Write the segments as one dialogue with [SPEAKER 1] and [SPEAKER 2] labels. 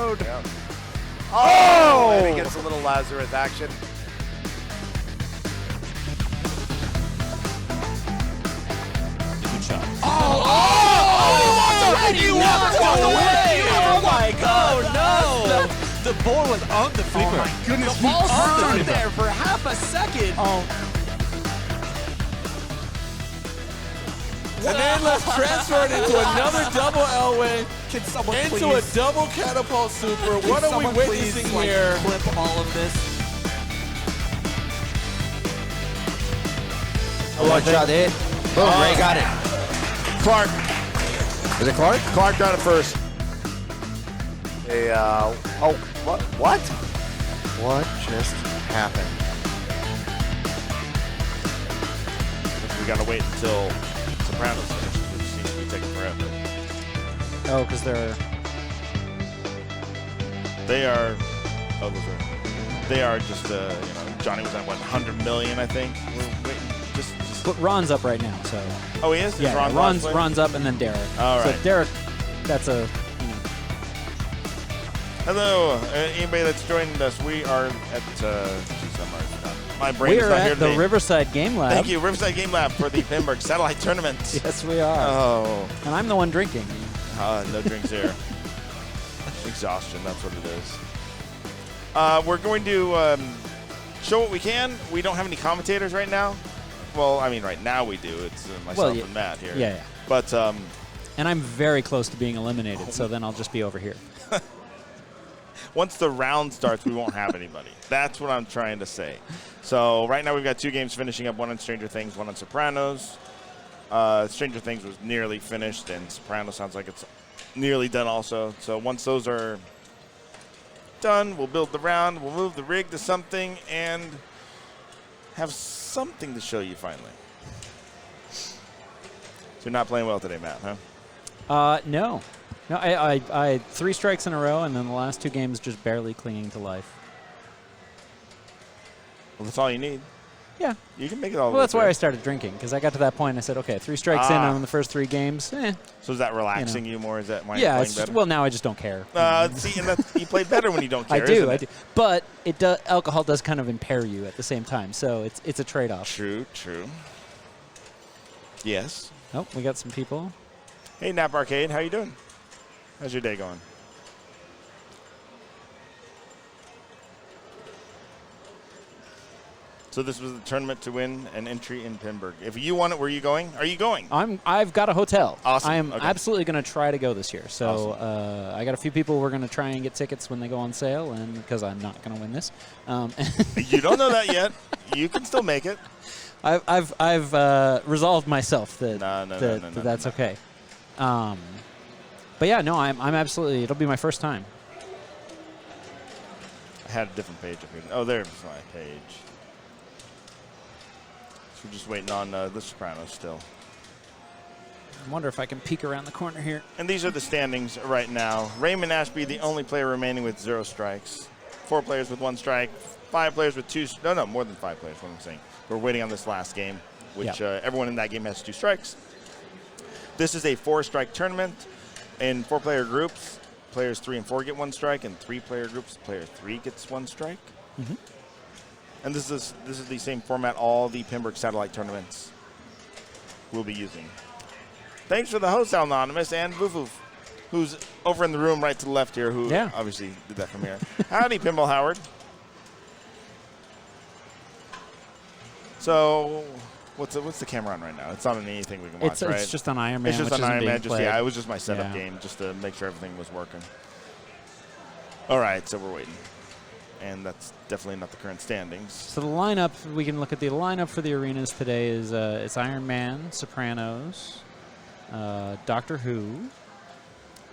[SPEAKER 1] Mode.
[SPEAKER 2] Yeah.
[SPEAKER 1] Oh!
[SPEAKER 2] And he gets a little Lazarus action.
[SPEAKER 3] Good shot.
[SPEAKER 1] He walked away!
[SPEAKER 3] Oh my God!
[SPEAKER 1] Oh,
[SPEAKER 3] The board was on the flipper.
[SPEAKER 1] Oh, my goodness.
[SPEAKER 3] The ball
[SPEAKER 1] he
[SPEAKER 3] stood there for half a second. And then let's transfer it into another double Elway,
[SPEAKER 1] Can someone
[SPEAKER 3] into a double catapult super. What are we witnessing here?
[SPEAKER 1] Clip all of this.
[SPEAKER 4] One shot hit. Boom, Ray got it.
[SPEAKER 2] Clark.
[SPEAKER 4] Is it Clark?
[SPEAKER 2] Clark got it first. What?
[SPEAKER 4] What just happened?
[SPEAKER 5] We gotta wait until Sopranos finishes, which seems to be taking forever.
[SPEAKER 6] Oh, because they're...
[SPEAKER 5] They are just, Johnny was at, what, 100 million, I think? We're waiting, just
[SPEAKER 6] But Ron's up right now, so...
[SPEAKER 5] Oh, he is? Is
[SPEAKER 6] Yeah,
[SPEAKER 5] Ron
[SPEAKER 6] Ron's up and then Derek.
[SPEAKER 5] All right.
[SPEAKER 6] So Derek, that's a...
[SPEAKER 5] Hello, anybody that's joined us, we are at, my brain
[SPEAKER 6] We
[SPEAKER 5] is
[SPEAKER 6] are
[SPEAKER 5] not here
[SPEAKER 6] at the
[SPEAKER 5] today.
[SPEAKER 6] Riverside Game Lab.
[SPEAKER 5] Thank you, Riverside Game Lab for the Pinburgh Satellite Tournament.
[SPEAKER 6] Yes, we are.
[SPEAKER 5] Oh.
[SPEAKER 6] And I'm the one drinking.
[SPEAKER 5] No drinks here. Exhaustion, that's what it is. We're going to show what we can. We don't have any commentators right now. Well, I mean, right now we do. It's myself and Matt here.
[SPEAKER 6] Yeah.
[SPEAKER 5] But
[SPEAKER 6] And I'm very close to being eliminated, so then I'll just be over here.
[SPEAKER 5] once the round starts, we won't have anybody. That's what I'm trying to say. So right now we've got 2 games finishing up, one on Stranger Things, one on Sopranos. Stranger Things was nearly finished, and Sopranos sounds like it's nearly done also. So once those are done, we'll build the round, we'll move the rig to something, and have something to show you finally. So you're not playing well today, Matt, huh?
[SPEAKER 6] No. No, I had 3 strikes in a row, and then the last 2 games just barely clinging to life.
[SPEAKER 5] Well, that's all you need.
[SPEAKER 6] Yeah.
[SPEAKER 5] You can make it all the way
[SPEAKER 6] Well, that's why
[SPEAKER 5] through.
[SPEAKER 6] I started drinking, because I got to that point and I said, okay, 3 strikes in on the first 3 games.
[SPEAKER 5] So is that relaxing you more? Is that why you're
[SPEAKER 6] Yeah,
[SPEAKER 5] playing
[SPEAKER 6] it's
[SPEAKER 5] better?
[SPEAKER 6] well, now I just don't care.
[SPEAKER 5] See, and you play better when you don't care.
[SPEAKER 6] I do,
[SPEAKER 5] isn't
[SPEAKER 6] I
[SPEAKER 5] it?
[SPEAKER 6] do. But alcohol does kind of impair you at the same time, so it's a trade-off.
[SPEAKER 5] True. Yes.
[SPEAKER 6] Oh, we got some people.
[SPEAKER 5] Hey, Nap Arcade, how you doing? How's your day going? So this was the tournament to win an entry in Pinburgh. If you won it, were you going? Are you going?
[SPEAKER 6] I've got a hotel.
[SPEAKER 5] Awesome.
[SPEAKER 6] I am
[SPEAKER 5] Okay.
[SPEAKER 6] absolutely going to try to go this year. So
[SPEAKER 5] Awesome.
[SPEAKER 6] I got a few people we're going to try and get tickets when they go on sale, and because I'm not going to win this.
[SPEAKER 5] You don't know that yet. You can still make it.
[SPEAKER 6] I've resolved myself that that's okay. But yeah, no, I'm absolutely. It'll be my first time.
[SPEAKER 5] I had a different page up here. Oh, there's my page. So we're just waiting on The Sopranos still.
[SPEAKER 6] I wonder if I can peek around the corner here.
[SPEAKER 5] And these are the standings right now. Raymond Ashby, the only player remaining with 0 strikes. 4 players with 1 strike. 5 players with 2. No, more than 5 players. What I'm saying. We're waiting on this last game, which everyone in that game has 2 strikes. This is a 4-strike tournament in 4-player groups. Players 3 and 4 get 1 strike, and 3-player groups, player 3 gets 1 strike.
[SPEAKER 6] Mm-hmm.
[SPEAKER 5] And this is the same format all the Pinburgh satellite tournaments will be using. Thanks for the host, Anonymous, and Voofoof, who's over in the room right to the left here, who obviously did that from here. Howdy, Pinball Howard. So, what's the camera on right now? It's not on anything we can watch, right?
[SPEAKER 6] It's just on Iron Man.
[SPEAKER 5] It's just
[SPEAKER 6] which
[SPEAKER 5] on
[SPEAKER 6] isn't
[SPEAKER 5] Iron Man.
[SPEAKER 6] being played.
[SPEAKER 5] It was just my setup game, just to make sure everything was working. All right, so we're waiting. And that's definitely not the current standings.
[SPEAKER 6] So the lineup, we can look at the lineup for the arenas today is it's Iron Man, Sopranos, Doctor Who,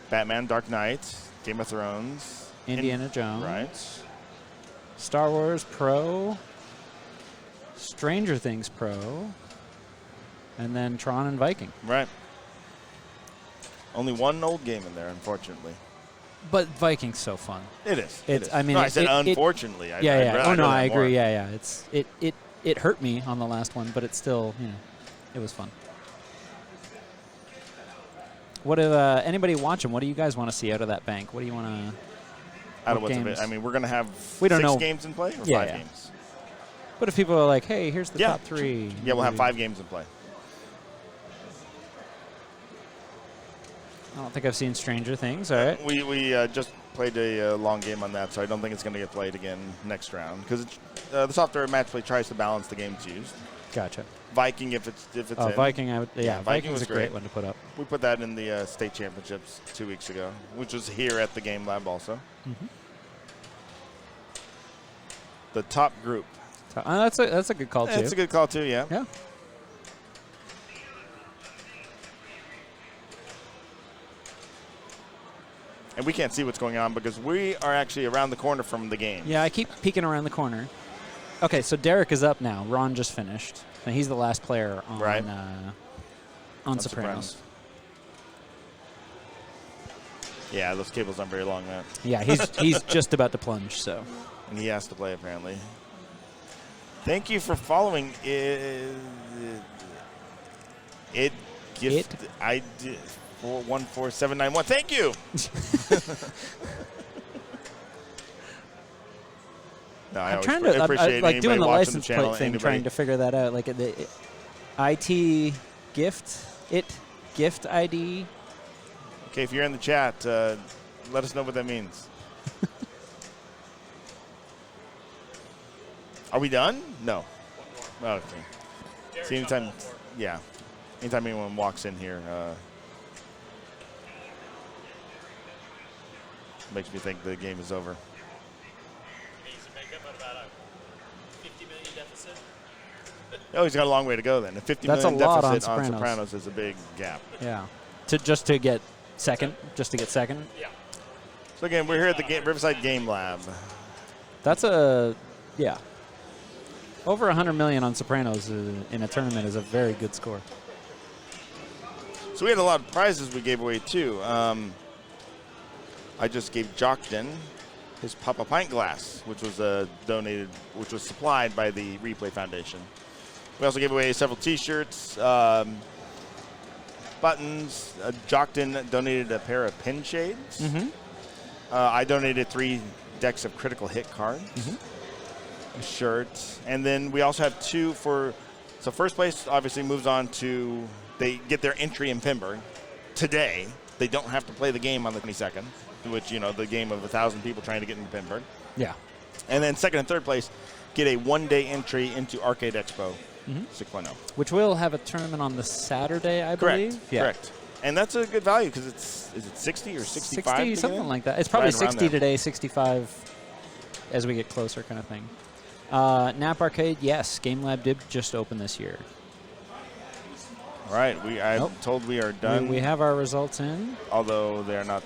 [SPEAKER 5] Batman, Dark Knight, Game of Thrones,
[SPEAKER 6] Indiana Jones,
[SPEAKER 5] right?
[SPEAKER 6] Star Wars Pro, Stranger Things Pro, and then Tron and Viking.
[SPEAKER 5] Right. Only one old game in there, unfortunately.
[SPEAKER 6] But Viking's so fun.
[SPEAKER 5] It is.
[SPEAKER 6] It's.
[SPEAKER 5] It is.
[SPEAKER 6] I mean,
[SPEAKER 5] no, I said unfortunately.
[SPEAKER 6] I agree. Yeah. It hurt me on the last one, but it's still, it was fun. What if anybody watching? What do you guys want to see out of that bank? What do you want to?
[SPEAKER 5] Out of
[SPEAKER 6] what
[SPEAKER 5] what's
[SPEAKER 6] games.
[SPEAKER 5] I mean, we're going to have
[SPEAKER 6] We don't
[SPEAKER 5] 6
[SPEAKER 6] know.
[SPEAKER 5] games in play or
[SPEAKER 6] Yeah,
[SPEAKER 5] 5
[SPEAKER 6] yeah.
[SPEAKER 5] games?
[SPEAKER 6] But if people are like, hey, here's the
[SPEAKER 5] Yeah.
[SPEAKER 6] top 3.
[SPEAKER 5] Yeah, we'll have 5 games in play.
[SPEAKER 6] I don't think I've seen Stranger Things. All right.
[SPEAKER 5] We just played a long game on that, so I don't think it's going to get played again next round because the software match play tries to balance the games used.
[SPEAKER 6] Gotcha.
[SPEAKER 5] Viking, if it's
[SPEAKER 6] Oh,
[SPEAKER 5] in.
[SPEAKER 6] Viking.
[SPEAKER 5] Yeah, Viking
[SPEAKER 6] Viking
[SPEAKER 5] was
[SPEAKER 6] was a great
[SPEAKER 5] great.
[SPEAKER 6] one to put up.
[SPEAKER 5] We put that in the state championships 2 weeks ago, which was here at the Game Lab also.
[SPEAKER 6] Mm-hmm.
[SPEAKER 5] The top group.
[SPEAKER 6] That's a good call too.
[SPEAKER 5] It's a good call too, yeah.
[SPEAKER 6] Yeah.
[SPEAKER 5] And we can't see what's going on because we are actually around the corner from the game.
[SPEAKER 6] Yeah, I keep peeking around the corner. Okay, so Derek is up now. Ron just finished. And he's the last player on
[SPEAKER 5] Right.
[SPEAKER 6] on Sopranos.
[SPEAKER 5] Yeah, those cables aren't very long, man.
[SPEAKER 6] Yeah, he's just about to plunge. So
[SPEAKER 5] And he has to play, apparently. Thank you for following. I did 414791. Thank you. No, I
[SPEAKER 6] I'm
[SPEAKER 5] always
[SPEAKER 6] trying to
[SPEAKER 5] appreciate
[SPEAKER 6] like
[SPEAKER 5] anybody
[SPEAKER 6] doing the
[SPEAKER 5] watching
[SPEAKER 6] license
[SPEAKER 5] the channel,
[SPEAKER 6] plate thing,
[SPEAKER 5] anybody.
[SPEAKER 6] trying to figure that out. Like the IT gift ID.
[SPEAKER 5] Okay, if you're in the chat, let us know what that means. Are we done? No. Okay. See, anytime anyone walks in here, makes me think the game is over. Oh, he's got a long way to go then. A 50
[SPEAKER 6] That's a
[SPEAKER 5] million
[SPEAKER 6] lot on
[SPEAKER 5] deficit on
[SPEAKER 6] Sopranos.
[SPEAKER 5] Sopranos is a big gap.
[SPEAKER 6] Yeah. To get second.
[SPEAKER 5] So again, we're here at the Riverside Game Lab.
[SPEAKER 6] That's over 100 million on Sopranos in a tournament is a very good score.
[SPEAKER 5] So we had a lot of prizes we gave away too. I just gave Jockton his Papa Pint glass, which was supplied by the Replay Foundation. We also gave away several T-shirts, buttons. Jockton donated a pair of pin shades.
[SPEAKER 6] Mm-hmm.
[SPEAKER 5] I donated 3 decks of critical hit cards, a shirt, and then we also have 2 for. So first place obviously moves on to they get their entry in Pinburgh today. They don't have to play the game on the 22nd, which the game of 1,000 people trying to get into Pinburgh.
[SPEAKER 6] Yeah.
[SPEAKER 5] And then second and third place get a 1-day entry into Arcade Expo 6.0.
[SPEAKER 6] Which will have a tournament on the Saturday, I
[SPEAKER 5] Correct.
[SPEAKER 6] believe. Yeah.
[SPEAKER 5] Correct. And that's a good value because is it 60 or 65?
[SPEAKER 6] 60, something like that. It's probably
[SPEAKER 5] Right around
[SPEAKER 6] 60
[SPEAKER 5] there.
[SPEAKER 6] today, 65 as we get closer kind of thing. Nap Arcade, yes. Game Lab did just open this year.
[SPEAKER 5] All right. I'm told we are done.
[SPEAKER 6] We have our results in.
[SPEAKER 5] Although they're not.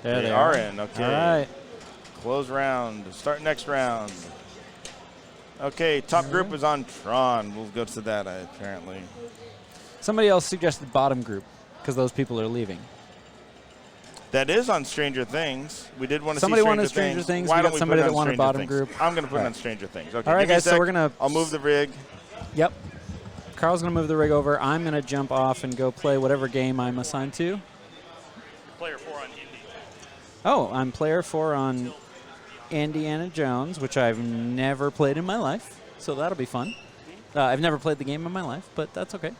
[SPEAKER 6] There
[SPEAKER 5] They
[SPEAKER 6] they
[SPEAKER 5] are in. Okay.
[SPEAKER 6] All right.
[SPEAKER 5] Close round. Start next round. Okay. Top group is on Tron. We'll go to that apparently.
[SPEAKER 6] Somebody else suggested bottom group because those people are leaving.
[SPEAKER 5] That is on Stranger Things. We did want to
[SPEAKER 6] Somebody
[SPEAKER 5] see
[SPEAKER 6] wanted Stranger Things.
[SPEAKER 5] Why
[SPEAKER 6] We
[SPEAKER 5] don't
[SPEAKER 6] got
[SPEAKER 5] we
[SPEAKER 6] somebody
[SPEAKER 5] put it
[SPEAKER 6] that
[SPEAKER 5] on
[SPEAKER 6] wanted
[SPEAKER 5] Stranger
[SPEAKER 6] bottom
[SPEAKER 5] Things?
[SPEAKER 6] group.
[SPEAKER 5] I'm going to put it
[SPEAKER 6] Right.
[SPEAKER 5] on Stranger Things. Okay.
[SPEAKER 6] All right,
[SPEAKER 5] give me a
[SPEAKER 6] guys, so
[SPEAKER 5] sec.
[SPEAKER 6] we're gonna-
[SPEAKER 5] I'll move the rig.
[SPEAKER 6] Yep. Carl's going to move the rig over. I'm going to jump off and go play whatever game I'm assigned to.
[SPEAKER 5] Player 4 on Indy.
[SPEAKER 6] Oh, I'm player 4 on Indiana Jones, which I've never played in my life. So that'll be fun. I've never played the game in my life, but that's okay.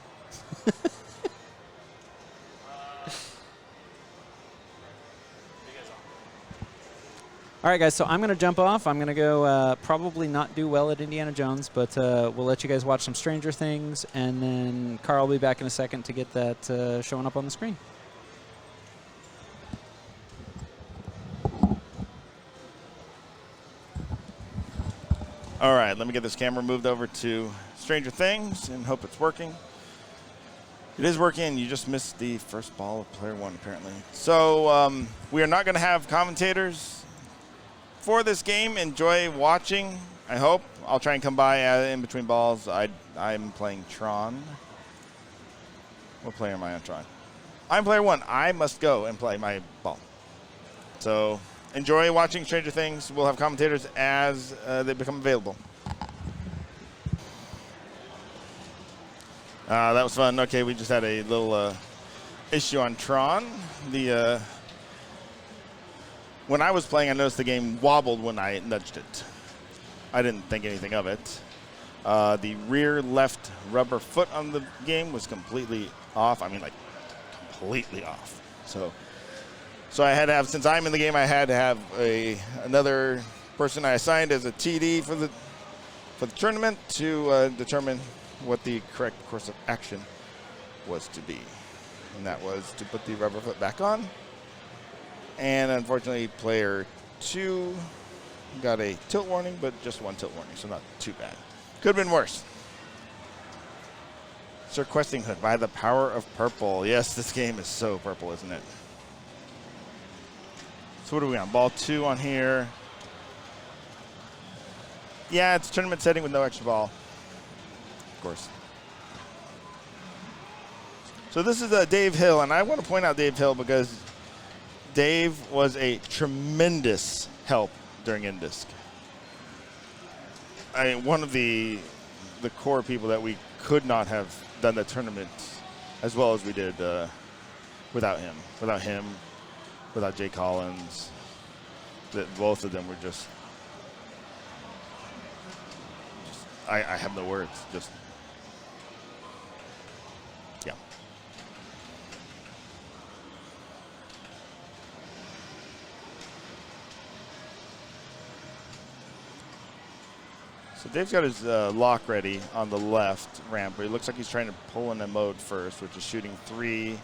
[SPEAKER 6] All right, guys, so I'm going to jump off. I'm going to go probably not do well at Indiana Jones, but we'll let you guys watch some Stranger Things, and then Carl will be back in a second to get that showing up on the screen.
[SPEAKER 5] All right, let me get this camera moved over to Stranger Things and hope it's working. It is working. You just missed the first ball of player 1, apparently. So we are not going to have commentators for this game. Enjoy watching, I hope. I'll try and come by in between balls. I'm playing Tron. What player am I on Tron? I'm player 1. I must go and play my ball. So enjoy watching Stranger Things. We'll have commentators as they become available. That was fun. Okay, we just had a little issue on Tron. The when I was playing, I noticed the game wobbled when I nudged it. I didn't think anything of it. The rear left rubber foot on the game was completely off. I mean, like, completely off. So I had to have, since I'm in the game, I had to have another person I assigned as a TD for the tournament to determine what the correct course of action was to be. And that was to put the rubber foot back on. And unfortunately, player 2 got a tilt warning, but just one tilt warning, so not too bad. Could have been worse. Sir Questing Hood, by the power of purple. Yes, this game is so purple, isn't it? So what are we on? Ball 2 on here. Yeah, it's tournament setting with no extra ball. Of course. So this is Dave Hill, and I want to point out Dave Hill because Dave was a tremendous help during Indisc. One of the core people that we could not have done the tournament as well as we did without him. Without Jay Collins. Both of them were just I have no words. Just, yeah. So Dave's got his lock ready on the left ramp, but he looks like he's trying to pull in a mode first, which is shooting 3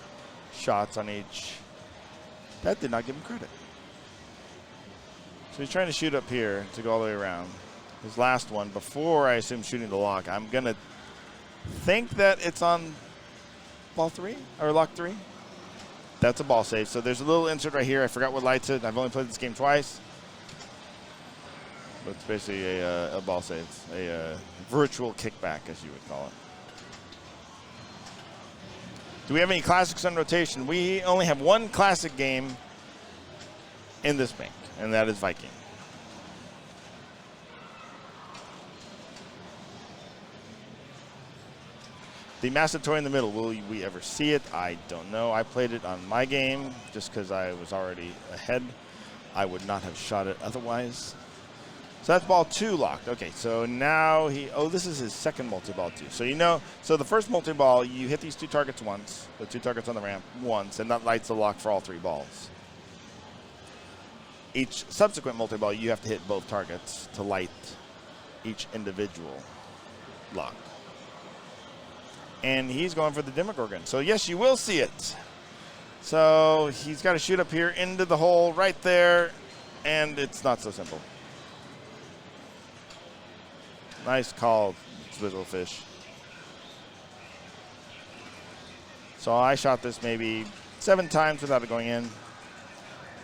[SPEAKER 5] shots on each. That did not give him credit. So he's trying to shoot up here to go all the way around. His last one, before I assume shooting the lock, I'm going to think that it's on ball 3 or lock 3. That's a ball save. So there's a little insert right here. I forgot what lights it. I've only played this game twice. But it's basically a ball save, a virtual kickback, as you would call it. Do we have any classics on rotation? We only have one classic game in this bank, and that is Viking. The massive toy in the middle, will we ever see it? I don't know. I played it on my game just because I was already ahead. I would not have shot it otherwise. So that's ball 2 locked. Okay, so now this is his second multi-ball too. So so the first multi-ball, you hit these 2 targets once, the 2 targets on the ramp once, and that lights the lock for all 3 balls. Each subsequent multi-ball, you have to hit both targets to light each individual lock. And he's going for the Demogorgon. So yes, you will see it. So he's got to shoot up here into the hole right there, and it's not so simple. Nice call, Swizzlefish. So I shot this maybe 7 times without it going in,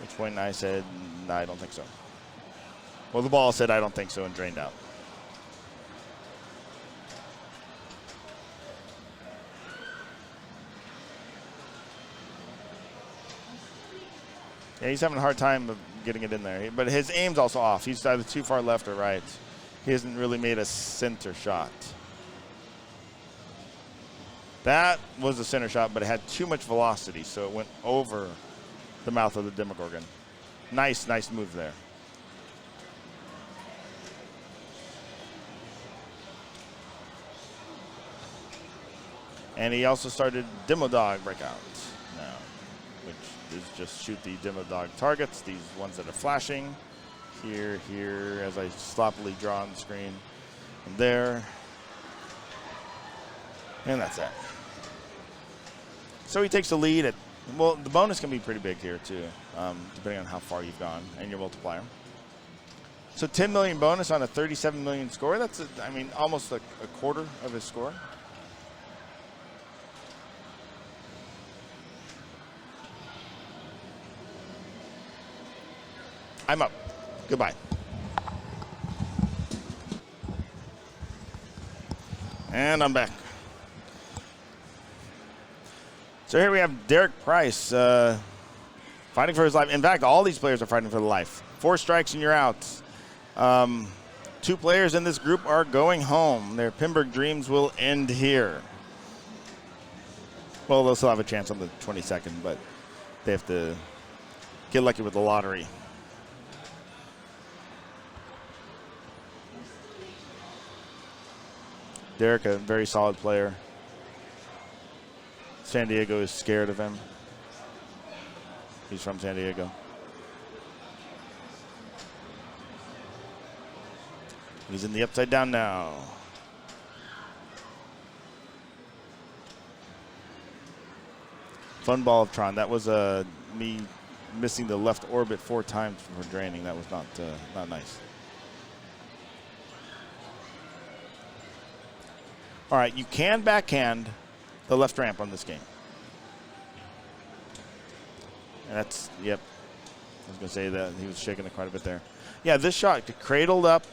[SPEAKER 5] which point I said, no, I don't think so. Well, the ball said, I don't think so, and drained out. Yeah, he's having a hard time of getting it in there. But his aim's also off. He's either too far left or right. He hasn't really made a center shot. That was a center shot, but it had too much velocity, so it went over the mouth of the Demogorgon. Nice move there. And he also started Demo Dog breakout now, which is just shoot the Demo Dog targets, these ones that are flashing. Here, as I sloppily draw on the screen. And there. And that's that. So he takes the lead well, the bonus can be pretty big here too, depending on how far you've gone and your multiplier. So 10 million bonus on a 37 million score. That's, almost a quarter of his score. I'm up. Goodbye. And I'm back. So here we have Derek Price fighting for his life. In fact, all these players are fighting for their life. 4 strikes and you're out. 2 players in this group are going home. Their Pinburgh dreams will end here. Well, they'll still have a chance on the 22nd, but they have to get lucky with the lottery. Derek, a very solid player. San Diego is scared of him. He's from San Diego. He's in the upside down now. Fun ball of Tron. That was me missing the left orbit 4 times for draining. That was not nice. All right, you can backhand the left ramp on this game. And that's, yep. I was going to say that he was shaking it quite a bit there. Yeah, this shot, cradled up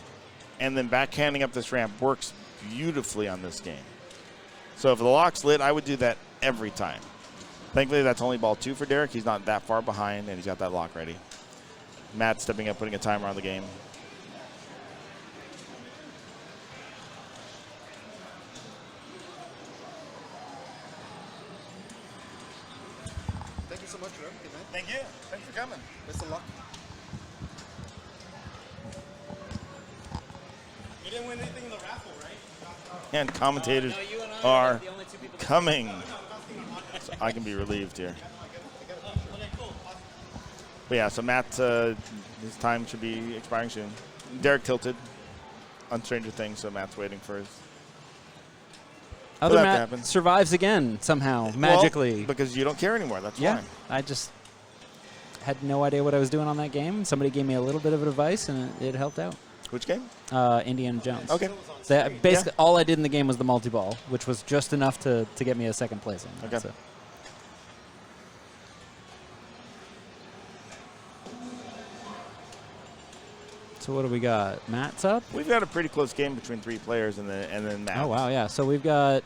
[SPEAKER 5] and then backhanding up this ramp works beautifully on this game. So if the lock's lit, I would do that every time. Thankfully, that's only ball 2 for Derek. He's not that far behind, and he's got that lock ready. Matt stepping up, putting a timer on the game.
[SPEAKER 4] Thank you so much for everything, man.
[SPEAKER 5] Thank you. Thanks for coming.
[SPEAKER 4] Best of luck.
[SPEAKER 1] You didn't win anything in the raffle, right?
[SPEAKER 5] And commentators are coming. So I can be relieved here. But yeah, so Matt, his time should be expiring soon. Derek tilted on Stranger Things, so Matt's waiting for his.
[SPEAKER 6] Other
[SPEAKER 5] that to
[SPEAKER 6] Matt
[SPEAKER 5] happen.
[SPEAKER 6] survives again somehow, magically.
[SPEAKER 5] Well, because you don't care anymore. That's
[SPEAKER 6] Yeah,
[SPEAKER 5] fine.
[SPEAKER 6] I just had no idea what I was doing on that game. Somebody gave me a little bit of advice, and it helped out.
[SPEAKER 5] Which game?
[SPEAKER 6] Indiana Jones.
[SPEAKER 5] Okay.
[SPEAKER 6] Basically, all I did in the game was the multi-ball, which was just enough to get me a second placing.
[SPEAKER 5] Okay.
[SPEAKER 6] So what do we got? Matt's up?
[SPEAKER 5] We've got a pretty close game between 3 players and then Matt.
[SPEAKER 6] Oh, wow, yeah. So we've got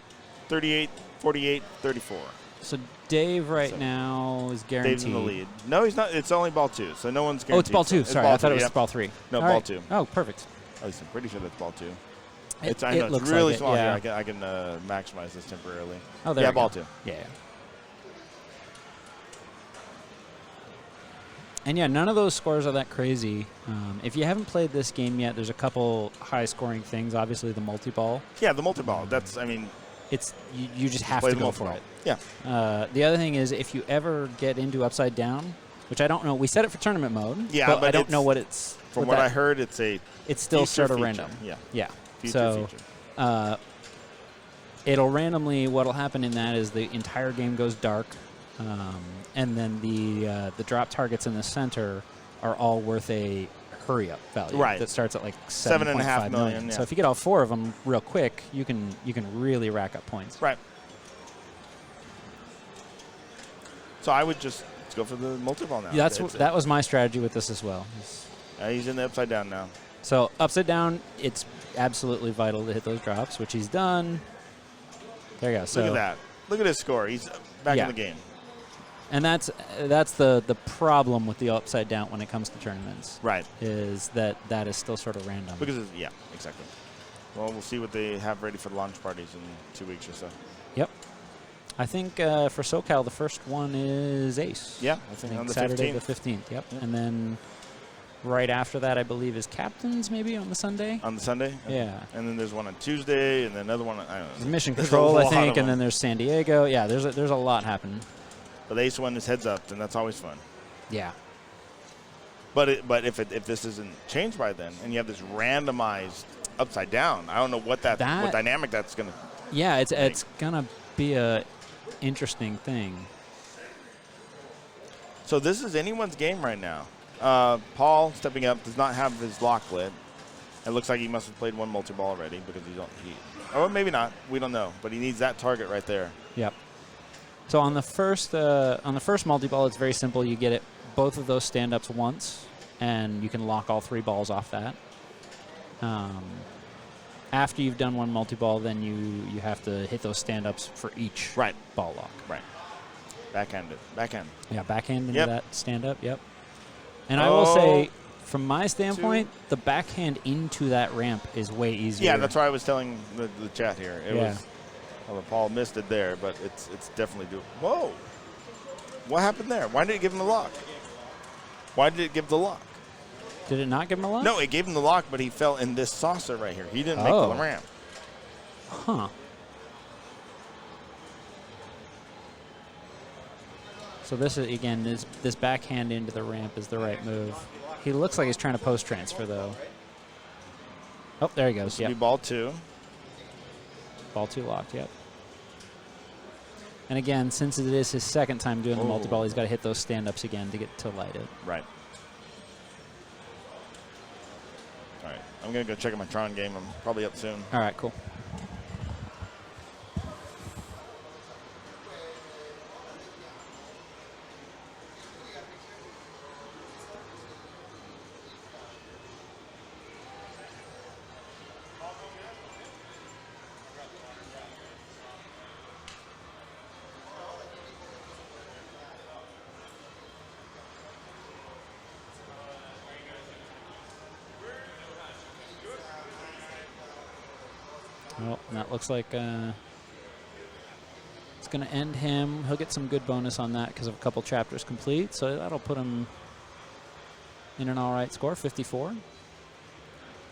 [SPEAKER 5] 38, 48, 34.
[SPEAKER 6] So Dave right
[SPEAKER 5] So
[SPEAKER 6] now is guaranteed.
[SPEAKER 5] Dave's in the lead. No, he's not. It's only ball 2, so no one's guaranteed.
[SPEAKER 6] Oh, it's ball 2.
[SPEAKER 5] It's
[SPEAKER 6] Sorry,
[SPEAKER 5] ball
[SPEAKER 6] I thought
[SPEAKER 5] 2,
[SPEAKER 6] it was
[SPEAKER 5] yeah.
[SPEAKER 6] ball 3.
[SPEAKER 5] No,
[SPEAKER 6] All
[SPEAKER 5] ball
[SPEAKER 6] right.
[SPEAKER 5] 2.
[SPEAKER 6] Oh, perfect.
[SPEAKER 5] At least I'm pretty sure that's ball 2.
[SPEAKER 6] It
[SPEAKER 5] I know
[SPEAKER 6] looks
[SPEAKER 5] it's really
[SPEAKER 6] like it,
[SPEAKER 5] small
[SPEAKER 6] yeah.
[SPEAKER 5] here. I can maximize this temporarily.
[SPEAKER 6] Oh, there
[SPEAKER 5] yeah,
[SPEAKER 6] we
[SPEAKER 5] ball
[SPEAKER 6] go.
[SPEAKER 5] 2.
[SPEAKER 6] Yeah. And yeah, none of those scores are that crazy. If you haven't played this game yet, there's a couple high-scoring things. Obviously, the multi-ball.
[SPEAKER 5] Yeah, the multi-ball. That's, I mean,
[SPEAKER 6] It's you just have
[SPEAKER 5] play
[SPEAKER 6] to
[SPEAKER 5] the
[SPEAKER 6] go for
[SPEAKER 5] multi-ball.
[SPEAKER 6] it.
[SPEAKER 5] Yeah.
[SPEAKER 6] The other thing is, if you ever get into upside down, which I don't know, we set it for tournament mode.
[SPEAKER 5] Yeah, but
[SPEAKER 6] I don't
[SPEAKER 5] it's-
[SPEAKER 6] know what it's.
[SPEAKER 5] From what I heard, it's a
[SPEAKER 6] it's still
[SPEAKER 5] future
[SPEAKER 6] sort of
[SPEAKER 5] feature.
[SPEAKER 6] random.
[SPEAKER 5] Yeah.
[SPEAKER 6] Yeah.
[SPEAKER 5] future.
[SPEAKER 6] It'll randomly. What'll happen in that is the entire game goes dark, and then the drop targets in the center are all worth a hurry up value.
[SPEAKER 5] Right.
[SPEAKER 6] That starts at like
[SPEAKER 5] 7.5 million. Yeah.
[SPEAKER 6] So if you get all 4 of them real quick, you can really rack up points.
[SPEAKER 5] Right. So I would just let's go for the multi-ball now.
[SPEAKER 6] Yeah,
[SPEAKER 5] It's-
[SPEAKER 6] that was my strategy with this as well.
[SPEAKER 5] he's in the upside down now.
[SPEAKER 6] So upside down, it's absolutely vital to hit those drops, which he's done. There you go. So
[SPEAKER 5] Look at that. Look at his score. He's back
[SPEAKER 6] Yeah.
[SPEAKER 5] in the game.
[SPEAKER 6] And that's the problem with the upside down when it comes to tournaments.
[SPEAKER 5] Right.
[SPEAKER 6] Is that is still sort of random.
[SPEAKER 5] Because yeah, exactly. Well, we'll see what they have ready for the launch parties in 2 weeks or so.
[SPEAKER 6] Yep. I think for SoCal, the first one is Ace.
[SPEAKER 5] Yeah, I think on the
[SPEAKER 6] Saturday
[SPEAKER 5] 15th.
[SPEAKER 6] the 15th. Yep. And then right after that, I believe, is Captains maybe on the Sunday.
[SPEAKER 5] On the Sunday?
[SPEAKER 6] Yeah.
[SPEAKER 5] And then there's one on Tuesday, and then another one on, I don't know.
[SPEAKER 6] There's Mission
[SPEAKER 5] There's a
[SPEAKER 6] Control, I
[SPEAKER 5] lot
[SPEAKER 6] think,
[SPEAKER 5] of
[SPEAKER 6] and then
[SPEAKER 5] them.
[SPEAKER 6] there's San Diego. Yeah, there's a lot happening.
[SPEAKER 5] But the Ace one is heads up, and that's always fun.
[SPEAKER 6] Yeah.
[SPEAKER 5] But if this isn't changed by then, and you have this randomized upside down, I don't know what what dynamic that's going to.
[SPEAKER 6] Yeah, it's gonna be a interesting thing.
[SPEAKER 5] So this is anyone's game right now. Paul stepping up does not have his lock lit. It looks like he must have played one multi-ball already because or maybe not. We don't know. But he needs that target right there.
[SPEAKER 6] Yep. So on the first multi-ball, it's very simple. You get it both of those stand-ups once, and you can lock all 3 balls off that. After you've done one multi-ball, then you have to hit those stand-ups for each ball lock.
[SPEAKER 5] Right. Backhand.
[SPEAKER 6] Yeah, backhand into
[SPEAKER 5] Yep.
[SPEAKER 6] that stand-up. Yep. And I will say, from my standpoint, the backhand into that ramp is way easier.
[SPEAKER 5] Yeah, that's why I was telling the chat here. It
[SPEAKER 6] Yeah.
[SPEAKER 5] was. Well, Paul missed it there, but it's definitely doable. Whoa! What happened there? Why did it give him the lock? Why did it give the lock?
[SPEAKER 6] Did it not give him a lock?
[SPEAKER 5] No, it gave him the lock, but he fell in this saucer right here. He didn't make
[SPEAKER 6] Oh.
[SPEAKER 5] the ramp.
[SPEAKER 6] Huh. So this is, again, this backhand into the ramp is the right move. He looks like he's trying to post transfer, though. Oh, there he goes.
[SPEAKER 5] Yep. Be ball 2.
[SPEAKER 6] Ball 2 locked, yep. And again, since it is his second time doing the multi-ball, he's got to hit those stand-ups again to get to light it.
[SPEAKER 5] Right. All right. I'm going to go check out my Tron game. I'm probably up soon.
[SPEAKER 6] All right, cool. Well, that looks like it's going to end him. He'll get some good bonus on that because of a couple chapters complete, so that'll put him in an all right score, 54.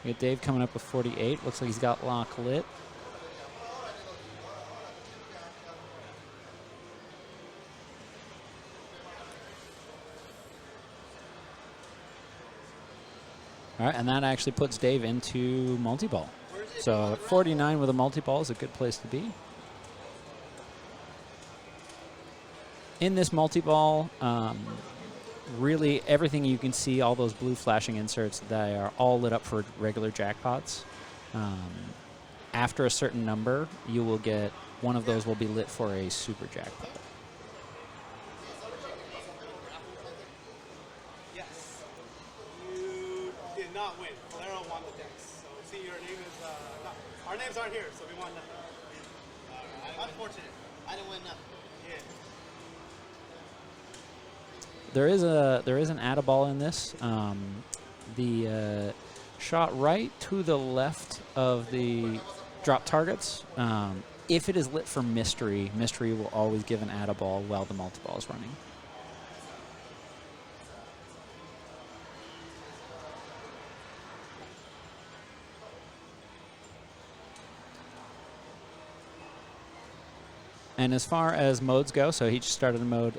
[SPEAKER 6] We got Dave coming up with 48. Looks like he's got lock lit. All right, and that actually puts Dave into multi-ball. So 49 with a multi-ball is a good place to be. In this multi-ball, really everything you can see, all those blue flashing inserts, they are all lit up for regular jackpots. After a certain number, you will get, one of those will be lit for a super jackpot.
[SPEAKER 1] Yes. You did not win. Valero won the decks. So see, your name is, no, our names aren't here, so we won nothing. Unfortunate. I didn't win nothing. Yeah.
[SPEAKER 6] There is an add-a-ball in this. The shot right to the left of the drop targets, if it is lit for mystery, mystery will always give an add-a-ball while the multi-ball is running. And as far as modes go, so he just started a mode.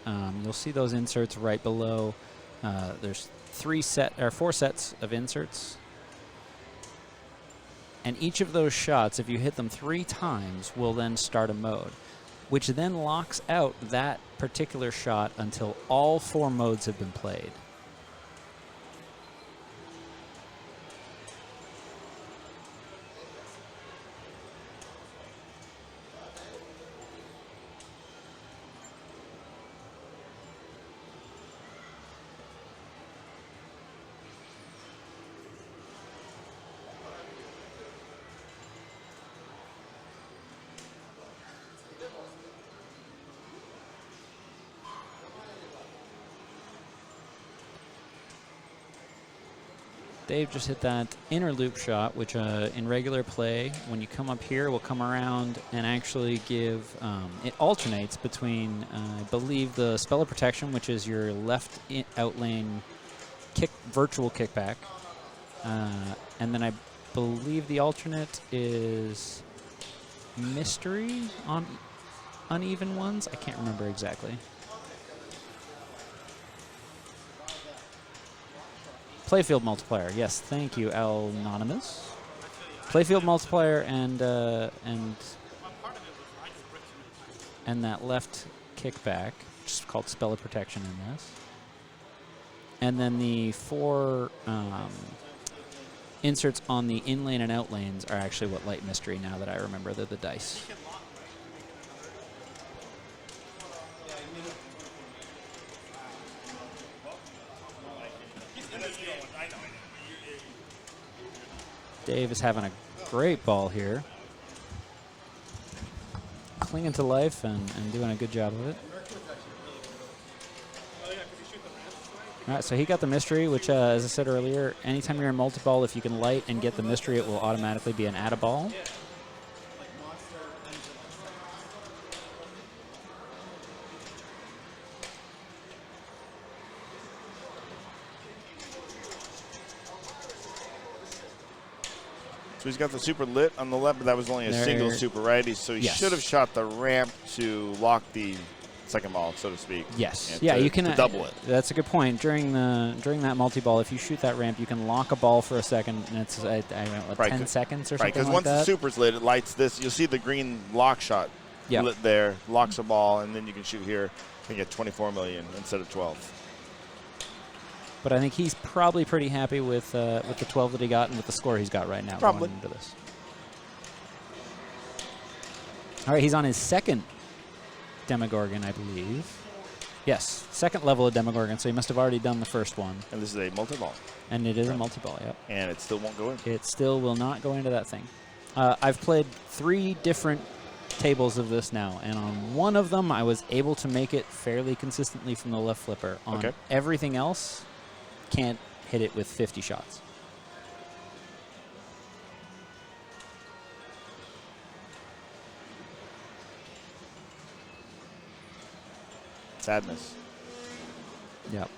[SPEAKER 6] You'll see those inserts right below. There's 4 sets of inserts. And each of those shots, if you hit them 3 times, will then start a mode, which then locks out that particular shot until all 4 modes have been played. Dave just hit that inner loop shot, which in regular play, when you come up here, will come around and actually give, it alternates between, I believe, the Spell of Protection, which is your left out lane virtual kickback. And then I believe the alternate is Mystery on uneven ones. I can't remember exactly. Playfield multiplier, yes, thank you, Anonymous. Playfield multiplier and that left kickback, which is called Spell of Protection in this. And then the 4 inserts on the in lane and out lanes are actually what light mystery. Now that I remember, they're the dice. Dave is having a great ball here. Clinging to life and doing a good job of it. All right, so he got the mystery, which, as I said earlier, anytime you're in multi-ball, if you can light and get the mystery, it will automatically be an add-a-ball.
[SPEAKER 5] So he's got the super lit on the left, but that was only a single super, right? So he should have shot the ramp to lock the second ball, so to speak.
[SPEAKER 6] Yes. Yeah, you can
[SPEAKER 5] double it.
[SPEAKER 6] That's a good point. During that multi-ball, if you shoot that ramp, you can lock a ball for a second, and it's I don't know, 10 seconds or something like that.
[SPEAKER 5] Right, because once the super's lit, it lights this. You'll see the green lock shot lit there, locks a ball, and then you can shoot here and get 24 million instead of 12.
[SPEAKER 6] But I think he's probably pretty happy with the 12 that he got and with the score he's got right now
[SPEAKER 5] Probably.
[SPEAKER 6] going into this. All right, he's on his second Demogorgon, I believe. Yes, second level of Demogorgon, so he must have already done the first one.
[SPEAKER 5] And this is a multi-ball.
[SPEAKER 6] And it is a multi-ball, yep.
[SPEAKER 5] And it still won't go in.
[SPEAKER 6] It still will not go into that thing. I've played 3 different tables of this now, and on one of them I was able to make it fairly consistently from the left flipper. On everything else, can't hit it with 50 shots.
[SPEAKER 5] Sadness.
[SPEAKER 6] Yep.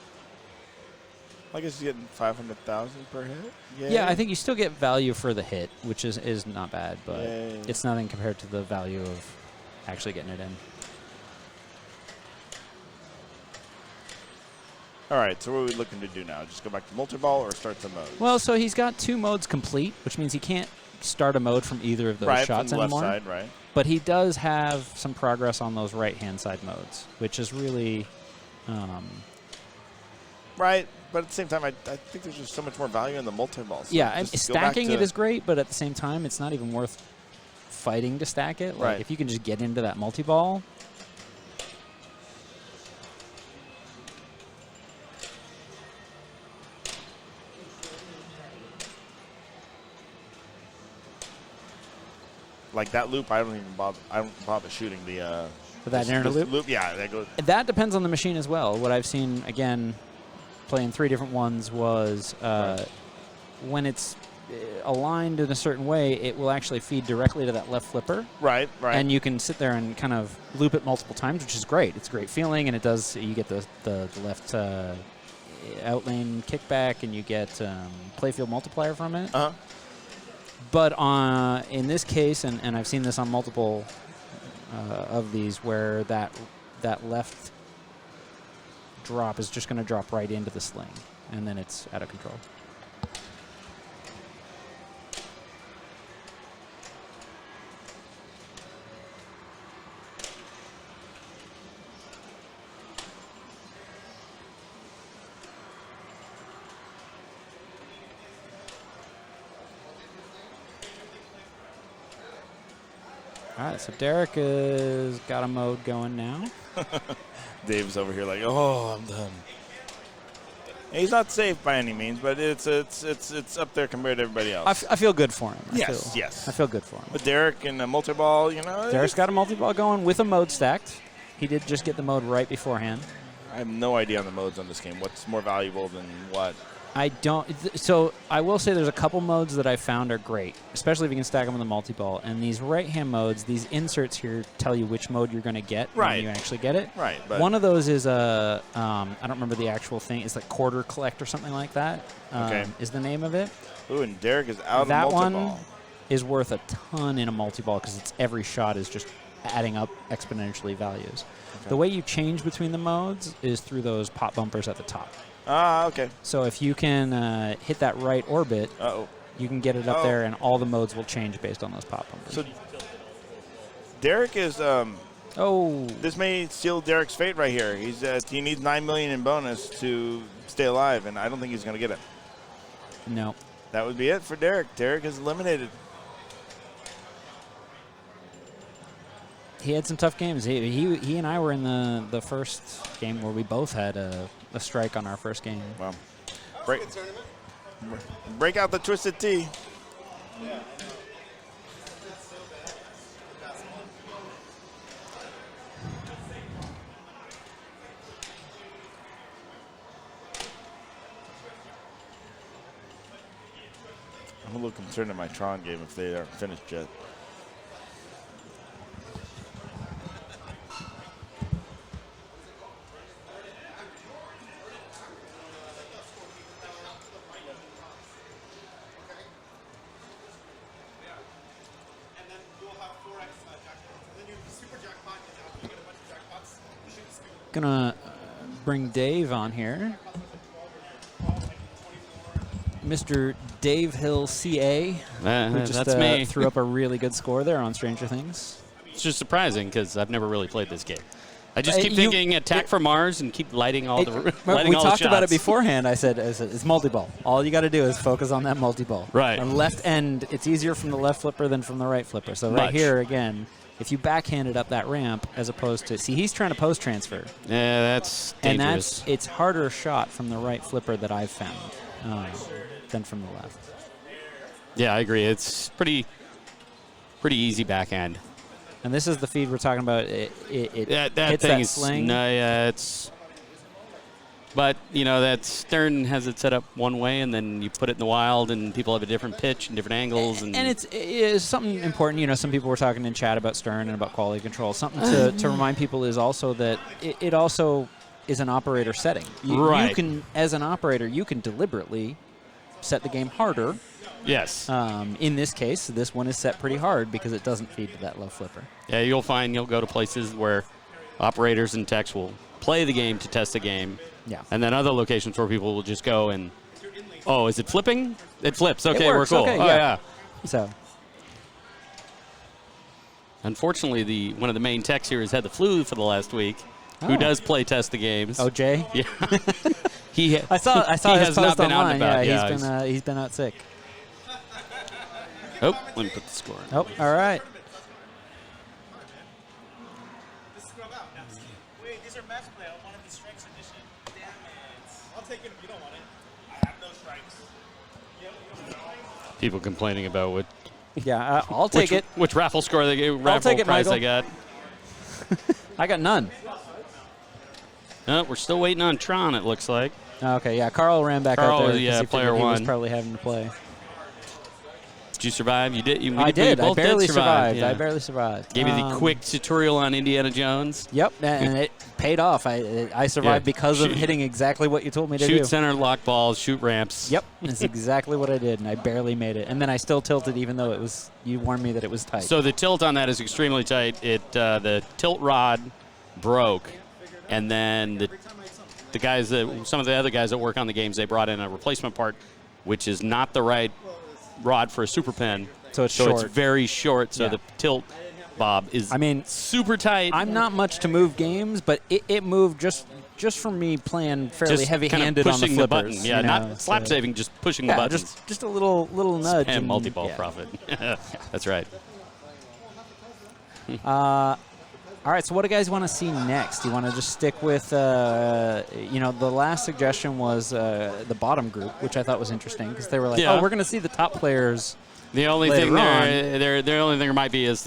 [SPEAKER 5] I guess he's getting 500,000 per hit. Yay.
[SPEAKER 6] Yeah, I think you still get value for the hit, which is not bad, but it's nothing compared to the value of actually getting it in.
[SPEAKER 5] All right, so what are we looking to do now? Just go back to multi-ball or start the mode?
[SPEAKER 6] Well, so he's got 2 modes complete, which means he can't start a mode from either of those shots
[SPEAKER 5] from the
[SPEAKER 6] anymore.
[SPEAKER 5] left side, right.
[SPEAKER 6] But he does have some progress on those right-hand side modes, which is really...
[SPEAKER 5] right, but at the same time, I think there's just so much more value in the multi-ball. So
[SPEAKER 6] yeah, and stacking it is great, but at the same time, it's not even worth fighting to stack it. Like, if you can just get into that multi-ball...
[SPEAKER 5] Like that loop, I don't bother shooting the.
[SPEAKER 6] That inner loop?
[SPEAKER 5] Yeah, that goes.
[SPEAKER 6] That depends on the machine as well. What I've seen, again, playing 3 different ones was when it's aligned in a certain way, it will actually feed directly to that left flipper.
[SPEAKER 5] Right, right.
[SPEAKER 6] And you can sit there and kind of loop it multiple times, which is great. It's a great feeling, and it does. You get the left out lane kickback, and you get playfield multiplier from it.
[SPEAKER 5] Uh-huh.
[SPEAKER 6] But in this case, and I've seen this on multiple of these, where that left drop is just going to drop right into the sling, and then it's out of control. All right, so Derek has got a mode going now.
[SPEAKER 5] Dave's over here like, oh, I'm done. And he's not safe by any means, but it's up there compared to everybody else.
[SPEAKER 6] I feel good for him.
[SPEAKER 5] Yes.
[SPEAKER 6] I feel good for him.
[SPEAKER 5] But Derek and a multi-ball, you know.
[SPEAKER 6] Derek's got a multi-ball going with a mode stacked. He did just get the mode right beforehand.
[SPEAKER 5] I have no idea on the modes on this game. What's more valuable than what?
[SPEAKER 6] I don't. So I will say there's a couple modes that I found are great, especially if you can stack them with a multi-ball. And these right-hand modes, these inserts here tell you which mode you're going to get when you actually get it.
[SPEAKER 5] Right. But
[SPEAKER 6] one of those is I don't remember the actual thing. It's like quarter collect or something like that. Is the name of it.
[SPEAKER 5] Ooh, and Derek is out
[SPEAKER 6] that
[SPEAKER 5] of multi-ball.
[SPEAKER 6] One is worth a ton in a multi-ball because it's every shot is just adding up exponentially values. Okay. The way you change between the modes is through those pop bumpers at the top.
[SPEAKER 5] Ah, okay.
[SPEAKER 6] So if you can hit that right orbit, you can get it up there, and all the modes will change based on those pop bumpers.
[SPEAKER 5] So Derek is. This may seal Derek's fate right here. He needs $9 million in bonus to stay alive, and I don't think he's going to get it.
[SPEAKER 6] No.
[SPEAKER 5] That would be it for Derek. Derek is eliminated.
[SPEAKER 6] He had some tough games. He and I were in the first game where we both had a strike on our first game.
[SPEAKER 5] Wow. Break out the Twisted Tea.
[SPEAKER 1] Yeah.
[SPEAKER 5] I'm a little concerned in my Tron game if they aren't finished yet.
[SPEAKER 6] Gonna bring Dave on here. Mr. Dave Hill CA, who just
[SPEAKER 7] that's me.
[SPEAKER 6] threw up a really good score there on Stranger Things.
[SPEAKER 7] It's just surprising because I've never really played this game. I just keep
[SPEAKER 6] You-
[SPEAKER 7] thinking attack from Mars and keep lighting all the lighting
[SPEAKER 6] We
[SPEAKER 7] all the
[SPEAKER 6] talked about it
[SPEAKER 7] shots.
[SPEAKER 6] beforehand. I said it's multi-ball. All you got to do is focus on that multi-ball.
[SPEAKER 7] Right.
[SPEAKER 6] On left end, it's easier from the left flipper than from the right flipper. So right
[SPEAKER 7] Much.
[SPEAKER 6] here, again, if you backhand it up that ramp as opposed to... See, he's trying to post transfer.
[SPEAKER 7] Yeah, that's
[SPEAKER 6] And
[SPEAKER 7] dangerous.
[SPEAKER 6] it's harder shot from the right flipper that I've found than from the left.
[SPEAKER 7] Yeah, I agree. It's pretty easy backhand.
[SPEAKER 6] And this is the feed we're talking about. It
[SPEAKER 7] That
[SPEAKER 6] hits
[SPEAKER 7] thing
[SPEAKER 6] that
[SPEAKER 7] is
[SPEAKER 6] sling.
[SPEAKER 7] no, yeah, it's. But you know that stern has it set up one way, and then you put it in the wild, and people have a different pitch and different angles. And
[SPEAKER 6] it's something important. You know, some people were talking in chat about stern and about quality control. Something to remind people is also that it also is an operator setting. You can, as an operator, you can deliberately set the game harder.
[SPEAKER 7] yes.
[SPEAKER 6] In this case, this one is set pretty hard because it doesn't feed to that low flipper.
[SPEAKER 7] Yeah, you'll go to places where operators and techs will play the game to test the game.
[SPEAKER 6] Yeah.
[SPEAKER 7] And then other locations where people will just go and, oh, is it flipping? It flips. Okay,
[SPEAKER 6] works.
[SPEAKER 7] we're cool.
[SPEAKER 6] Okay,
[SPEAKER 7] oh,
[SPEAKER 6] yeah.
[SPEAKER 7] yeah.
[SPEAKER 6] So
[SPEAKER 7] Unfortunately, one of the main techs here has had the flu for the last week.
[SPEAKER 6] Oh.
[SPEAKER 7] Who does play test the games?
[SPEAKER 6] Oh, Jay?
[SPEAKER 7] Yeah.
[SPEAKER 6] I saw
[SPEAKER 7] he
[SPEAKER 6] his
[SPEAKER 7] has
[SPEAKER 6] post
[SPEAKER 7] not been out
[SPEAKER 6] online.
[SPEAKER 7] and about.
[SPEAKER 6] Yeah, he's been out sick.
[SPEAKER 7] Oh, let me put the score in.
[SPEAKER 6] Oh, all right.
[SPEAKER 1] Wait, these are match play. I wanted the strikes edition. Damn it. I'll take it if you don't want it. I have no strikes.
[SPEAKER 7] People complaining about what
[SPEAKER 6] Yeah, I'll take it.
[SPEAKER 7] which raffle score they gave, raffle
[SPEAKER 6] take it,
[SPEAKER 7] prize
[SPEAKER 6] Michael.
[SPEAKER 7] I got.
[SPEAKER 6] I got none.
[SPEAKER 7] No, we're still waiting on Tron, it looks like.
[SPEAKER 6] Okay, yeah. Carl ran back
[SPEAKER 7] Carl,
[SPEAKER 6] out there.
[SPEAKER 7] yeah,
[SPEAKER 6] 'cause he
[SPEAKER 7] player
[SPEAKER 6] figured he was
[SPEAKER 7] one.
[SPEAKER 6] probably having to play.
[SPEAKER 7] Did you survive? You did.
[SPEAKER 6] I did. I
[SPEAKER 7] both
[SPEAKER 6] barely
[SPEAKER 7] did survive.
[SPEAKER 6] survived.
[SPEAKER 7] Yeah.
[SPEAKER 6] I barely survived.
[SPEAKER 7] Gave you the quick tutorial on Indiana Jones.
[SPEAKER 6] Yep, and it paid off. I survived because of hitting exactly what you told me to do.
[SPEAKER 7] Shoot center, lock balls, shoot ramps.
[SPEAKER 6] Yep, that's exactly what I did, and I barely made it. And then I still tilted, even though it was. You warned me that it was tight.
[SPEAKER 7] So the tilt on that is extremely tight. The tilt rod broke, and then the guys some of the other guys that work on the games, they brought in a replacement part, which is not the right rod for a super pen.
[SPEAKER 6] So it's short.
[SPEAKER 7] It's very short. So
[SPEAKER 6] Yeah.
[SPEAKER 7] the tilt bob is super tight.
[SPEAKER 6] I'm not much to move games, but it moved just for me playing fairly
[SPEAKER 7] just
[SPEAKER 6] heavy-handed
[SPEAKER 7] kind
[SPEAKER 6] on
[SPEAKER 7] of
[SPEAKER 6] the
[SPEAKER 7] pushing
[SPEAKER 6] flippers.
[SPEAKER 7] button. Yeah,
[SPEAKER 6] you know,
[SPEAKER 7] not slap saving, just pushing the
[SPEAKER 6] yeah,
[SPEAKER 7] buttons.
[SPEAKER 6] just a little nudge.
[SPEAKER 7] And
[SPEAKER 6] and
[SPEAKER 7] multi-ball
[SPEAKER 6] yeah.
[SPEAKER 7] profit. That's right.
[SPEAKER 6] All right, so what do you guys want to see next? Do you want to just stick with, the last suggestion was the bottom group, which I thought was interesting because they were like,
[SPEAKER 7] Yeah.
[SPEAKER 6] oh, we're going to see the top players.
[SPEAKER 7] The only
[SPEAKER 6] later
[SPEAKER 7] thing
[SPEAKER 6] on.
[SPEAKER 7] the only thing there might be is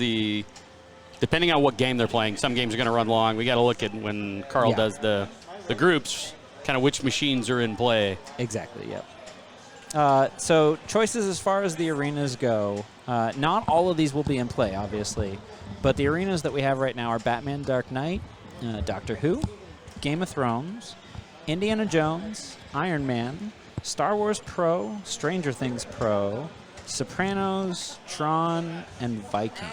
[SPEAKER 7] depending on what game they're playing. Some games are going to run long. We got to look at when Carl
[SPEAKER 6] Yeah.
[SPEAKER 7] does the groups, kind of which machines are in play.
[SPEAKER 6] Exactly, yep. So choices as far as the arenas go, not all of these will be in play, obviously, but the arenas that we have right now are Batman Dark Knight, Doctor Who, Game of Thrones, Indiana Jones, Iron Man, Star Wars Pro, Stranger Things Pro, Sopranos, Tron, and Viking.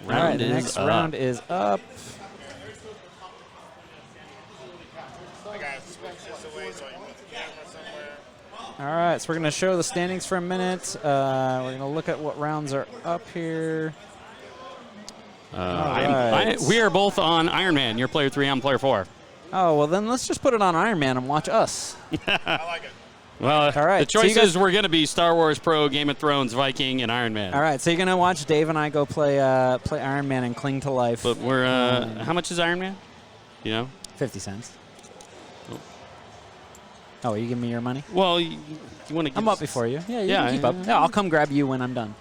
[SPEAKER 6] All right, the next round is up. All right, so we're going to show the standings for a minute. We're going to look at what rounds are up here. Right.
[SPEAKER 7] We are both on Iron Man. You're player 3, I'm player 4.
[SPEAKER 6] Oh, well, then let's just put it on Iron Man and watch us.
[SPEAKER 1] I like it.
[SPEAKER 7] Well,
[SPEAKER 6] All right,
[SPEAKER 7] the
[SPEAKER 6] so you
[SPEAKER 7] choices
[SPEAKER 6] guys-
[SPEAKER 7] were going to be Star Wars Pro, Game of Thrones, Viking, and Iron Man.
[SPEAKER 6] All right, so you're going to watch Dave and I go play Iron Man and cling to life.
[SPEAKER 7] But we're how much is Iron Man? You know?
[SPEAKER 6] 50 cents. Oh, are you giving me your money?
[SPEAKER 7] Well, you want to.
[SPEAKER 6] I'm up before you. Yeah, you
[SPEAKER 7] Yeah,
[SPEAKER 6] can keep up. Yeah, I'll come grab you when I'm done.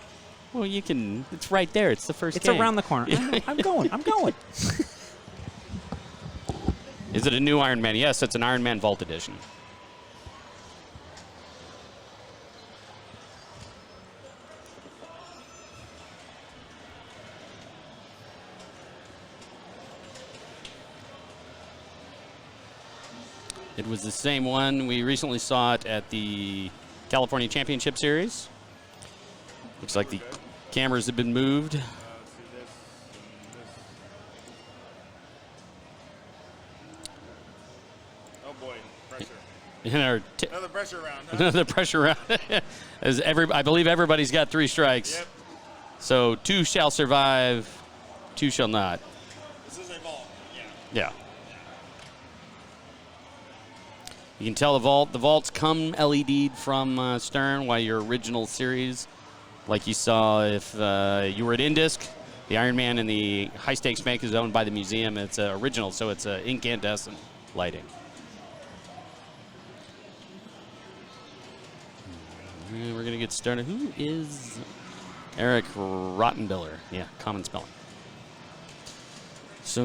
[SPEAKER 7] Well, you can. It's right there. It's the first.
[SPEAKER 6] It's
[SPEAKER 7] game.
[SPEAKER 6] around the corner. I'm going. I'm going.
[SPEAKER 7] Is it a new Iron Man? Yes, it's an Iron Man Vault Edition. It was the same one. We recently saw it at the California Championship Series. Looks like the cameras have been moved.
[SPEAKER 5] Another pressure round. Huh?
[SPEAKER 7] Another pressure round. I believe everybody's got 3 strikes.
[SPEAKER 5] Yep.
[SPEAKER 7] So 2 shall survive, 2 shall not.
[SPEAKER 5] This is a vault.
[SPEAKER 7] Yeah. You can tell the vaults come LED'd from Stern, while your original series, like you saw if you were at Indisc, the Iron Man and the high stakes make is owned by the museum. It's original, so it's incandescent lighting. And we're going to get started. Who is Eric Rottenbiller? Yeah, common spelling. So,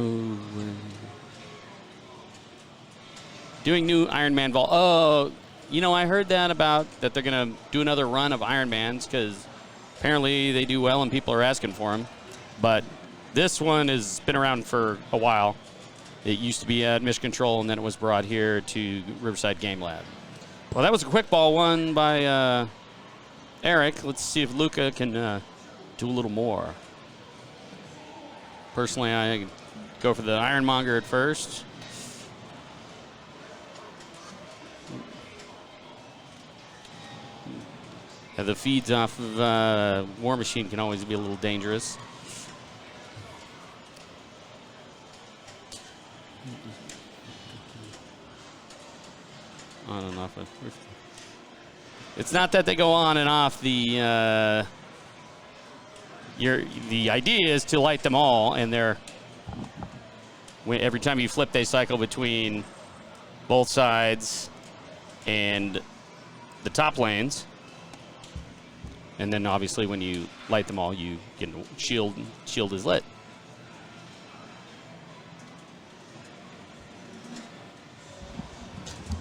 [SPEAKER 7] doing new Iron Man vault. Oh, I heard that they're going to do another run of Iron Mans because apparently they do well and people are asking for them. But this one has been around for a while. It used to be at Mission Control, and then it was brought here to Riverside Game Lab. Well, that was a quick ball won by Eric. Let's see if Luca can do a little more. Personally, I go for the Ironmonger at first. The feeds off of War Machine can always be a little dangerous. On and off. It's not that they go on and off. The idea is to light them all, and every time you flip, they cycle between both sides and the top lanes. And then obviously when you light them all, you get shield is lit.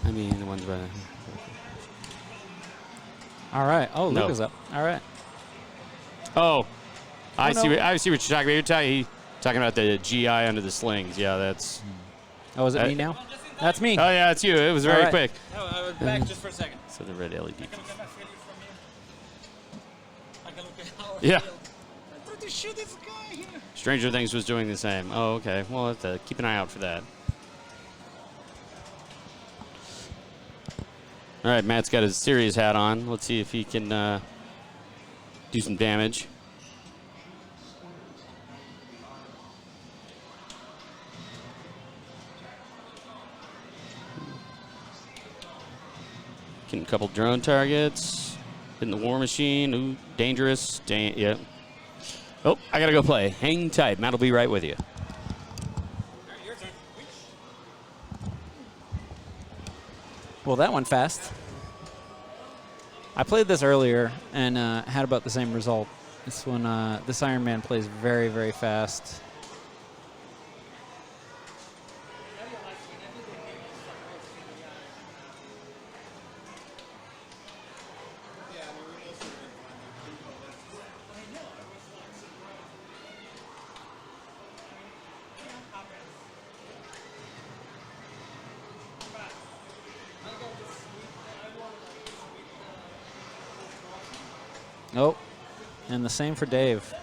[SPEAKER 7] I mean, the ones by.
[SPEAKER 6] All right. Oh,
[SPEAKER 7] No.
[SPEAKER 6] Luca's up. All right.
[SPEAKER 7] Oh, I see
[SPEAKER 6] no.
[SPEAKER 7] what you're talking about. You're talking about the GI under the slings. Yeah, that's.
[SPEAKER 6] Oh, is it me now? That's me.
[SPEAKER 7] Oh yeah, it's you. It was very
[SPEAKER 6] All right.
[SPEAKER 7] quick.
[SPEAKER 6] No, I was back just for a second.
[SPEAKER 7] So the red LED. Yeah. Stranger Things was doing the same. Oh, okay. Well, I'll have to keep an eye out for that. All right, Matt's got his serious hat on. Let's see if he can do some damage. Getting a couple drone targets. Hitting the War Machine. Ooh, dangerous. Yeah. Oh, I got to go play. Hang tight. Matt will be right with you.
[SPEAKER 6] Well, that went fast. I played this earlier and had about the same result. This one, this Iron Man plays very, very fast. Oh, and the same for Dave.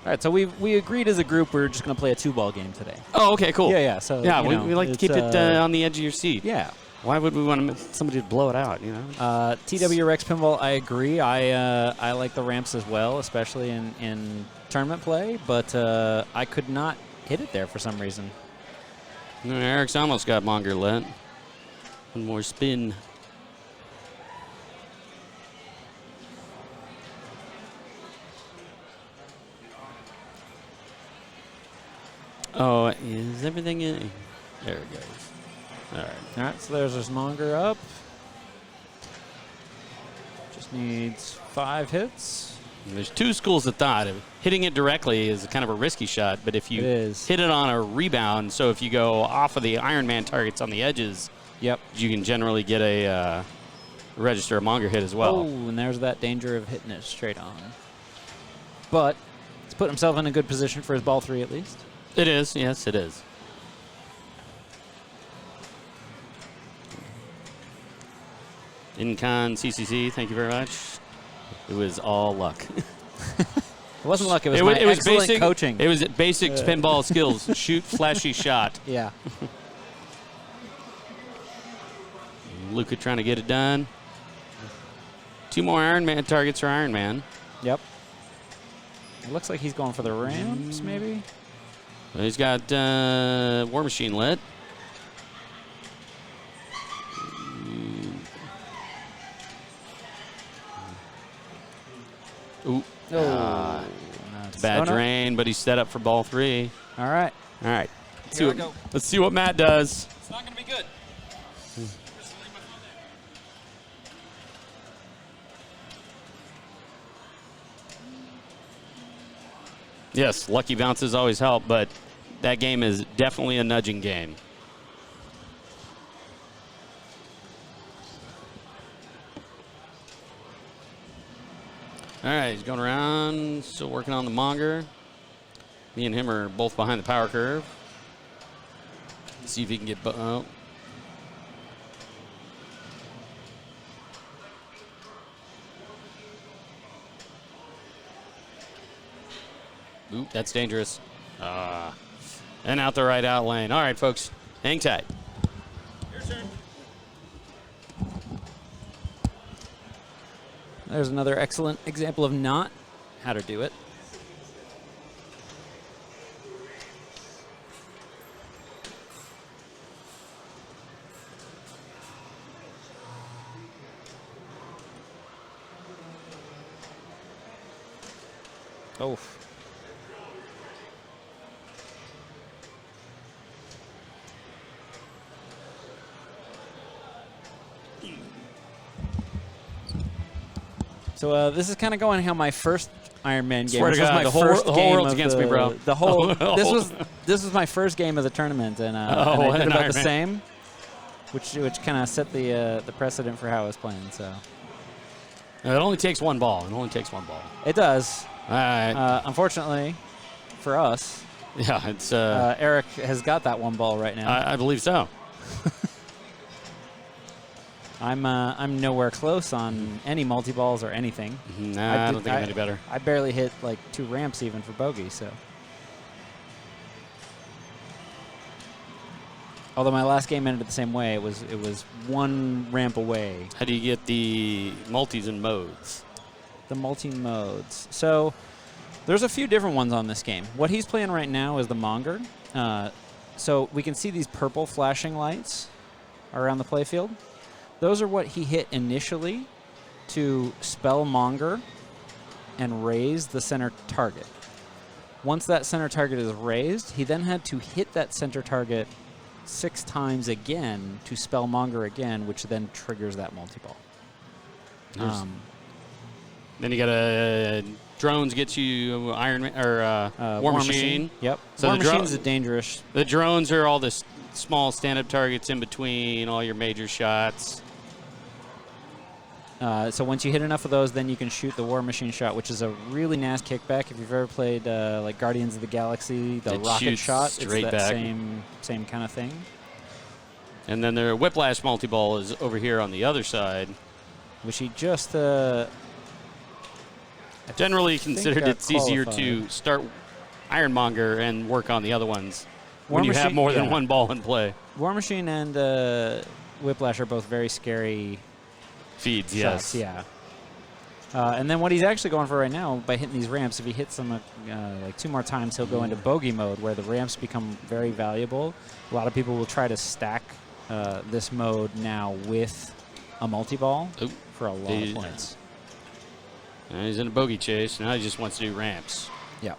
[SPEAKER 6] All right, so we agreed as a group we're just going to play a 2-ball game today.
[SPEAKER 7] Oh, okay, cool.
[SPEAKER 6] Yeah. So
[SPEAKER 7] yeah,
[SPEAKER 6] you know,
[SPEAKER 7] we like to keep it on the edge of your seat.
[SPEAKER 6] Yeah.
[SPEAKER 7] Why would we want somebody to blow it out? You know.
[SPEAKER 6] TW Rex Pinball, I agree. I like the ramps as well, especially in tournament play. But I could not hit it there for some reason.
[SPEAKER 7] No, Eric's almost got Monger lit. One more spin. Oh, is everything in? There it goes. All right.
[SPEAKER 6] All right, so there's this Monger up. Just needs 5 hits.
[SPEAKER 7] There's 2 schools of thought. Hitting it directly is kind of a risky shot, but if you hit it on a rebound, so if you go off of the Iron Man targets on the edges,
[SPEAKER 6] yep,
[SPEAKER 7] you can generally get a register a Monger hit as well.
[SPEAKER 6] Oh, and there's that danger of hitting it straight on. But he's put himself in a good position for his ball 3 at least.
[SPEAKER 7] It is, yes, it is. Incon CCC, thank you very much. It was all luck.
[SPEAKER 6] It wasn't luck. It was my excellent
[SPEAKER 7] basic
[SPEAKER 6] coaching.
[SPEAKER 7] It was basic pinball skills. Shoot, flashy shot.
[SPEAKER 6] Yeah.
[SPEAKER 7] Luca trying to get it done. 2 more Iron Man targets for Iron Man.
[SPEAKER 6] Yep. It looks like he's going for the ramps, maybe.
[SPEAKER 7] He's got War Machine lit. Ooh. Bad drain, but he's set up for ball 3.
[SPEAKER 6] All right.
[SPEAKER 7] All right. Let's see what Matt does.
[SPEAKER 6] It's not going to be good.
[SPEAKER 7] Yes, lucky bounces always help, but that game is definitely a nudging game. All right, he's going around, still working on the monger. Me and him are both behind the power curve. See if he can get. Oh. Oop, that's dangerous. And out the right out lane. All right, folks, hang tight.
[SPEAKER 1] Your turn.
[SPEAKER 6] There's another excellent example of not how to do it. Oh. So this is kind of going how my first Iron Man game.
[SPEAKER 7] Swear to
[SPEAKER 6] This was
[SPEAKER 7] God,
[SPEAKER 6] my
[SPEAKER 7] the whole
[SPEAKER 6] first game
[SPEAKER 7] world's
[SPEAKER 6] of
[SPEAKER 7] against me, bro.
[SPEAKER 6] The whole this was my first game of the tournament, and I did about the same, which kind of set the precedent for how I was playing. So
[SPEAKER 7] it only takes 1 ball. It only takes 1 ball.
[SPEAKER 6] it does.
[SPEAKER 7] All right.
[SPEAKER 6] Unfortunately, for us,
[SPEAKER 7] Yeah, it's.
[SPEAKER 6] Eric has got that 1 ball right now.
[SPEAKER 7] I believe so.
[SPEAKER 6] I'm nowhere close on any multi-balls or anything.
[SPEAKER 7] Nah, I don't think I'm any better.
[SPEAKER 6] I barely hit like 2 ramps even for bogey, so. Although my last game ended the same way, it was 1 ramp away.
[SPEAKER 7] How do you get the multis and modes?
[SPEAKER 6] The multi-modes. So there's a few different ones on this game. What he's playing right now is the Monger. So we can see these purple flashing lights around the playfield. Those are what he hit initially to spell Monger and raise the center target. Once that center target is raised, he then had to hit that center target 6 times again to spell Monger again, which then triggers that multi-ball.
[SPEAKER 7] Then you got drones get you War Machine.
[SPEAKER 6] Yep.
[SPEAKER 7] So
[SPEAKER 6] War
[SPEAKER 7] the
[SPEAKER 6] Machine's a dangerous.
[SPEAKER 7] The drones are all the small stand-up targets in between all your major shots.
[SPEAKER 6] So once you hit enough of those, then you can shoot the War Machine shot, which is a really nasty kickback. If you've ever played like Guardians of the Galaxy, the
[SPEAKER 7] It
[SPEAKER 6] rocket
[SPEAKER 7] shoots
[SPEAKER 6] shot,
[SPEAKER 7] straight
[SPEAKER 6] it's that
[SPEAKER 7] back.
[SPEAKER 6] same kind of thing.
[SPEAKER 7] And then their Whiplash multi-ball is over here on the other side.
[SPEAKER 6] Which he just
[SPEAKER 7] Generally
[SPEAKER 6] think
[SPEAKER 7] considered
[SPEAKER 6] got
[SPEAKER 7] it's easier
[SPEAKER 6] qualified.
[SPEAKER 7] to start Ironmonger and work on the other ones
[SPEAKER 6] War
[SPEAKER 7] when you have
[SPEAKER 6] Machine-
[SPEAKER 7] more than
[SPEAKER 6] yeah.
[SPEAKER 7] 1 ball in play.
[SPEAKER 6] War Machine and Whiplash are both very scary
[SPEAKER 7] Feeds,
[SPEAKER 6] shots.
[SPEAKER 7] yes.
[SPEAKER 6] Yeah. And then what he's actually going for right now, by hitting these ramps, if he hits them like 2 more times, he'll go into Bogey Mode, where the ramps become very valuable. A lot of people will try to stack this mode now with a multi-ball
[SPEAKER 7] Oop.
[SPEAKER 6] for a lot of points.
[SPEAKER 7] And he's in a bogey chase. Now he just wants to do ramps.
[SPEAKER 6] Yeah.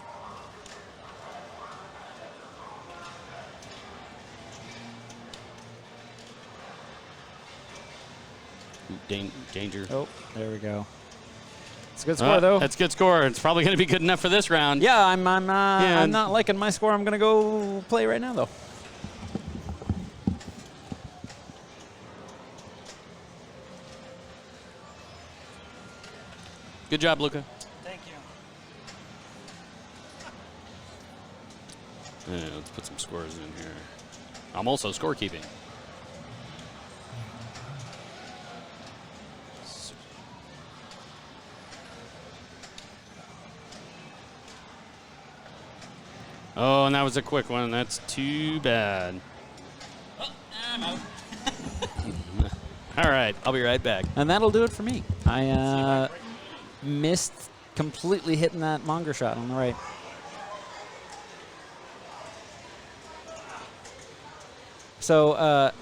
[SPEAKER 7] Ooh, danger.
[SPEAKER 6] Oh, there we go. It's a good score, though.
[SPEAKER 7] That's a good score. It's probably going to be good enough for this round.
[SPEAKER 6] Yeah, I'm not liking my score. I'm going to go play right now, though.
[SPEAKER 7] Good job, Luca.
[SPEAKER 6] Thank you.
[SPEAKER 7] Yeah, let's put some scores in here. I'm also scorekeeping. Oh, and that was a quick one. That's too bad.
[SPEAKER 6] I'm out.
[SPEAKER 7] All right, I'll be right back.
[SPEAKER 6] And that'll do it for me. I missed completely hitting that monger shot on the right. So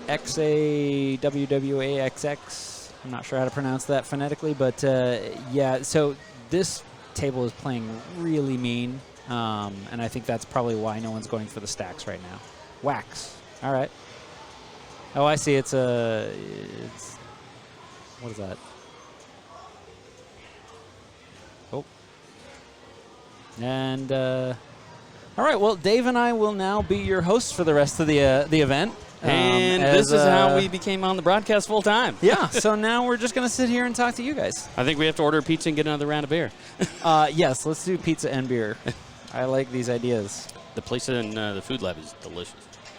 [SPEAKER 6] XAWWAXX, I'm not sure how to pronounce that phonetically, but yeah, so this table is playing really mean, and I think that's probably why no one's going for the stacks right now. Wax. All right. Oh, I see. It's what is that? Oh. And all right. Well, Dave and I will now be your hosts for the rest of the event.
[SPEAKER 7] And this is how we became on the broadcast full time.
[SPEAKER 6] Yeah. So now we're just gonna sit here and talk to you guys.
[SPEAKER 7] I think we have to order a pizza and get another round of beer.
[SPEAKER 6] Yes. Let's do pizza and beer. I like these ideas.
[SPEAKER 7] The place in the food lab is delicious.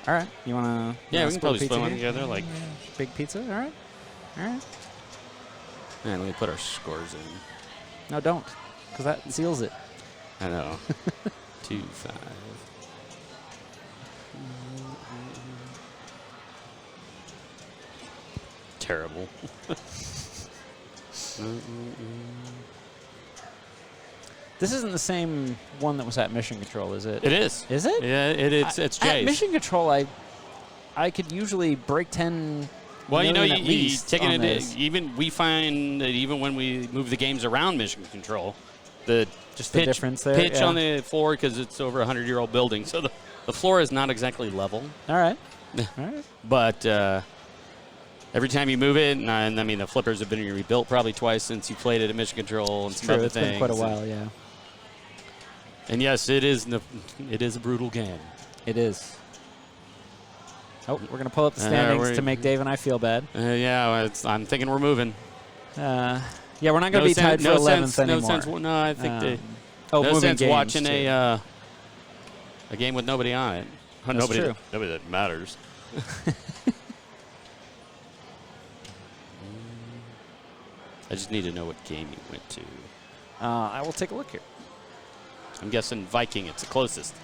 [SPEAKER 6] All right. You wanna?
[SPEAKER 7] Yeah, we can probably
[SPEAKER 6] pizza
[SPEAKER 7] split one
[SPEAKER 6] here?
[SPEAKER 7] together. Like,
[SPEAKER 6] Big pizza. All right. All right.
[SPEAKER 7] man, let me put our scores in.
[SPEAKER 6] No, don't, because that seals it.
[SPEAKER 7] I know. 2-5. Terrible.
[SPEAKER 6] This isn't the same one that was at Mission Control, is it?
[SPEAKER 7] It is.
[SPEAKER 6] Is it?
[SPEAKER 7] Yeah, it's
[SPEAKER 6] At
[SPEAKER 7] Jay's.
[SPEAKER 6] Mission Control, I could usually break 10
[SPEAKER 7] Well, you know,
[SPEAKER 6] million
[SPEAKER 7] you
[SPEAKER 6] at least
[SPEAKER 7] taking
[SPEAKER 6] on
[SPEAKER 7] it.
[SPEAKER 6] this.
[SPEAKER 7] Even we find that even when we move the games around Mission Control, the
[SPEAKER 6] Just the difference there,
[SPEAKER 7] pitch
[SPEAKER 6] yeah.
[SPEAKER 7] on the floor because it's over a 100-year-old building, so the floor is not exactly level.
[SPEAKER 6] All right. All right.
[SPEAKER 7] But every time you move it, and I mean the flippers have been rebuilt probably twice since you played it at Mission Control and some
[SPEAKER 6] True,
[SPEAKER 7] other
[SPEAKER 6] it's
[SPEAKER 7] things.
[SPEAKER 6] been quite a while, yeah.
[SPEAKER 7] And yes, it is a brutal game.
[SPEAKER 6] It is. Oh, we're going to pull up the standings to make Dave and I feel bad.
[SPEAKER 7] Yeah, I'm thinking we're moving.
[SPEAKER 6] Yeah, we're not going to be tied for 11th anymore.
[SPEAKER 7] No sense. No, I think
[SPEAKER 6] no
[SPEAKER 7] moving sense
[SPEAKER 6] games
[SPEAKER 7] watching
[SPEAKER 6] too.
[SPEAKER 7] a game with nobody on it.
[SPEAKER 6] That's true.
[SPEAKER 7] Nobody that matters. I just need to know what game you went to.
[SPEAKER 6] I will take a look here.
[SPEAKER 7] I'm guessing Viking. It's the closest.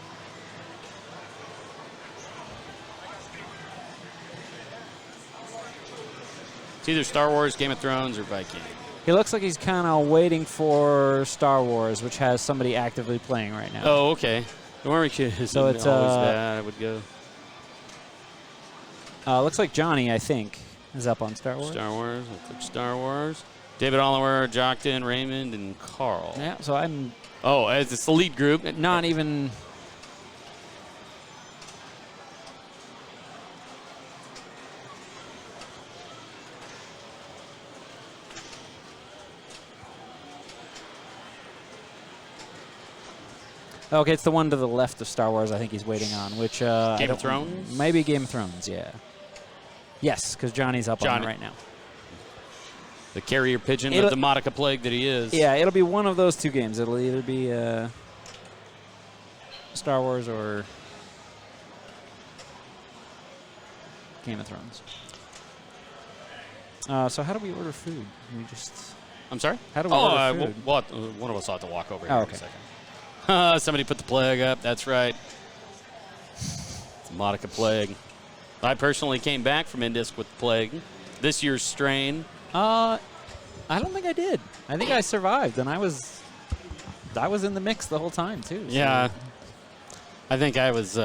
[SPEAKER 7] It's either Star Wars, Game of Thrones, or Viking.
[SPEAKER 6] He looks like he's kind of waiting for Star Wars, which has somebody actively playing right now.
[SPEAKER 7] Oh, okay. Don't worry, kid.
[SPEAKER 6] So it's
[SPEAKER 7] always bad. I would go.
[SPEAKER 6] Looks like Johnny, I think, is up on Star Wars.
[SPEAKER 7] Star Wars. Looks like Star Wars. David Oliver, Jockton, Raymond, and Carl.
[SPEAKER 6] Yeah, so I'm
[SPEAKER 7] Oh, it's the lead group.
[SPEAKER 6] not even. Okay, it's the one to the left of Star Wars I think he's waiting on, which
[SPEAKER 7] Game of Thrones?
[SPEAKER 6] Maybe Game of Thrones, yeah. Yes, because Johnny's up on it right now.
[SPEAKER 7] The carrier pigeon of the Monica Plague that he is.
[SPEAKER 6] Yeah, it'll be one of those two games. It'll either be Star Wars or Game of Thrones. So how do we order food? We just.
[SPEAKER 7] I'm sorry?
[SPEAKER 6] How do we order food?
[SPEAKER 7] One of us ought to walk over
[SPEAKER 6] Oh,
[SPEAKER 7] here
[SPEAKER 6] okay.
[SPEAKER 7] in a second. Somebody put the plague up. That's right. It's Monica Plague. I personally came back from Indisc with the plague. This year's strain.
[SPEAKER 6] I don't think I did. I think I survived, and I was in the mix the whole time too. So.
[SPEAKER 7] Yeah. I think I was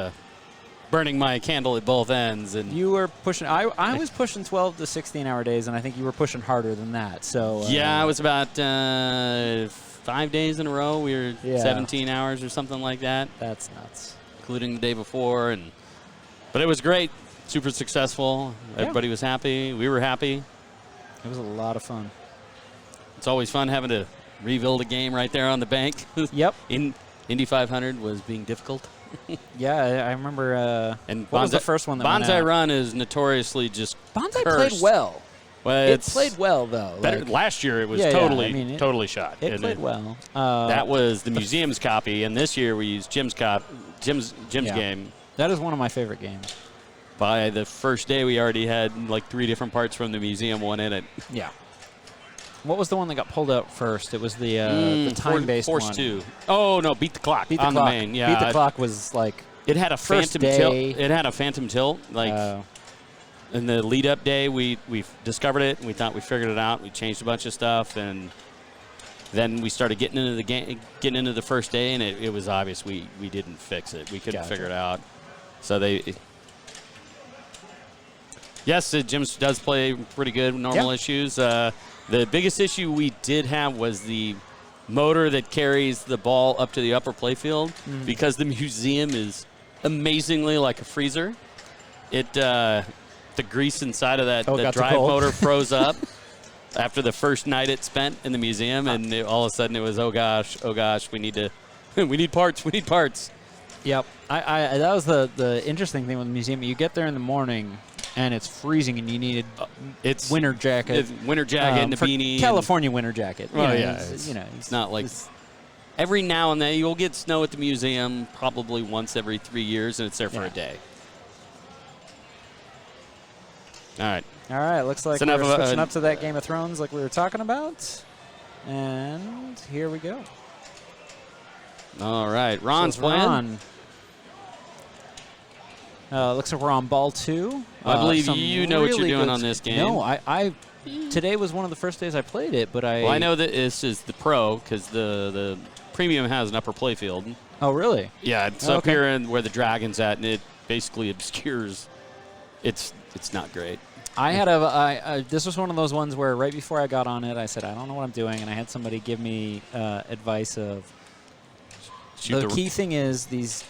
[SPEAKER 7] burning my candle at both ends, and
[SPEAKER 6] You were pushing. I was pushing 12 to 16-hour days, and I think you were pushing harder than that. So
[SPEAKER 7] yeah, it was about 5 days in a row. We were 17 hours or something like that,
[SPEAKER 6] That's nuts.
[SPEAKER 7] including the day before. But it was great, super successful.
[SPEAKER 6] Yeah.
[SPEAKER 7] Everybody was happy. We were happy.
[SPEAKER 6] It was a lot of fun.
[SPEAKER 7] It's always fun having to rebuild a game right there on the bank.
[SPEAKER 6] Yep.
[SPEAKER 7] Indy 500 was being difficult.
[SPEAKER 6] Yeah, I remember.
[SPEAKER 7] And
[SPEAKER 6] what was the first one that went
[SPEAKER 7] Bonsai
[SPEAKER 6] out?
[SPEAKER 7] Run is notoriously just
[SPEAKER 6] Bonsai
[SPEAKER 7] cursed.
[SPEAKER 6] played well.
[SPEAKER 7] Well,
[SPEAKER 6] It played well though.
[SPEAKER 7] better.
[SPEAKER 6] Like,
[SPEAKER 7] Last year it was
[SPEAKER 6] yeah,
[SPEAKER 7] totally,
[SPEAKER 6] I mean,
[SPEAKER 7] totally shot.
[SPEAKER 6] it
[SPEAKER 7] And
[SPEAKER 6] played well.
[SPEAKER 7] that was the museum's copy, and this year we used Jim's
[SPEAKER 6] Yeah.
[SPEAKER 7] game.
[SPEAKER 6] That is one of my favorite games.
[SPEAKER 7] By the first day, we already had like 3 different parts from the museum one in it.
[SPEAKER 6] Yeah. What was the one that got pulled out first? It was the time-based one.
[SPEAKER 7] Force 2. Oh, no, Beat the Clock
[SPEAKER 6] Beat the
[SPEAKER 7] on
[SPEAKER 6] clock.
[SPEAKER 7] the main. Yeah,
[SPEAKER 6] Beat the Clock was like
[SPEAKER 7] it had a
[SPEAKER 6] first
[SPEAKER 7] phantom
[SPEAKER 6] day.
[SPEAKER 7] tilt. It had a phantom tilt. Like in the lead-up day, we discovered it. And we thought we figured it out. We changed a bunch of stuff, and then we started getting into the game, getting into the first day, and it was obvious we didn't fix it. We couldn't figure it out. So yes, Jim does play pretty good. Normal issues. The biggest issue we did have was the motor that carries the ball up to the upper playfield, because the museum is amazingly like a freezer. The grease inside of that the drive motor froze up after the first night it spent in the museum, and all of a sudden it was, oh gosh, we need parts.
[SPEAKER 6] Yep. That was the interesting thing with the museum. You get there in the morning and it's freezing, and you need
[SPEAKER 7] it's
[SPEAKER 6] winter jacket,
[SPEAKER 7] and a beanie,
[SPEAKER 6] California winter jacket.
[SPEAKER 7] Oh yeah, it's not like every now and then you'll get snow at the museum, probably once every 3 years, and it's there for a day. All right.
[SPEAKER 6] Looks like we're switching up to that Game of Thrones like we were talking about. And here we go.
[SPEAKER 7] All right. Ron's playing.
[SPEAKER 6] Looks like we're on ball 2.
[SPEAKER 7] I believe you know what you're doing on this game.
[SPEAKER 6] No, today was one of the first days I played it, but
[SPEAKER 7] I know that this is the pro, because the premium has an upper playfield.
[SPEAKER 6] Oh, really?
[SPEAKER 7] Yeah, it's up here where the dragon's at, and it basically obscures. It's not great.
[SPEAKER 6] I had this was one of those ones where right before I got on it, I said, I don't know what I'm doing, and I had somebody give me advice of the key thing is these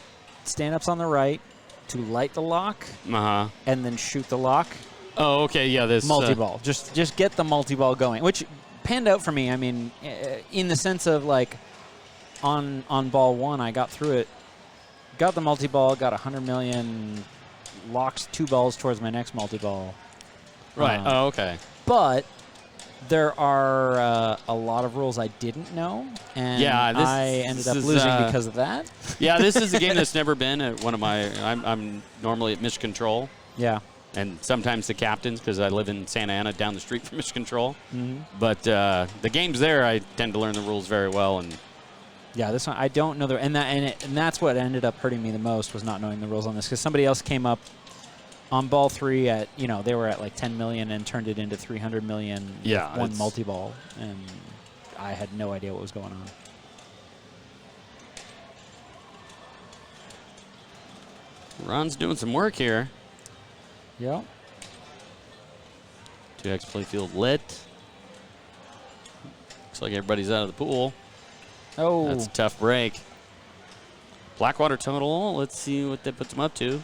[SPEAKER 6] stand-ups on the right to light the lock and then shoot the lock.
[SPEAKER 7] Oh, okay, yeah, this
[SPEAKER 6] multi-ball. Just get the multi-ball going, which panned out for me. I mean, in the sense of like on ball 1, I got through it, got the multi-ball, got 100 million, locks 2 balls towards my next multi-ball.
[SPEAKER 7] Right. Okay.
[SPEAKER 6] But there are a lot of rules I didn't know, and I ended up losing because of that.
[SPEAKER 7] Yeah, this is a game that's never been at one of my. I'm normally at Mission Control.
[SPEAKER 6] Yeah.
[SPEAKER 7] And sometimes the captains, because I live in Santa Ana, down the street from Mission Control. But the games there, I tend to learn the rules very well, and.
[SPEAKER 6] Yeah, this one I don't know and that's what ended up hurting me the most, was not knowing the rules on this, because somebody else came up on ball 3 at they were at like 10 million and turned it into 300 million with one multi-ball, and I had no idea what was going on.
[SPEAKER 7] Ron's doing some work here.
[SPEAKER 6] Yeah.
[SPEAKER 7] 2x playfield lit. Looks like everybody's out of the pool.
[SPEAKER 6] Oh.
[SPEAKER 7] That's a tough break. Blackwater total, let's see what that puts him up to.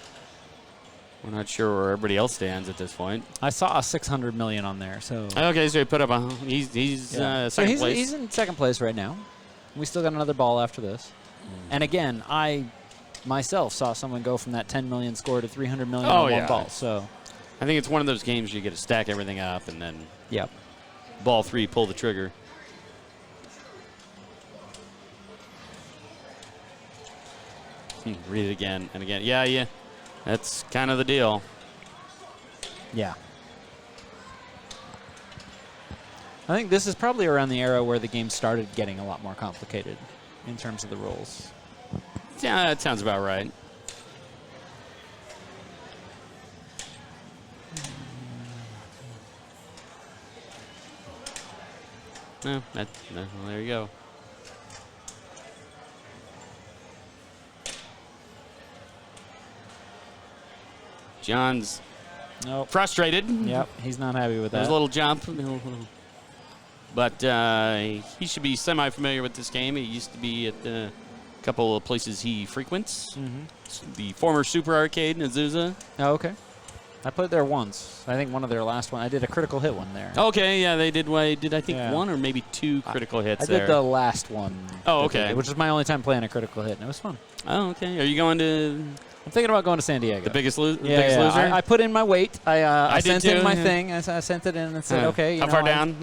[SPEAKER 7] We're not sure where everybody else stands at this point.
[SPEAKER 6] I saw a 600 million on there, so.
[SPEAKER 7] Okay, so he put up he's second place.
[SPEAKER 6] He's in second place right now. We still got another ball after this. And again, I myself saw someone go from that 10 million score to 300 million on one ball. So
[SPEAKER 7] I think it's one of those games you get to stack everything up, and then ball 3, pull the trigger. Read it again and again. Yeah. That's kind of the deal.
[SPEAKER 6] Yeah. I think this is probably around the era where the game started getting a lot more complicated in terms of the rules.
[SPEAKER 7] Yeah, that sounds about right. No, well, there you go. John's frustrated.
[SPEAKER 6] Yep, he's not happy with that.
[SPEAKER 7] There's a little jump. But he should be semi-familiar with this game. He used to be at a couple of places he frequents. The former Super Arcade in Azusa.
[SPEAKER 6] Oh, okay. I played there once. I think one of their last one. I did a critical hit one there.
[SPEAKER 7] Okay, yeah, they did. I think 1 or maybe 2 critical hits there.
[SPEAKER 6] I did the last one.
[SPEAKER 7] Oh, okay.
[SPEAKER 6] Which was my only time playing a critical hit, and it was fun.
[SPEAKER 7] Oh, okay. Are you going to...
[SPEAKER 6] I'm thinking about going to San Diego.
[SPEAKER 7] The biggest loser?
[SPEAKER 6] I put in my weight. I sent in my
[SPEAKER 7] too,
[SPEAKER 6] thing. I sent it in and said, okay.
[SPEAKER 7] How far down?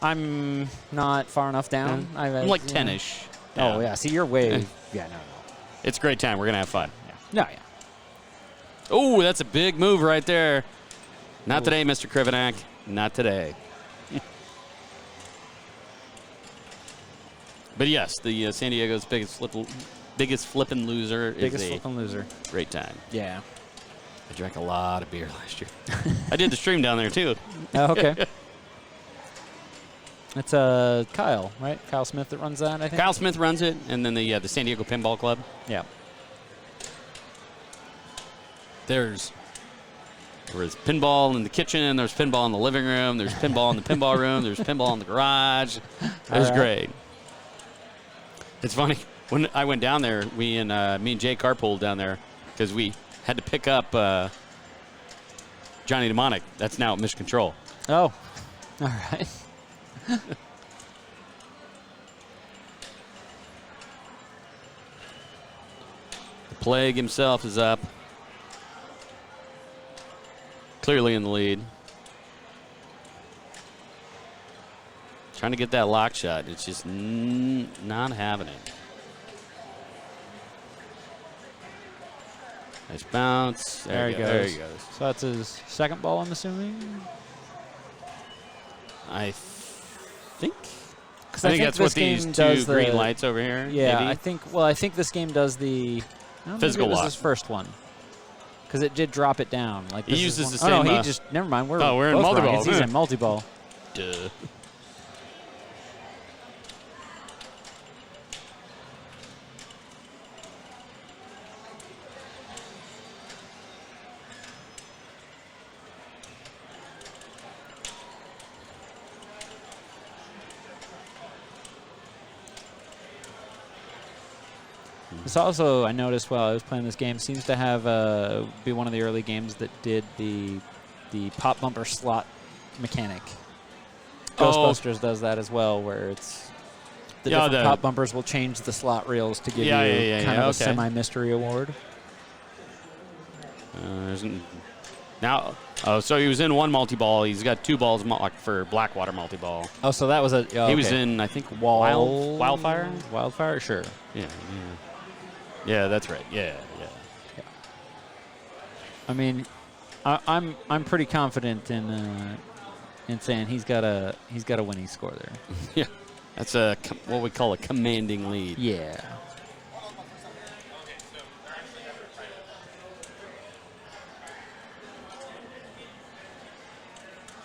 [SPEAKER 6] I'm not far enough down.
[SPEAKER 7] I'm like 10-ish.
[SPEAKER 6] Oh, yeah. See, you're way... Yeah, no.
[SPEAKER 7] It's a great time. We're going to have fun.
[SPEAKER 6] Yeah.
[SPEAKER 7] Oh, that's a big move right there. Not today, Mr. Krivenak. Not today. But yes, the San Diego's biggest flipping loser
[SPEAKER 6] Biggest
[SPEAKER 7] is a
[SPEAKER 6] flipping loser.
[SPEAKER 7] great time.
[SPEAKER 6] Yeah.
[SPEAKER 7] I drank a lot of beer last year. I did the stream down there too.
[SPEAKER 6] Oh, okay. It's Kyle, right? Kyle Smith that runs that, I think.
[SPEAKER 7] Kyle Smith runs it, and then the San Diego Pinball Club.
[SPEAKER 6] Yeah.
[SPEAKER 7] There's pinball in the kitchen, there's pinball in the living room, there's pinball in the pinball room, there's pinball in the garage. It was great. It's funny. When I went down there, me and Jay carpooled down there because we had to pick up Johnny Demonic. That's now at Mission Control.
[SPEAKER 6] Oh, all right.
[SPEAKER 7] The Plague himself is up. Clearly in the lead. Trying to get that lock shot. It's just not having it. Nice bounce.
[SPEAKER 6] There he goes.
[SPEAKER 7] There he goes.
[SPEAKER 6] So that's his second ball, I'm assuming?
[SPEAKER 7] I think. I
[SPEAKER 6] think
[SPEAKER 7] think that's
[SPEAKER 6] this
[SPEAKER 7] what these
[SPEAKER 6] game
[SPEAKER 7] two
[SPEAKER 6] does
[SPEAKER 7] green
[SPEAKER 6] the-
[SPEAKER 7] lights over here.
[SPEAKER 6] Yeah,
[SPEAKER 7] maybe?
[SPEAKER 6] I think this game does the
[SPEAKER 7] Physical
[SPEAKER 6] maybe it was
[SPEAKER 7] lock.
[SPEAKER 6] his first one. Because it did drop it down. Like
[SPEAKER 7] He
[SPEAKER 6] this is
[SPEAKER 7] uses
[SPEAKER 6] one-
[SPEAKER 7] the
[SPEAKER 6] Oh,
[SPEAKER 7] same,
[SPEAKER 6] no, he just, never mind. We're
[SPEAKER 7] we're in
[SPEAKER 6] both wrong.
[SPEAKER 7] multi-ball,
[SPEAKER 6] He's
[SPEAKER 7] huh?
[SPEAKER 6] in multi-ball.
[SPEAKER 7] Duh.
[SPEAKER 6] It's also, I noticed while I was playing this game, seems to have be one of the early games that did the pop bumper slot mechanic. Ghostbusters does that as well, where it's the different pop bumpers will change the slot reels to give you kind of a semi-mystery award.
[SPEAKER 7] Now, so he was in one multi-ball. He's got 2 balls for Blackwater multi-ball.
[SPEAKER 6] Oh, so that was a. Oh,
[SPEAKER 7] He was in, I think, Wildfire?
[SPEAKER 6] Wildfire, sure.
[SPEAKER 7] Yeah. Yeah, that's right. Yeah.
[SPEAKER 6] I mean, I'm pretty confident in saying he's got a winning score there.
[SPEAKER 7] Yeah. That's what we call a commanding lead.
[SPEAKER 6] Yeah.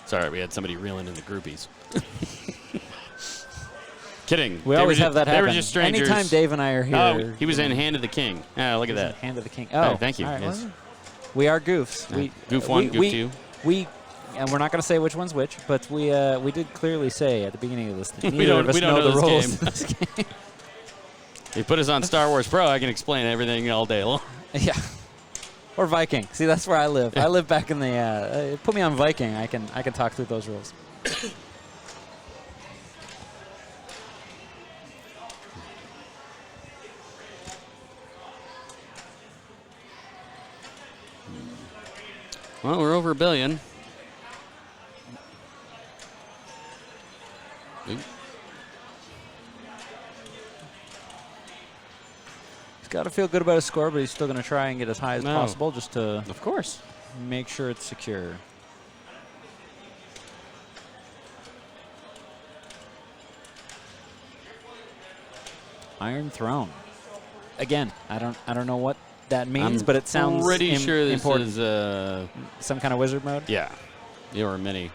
[SPEAKER 7] Sorry, we had somebody reeling in the groupies. Kidding.
[SPEAKER 6] We always have that happen.
[SPEAKER 7] They were just strangers.
[SPEAKER 6] Anytime Dave and I are here.
[SPEAKER 7] Oh, he was in Hand of the King. Oh, look at that.
[SPEAKER 6] Hand of the King.
[SPEAKER 7] Oh,
[SPEAKER 6] Oh,
[SPEAKER 7] thank you.
[SPEAKER 6] all right,
[SPEAKER 7] Yes.
[SPEAKER 6] well, we are goofs. We,
[SPEAKER 7] Goof 1, Goof 2.
[SPEAKER 6] And we're not going to say which one's which, but we did clearly say at the beginning of this thing.
[SPEAKER 7] We don't know
[SPEAKER 6] the
[SPEAKER 7] this
[SPEAKER 6] rules
[SPEAKER 7] game.
[SPEAKER 6] of this game.
[SPEAKER 7] You put us on Star Wars Pro, I can explain everything all day long.
[SPEAKER 6] Yeah. Or Viking. See, that's where I live. I live back in the. Put me on Viking. I can talk through those rules.
[SPEAKER 7] Well, we're over $1 billion. Ooh.
[SPEAKER 6] He's got to feel good about his score, but he's still going to try and get as high as possible just to
[SPEAKER 7] Of course.
[SPEAKER 6] make sure it's secure. Iron Throne. Again, I don't know what that means, but it sounds
[SPEAKER 7] pretty sure this
[SPEAKER 6] important.
[SPEAKER 7] is
[SPEAKER 6] Some kind of wizard mode.
[SPEAKER 7] yeah, or mini.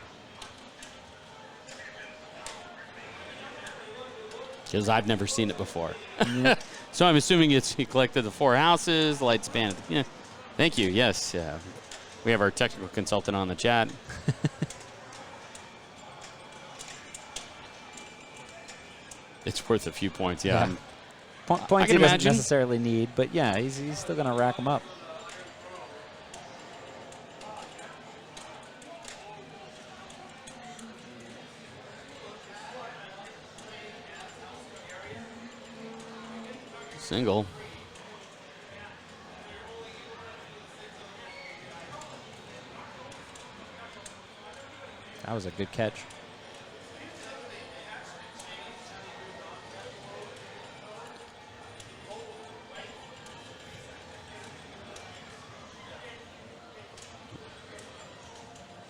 [SPEAKER 7] Because I've never seen it before. So I'm assuming he collected the 4 houses, light span. Yeah. Thank you. Yes. Yeah. We have our technical consultant on the chat. It's worth a few points. Yeah.
[SPEAKER 6] Points
[SPEAKER 7] I
[SPEAKER 6] he
[SPEAKER 7] can
[SPEAKER 6] doesn't
[SPEAKER 7] imagine.
[SPEAKER 6] necessarily need, but yeah, he's still going to rack them up.
[SPEAKER 7] Single.
[SPEAKER 6] That was a good catch.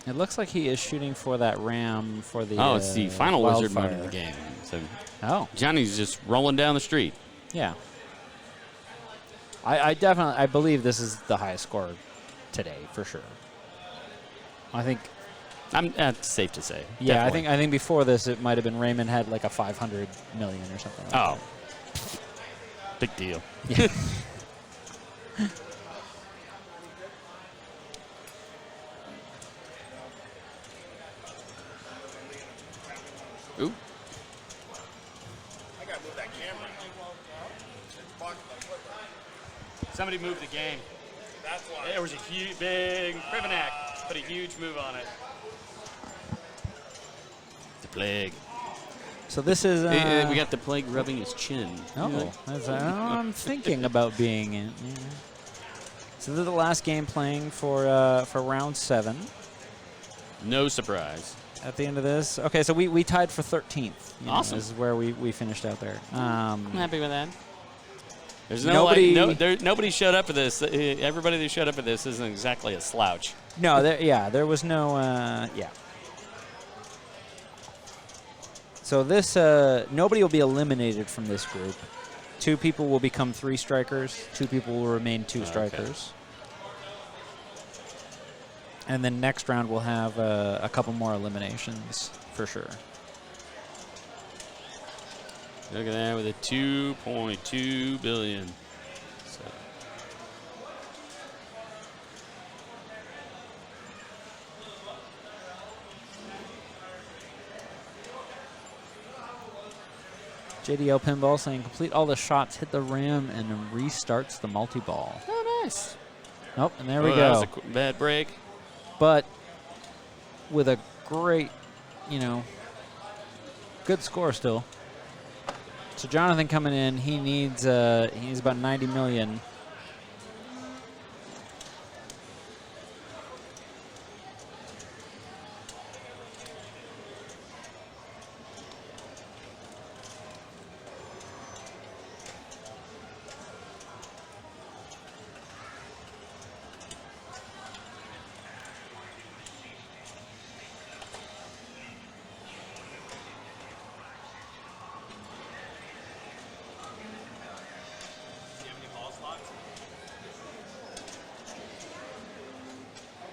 [SPEAKER 6] It looks like he is shooting for that ram for the.
[SPEAKER 7] Oh, it's the final wizard mode
[SPEAKER 6] wildfire.
[SPEAKER 7] of the game. So
[SPEAKER 6] Oh,
[SPEAKER 7] Johnny's just rolling down the street.
[SPEAKER 6] yeah. I believe this is the highest score today for sure. I think.
[SPEAKER 7] That's safe to say.
[SPEAKER 6] Yeah,
[SPEAKER 7] Definitely.
[SPEAKER 6] I think before this it might have been Raymond had like a 500 million or something. Like
[SPEAKER 7] Oh, big deal.
[SPEAKER 6] that.
[SPEAKER 7] Ooh.
[SPEAKER 5] I gotta move that camera.
[SPEAKER 7] Somebody moved the game.
[SPEAKER 5] That's why.
[SPEAKER 7] There was a huge, big Privanak. Put a huge move on it. The plague.
[SPEAKER 6] So this is.
[SPEAKER 7] We got the plague rubbing his chin.
[SPEAKER 6] Oh, I'm thinking about being in. Yeah. So this is the last game playing for round 7.
[SPEAKER 7] No surprise.
[SPEAKER 6] At the end of this, okay, so we tied for 13th.
[SPEAKER 7] Awesome.
[SPEAKER 6] This is where we finished out there.
[SPEAKER 7] I'm happy with that. There's nobody showed up for this. Everybody that showed up for this isn't exactly a slouch.
[SPEAKER 6] No, there was no, yeah. So this, nobody will be eliminated from this group. 2 people will become 3 strikers. 2 people will remain 2 strikers. And then next round we'll have a couple more eliminations for sure.
[SPEAKER 7] Look at that with a 2.2 billion. So.
[SPEAKER 6] JDL Pinball saying complete all the shots, hit the rim, and then restarts the multi-ball.
[SPEAKER 7] Oh, nice.
[SPEAKER 6] Nope, and there we
[SPEAKER 7] That
[SPEAKER 6] go.
[SPEAKER 7] was a bad break.
[SPEAKER 6] But with a great, good score still. So Jonathan coming in, he needs about 90 million.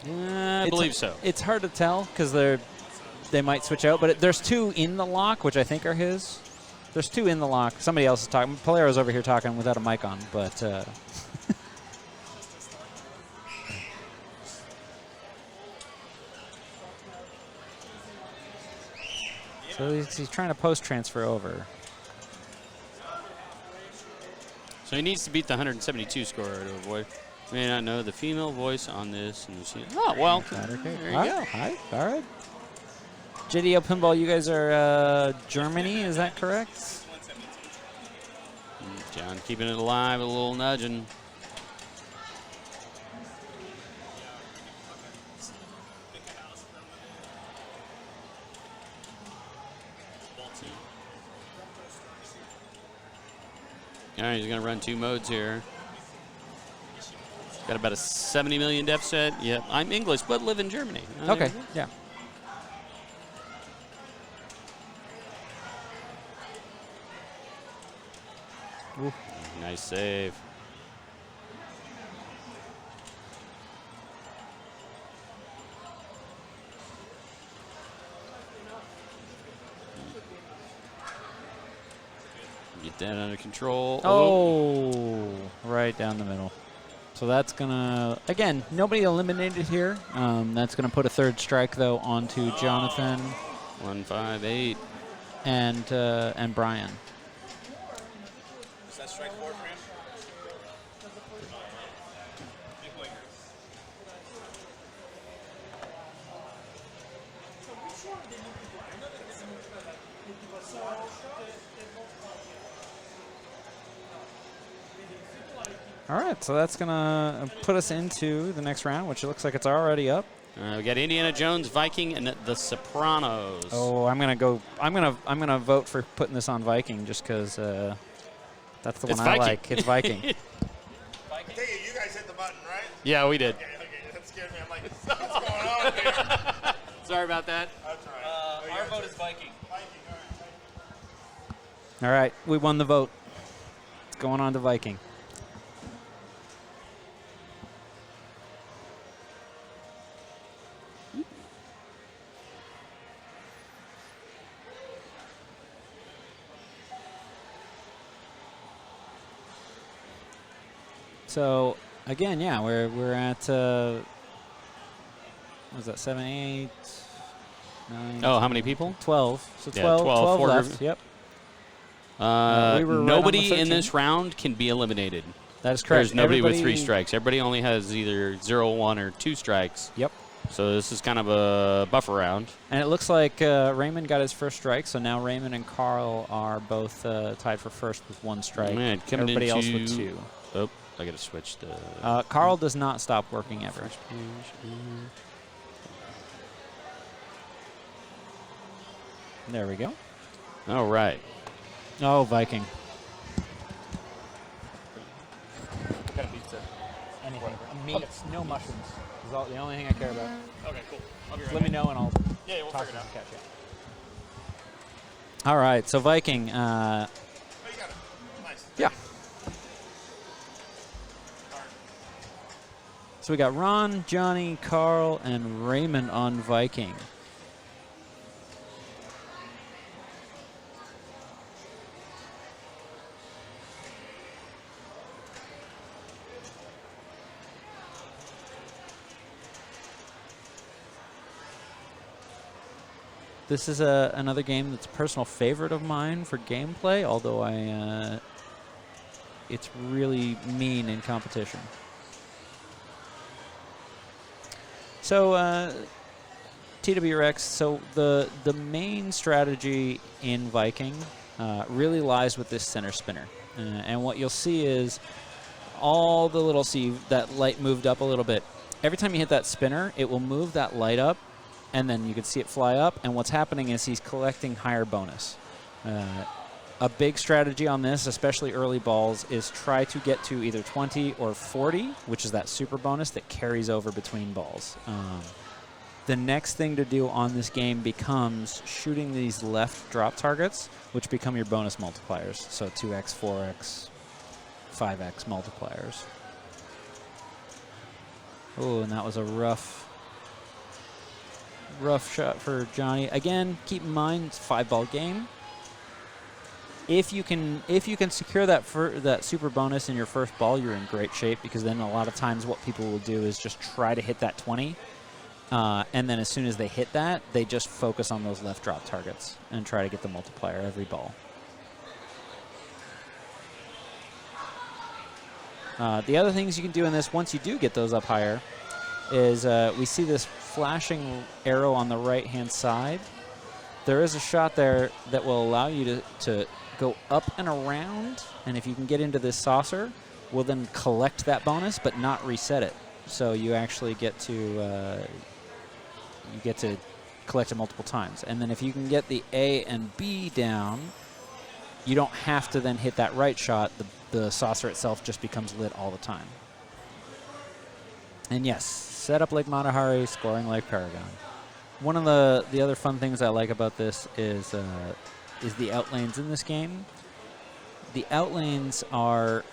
[SPEAKER 7] I believe so.
[SPEAKER 6] It's hard to tell because they might switch out, but there's 2 in the lock, which I think are his. There's 2 in the lock. Somebody else is talking. Palero's over here talking without a mic on, but. So he's trying to post-transfer over.
[SPEAKER 7] So he needs to beat the 172 score to avoid. May not know the female voice on this. And oh, well. There you go.
[SPEAKER 6] Hi. All right. JDL Pinball, you guys are Germany, is that correct?
[SPEAKER 7] John keeping it alive, a little nudging. All right, he's going to run 2 modes here. Got about a 70 million deficit. Yep, I'm English, but live in Germany.
[SPEAKER 6] Okay, yeah.
[SPEAKER 7] Ooh. Nice save. Get that under control.
[SPEAKER 6] Oh, right down the middle. So that's going to, again, nobody eliminated here. That's going to put a 3rd strike, though, onto Jonathan.
[SPEAKER 7] 158.
[SPEAKER 6] And Brian.
[SPEAKER 1] Is that strike 4 for him?
[SPEAKER 6] All right, so that's gonna put us into the next round, which looks like it's already up.
[SPEAKER 7] We got Indiana Jones, Viking, and the Sopranos.
[SPEAKER 6] Oh, I'm gonna vote for putting this on Viking just because that's the
[SPEAKER 7] It's
[SPEAKER 6] one I
[SPEAKER 7] Viking.
[SPEAKER 6] like. It's Viking.
[SPEAKER 5] I take it you guys hit the button, right?
[SPEAKER 7] Yeah, we did.
[SPEAKER 5] Okay, that scared me. I'm like, what's going on here?
[SPEAKER 7] Sorry about that.
[SPEAKER 5] That's all right.
[SPEAKER 7] Our vote is Viking.
[SPEAKER 6] All right, we won the vote. It's going on to Viking. So again, yeah, we're at what was that, 7, 8, 9?
[SPEAKER 7] Oh, how many people?
[SPEAKER 6] 12. So
[SPEAKER 7] Yeah,
[SPEAKER 6] 12,
[SPEAKER 7] 12 four
[SPEAKER 6] left.
[SPEAKER 7] group.
[SPEAKER 6] Yep.
[SPEAKER 7] Uh,
[SPEAKER 6] we were right on the
[SPEAKER 7] nobody in
[SPEAKER 6] 13.
[SPEAKER 7] this round can be eliminated.
[SPEAKER 6] That is correct.
[SPEAKER 7] There's nobody with 3
[SPEAKER 6] Everybody-
[SPEAKER 7] strikes. Everybody only has either 0, 1, or 2 strikes.
[SPEAKER 6] Yep.
[SPEAKER 7] So this is kind of a buffer round.
[SPEAKER 6] And it looks like Raymond got his first strike, so now Raymond and Carl are both tied for first with 1 strike.
[SPEAKER 7] Man, coming
[SPEAKER 6] Everybody else with
[SPEAKER 7] into-
[SPEAKER 6] 2.
[SPEAKER 7] Oh, I got to switch to
[SPEAKER 6] Carl does not stop working ever. There we go.
[SPEAKER 7] All right.
[SPEAKER 6] Oh, Viking. Anything. Meat, no mushrooms. Is the only thing I care about.
[SPEAKER 1] Okay, cool. I'll be right
[SPEAKER 6] Let me
[SPEAKER 1] back.
[SPEAKER 6] know and I'll
[SPEAKER 1] Yeah, we'll
[SPEAKER 6] toss
[SPEAKER 1] figure it out.
[SPEAKER 6] catch you. All right, so Viking.
[SPEAKER 1] Oh, you got it. Nice.
[SPEAKER 6] Yeah. So we got Ron, Johnny, Carl, and Raymond on Viking. This is another game that's a personal favorite of mine for gameplay, although it's really mean in competition. So, TWRX, so the main strategy in Viking really lies with this center spinner. And what you'll see is all the little, see that light moved up a little bit. Every time you hit that spinner, it will move that light up, and then you can see it fly up, and what's happening is he's collecting higher bonus. A big strategy on this, especially early balls, is try to get to either 20 or 40, which is that super bonus that carries over between balls. The next thing to do on this game becomes shooting these left drop targets, which become your bonus multipliers. So 2x, 4x, 5x multipliers. Oh, and that was a rough shot for Johnny. Again, keep in mind it's a 5-ball game. If you can secure that super bonus in your first ball, you're in great shape, because then a lot of times what people will do is just try to hit that 20, and then as soon as they hit that, they just focus on those left drop targets and try to get the multiplier every ball. The other things you can do in this, once you do get those up higher, is we see this flashing arrow on the right-hand side. There is a shot there that will allow you to go up and around, and if you can get into this saucer, we'll then collect that bonus but not reset it. So you actually get to collect it multiple times. And then if you can get the A and B down, you don't have to then hit that right shot. The saucer itself just becomes lit all the time. And yes, set up like Matahari, scoring like Paragon. One of the other fun things I like about this is the outlanes in this game. The outlanes are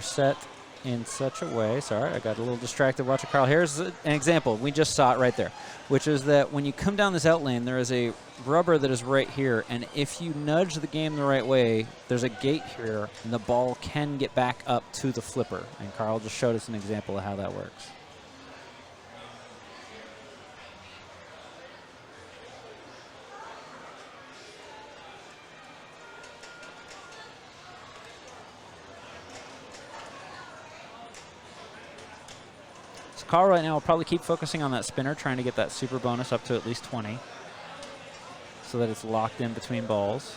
[SPEAKER 6] set in such a way. Sorry, I got a little distracted watching Carl. Here's an example. We just saw it right there, which is that when you come down this outlane, there is a rubber that is right here, and if you nudge the game the right way, there's a gate here, and the ball can get back up to the flipper. And Carl just showed us an example of how that works. Carl right now will probably keep focusing on that spinner, trying to get that super bonus up to at least 20 so that it's locked in between balls.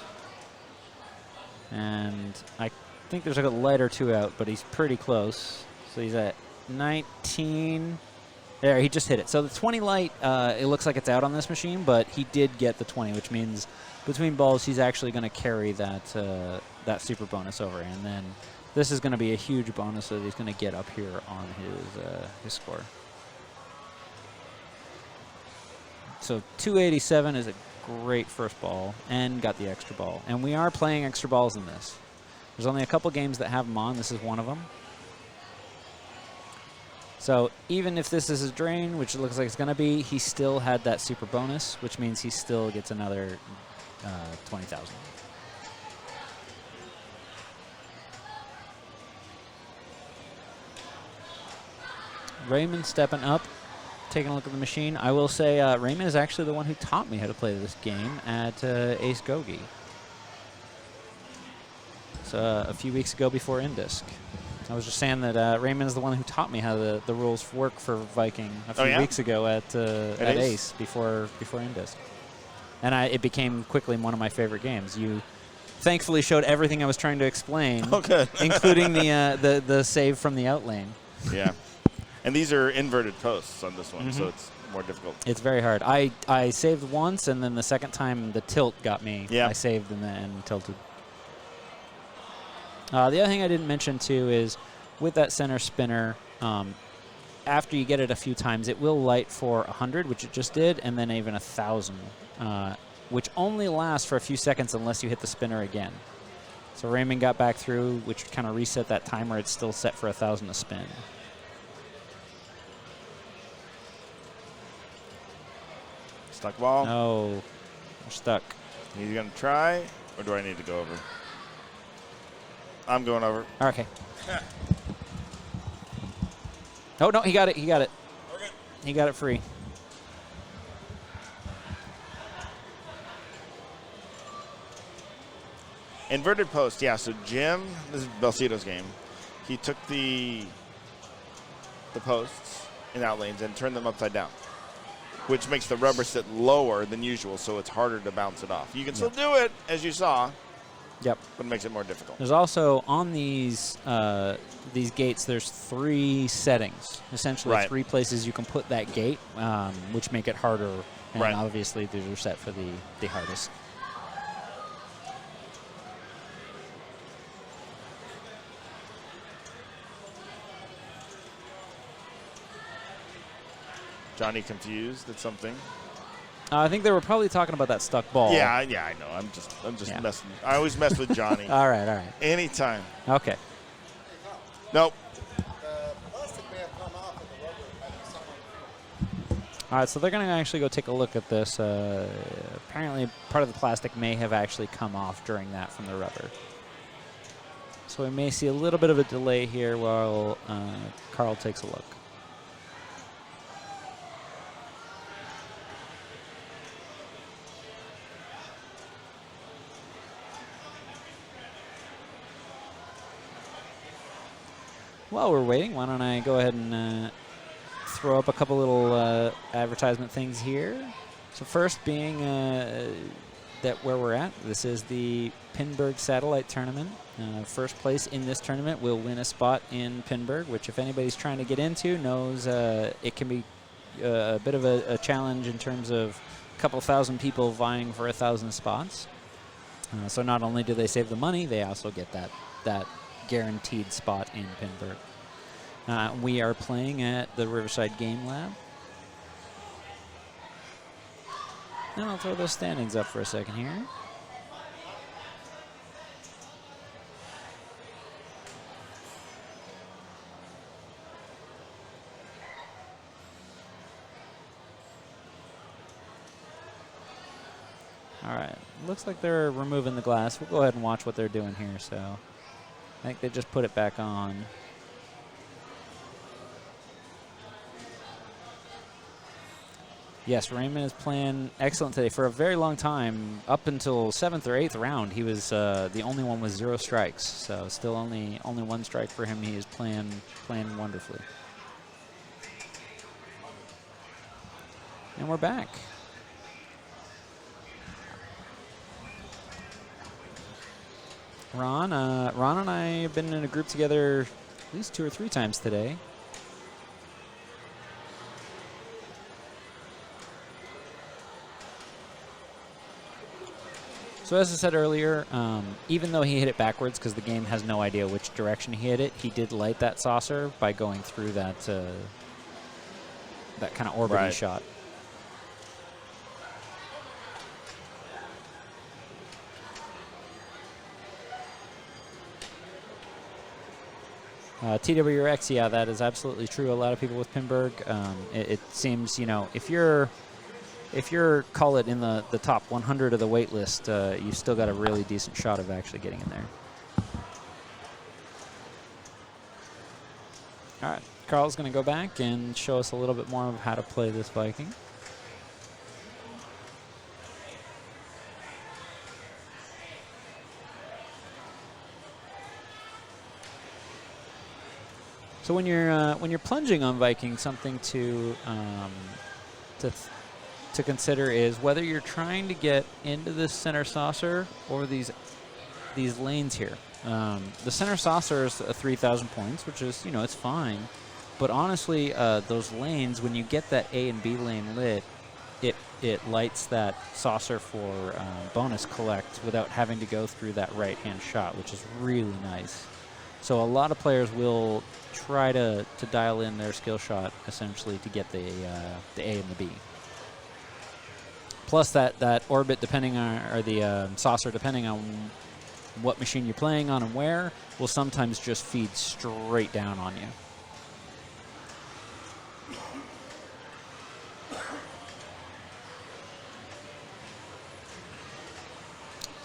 [SPEAKER 6] And I think there's like a light or two out, but he's pretty close. So he's at 19. There, he just hit it. So the 20 light, it looks like it's out on this machine, but he did get the 20, which means between balls he's actually going to carry that super bonus over. And then this is going to be a huge bonus that he's going to get up here on his score. So 287 is a great first ball and got the extra ball. And we are playing extra balls in this. There's only a couple games that have them on. This is one of them. So even if this is a drain, which it looks like it's going to be, he still had that super bonus, which means he still gets another 20,000. Raymond stepping up, taking a look at the machine. I will say Raymond is actually the one who taught me how to play this game at Ace Gogi. So a few weeks ago before Indisc. I was just saying that Raymond is the one who taught me how the rules work for Viking a few weeks ago at Ace before Indisc. And it became quickly one of my favorite games. You thankfully showed everything I was trying to explain, including the save from the out lane.
[SPEAKER 5] Yeah. And these are inverted posts on this one, so it's more difficult.
[SPEAKER 6] It's very hard. I saved once, and then the second time the tilt got me.
[SPEAKER 5] Yeah.
[SPEAKER 6] I saved and tilted. The other thing I didn't mention, too, is with that center spinner, after you get it a few times, it will light for 100, which it just did, and then even 1,000, which only lasts for a few seconds unless you hit the spinner again. So Raymond got back through, which kind of reset that timer. It's still set for 1,000 to spin.
[SPEAKER 5] Stuck ball.
[SPEAKER 6] No, we're stuck.
[SPEAKER 5] He's going to try, or do I need to go over? I'm going over.
[SPEAKER 6] Okay. Oh, no, he got it. He got it.
[SPEAKER 5] Okay.
[SPEAKER 6] He got it free.
[SPEAKER 5] Inverted post, yeah. So Jim, this is Belcito's game. He took the posts in out lanes and turned them upside down, which makes the rubber sit lower than usual, so it's harder to bounce it off. You can still do it, as you saw.
[SPEAKER 6] Yep.
[SPEAKER 5] But it makes it more difficult.
[SPEAKER 6] There's also on these gates, there's 3 settings, essentially 3 places you can put that gate, which make it harder. And obviously, these are set for the hardest.
[SPEAKER 5] Johnny confused at something.
[SPEAKER 6] I think they were probably talking about that stuck ball.
[SPEAKER 5] Yeah, I know. I'm just messing. I always mess with Johnny.
[SPEAKER 6] All right.
[SPEAKER 5] Anytime.
[SPEAKER 6] Okay.
[SPEAKER 5] Nope.
[SPEAKER 6] All right, so they're going to actually go take a look at this. Apparently, part of the plastic may have actually come off during that from the rubber. So we may see a little bit of a delay here while Carl takes a look. While we're waiting, why don't I go ahead and throw up a couple little advertisement things here. So first being that where we're at, this is the Pinburgh Satellite Tournament. First place in this tournament will win a spot in Pinburgh, which if anybody's trying to get into knows it can be a bit of a challenge in terms of a couple thousand people vying for 1,000 spots. So not only do they save the money, they also get that guaranteed spot in Pinburgh. We are playing at the Riverside Game Lab. And I'll throw those standings up for a second here. All right, looks like they're removing the glass. We'll go ahead and watch what they're doing here. So I think they just put it back on. Yes, Raymond is playing excellent today. For a very long time, up until 7th or 8th round, he was the only one with 0 strikes. So still only 1 strike for him. He is playing wonderfully. And we're back. Ron and I have been in a group together at least 2 or 3 times today. So as I said earlier, even though he hit it backwards because the game has no idea which direction he hit it, he did light that saucer by going through that kind of orbiting shot. TWRX, yeah, that is absolutely true. A lot of people with Pinburgh, it seems, you know, if you're call it in the top 100 of the wait list, you've still got a really decent shot of actually getting in there. All right, Carl's going to go back and show us a little bit more of how to play this Viking. So when you're plunging on Viking, something to consider is whether you're trying to get into this center saucer or these lanes here. The center saucer is 3,000 points, which is, you know, it's fine. But honestly, those lanes, when you get that A and B lane lit, it lights that saucer for bonus collect without having to go through that right-hand shot, which is really nice. So a lot of players will try to dial in their skill shot essentially to get the A and the B. Plus that orbit, depending on, or the saucer, depending on what machine you're playing on and where, will sometimes just feed straight down on you.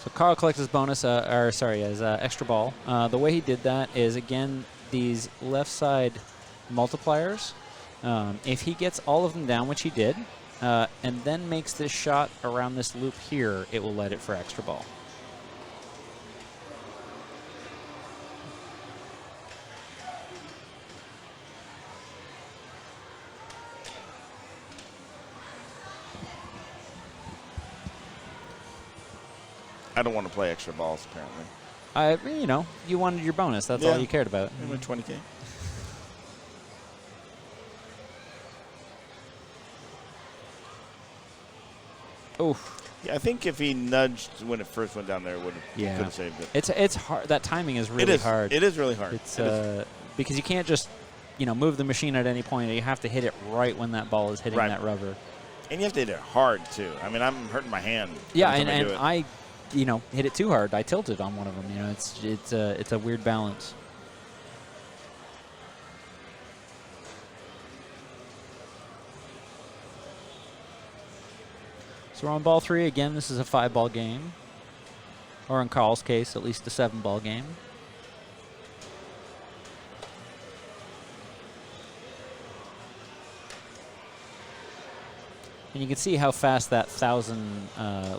[SPEAKER 6] So Carl collects his bonus, his extra ball. The way he did that is, again, these left side multipliers. If he gets all of them down, which he did, and then makes this shot around this loop here, it will let it for extra ball.
[SPEAKER 5] I don't want to play extra balls, apparently.
[SPEAKER 6] You know, you wanted your bonus. That's all you cared about.
[SPEAKER 5] I went 20K.
[SPEAKER 6] Oof.
[SPEAKER 5] Yeah, I think if he nudged when it first went down there, could have saved it.
[SPEAKER 6] It's hard. That timing is really hard.
[SPEAKER 5] It is really hard.
[SPEAKER 6] It's because you can't just, you know, move the machine at any point. You have to hit it right when that ball is hitting that rubber.
[SPEAKER 5] And you have to hit it hard too. I mean, I'm hurting my hand.
[SPEAKER 6] Yeah, and I you know, hit it too hard. I tilted on one of them. You know, it's a weird balance. So we're on ball 3 again. This is a 5-ball game, or in Carl's case, at least a 7-ball game. And you can see how fast that 1,000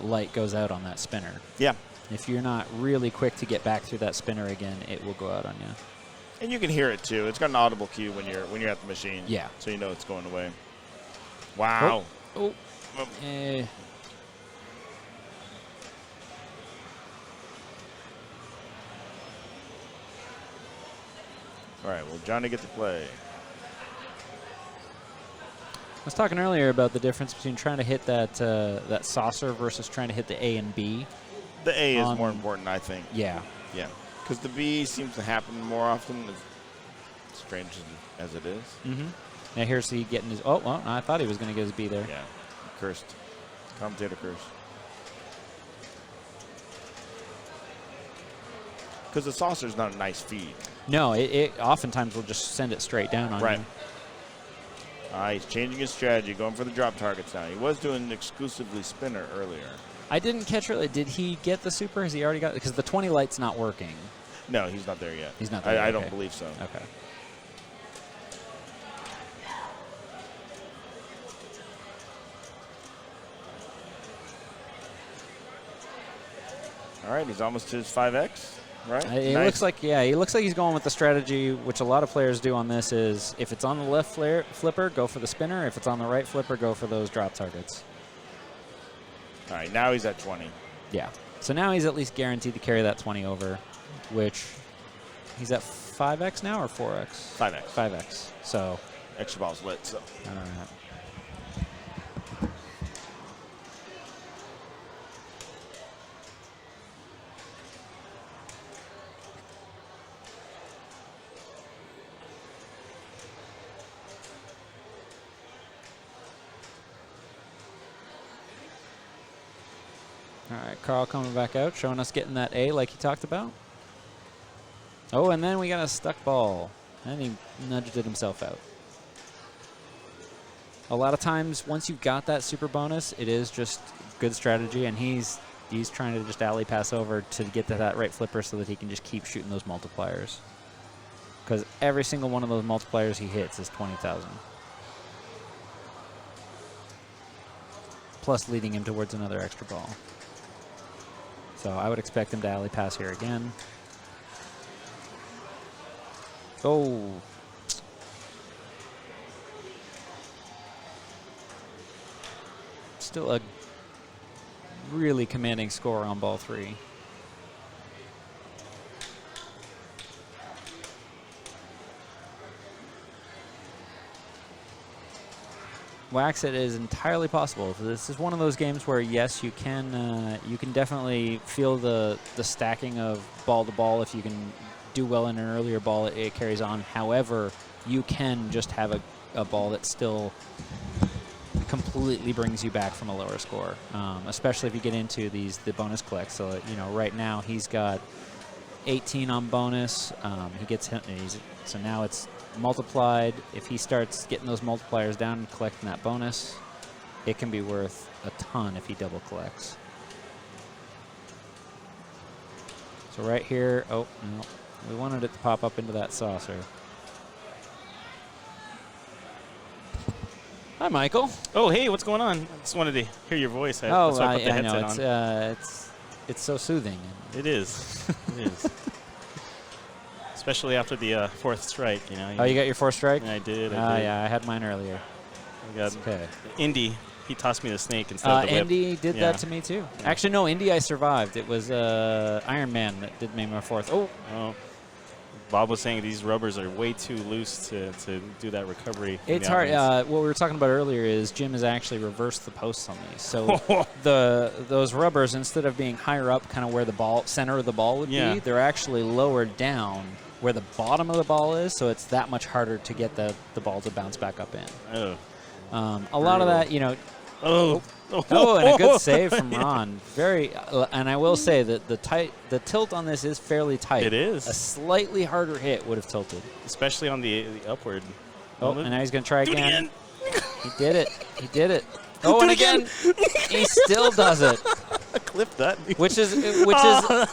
[SPEAKER 6] light goes out on that spinner.
[SPEAKER 5] Yeah.
[SPEAKER 6] If you're not really quick to get back through that spinner again, it will go out on you.
[SPEAKER 5] And you can hear it too. It's got an audible cue when you're at the machine.
[SPEAKER 6] Yeah.
[SPEAKER 5] So you know it's going away. Wow.
[SPEAKER 6] Oh.
[SPEAKER 5] All right. Well, Johnny gets to play.
[SPEAKER 6] I was talking earlier about the difference between trying to hit that saucer versus trying to hit the A and B.
[SPEAKER 5] The A is more important, I think.
[SPEAKER 6] Yeah.
[SPEAKER 5] Yeah. Because the B seems to happen more often, as strange as it is.
[SPEAKER 6] Mm-hmm. Now here's he getting his. Oh, well, I thought he was going to get his B there.
[SPEAKER 5] Yeah. Cursed. Commentator curse. Because the saucer's not a nice feed.
[SPEAKER 6] No, it oftentimes will just send it straight down on you.
[SPEAKER 5] He's changing his strategy, going for the drop targets now. He was doing exclusively spinner earlier.
[SPEAKER 6] I didn't catch earlier. Did he get the super? Has he already got it? Because the 20 light's not working.
[SPEAKER 5] No, he's not there yet.
[SPEAKER 6] He's not there yet.
[SPEAKER 5] I don't believe so.
[SPEAKER 6] Okay.
[SPEAKER 5] All right, he's almost to his 5X, right?
[SPEAKER 6] It looks like, yeah, he looks like he's going with the strategy, which a lot of players do on this, is if it's on the left flipper, go for the spinner. If it's on the right flipper, go for those drop targets.
[SPEAKER 5] All right, now he's at 20.
[SPEAKER 6] Yeah. So now he's at least guaranteed to carry that 20 over, which he's at 5X now or 4X?
[SPEAKER 5] 5X.
[SPEAKER 6] 5X. So
[SPEAKER 5] extra ball's lit, so.
[SPEAKER 6] All right. All right, Carl coming back out, showing us getting that A like he talked about. Oh, and then we got a stuck ball. And he nudged it himself out. A lot of times, once you've got that super bonus, it is just good strategy, and he's trying to just alley pass over to get to that right flipper so that he can just keep shooting those multipliers. Because every single one of those multipliers he hits is 20,000. Plus leading him towards another extra ball. So I would expect him to alley pass here again. Oh. Still a really commanding score on ball 3. Wax it is entirely possible. This is one of those games where, yes, you can definitely feel the stacking of ball to ball. If you can do well in an earlier ball, it carries on. However, you can just have a ball that still completely brings you back from a lower score, especially if you get into the bonus collects. So, you know, right now he's got 18 on bonus. He gets hit, so now it's multiplied. If he starts getting those multipliers down and collecting that bonus, it can be worth a ton if he double collects. So right here, oh no, we wanted it to pop up into that saucer. Hi, Michael.
[SPEAKER 8] Oh, hey, what's going on? I just wanted to hear your voice. That's why I put the headset
[SPEAKER 6] know. It's so soothing.
[SPEAKER 8] It is. It is. Especially after the fourth strike, you know.
[SPEAKER 6] Oh, you got your fourth strike?
[SPEAKER 8] Yeah, I did.
[SPEAKER 6] Yeah, I had mine earlier.
[SPEAKER 8] I got
[SPEAKER 6] okay.
[SPEAKER 8] Indy. He tossed me the snake instead of the whip.
[SPEAKER 6] Indy did that to me too. Yeah. Actually, no, Indy I survived. It was Iron Man that did me my fourth. Oh.
[SPEAKER 8] Bob was saying these rubbers are way too loose to do that recovery.
[SPEAKER 6] It's hard. What we were talking about earlier is Jim has actually reversed the posts on these. So those rubbers, instead of being higher up, kind of where the center of the ball would be, they're actually lower down where the bottom of the ball is. So it's that much harder to get the ball to bounce back up in. A lot of that, you know. Oh, and a good save from Ron. Very, and I will say that the tilt on this is fairly tight.
[SPEAKER 8] It is.
[SPEAKER 6] A slightly harder hit would have tilted,
[SPEAKER 8] especially on the upward.
[SPEAKER 6] Oh, and now he's going to try again. He did it. He did it. Oh, and again, he still does it.
[SPEAKER 8] Clip that.
[SPEAKER 6] Which is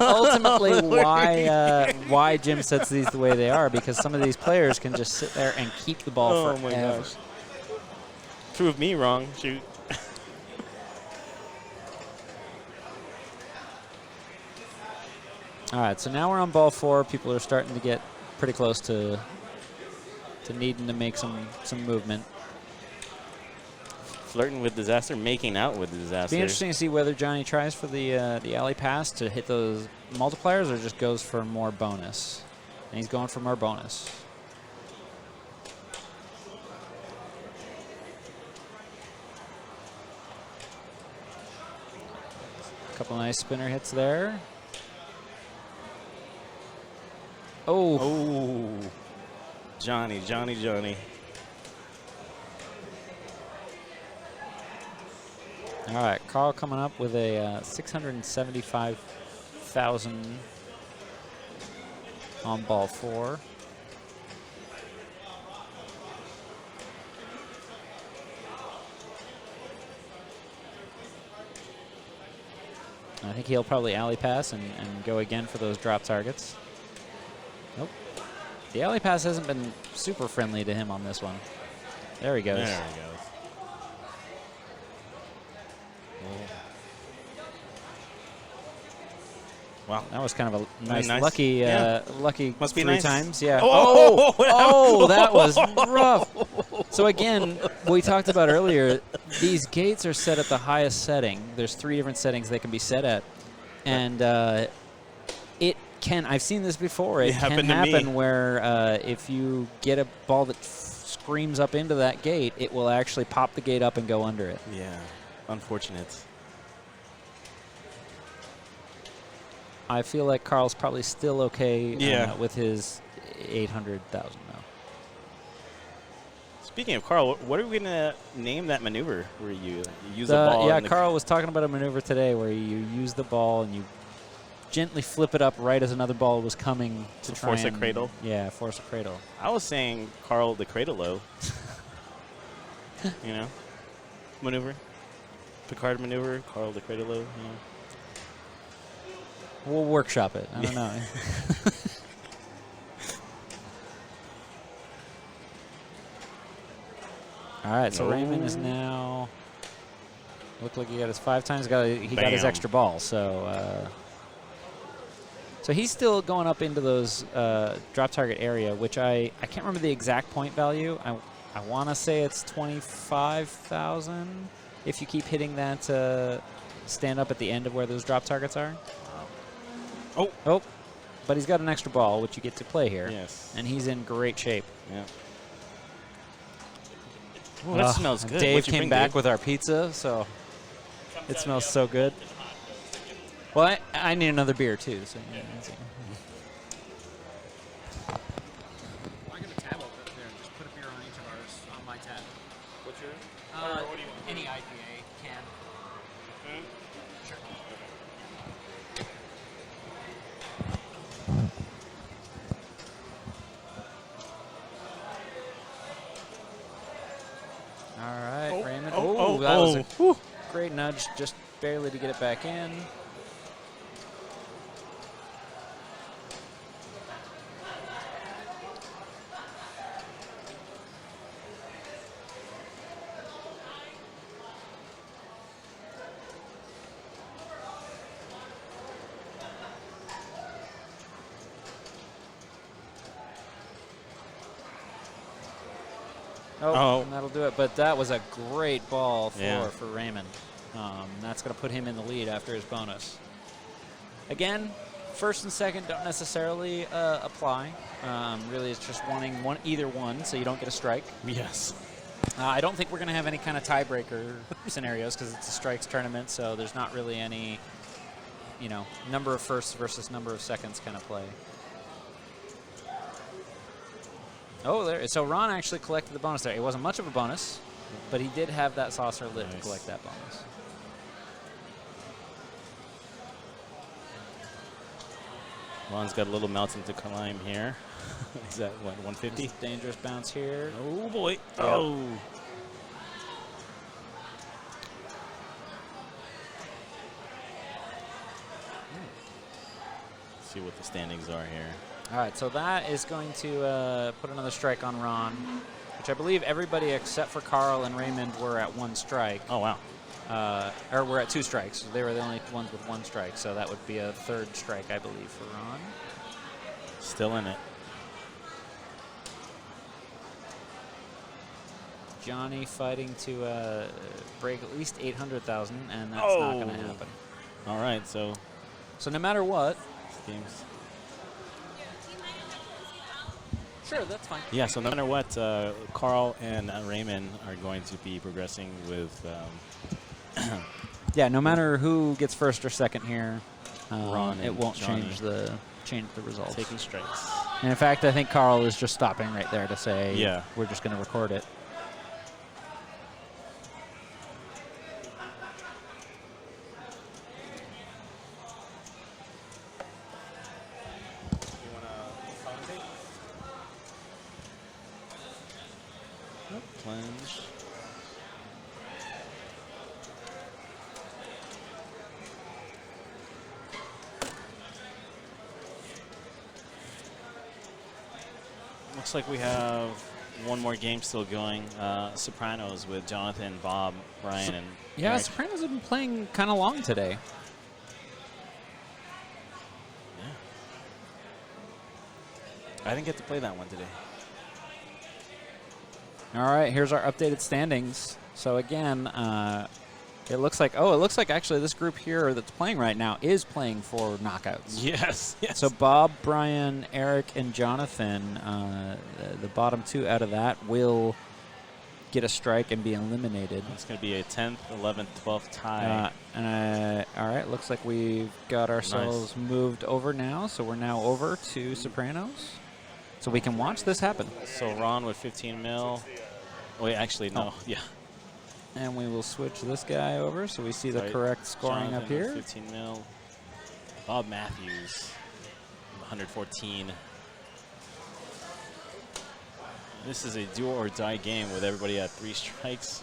[SPEAKER 6] ultimately why Jim sets these the way they are, because some of these players can just sit there and keep the ball forever.
[SPEAKER 8] Oh my gosh. Prove me wrong. Shoot.
[SPEAKER 6] All right, so now we're on ball 4. People are starting to get pretty close to needing to make some movement.
[SPEAKER 8] Flirting with disaster, making out with disaster.
[SPEAKER 6] It'll be interesting to see whether Johnny tries for the alley pass to hit those multipliers or just goes for more bonus. And he's going for more bonus. A couple nice spinner hits there.
[SPEAKER 8] Oh. Johnny.
[SPEAKER 6] All right, Carl coming up with a 675,000 on ball 4. I think he'll probably alley pass and go again for those drop targets. Nope. The alley pass hasn't been super friendly to him on this one. There he goes.
[SPEAKER 8] There he goes. Wow.
[SPEAKER 6] That was kind of a nice.
[SPEAKER 8] Lucky
[SPEAKER 6] Must
[SPEAKER 8] be
[SPEAKER 6] 3
[SPEAKER 8] nice.
[SPEAKER 6] times. Yeah.
[SPEAKER 8] Oh,
[SPEAKER 6] that was rough. So again, we talked about earlier, these gates are set at the highest setting. There's 3 different settings they can be set at. And I've seen this before. It can happen where if you get a ball that screams up into that gate, it will actually pop the gate up and go under it.
[SPEAKER 8] Yeah, unfortunate.
[SPEAKER 6] I feel like Carl's probably still okay with his 800,000 now.
[SPEAKER 8] Speaking of Carl, what are we going to name that maneuver where you use the ball?
[SPEAKER 6] Yeah, Carl was talking about a maneuver today where you use the ball and you gently flip it up right as another ball was coming to try
[SPEAKER 8] force a
[SPEAKER 6] and
[SPEAKER 8] cradle?
[SPEAKER 6] Yeah, force a cradle.
[SPEAKER 8] I was saying Carl the cradle low. You know, maneuver, Picard maneuver, Carl the cradle low. You know.
[SPEAKER 6] We'll workshop it. I don't know. All right, so Raymond is now. Looked like he got his 5 times. He got his
[SPEAKER 8] Bam.
[SPEAKER 6] extra ball. So he's still going up into those drop target area, which I can't remember the exact point value. I want to say it's 25,000 if you keep hitting that stand up at the end of where those drop targets are. Oh, but he's got an extra ball, which you get to play here.
[SPEAKER 8] Yes.
[SPEAKER 6] And he's in great shape.
[SPEAKER 8] Yeah. Ooh, that smells good.
[SPEAKER 6] Dave
[SPEAKER 8] What'd you
[SPEAKER 6] came
[SPEAKER 8] bring,
[SPEAKER 6] back
[SPEAKER 8] Dave?
[SPEAKER 6] with our pizza, so it smells so good. Well, I need another beer too. So yeah. I'm gonna tab over there and just put a beer on each of ours on my tab.
[SPEAKER 8] What's yours?
[SPEAKER 6] What do you want? Any IPA can. Sure. All right, Raymond. That was a great nudge, just barely to get it back in. Oh, and that'll do it. But that was a great ball for Raymond. That's going to put him in the lead after his bonus. Again, first and second don't necessarily apply. Really, it's just wanting either one, so you don't get a strike.
[SPEAKER 8] Yes.
[SPEAKER 6] I don't think we're going to have any kind of tiebreaker scenarios because it's a strikes tournament, so there's not really any, number of firsts versus number of seconds kind of play. Oh, there. So Ron actually collected the bonus there. It wasn't much of a bonus, but he did have that saucer lid to collect that bonus.
[SPEAKER 8] Ron's got a little mountain to climb here. Is that, what, 150?
[SPEAKER 6] Dangerous bounce here.
[SPEAKER 8] Oh, boy.
[SPEAKER 6] Yep.
[SPEAKER 8] Oh. Let's see what the standings are here.
[SPEAKER 6] All right, so that is going to put another strike on Ron, which I believe everybody except for Carl and Raymond were at 1 strike.
[SPEAKER 8] Oh, wow.
[SPEAKER 6] Or we're at 2 strikes. They were the only ones with 1 strike, so that would be a 3rd strike, I believe, for Ron.
[SPEAKER 8] Still in it.
[SPEAKER 6] Johnny fighting to break at least 800,000, and that's not going to happen.
[SPEAKER 8] All right, so
[SPEAKER 6] no matter what.
[SPEAKER 8] this game's
[SPEAKER 6] Sure, that's fine.
[SPEAKER 8] Yeah, so no matter what, Carl and Raymond are going to be progressing with
[SPEAKER 6] yeah, no matter who gets first or second here,
[SPEAKER 8] Ron
[SPEAKER 6] it
[SPEAKER 8] and
[SPEAKER 6] won't
[SPEAKER 8] Johnny
[SPEAKER 6] change the results.
[SPEAKER 8] taking strikes.
[SPEAKER 6] And in fact, I think Carl is just stopping right there to say,
[SPEAKER 8] Yeah.
[SPEAKER 6] we're just going to record it.
[SPEAKER 8] Plunge. Looks like we have one more game still going. Sopranos with Jonathan, Bob, Brian, and
[SPEAKER 6] Yeah,
[SPEAKER 8] Eric.
[SPEAKER 6] Sopranos have been playing kind of long today.
[SPEAKER 8] I didn't get to play that one today.
[SPEAKER 6] All right, here's our updated standings. So again, it looks like actually this group here that's playing right now is playing for knockouts.
[SPEAKER 8] Yes, yes.
[SPEAKER 6] So Bob, Brian, Eric, and Jonathan, the bottom 2 out of that will get a strike and be eliminated.
[SPEAKER 8] It's going to be a 10th, 11th, 12th tie.
[SPEAKER 6] All right, looks like we've got ourselves moved over now. So we're now over to Sopranos. So we can watch this happen.
[SPEAKER 8] So Ron with 15 mil. Wait, actually, no.
[SPEAKER 6] Oh.
[SPEAKER 8] Yeah.
[SPEAKER 6] And we will switch this guy over so we see the
[SPEAKER 8] Sorry,
[SPEAKER 6] correct scoring
[SPEAKER 8] Jonathan
[SPEAKER 6] up here.
[SPEAKER 8] with 15 mil. Bob Matthews, 114. This is a do or die game with everybody at 3 strikes.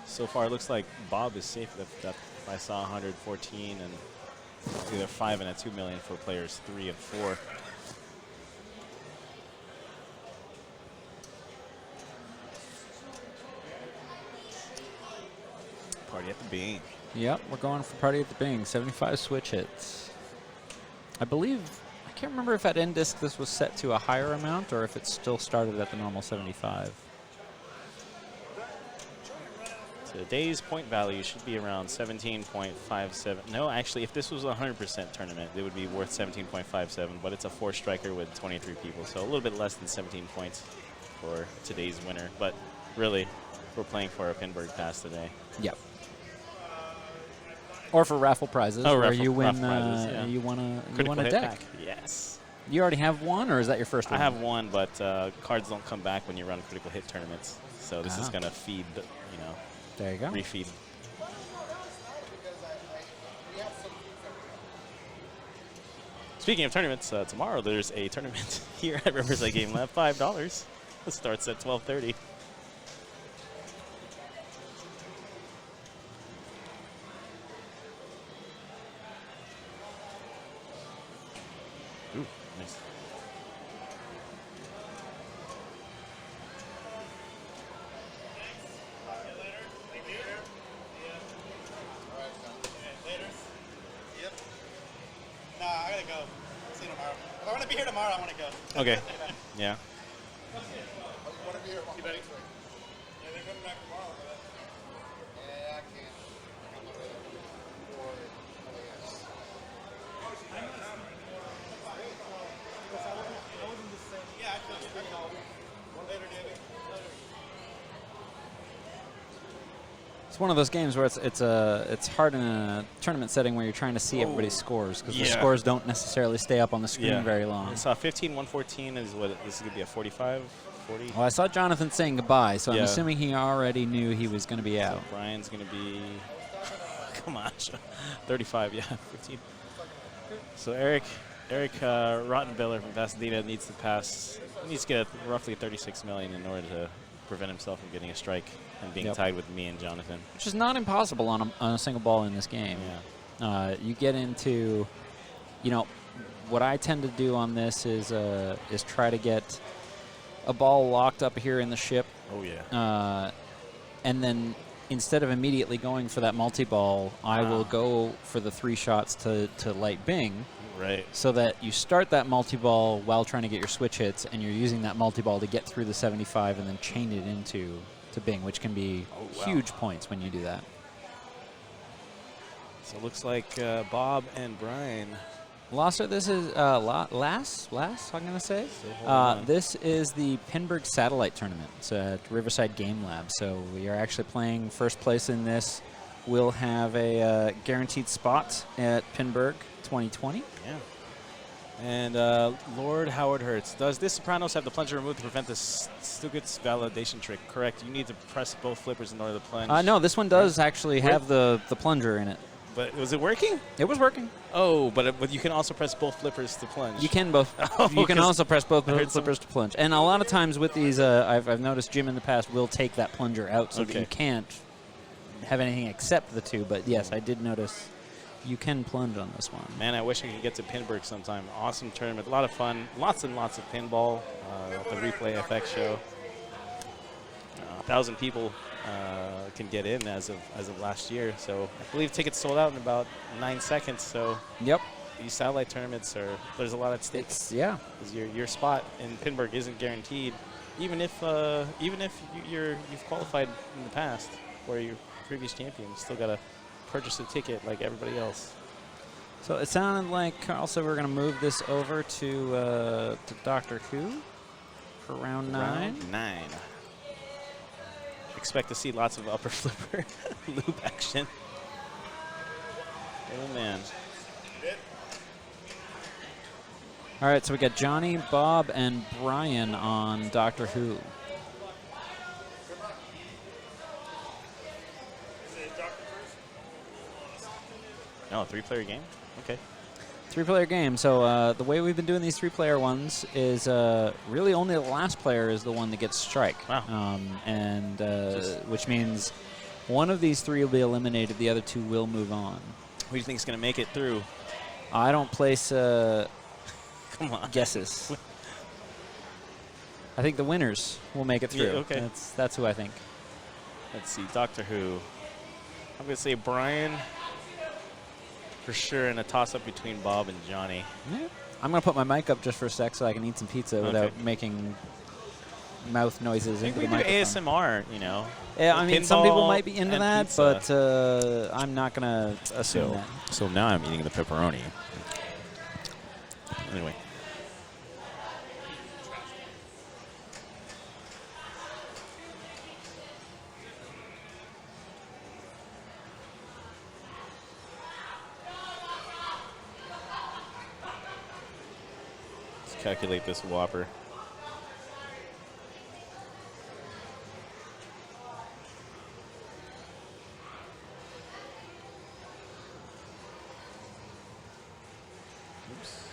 [SPEAKER 8] So far, it looks like Bob is safe. That I saw 114 and either 5 and a 2 million for players 3 and 4. Party at the Bing.
[SPEAKER 6] Yep, we're going for Party at the Bing. 75 switch hits. I believe, I can't remember if at end disc this was set to a higher amount or if it still started at the normal 75.
[SPEAKER 8] Today's point value should be around 17.57. No, actually, if this was a 100% tournament, it would be worth 17.57, but it's a 4-striker with 23 people, so a little bit less than 17 points for today's winner. But really, we're playing for a Pinburgh pass today.
[SPEAKER 6] Yep. Or for raffle prizes, where you win.
[SPEAKER 8] Prizes, yeah.
[SPEAKER 6] You won
[SPEAKER 8] Critical
[SPEAKER 6] a
[SPEAKER 8] hit
[SPEAKER 6] deck.
[SPEAKER 8] pack. Yes.
[SPEAKER 6] You already have one, or is that your first
[SPEAKER 8] I
[SPEAKER 6] one?
[SPEAKER 8] have one, but cards don't come back when you run critical hit tournaments. So this is going to feed,
[SPEAKER 6] There you go.
[SPEAKER 8] refeed. Speaking of tournaments, tomorrow there's a tournament here at Riverside Game Lab, $5. It starts at 12:30. Ooh, nice.
[SPEAKER 1] Nah, I gotta go. See you tomorrow. If I want to be here tomorrow, I want to go.
[SPEAKER 8] Okay. Yeah.
[SPEAKER 1] You ready? Yeah, they're coming back tomorrow. Yeah, I can't. Yeah, I feel you. Later, David.
[SPEAKER 6] It's one of those games where it's hard in a tournament setting where you're trying to see everybody's scores because the scores don't necessarily stay up on the screen very long.
[SPEAKER 8] So 15, 114 is what this is going to be a 45, 40.
[SPEAKER 6] Well, I saw Jonathan saying goodbye, so I'm
[SPEAKER 8] Yeah.
[SPEAKER 6] assuming he already knew he was going to be out.
[SPEAKER 8] So Brian's going to be, come on, 35, yeah, 15. So Eric Rottenbiller from Pasadena needs to get roughly 36 million in order to prevent himself from getting a strike and being tied with me and Jonathan.
[SPEAKER 6] Which is not impossible on a single ball in this game.
[SPEAKER 8] Yeah.
[SPEAKER 6] You get into, what I tend to do on this is try to get a ball locked up here in the ship.
[SPEAKER 8] Oh, yeah.
[SPEAKER 6] And then instead of immediately going for that multi-ball, I will go for the 3 shots to light Bing.
[SPEAKER 8] Right.
[SPEAKER 6] So that you start that multi-ball while trying to get your switch hits, and you're using that multi-ball to get through the 75 and then chain it into Bing, which can be huge points when you do that.
[SPEAKER 8] So it looks like Bob and Brian.
[SPEAKER 6] Lasser, this is last I'm going to say. This is the Pinburgh Satellite Tournament. It's at Riverside Game Lab. So we are actually playing first place in this. We'll have a guaranteed spot at Pinburgh 2020.
[SPEAKER 8] Yeah. And Lord Howard Hertz. Does this Sopranos have the plunger removed to prevent the Stugat's validation trick? Correct. You need to press both flippers in order to plunge.
[SPEAKER 6] No, this one does actually have the plunger in it.
[SPEAKER 8] But was it working?
[SPEAKER 6] It was working.
[SPEAKER 8] Oh, but you can also press both flippers to plunge.
[SPEAKER 6] You can both. You can also press both flippers to plunge. And a lot of times with these, I've noticed Jim in the past will take that plunger out so that you can't have anything except the 2. But yes, I did notice you can plunge on this one.
[SPEAKER 8] Man, I wish I could get to Pinburgh sometime. Awesome tournament, a lot of fun, lots and lots of pinball. The Replay FX show. 1,000 people can get in as of last year. So I believe tickets sold out in about 9 seconds. So these satellite tournaments there's a lot at stake. Because your spot in Pinburgh isn't guaranteed, even if you've qualified in the past or you're previous champion, you still gotta purchase a ticket like everybody else.
[SPEAKER 6] So it sounded like Carl said we're going to move this over to Doctor Who for round 9.
[SPEAKER 8] Round 9. Expect to see lots of upper flipper loop action. Oh, man.
[SPEAKER 6] All right, so we got Johnny, Bob, and Brian on Doctor Who.
[SPEAKER 8] No, 3-player game? Okay.
[SPEAKER 6] 3-player game. So the way we've been doing these 3-player ones is really only the last player is the one that gets strike.
[SPEAKER 8] Wow.
[SPEAKER 6] Which means one of these 3 will be eliminated. The other 2 will move on.
[SPEAKER 8] Who do you think is going to make it through?
[SPEAKER 6] I don't place
[SPEAKER 8] Come on.
[SPEAKER 6] guesses. I think the winners will make it through.
[SPEAKER 8] Yeah, okay.
[SPEAKER 6] That's who I think.
[SPEAKER 8] Let's see, Doctor Who. I'm going to say Brian for sure, in a toss-up between Bob and Johnny.
[SPEAKER 6] Yeah. I'm going to put my mic up just for a sec so I can eat some pizza without making mouth noises into the microphone.
[SPEAKER 8] ASMR, you know.
[SPEAKER 6] Yeah, I mean, some people might be into that,
[SPEAKER 8] pizza.
[SPEAKER 6] but I'm not going to assume that.
[SPEAKER 8] So now I'm eating the pepperoni. Anyway. Let's calculate this Whopper. Oops.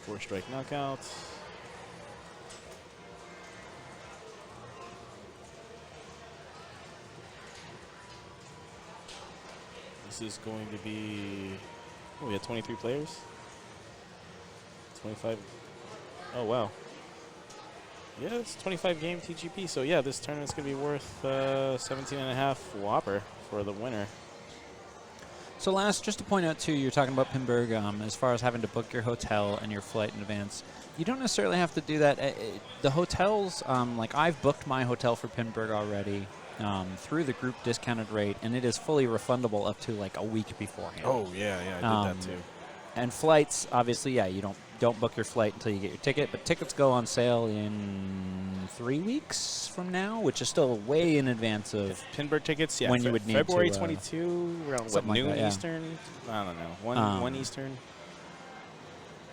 [SPEAKER 8] Four-strike knockout. This is going to be, oh, we had 23 players? 25, oh wow. Yeah, it's 25 game TGP, so yeah, this tournament's going to be worth 17.5 Whopper for the winner.
[SPEAKER 6] So last, just to point out too, you're talking about Pinburgh, as far as having to book your hotel and your flight in advance. You don't necessarily have to do that. The hotels, like I've booked my hotel for Pinburgh already through the group discounted rate, and it is fully refundable up to like a week beforehand.
[SPEAKER 8] Oh yeah, I did that too.
[SPEAKER 6] And flights, obviously, yeah, you don't book your flight until you get your ticket, but tickets go on sale in 3 weeks from now, which is still way in advance of
[SPEAKER 8] Pinburgh tickets, yeah,
[SPEAKER 6] when you would need
[SPEAKER 8] February
[SPEAKER 6] to,
[SPEAKER 8] 22, around what,
[SPEAKER 6] like
[SPEAKER 8] noon
[SPEAKER 6] that, yeah.
[SPEAKER 8] Eastern? I don't know, 1 Eastern.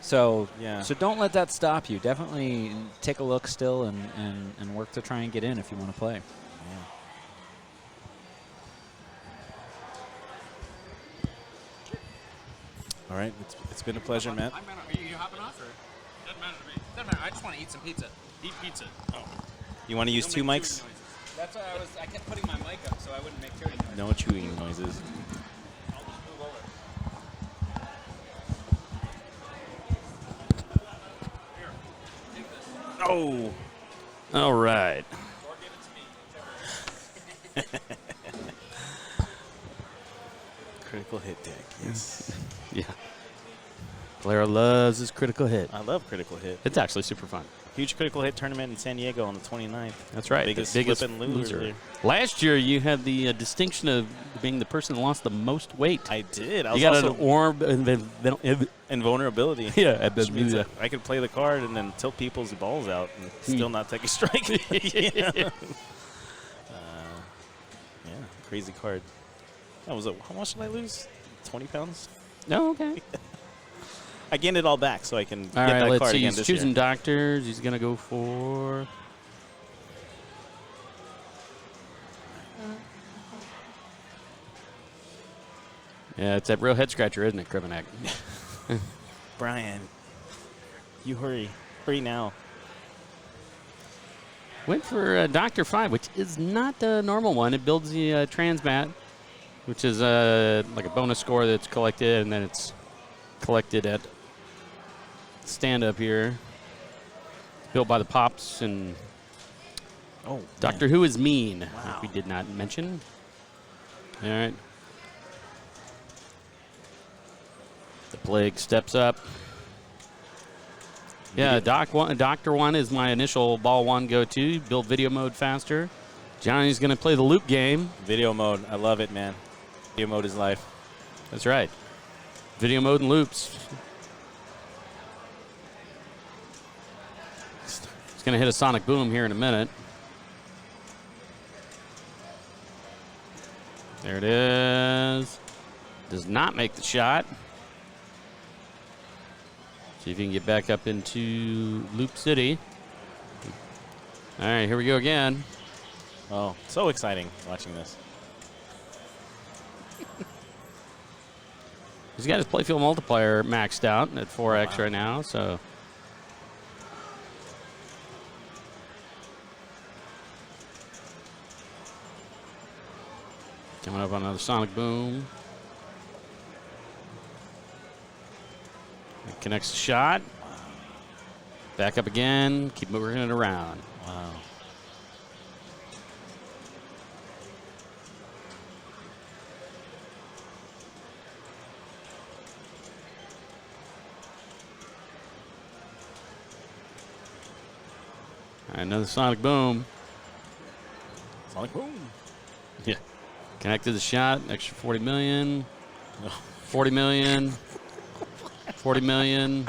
[SPEAKER 6] So,
[SPEAKER 8] yeah.
[SPEAKER 6] So don't let that stop you. Definitely take a look still and work to try and get in if you want to play.
[SPEAKER 8] Yeah. All right, it's been a pleasure, Matt.
[SPEAKER 7] Are you hopping off, or? Doesn't matter to me. Doesn't matter. I just want to eat some pizza. Eat pizza. Oh.
[SPEAKER 8] You want to use 2 mics?
[SPEAKER 7] That's why I kept putting my mic up so I wouldn't make chewing noises.
[SPEAKER 8] No chewing noises.
[SPEAKER 7] I'll just move over. Here, take this.
[SPEAKER 8] Oh.
[SPEAKER 7] All right. Or give it to me.
[SPEAKER 8] Critical hit deck, yes.
[SPEAKER 7] Yeah. Blair loves his critical hit.
[SPEAKER 8] I love critical hit.
[SPEAKER 7] It's actually super fun.
[SPEAKER 8] Huge critical hit tournament in San Diego on the 29th.
[SPEAKER 7] That's right.
[SPEAKER 8] Biggest
[SPEAKER 7] the biggest
[SPEAKER 8] flip and loser.
[SPEAKER 7] Last year, you had the distinction of being the person that lost the most weight.
[SPEAKER 8] I did. I
[SPEAKER 7] you got
[SPEAKER 8] also
[SPEAKER 7] an orb
[SPEAKER 8] invulnerability.
[SPEAKER 7] Yeah,
[SPEAKER 8] which means that I could play the card and then tilt people's balls out and still not take a strike. Yeah, crazy card. That was how much did I lose? 20 pounds?
[SPEAKER 7] No, okay.
[SPEAKER 8] I gained it all back so I can get
[SPEAKER 7] right,
[SPEAKER 8] that
[SPEAKER 7] let's
[SPEAKER 8] card
[SPEAKER 7] see.
[SPEAKER 8] again
[SPEAKER 7] He's
[SPEAKER 8] this
[SPEAKER 7] choosing
[SPEAKER 8] year.
[SPEAKER 7] doctors. He's going to go for... Yeah, it's that real head scratcher, isn't it, Krivenak?
[SPEAKER 8] Brian, you hurry. Hurry now.
[SPEAKER 7] Went for Dr. 5, which is not a normal one. It builds the transmat, which is like a bonus score that's collected, and then it's collected at stand-up here. It's built by the Pops, and Doctor Who is mean, which we did not mention. All right. The Plague steps up. Yeah, Doctor 1 is my initial ball 1 go-to. Build video mode faster. Johnny's going to play the loop game.
[SPEAKER 8] Video mode. I love it, man. Video mode is life.
[SPEAKER 7] That's right. Video mode and loops. He's going to hit a sonic boom here in a minute. There it is. Does not make the shot. See if you can get back up into Loop City. All right, here we go again.
[SPEAKER 8] Oh, so exciting watching this.
[SPEAKER 7] He's got his playfield multiplier maxed out at 4x right now, so. Coming up on another Sonic Boom. It connects the shot. Back up again. Keep moving it around.
[SPEAKER 8] Wow.
[SPEAKER 7] All right, another Sonic Boom.
[SPEAKER 8] Sonic Boom.
[SPEAKER 7] Yeah. Connected the shot. Extra 40 million. 40 million. 40 million.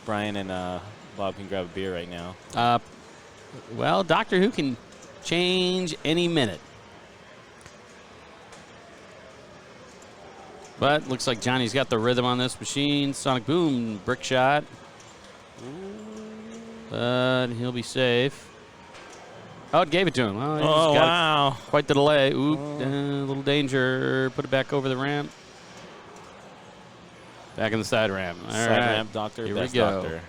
[SPEAKER 8] Brian and Bob can grab a beer right now.
[SPEAKER 7] Well, Doctor Who can change any minute. But looks like Johnny's got the rhythm on this machine. Sonic Boom, brick shot. But he'll be safe. Oh, it gave it to him. Oh, he's got quite the delay. Oop, a little danger. Put it back over the ramp. Back in the side ramp. All
[SPEAKER 8] side
[SPEAKER 7] right.
[SPEAKER 8] ramp, Doctor.
[SPEAKER 7] Here
[SPEAKER 8] Best
[SPEAKER 7] we go.
[SPEAKER 8] Doctor.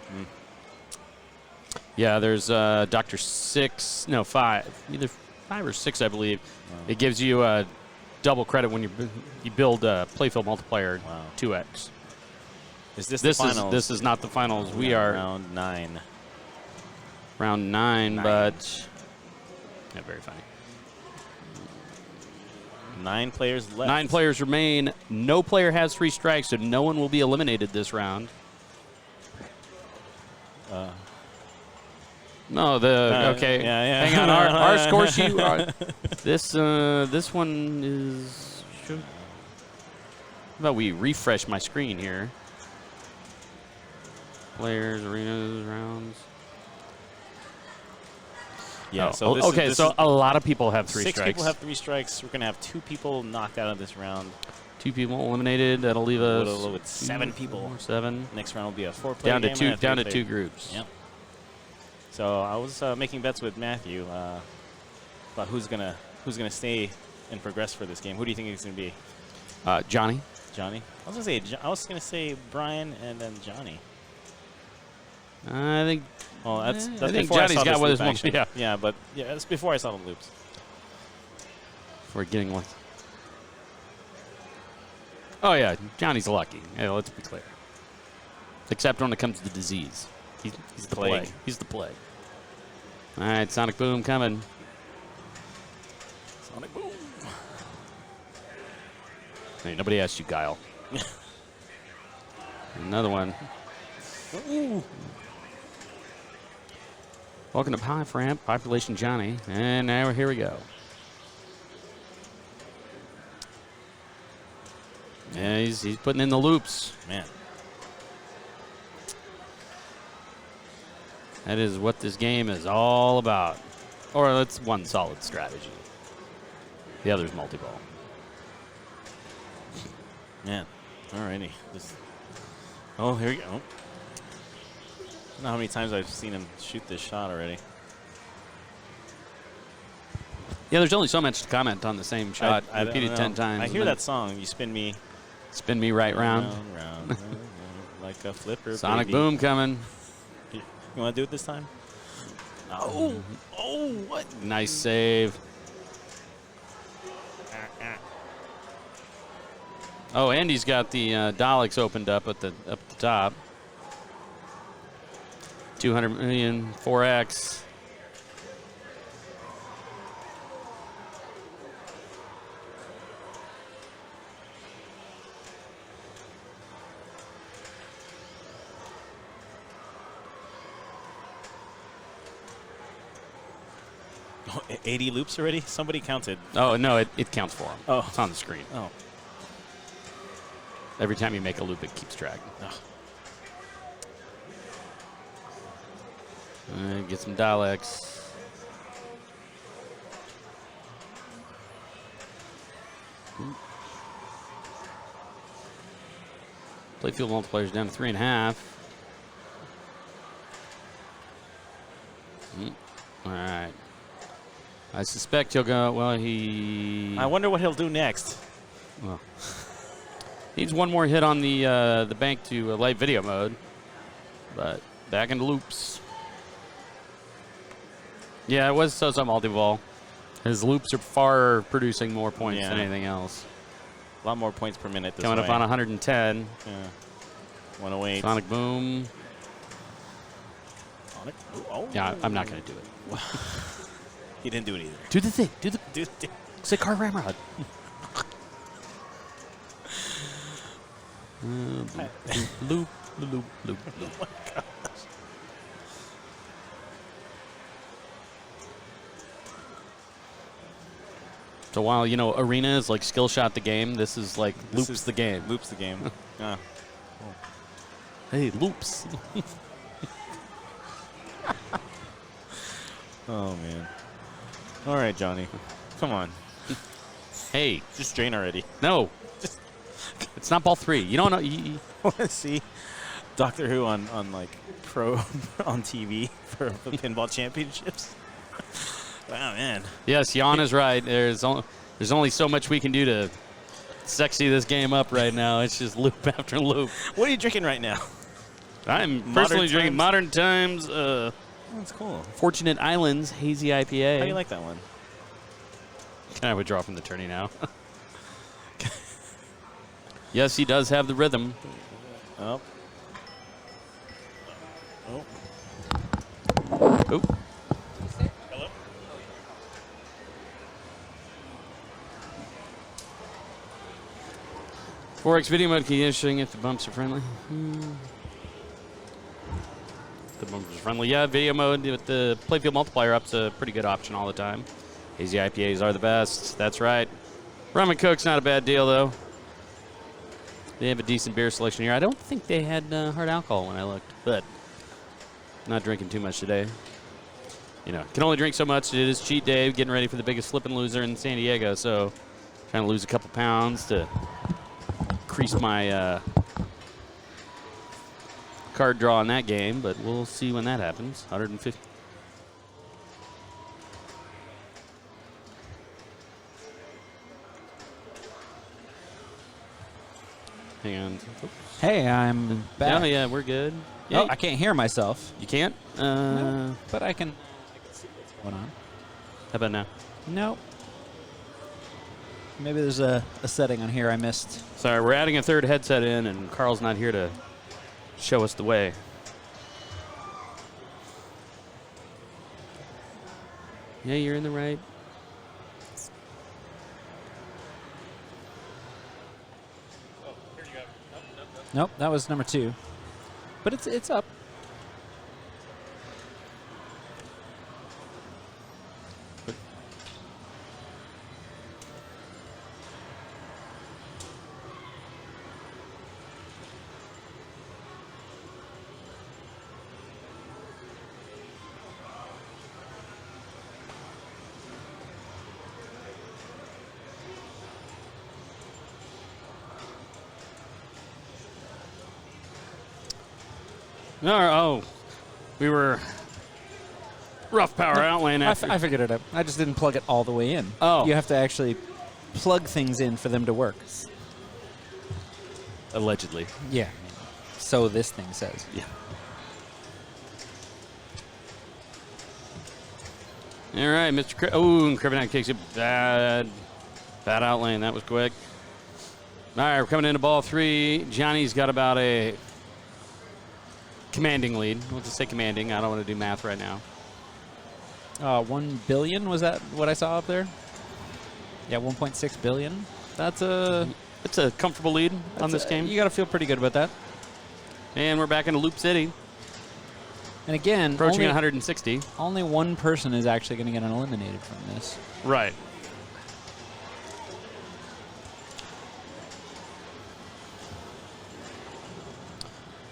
[SPEAKER 7] Yeah, there's Doctor 6, no 5, either 5 or 6, I believe.
[SPEAKER 8] Wow.
[SPEAKER 7] It gives you double credit when you build playfield multiplier 2x.
[SPEAKER 8] Is this the finals?
[SPEAKER 7] This is not the finals. We are
[SPEAKER 8] round 9.
[SPEAKER 7] Round 9, but yeah, very funny.
[SPEAKER 8] 9 players left.
[SPEAKER 7] 9 players remain. No player has 3 strikes, so no one will be eliminated this round. No, okay.
[SPEAKER 8] Yeah.
[SPEAKER 7] Hang on, our score sheet. This one is. How about we refresh my screen here? Players, arenas, rounds.
[SPEAKER 8] Yeah.
[SPEAKER 7] Oh,
[SPEAKER 8] So this
[SPEAKER 7] okay,
[SPEAKER 8] is,
[SPEAKER 7] so a lot of people have 3
[SPEAKER 8] 6
[SPEAKER 7] strikes.
[SPEAKER 8] people have 3 strikes. We're gonna have 2 people knocked out of this round.
[SPEAKER 7] 2 people eliminated. That'll leave us
[SPEAKER 8] with 7 people.
[SPEAKER 7] 7.
[SPEAKER 8] Next round will be a 4-player
[SPEAKER 7] Down to
[SPEAKER 8] game
[SPEAKER 7] 2.
[SPEAKER 8] and a
[SPEAKER 7] Down to 2
[SPEAKER 8] 3-player.
[SPEAKER 7] groups.
[SPEAKER 8] Yep. So I was making bets with Matthew about who's gonna stay and progress for this game. Who do you think it's gonna be?
[SPEAKER 7] Johnny.
[SPEAKER 8] Johnny. I was gonna say Brian and then Johnny.
[SPEAKER 7] I think.
[SPEAKER 8] Well, that's
[SPEAKER 7] I think
[SPEAKER 8] before I
[SPEAKER 7] Johnny's
[SPEAKER 8] saw
[SPEAKER 7] got
[SPEAKER 8] this
[SPEAKER 7] one
[SPEAKER 8] loop
[SPEAKER 7] of his
[SPEAKER 8] action.
[SPEAKER 7] yeah.
[SPEAKER 8] Yeah, but that's before I saw the loops.
[SPEAKER 7] For getting one. Oh yeah, Johnny's lucky. Yeah, let's be clear. Except when it comes to disease. He's the plague. He's the plague. All right, Sonic Boom coming.
[SPEAKER 8] Sonic Boom.
[SPEAKER 7] Hey, nobody asked you, Guile. Another one.
[SPEAKER 8] Ooh.
[SPEAKER 7] Welcome to Pie Ramp, Population Johnny. And now here we go. Yeah, he's putting in the loops.
[SPEAKER 8] Man.
[SPEAKER 7] That is what this game is all about. Or it's one solid strategy. The other's multi-ball.
[SPEAKER 8] Man. Alrighty. Oh, here we go. I don't know how many times I've seen him shoot this shot already.
[SPEAKER 7] Yeah, there's only so much to comment on the same shot.
[SPEAKER 8] I
[SPEAKER 7] repeated 10 times.
[SPEAKER 8] I hear that song. You spin me.
[SPEAKER 7] Spin me right round.
[SPEAKER 8] Round, like a flipper.
[SPEAKER 7] Sonic
[SPEAKER 8] baby.
[SPEAKER 7] Boom coming.
[SPEAKER 8] You want to do it this time? Oh, what?
[SPEAKER 7] Nice save. Oh, Andy's got the Daleks opened up at the top. 200 million 4x.
[SPEAKER 8] Oh, 80 loops already? Somebody counted.
[SPEAKER 7] Oh, no, it counts for him.
[SPEAKER 8] Oh.
[SPEAKER 7] It's on the screen.
[SPEAKER 8] Oh.
[SPEAKER 7] Every time you make a loop, it keeps track.
[SPEAKER 8] Oh.
[SPEAKER 7] Get some Daleks. Playfield multipliers down to 3.5. All right. I suspect he'll go. Well,
[SPEAKER 8] I wonder what he'll do next.
[SPEAKER 7] Well, needs one more hit on the bank to light video mode. But back into loops. Yeah, it was so-so multi-ball. His loops are far producing more points than anything else.
[SPEAKER 8] A lot more points per minute this
[SPEAKER 7] Coming up on 110.
[SPEAKER 8] Yeah. 108.
[SPEAKER 7] Sonic Boom.
[SPEAKER 8] Sonic? Oh.
[SPEAKER 7] Yeah, I'm not going to do it.
[SPEAKER 8] He didn't do it either.
[SPEAKER 7] Do the thing. Do the say car ramrod. Loop, loop, loop, loop.
[SPEAKER 8] Oh my gosh.
[SPEAKER 7] So while, Arena is like skill shot the game, this is like loops the game.
[SPEAKER 8] Loops the game. Yeah.
[SPEAKER 7] Oh. Hey, loops.
[SPEAKER 8] Oh, man. All right, Johnny. Come on.
[SPEAKER 7] Hey.
[SPEAKER 8] Just drain already.
[SPEAKER 7] No. It's not ball 3. You don't know. You
[SPEAKER 8] want to see Doctor Who on like pro on TV for the pinball championships? Wow, man.
[SPEAKER 7] Yes, Jan is right. There's only so much we can do to sexy this game up right now. It's just loop after loop.
[SPEAKER 8] What are you drinking right now?
[SPEAKER 7] I'm personally drinking Modern Times.
[SPEAKER 8] That's cool.
[SPEAKER 7] Fortunate Islands Hazy IPA.
[SPEAKER 8] How do you like that one?
[SPEAKER 7] Can I withdraw from the tourney now? Yes, he does have the rhythm.
[SPEAKER 8] Oh. Oh.
[SPEAKER 7] Oh.
[SPEAKER 8] Hello?
[SPEAKER 7] 4X video mode conditioning if the bumps are friendly. The bumps are friendly. Yeah, video mode with the playfield multiplier up's a pretty good option all the time. Hazy IPAs are the best. That's right. Rum and Coke's not a bad deal, though. They have a decent beer selection here. I don't think they had hard alcohol when I looked, but not drinking too much today. Can only drink so much. It is cheat day, getting ready for the biggest flipping loser in San Diego, so trying to lose a couple pounds to increase my card draw in that game, but we'll see when that happens. 150. Hang on. Oops.
[SPEAKER 6] Hey, I'm back.
[SPEAKER 7] Yeah, we're good. Yeah,
[SPEAKER 6] Oh, I can't hear myself.
[SPEAKER 7] You can't?
[SPEAKER 6] No, but I can see what's going on.
[SPEAKER 7] How about now?
[SPEAKER 6] Nope. Maybe there's a setting on here I missed.
[SPEAKER 7] Sorry, we're adding a third headset in, and Carl's not here to show us the way. Yeah, you're in the right.
[SPEAKER 6] Nope, that was number 2. But it's up.
[SPEAKER 7] Oh, we were rough power outlane after.
[SPEAKER 6] I figured it out. I just didn't plug it all the way in.
[SPEAKER 7] Oh.
[SPEAKER 6] You have to actually plug things in for them to work.
[SPEAKER 7] Allegedly.
[SPEAKER 6] Yeah. So this thing says.
[SPEAKER 7] Yeah. All right, Mr. and Krivenak takes it bad. Bad outlane. That was quick. All right, we're coming into ball 3. Johnny's got about a commanding lead. We'll just say commanding. I don't want to do math right now.
[SPEAKER 6] 1 billion, was that what I saw up there? Yeah, 1.6 billion.
[SPEAKER 7] That's a comfortable lead on this game.
[SPEAKER 6] You got to feel pretty good about that.
[SPEAKER 7] And we're back into Loop City.
[SPEAKER 6] And again,
[SPEAKER 7] approaching 160.
[SPEAKER 6] Only one person is actually going to get eliminated from this.
[SPEAKER 7] Right.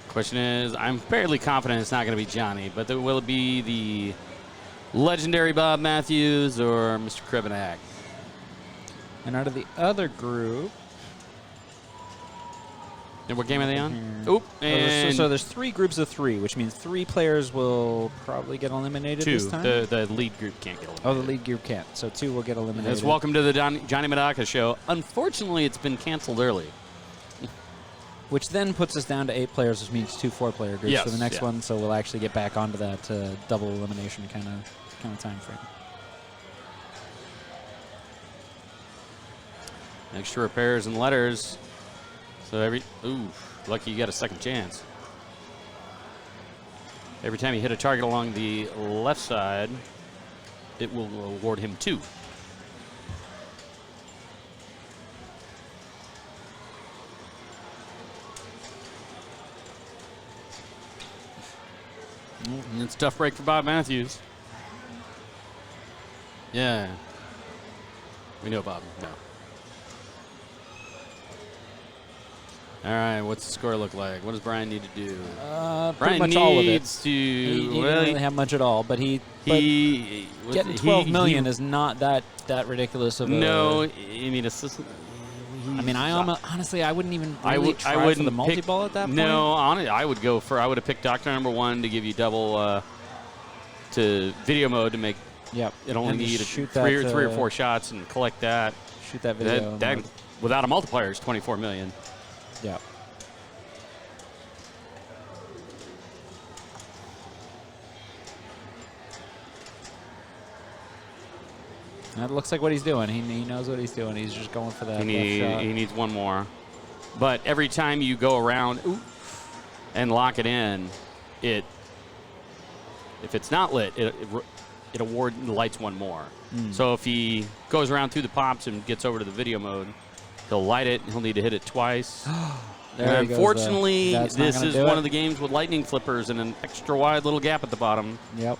[SPEAKER 7] Question is, I'm fairly confident it's not going to be Johnny, but will it be the legendary Bob Matthews or Mr. Krivenak?
[SPEAKER 6] And out of the other group,
[SPEAKER 7] And what game are they on? Oop. And
[SPEAKER 6] So there's 3 groups of 3, which means 3 players will probably get eliminated
[SPEAKER 7] 2.
[SPEAKER 6] this time.
[SPEAKER 7] The lead group can't get eliminated.
[SPEAKER 6] Oh, the lead group can't. So 2 will get eliminated.
[SPEAKER 7] Yes, welcome to the Johnny Madaka show. Unfortunately, it's been canceled early.
[SPEAKER 6] Which then puts us down to 8 players, which means 2 4-player groups for the next one. So we'll actually get back onto that double elimination kind of time frame.
[SPEAKER 7] Extra repairs and letters. So lucky you got a second chance. Every time you hit a target along the left side, it will award him 2. And it's a tough break for Bob Matthews. Yeah. We know Bob. No. All right, what's the score look like? What does Brian need to do?
[SPEAKER 6] Pretty
[SPEAKER 7] Brian
[SPEAKER 6] much all of it.
[SPEAKER 7] needs to.
[SPEAKER 6] He didn't really have much at all, but
[SPEAKER 7] getting
[SPEAKER 6] 12 million is not that ridiculous of a.
[SPEAKER 7] No, I mean assistant.
[SPEAKER 6] I mean, honestly, I wouldn't even really try for the multi-ball at that point.
[SPEAKER 7] No, I would go for. I would have picked Doctor Number 1 to give you double to video mode to make.
[SPEAKER 6] Yep.
[SPEAKER 7] It only needed 3 or 4 shots and collect that.
[SPEAKER 6] Shoot that video.
[SPEAKER 7] That without a multiplier is 24 million.
[SPEAKER 6] Yeah. That looks like what he's doing. He knows what he's doing. He's just going for that left shot.
[SPEAKER 7] He needs one more. But every time you go around and lock it in, if it's not lit, it lights one more. So if he goes around through the pops and gets over to the video mode, he'll light it. He'll need to hit it twice. Unfortunately, this is one of the games with lightning flippers and an extra wide little gap at the bottom.
[SPEAKER 6] Yep.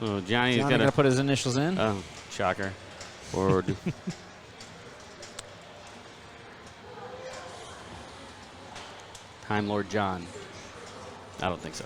[SPEAKER 7] So Johnny's
[SPEAKER 6] going to put his initials in.
[SPEAKER 7] Oh, shocker. Forward. Time Lord John. I don't think so.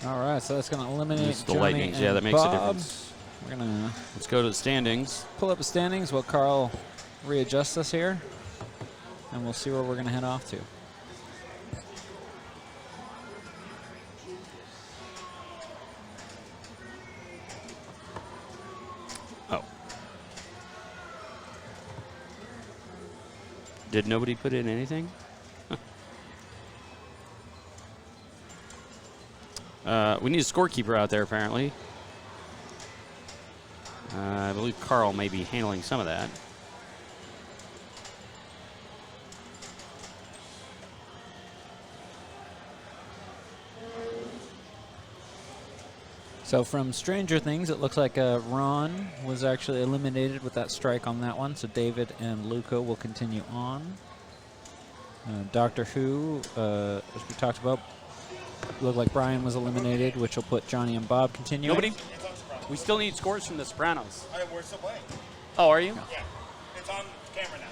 [SPEAKER 6] All right, so that's going to eliminate
[SPEAKER 7] the
[SPEAKER 6] Johnny
[SPEAKER 7] lightnings. Yeah, that makes
[SPEAKER 6] Bob.
[SPEAKER 7] a difference.
[SPEAKER 6] We're going to
[SPEAKER 7] let's go to the standings.
[SPEAKER 6] Pull up the standings while Carl readjusts us here, and we'll see where we're going to head off to.
[SPEAKER 7] Oh. Did nobody put in anything? We need a scorekeeper out there, apparently. I believe Carl may be handling some of that.
[SPEAKER 6] So from Stranger Things, it looks like Ron was actually eliminated with that strike on that one. So David and Luca will continue on. Doctor Who, as we talked about, looked like Brian was eliminated, which will put Johnny and Bob continuing.
[SPEAKER 7] Nobody? We still need scores from The Sopranos.
[SPEAKER 1] We're still playing.
[SPEAKER 7] Oh, are you?
[SPEAKER 1] Yeah. It's on camera now.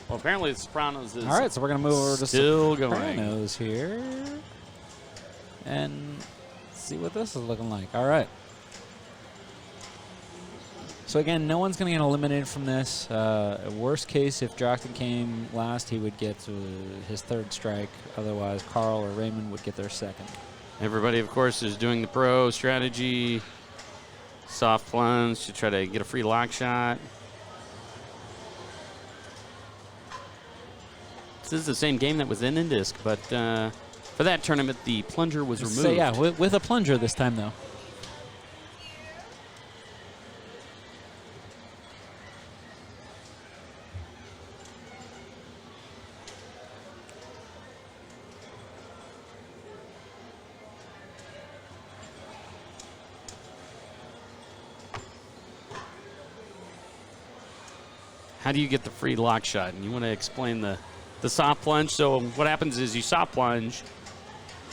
[SPEAKER 7] Well, apparently The Sopranos is
[SPEAKER 6] all right, so we're going to move over to
[SPEAKER 7] still going.
[SPEAKER 6] Sopranos here and see what this is looking like. All right. So again, no one's going to get eliminated from this. Worst case, if Jockton came last, he would get his third strike. Otherwise, Carl or Raymond would get their second.
[SPEAKER 7] Everybody, of course, is doing the pro strategy. Soft plunge to try to get a free lock shot. This is the same game that was in Indisc, but for that tournament, the plunger was removed.
[SPEAKER 6] So yeah, with a plunger this time, though.
[SPEAKER 7] how do you get the free lock shot? And you want to explain the soft plunge. So what happens is you soft plunge,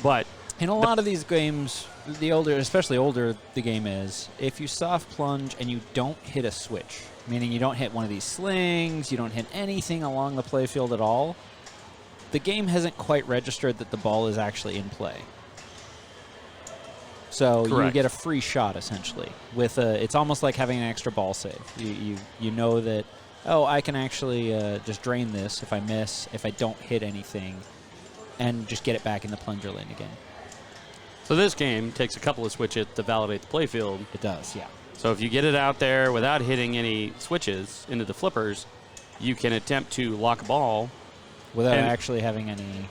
[SPEAKER 7] but
[SPEAKER 6] in a lot of these games, especially older the game is, if you soft plunge and you don't hit a switch, meaning you don't hit one of these slings, you don't hit anything along the playfield at all, the game hasn't quite registered that the ball is actually in play. So you get a free shot essentially. It's almost like having an extra ball save. You know that, oh, I can actually just drain this if I miss, if I don't hit anything, and just get it back in the plunger lane again.
[SPEAKER 7] So this game takes a couple of switches to validate the playfield.
[SPEAKER 6] It does, yeah.
[SPEAKER 7] So if you get it out there without hitting any switches into the flippers, you can attempt to lock a ball
[SPEAKER 6] without actually having any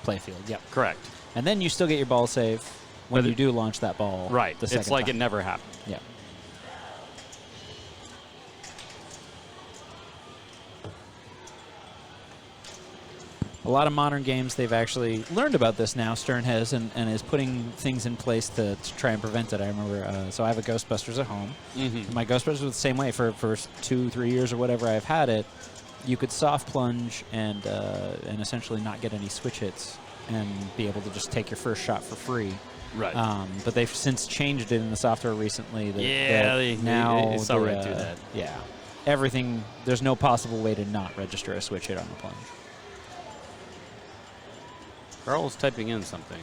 [SPEAKER 6] playfield. Yep.
[SPEAKER 7] Correct.
[SPEAKER 6] And then you still get your ball save when you do launch that ball.
[SPEAKER 7] Right.
[SPEAKER 6] The second
[SPEAKER 7] it's like
[SPEAKER 6] time.
[SPEAKER 7] it never happened.
[SPEAKER 6] Yeah. A lot of modern games, they've actually learned about this now, Stern has, and is putting things in place to try and prevent it. I remember, so I have a Ghostbusters at home.
[SPEAKER 7] Mm-hmm.
[SPEAKER 6] My Ghostbusters was the same way for 2-3 years or whatever I've had it. You could soft plunge and essentially not get any switch hits and be able to just take your first shot for free.
[SPEAKER 7] Right.
[SPEAKER 6] But they've since changed it in the software recently.
[SPEAKER 7] They saw right through that.
[SPEAKER 6] Yeah. Everything, there's no possible way to not register a switch hit on the plunge.
[SPEAKER 7] Carl's typing in something.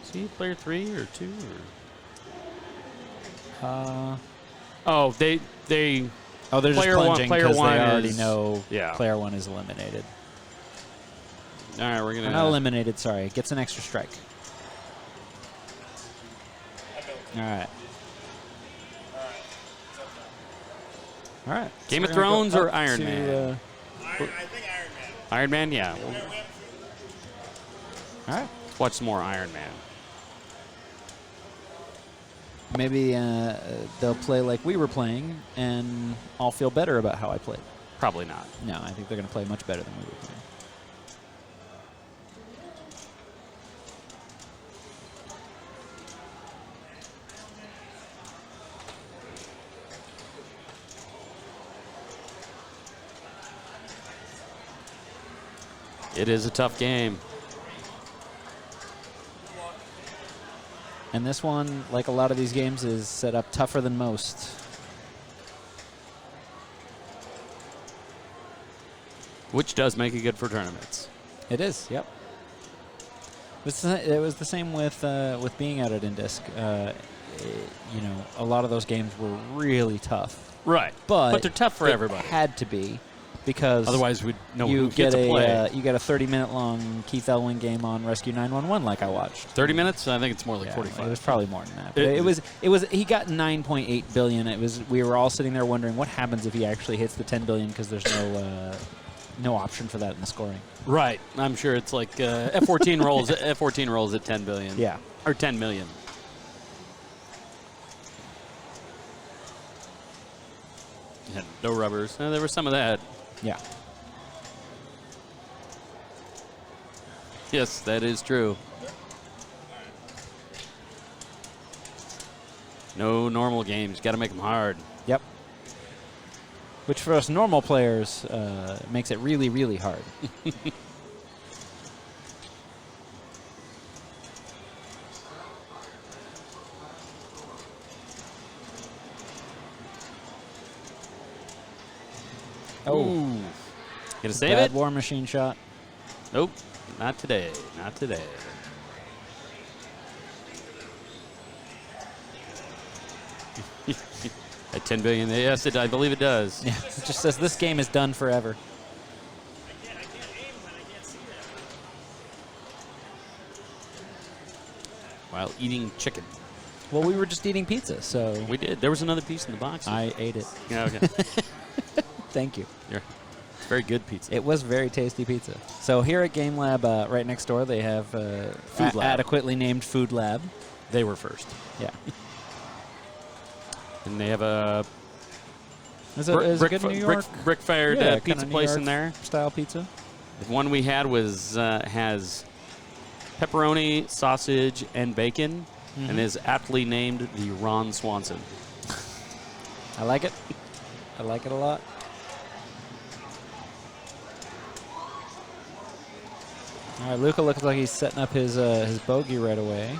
[SPEAKER 7] Is he player 3 or 2? Or? Oh, they.
[SPEAKER 6] Oh, they're just plunging because they already know
[SPEAKER 7] yeah.
[SPEAKER 6] player 1 is eliminated.
[SPEAKER 7] All right, we're gonna.
[SPEAKER 6] Not eliminated. Sorry, gets an extra strike. All right. All right.
[SPEAKER 7] Game
[SPEAKER 6] so
[SPEAKER 7] of Thrones or Iron Man?
[SPEAKER 1] I think Iron Man.
[SPEAKER 7] Iron Man, yeah.
[SPEAKER 6] All right.
[SPEAKER 7] Let's watch some more Iron Man.
[SPEAKER 6] Maybe they'll play like we were playing, and I'll feel better about how I played.
[SPEAKER 7] Probably not.
[SPEAKER 6] No, I think they're going to play much better than we were playing.
[SPEAKER 7] It is a tough game.
[SPEAKER 6] And this one, like a lot of these games, is set up tougher than most.
[SPEAKER 7] Which does make it good for tournaments.
[SPEAKER 6] It is, yep. It was the same with being out at Indisc. You know, a lot of those games were really tough.
[SPEAKER 7] Right.
[SPEAKER 6] But
[SPEAKER 7] they're tough for everybody.
[SPEAKER 6] Had to be. Because
[SPEAKER 7] otherwise we'd know
[SPEAKER 6] you
[SPEAKER 7] who gets to play.
[SPEAKER 6] You get a 30-minute long Keith Elwing game on Rescue 911 like I watched.
[SPEAKER 7] 30 minutes? I think it's more like 45.
[SPEAKER 6] It was probably more than that. It was he got 9.8 billion. We were all sitting there wondering what happens if he actually hits the 10 billion because there's no option for that in the scoring.
[SPEAKER 7] Right. I'm sure it's like F14 rolls F14 rolls at 10 billion.
[SPEAKER 6] Yeah.
[SPEAKER 7] Or 10 million. Yeah, no rubbers. There was some of that.
[SPEAKER 6] Yeah.
[SPEAKER 7] Yes, that is true. No normal games. Got to make them hard.
[SPEAKER 6] Yep. Which for us normal players makes it really, really hard.
[SPEAKER 7] Oh. Gonna save
[SPEAKER 6] Bad
[SPEAKER 7] it?
[SPEAKER 6] War Machine shot.
[SPEAKER 7] Nope. Not today. Not today. At 10 billion, yes, I believe it does.
[SPEAKER 6] Yeah, it just says this game is done forever.
[SPEAKER 1] I can't aim when I can't see that.
[SPEAKER 7] While eating chicken.
[SPEAKER 6] Well, we were just eating pizza, so...
[SPEAKER 7] We did. There was another piece in the box.
[SPEAKER 6] I ate it.
[SPEAKER 7] Yeah, okay.
[SPEAKER 6] Thank you.
[SPEAKER 7] It's very good pizza.
[SPEAKER 6] It was very tasty pizza. So here at Game Lab, right next door, they have
[SPEAKER 7] Food Lab.
[SPEAKER 6] adequately named Food Lab.
[SPEAKER 7] They were first.
[SPEAKER 6] Yeah.
[SPEAKER 7] And they have a
[SPEAKER 6] Is it good in New York?
[SPEAKER 7] brick-fired pizza
[SPEAKER 6] New
[SPEAKER 7] place
[SPEAKER 6] York
[SPEAKER 7] in there.
[SPEAKER 6] Style pizza.
[SPEAKER 7] The one we had was has pepperoni, sausage, and bacon, and is aptly named the Ron Swanson.
[SPEAKER 6] I like it. I like it a lot. All right, Luca looks like he's setting up his bogey right away.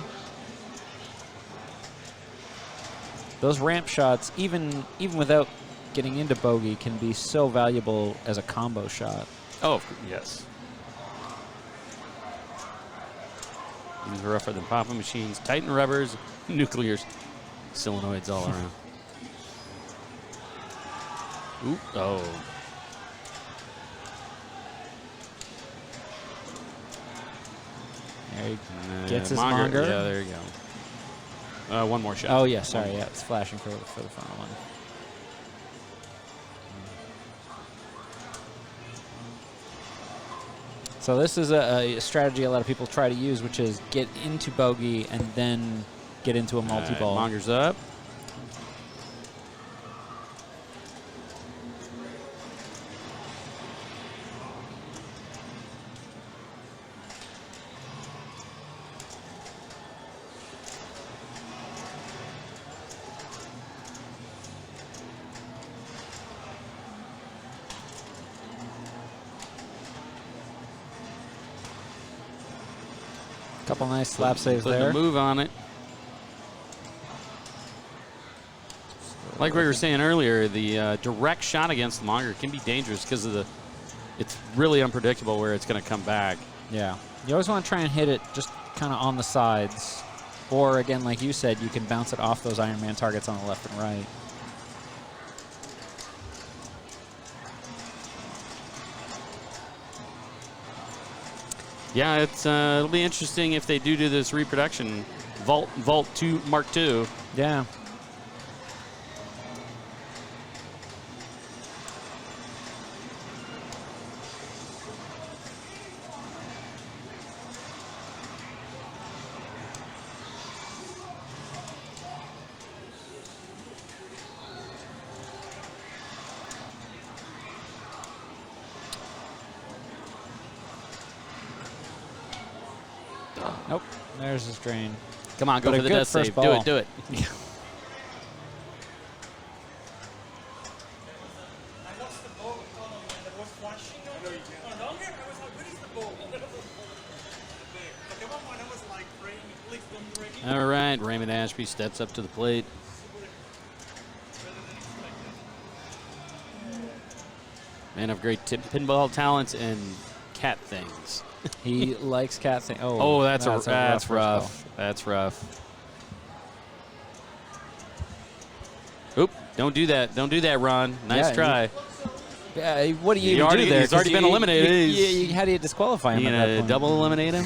[SPEAKER 6] Those ramp shots, even without getting into bogey, can be so valuable as a combo shot.
[SPEAKER 7] Oh, yes. These are rougher than popping machines. Titan rubbers, nuclears, solenoids all around. Oop, oh.
[SPEAKER 6] There he gets his monger.
[SPEAKER 7] Yeah, there you go. One more shot.
[SPEAKER 6] Oh, yeah, sorry. Yeah, it's flashing for the final one. So this is a strategy a lot of people try to use, which is get into bogey and then get into a multi-ball.
[SPEAKER 7] Monger's up.
[SPEAKER 6] Couple nice slap saves there.
[SPEAKER 7] A move on it. Like we were saying earlier, the direct shot against the monger can be dangerous because of it's really unpredictable where it's going to come back.
[SPEAKER 6] Yeah. You always want to try and hit it just kind of on the sides. Or, again, like you said, you can bounce it off those Iron Man targets on the left and right.
[SPEAKER 7] Yeah, it'll be interesting if they do this reproduction. Vault 2 Mark II.
[SPEAKER 6] Yeah. Nope. There's his drain.
[SPEAKER 7] Come on, go for the death save. Do it, do it. All right, Raymond Ashby steps up to the plate. Man of great pinball talents and cat things.
[SPEAKER 6] He likes cat things.
[SPEAKER 7] Oh, that's rough. That's rough. Oop! Don't do that. Don't do that, Ron. Nice try.
[SPEAKER 6] Yeah, what do you even do there?
[SPEAKER 7] He's already been eliminated.
[SPEAKER 6] How do you disqualify him?
[SPEAKER 7] You gonna double eliminate him?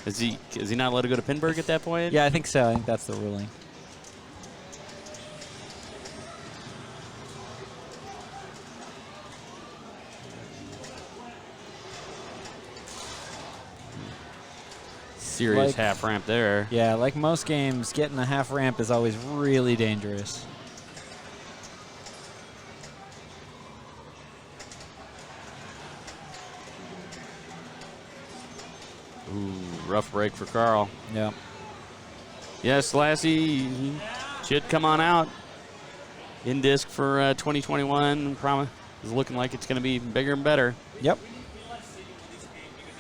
[SPEAKER 7] Is he not allowed to go to Pinburgh at that point?
[SPEAKER 6] Yeah, I think so. I think that's the ruling.
[SPEAKER 7] Serious half ramp there.
[SPEAKER 6] Yeah, like most games, getting a half ramp is always really dangerous.
[SPEAKER 7] Ooh, rough break for Carl.
[SPEAKER 6] Yeah.
[SPEAKER 7] Yes, Lassie should come on out. In disc for 2021. Promise is looking like it's going to be bigger and better.
[SPEAKER 6] Yep.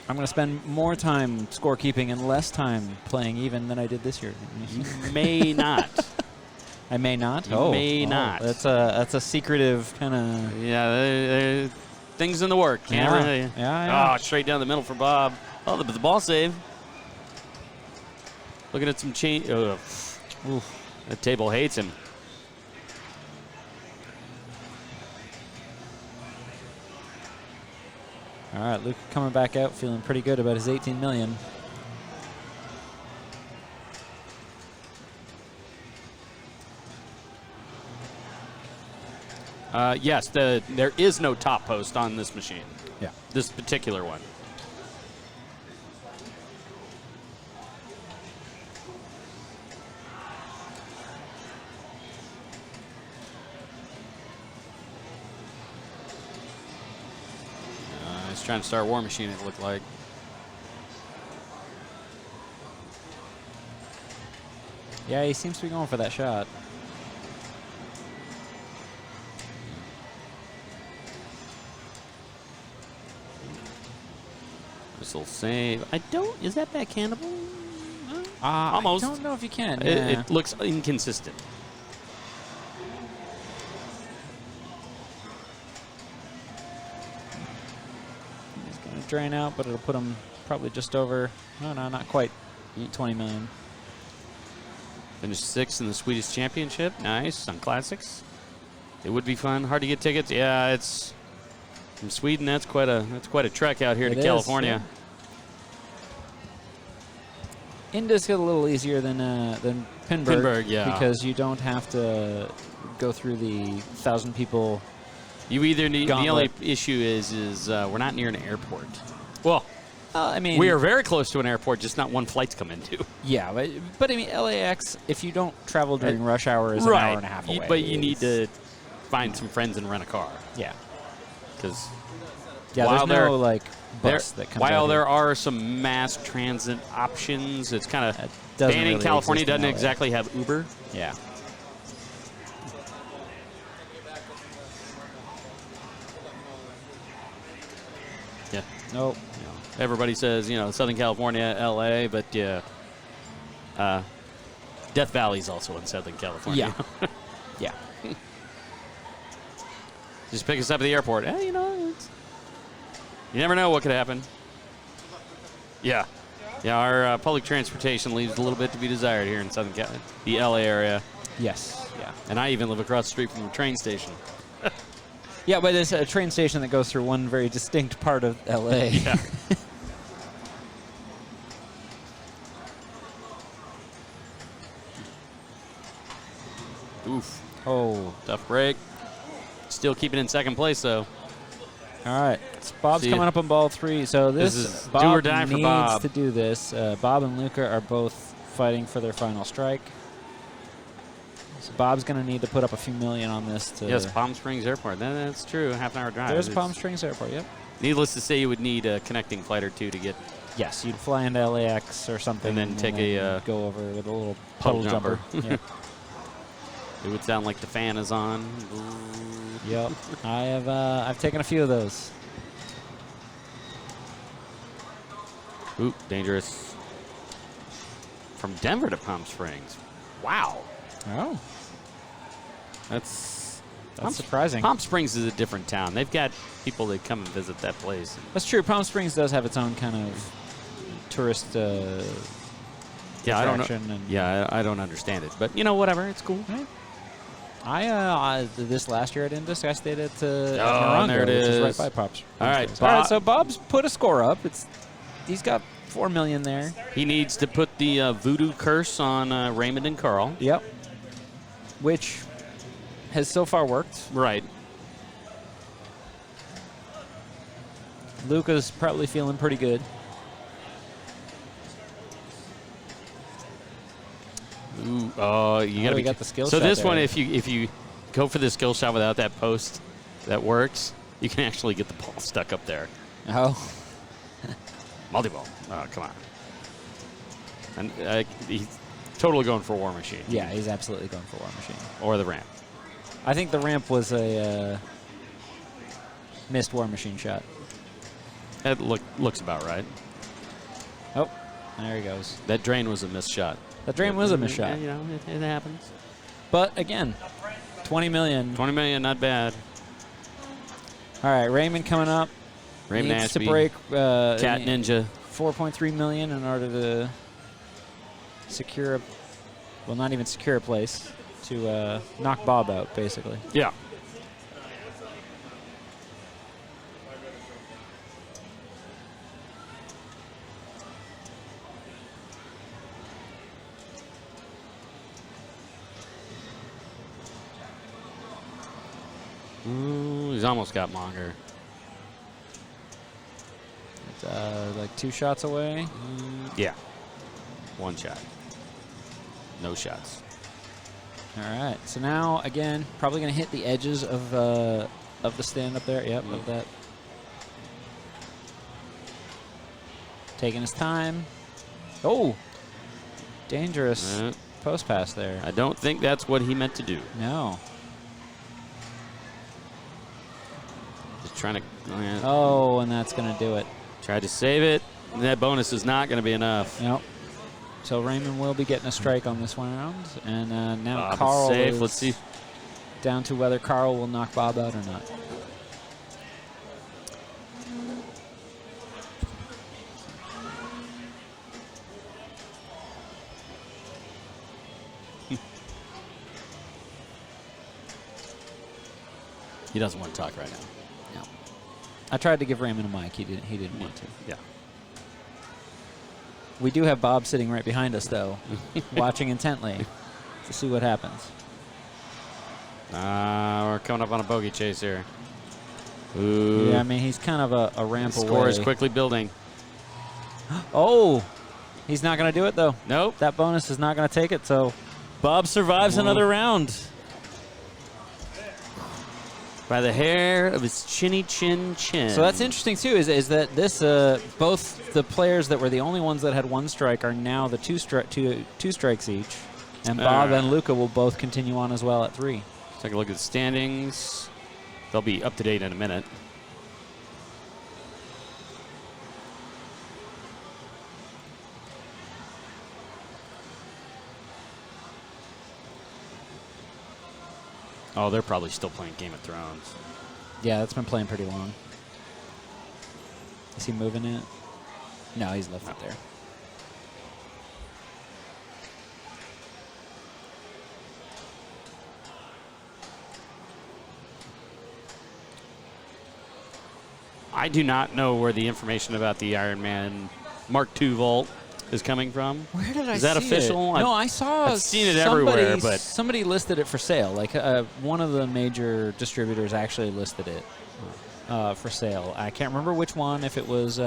[SPEAKER 6] I'm going to spend more time scorekeeping and less time playing even than I did this year.
[SPEAKER 7] You may not.
[SPEAKER 6] I may not?
[SPEAKER 7] You may not.
[SPEAKER 6] That's a secretive kind of...
[SPEAKER 7] Yeah, things in the work. Can't really.
[SPEAKER 6] Yeah.
[SPEAKER 7] Oh, straight down the middle for Bob. Oh, the ball save. Looking at some change. That table hates him.
[SPEAKER 6] All right, Luke coming back out, feeling pretty good about his 18 million.
[SPEAKER 7] Yes, there is no top post on this machine.
[SPEAKER 6] Yeah.
[SPEAKER 7] This particular one. He's trying to start War Machine, it looked like.
[SPEAKER 6] Yeah, he seems to be going for that shot.
[SPEAKER 7] will save. I don't. Is that backhandable? Almost.
[SPEAKER 6] I don't know if you can.
[SPEAKER 7] It looks inconsistent.
[SPEAKER 6] He's going to drain out, but it'll put him probably just over. No, not quite. 20 million.
[SPEAKER 7] Finished 6th in the Swedish Championship. Nice on classics. It would be fun. Hard to get tickets. Yeah, it's from Sweden. That's quite a trek out here to California.
[SPEAKER 6] Yeah. India's a little easier than Pinburgh,
[SPEAKER 7] yeah,
[SPEAKER 6] because you don't have to go through the 1,000 people.
[SPEAKER 7] You either need.
[SPEAKER 6] Gauntlet.
[SPEAKER 7] The only issue is we're not near an airport. Well,
[SPEAKER 6] I mean,
[SPEAKER 7] we are very close to an airport, just not one flight to come into.
[SPEAKER 6] Yeah, but I mean, LAX, if you don't travel during rush hour, is
[SPEAKER 7] right.
[SPEAKER 6] an hour and a half away.
[SPEAKER 7] But you need to find some friends and rent a car.
[SPEAKER 6] Yeah.
[SPEAKER 7] Because
[SPEAKER 6] there's no like bus that comes
[SPEAKER 7] while
[SPEAKER 6] out
[SPEAKER 7] there
[SPEAKER 6] here.
[SPEAKER 7] are some mass transit options, it's kind of
[SPEAKER 6] doesn't
[SPEAKER 7] Banning,
[SPEAKER 6] really
[SPEAKER 7] California
[SPEAKER 6] exist in
[SPEAKER 7] doesn't
[SPEAKER 6] LA.
[SPEAKER 7] exactly have Uber.
[SPEAKER 6] Yeah.
[SPEAKER 7] Yeah.
[SPEAKER 6] Nope.
[SPEAKER 7] Everybody says, Southern California, LA, but yeah. Death Valley's also in Southern California.
[SPEAKER 6] Yeah. Yeah.
[SPEAKER 7] Just pick us up at the airport. You never know what could happen. Yeah. Yeah, our public transportation leaves a little bit to be desired here in Southern California, the LA area.
[SPEAKER 6] Yes. Yeah.
[SPEAKER 7] And I even live across the street from a train station.
[SPEAKER 6] Yeah, but it's a train station that goes through one very distinct part of LA.
[SPEAKER 7] Yeah. Oof.
[SPEAKER 6] Oh.
[SPEAKER 7] Tough break. Still keeping in second place, though.
[SPEAKER 6] All right. So Bob's coming up on ball 3. So
[SPEAKER 7] This is
[SPEAKER 6] Bob
[SPEAKER 7] do or die for
[SPEAKER 6] needs
[SPEAKER 7] Bob.
[SPEAKER 6] to do this. Bob and Luca are both fighting for their final strike. So Bob's going to need to put up a few million on this. To
[SPEAKER 7] Yes, Palm Springs Airport. That's true. Half an hour drive.
[SPEAKER 6] There's Palm Springs Airport, yep.
[SPEAKER 7] Needless to say, you would need a connecting flight or two to get.
[SPEAKER 6] Yes, you'd fly into LAX or something.
[SPEAKER 7] And then take a
[SPEAKER 6] go over with a little
[SPEAKER 7] puddle
[SPEAKER 6] puddle jumper. Yep.
[SPEAKER 7] It would sound like the fan is on.
[SPEAKER 6] Yep. I've taken a few of those.
[SPEAKER 7] Ooh, dangerous. From Denver to Palm Springs. Wow.
[SPEAKER 6] Oh.
[SPEAKER 7] That's
[SPEAKER 6] surprising.
[SPEAKER 7] Palm Springs is a different town. They've got people that come and visit that place.
[SPEAKER 6] That's true. Palm Springs does have its own kind of tourist
[SPEAKER 7] yeah, I don't know.
[SPEAKER 6] attraction.
[SPEAKER 7] I don't understand it, but whatever. It's cool.
[SPEAKER 6] Right. I this last year at Indus, I stayed at
[SPEAKER 7] Morongo,
[SPEAKER 6] there it
[SPEAKER 7] which
[SPEAKER 6] is,
[SPEAKER 7] is
[SPEAKER 6] right by Pops.
[SPEAKER 7] All right,
[SPEAKER 6] All right. So Bob's put a score up. He's got 4 million there.
[SPEAKER 7] He needs to put the voodoo curse on Raymond and Carl.
[SPEAKER 6] Yep. Which has so far worked.
[SPEAKER 7] Right.
[SPEAKER 6] Luca's probably feeling pretty good.
[SPEAKER 7] Ooh, oh, you gotta be
[SPEAKER 6] got the skill
[SPEAKER 7] so
[SPEAKER 6] shot
[SPEAKER 7] this
[SPEAKER 6] there.
[SPEAKER 7] one, if you go for the skill shot without that post, that works. You can actually get the ball stuck up there.
[SPEAKER 6] Oh.
[SPEAKER 7] Multi-ball. Oh, come on. And he's totally going for War Machine.
[SPEAKER 6] Yeah, he's absolutely going for War Machine.
[SPEAKER 7] Or the ramp.
[SPEAKER 6] I think the ramp was a missed War Machine shot.
[SPEAKER 7] That looks about right.
[SPEAKER 6] Oh, there he goes.
[SPEAKER 7] That drain was a missed shot.
[SPEAKER 6] That drain was a missed shot.
[SPEAKER 7] Yeah, it happens.
[SPEAKER 6] But again, 20 million.
[SPEAKER 7] 20 million, not bad.
[SPEAKER 6] All right, Raymond coming up.
[SPEAKER 7] Raymond
[SPEAKER 6] needs
[SPEAKER 7] Ashby,
[SPEAKER 6] to break
[SPEAKER 7] Cat Ninja.
[SPEAKER 6] 4.3 million in order to secure not even secure a place, to knock Bob out, basically.
[SPEAKER 7] Yeah. Ooh, he's almost got Monger.
[SPEAKER 6] Like 2 shots away.
[SPEAKER 7] Yeah. 1 shot. No shots.
[SPEAKER 6] All right. So now, again, probably going to hit the edges of the stand up there. Yep, of that. Taking his time. Oh, dangerous post pass there.
[SPEAKER 7] I don't think that's what he meant to do.
[SPEAKER 6] No.
[SPEAKER 7] Just trying to.
[SPEAKER 6] Oh, and that's going to do it.
[SPEAKER 7] Tried to save it. That bonus is not going to be enough.
[SPEAKER 6] Nope. So Raymond will be getting a strike on this one round. And now
[SPEAKER 7] Bob
[SPEAKER 6] Carl
[SPEAKER 7] is safe.
[SPEAKER 6] is
[SPEAKER 7] Let's see.
[SPEAKER 6] down to whether Carl will knock Bob out or not.
[SPEAKER 7] He doesn't want to talk right now.
[SPEAKER 6] No. I tried to give Raymond a mic. He didn't want to.
[SPEAKER 7] Yeah.
[SPEAKER 6] We do have Bob sitting right behind us, though, watching intently to see what happens.
[SPEAKER 7] We're coming up on a bogey chase here. Ooh.
[SPEAKER 6] Yeah, I mean, he's kind of a ramp away.
[SPEAKER 7] Score is quickly building.
[SPEAKER 6] Oh, he's not going to do it, though.
[SPEAKER 7] Nope.
[SPEAKER 6] That bonus is not going to take it, so Bob survives another round.
[SPEAKER 7] By the hair of his chinny chin chin.
[SPEAKER 6] So that's interesting, too, is that this both the players that were the only ones that had one strike are now the two strikes each. And Bob and Luca will both continue on as well at 3.
[SPEAKER 7] Let's take a look at the standings. They'll be up to date in a minute. Oh, they're probably still playing Game of Thrones.
[SPEAKER 6] Yeah, that's been playing pretty long. Is he moving it? No, he's left it there.
[SPEAKER 7] I do not know where the information about the Iron Man Mark II vault is coming from.
[SPEAKER 6] Where did I see it?
[SPEAKER 7] Is that official?
[SPEAKER 6] No, I saw
[SPEAKER 7] I've seen it everywhere, but
[SPEAKER 6] somebody listed it for sale. Like one of the major distributors actually listed it for sale. I can't remember which one, if it was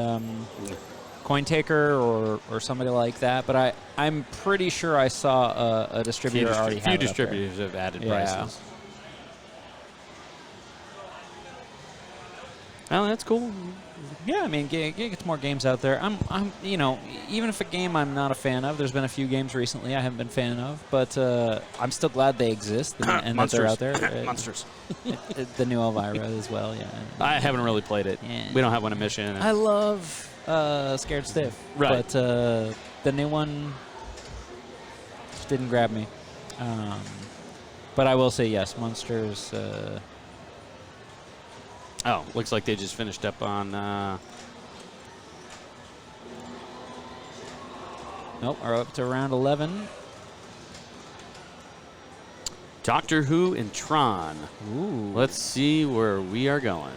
[SPEAKER 6] CoinTaker or somebody like that, but I'm pretty sure I saw a distributor already have it.
[SPEAKER 7] A few
[SPEAKER 6] up there.
[SPEAKER 7] distributors have added prices. Oh, that's cool.
[SPEAKER 6] Yeah, I mean, get more games out there. I'm, even if a game I'm not a fan of, there's been a few games recently I haven't been a fan of, but I'm still glad they exist and that they're out there.
[SPEAKER 7] Monsters.
[SPEAKER 6] The new Elvira as well, yeah.
[SPEAKER 7] I haven't really played it.
[SPEAKER 6] Yeah.
[SPEAKER 7] We don't have one in Mission.
[SPEAKER 6] I love Scared Stiff,
[SPEAKER 7] right?
[SPEAKER 6] But the new one just didn't grab me. But I will say yes, Monsters.
[SPEAKER 7] Oh, looks like they just finished up on.
[SPEAKER 6] Nope, we're up to round 11.
[SPEAKER 7] Doctor Who and Tron.
[SPEAKER 6] Ooh.
[SPEAKER 7] Let's see where we are going.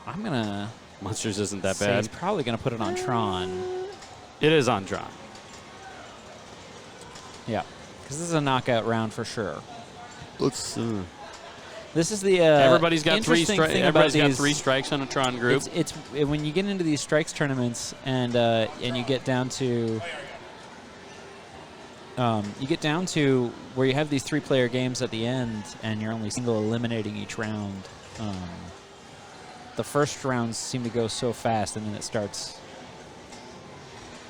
[SPEAKER 6] I'm gonna.
[SPEAKER 7] Monsters isn't that
[SPEAKER 6] say
[SPEAKER 7] bad.
[SPEAKER 6] He's probably gonna put it on Tron.
[SPEAKER 7] It is on Tron.
[SPEAKER 6] Yeah, because this is a knockout round for sure.
[SPEAKER 7] Let's.
[SPEAKER 6] This is the
[SPEAKER 7] everybody's got three
[SPEAKER 6] everybody's
[SPEAKER 7] got 3 strikes on a Tron group.
[SPEAKER 6] It's when you get into these strikes tournaments and you get down to where you have these 3-player games at the end and you're only single eliminating each round. The first rounds seem to go so fast and then it starts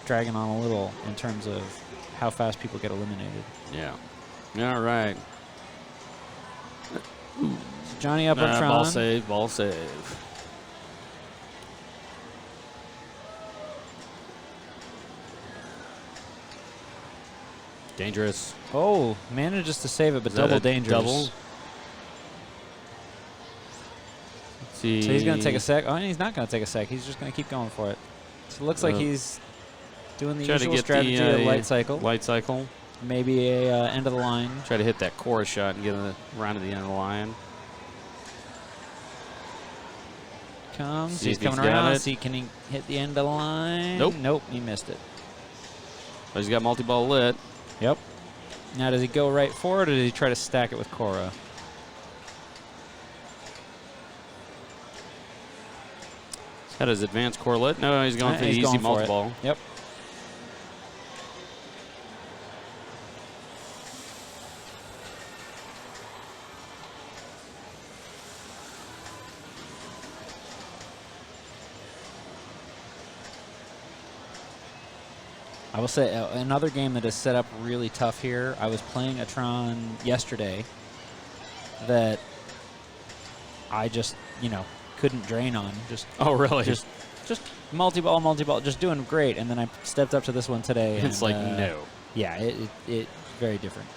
[SPEAKER 6] dragging on a little in terms of how fast people get eliminated.
[SPEAKER 7] Yeah. All right.
[SPEAKER 6] Johnny up on Tron.
[SPEAKER 7] Ball save. Dangerous.
[SPEAKER 6] Oh, manages to save it, but double dangerous.
[SPEAKER 7] Double. Let's see.
[SPEAKER 6] So he's going to take a sec. Oh, and he's not going to take a sec. He's just going to keep going for it. So it looks like he's doing the usual strategy of light cycle.
[SPEAKER 7] Light cycle.
[SPEAKER 6] Maybe a end of the line.
[SPEAKER 7] Try to hit that chorus shot and get around to the end of the line.
[SPEAKER 6] Comes. He's coming around. See, can he hit the end of the line?
[SPEAKER 7] Nope.
[SPEAKER 6] Nope, he missed it.
[SPEAKER 7] But he's got multi-ball lit.
[SPEAKER 6] Yep. Now, does he go right for it, or does he try to stack it with Cora?
[SPEAKER 7] He's got his advanced core lit. No, he's going for the easy multi-ball.
[SPEAKER 6] Yep. I will say another game that is set up really tough here. I was playing a Tron yesterday that I just, couldn't drain on.
[SPEAKER 7] Oh, really?
[SPEAKER 6] Just just multi-ball, just doing great. And then I stepped up to this one today.
[SPEAKER 7] It's like, no.
[SPEAKER 6] Yeah, it very different.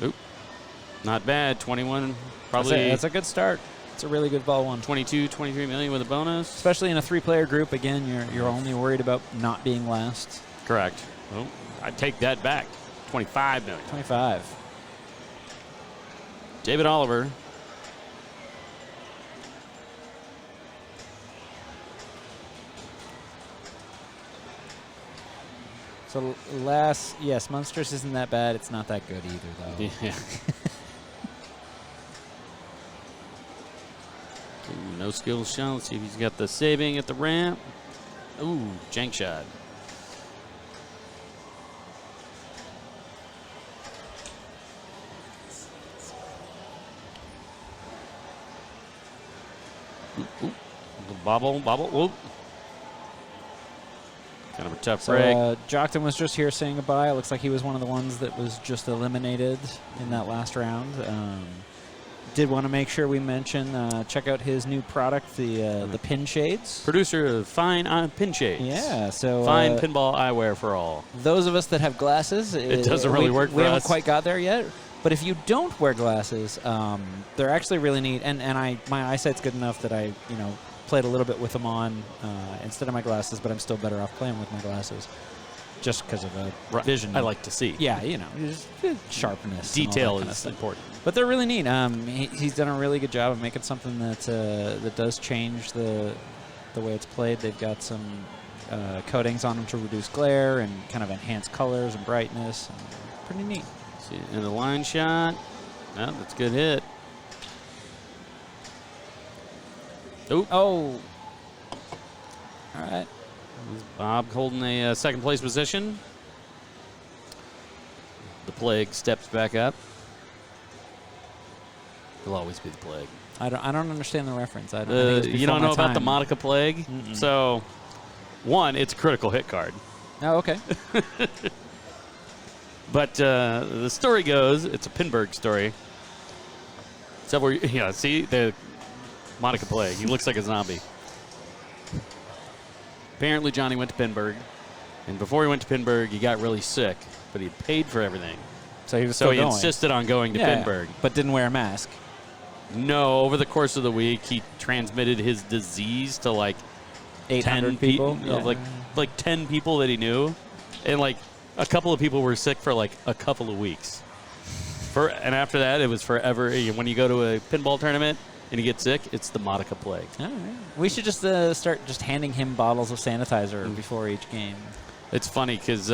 [SPEAKER 7] Oop. Not bad. 21, probably.
[SPEAKER 6] That's a good start. It's a really good ball one.
[SPEAKER 7] 22, 23 million with a bonus.
[SPEAKER 6] Especially in a 3-player group. Again, you're only worried about not being last.
[SPEAKER 7] Correct. Oh, I take that back. 25 million.
[SPEAKER 6] 25.
[SPEAKER 7] David Oliver.
[SPEAKER 6] So yes, Munsters isn't that bad. It's not that good either, though.
[SPEAKER 7] Yeah. Ooh, no skill shot. Let's see if he's got the saving at the ramp. Ooh, jank shot. Ooh. Bobble. Whoop. Kind of a tough break.
[SPEAKER 6] Jockton was just here saying goodbye. It looks like he was one of the ones that was just eliminated in that last round. Did want to make sure we mention, check out his new product, the pin shades.
[SPEAKER 7] Producer of Fine Pin Shades.
[SPEAKER 6] Yeah, so
[SPEAKER 7] Fine pinball eyewear for all.
[SPEAKER 6] Those of us that have glasses,
[SPEAKER 7] it doesn't really work for us.
[SPEAKER 6] We haven't quite got there yet. But if you don't wear glasses, they're actually really neat. And my eyesight's good enough that I played a little bit with them on instead of my glasses, but I'm still better off playing with my glasses just because of vision.
[SPEAKER 7] I like to see.
[SPEAKER 6] Yeah, just sharpness.
[SPEAKER 7] Detail is important.
[SPEAKER 6] But they're really neat. He's done a really good job of making something that does change the way it's played. They've got some coatings on them to reduce glare and kind of enhance colors and brightness. And pretty neat.
[SPEAKER 7] See, and the line shot. Oh, that's a good hit. Ooh.
[SPEAKER 6] Oh. All right.
[SPEAKER 7] Bob holding a second place position. The Plague steps back up. He'll always be the Plague.
[SPEAKER 6] I don't understand the reference. I
[SPEAKER 7] you don't know about the Monica Plague? Mm-mm. So, one, it's a critical hit card.
[SPEAKER 6] Oh, okay.
[SPEAKER 7] But the story goes, it's a Pinburgh story. See the Monica Plague. He looks like a zombie. Apparently, Johnny went to Pinburgh, and before he went to Pinburgh, he got really sick, but he paid for everything.
[SPEAKER 6] So he
[SPEAKER 7] insisted on going to Pinburgh,
[SPEAKER 6] but didn't wear a mask.
[SPEAKER 7] No, over the course of the week, he transmitted his disease to like
[SPEAKER 6] 800 people,
[SPEAKER 7] like 10 people that he knew, and like a couple of people were sick for like a couple of weeks. And after that, it was forever. When you go to a pinball tournament and you get sick, it's the Monica Plague.
[SPEAKER 6] All right. We should just start just handing him bottles of sanitizer before each game.
[SPEAKER 7] It's funny because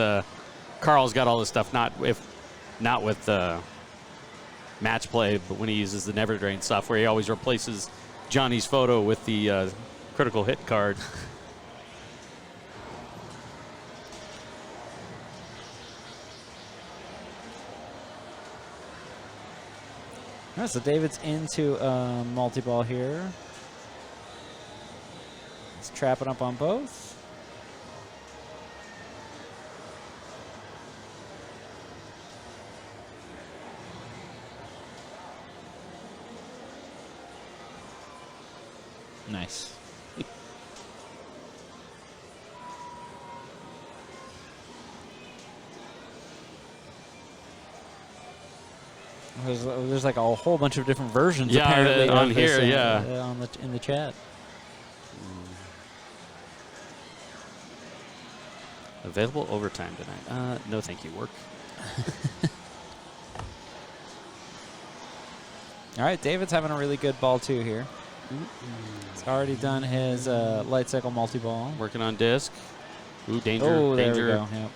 [SPEAKER 7] Carl's got all this stuff, not with match play, but when he uses the Never Drain software, he always replaces Johnny's photo with the critical hit card.
[SPEAKER 6] All right, so David's into multi-ball here. He's trapping up on both. Nice. There's like a whole bunch of different versions apparently
[SPEAKER 7] on
[SPEAKER 6] of
[SPEAKER 7] here,
[SPEAKER 6] this, in the chat.
[SPEAKER 7] Available overtime tonight. No, thank you, work.
[SPEAKER 6] All right, David's having a really good ball too here. He's already done his light cycle multi-ball.
[SPEAKER 7] Working on disc. Ooh, danger,
[SPEAKER 6] oh,
[SPEAKER 7] danger.
[SPEAKER 6] There we go. Yep.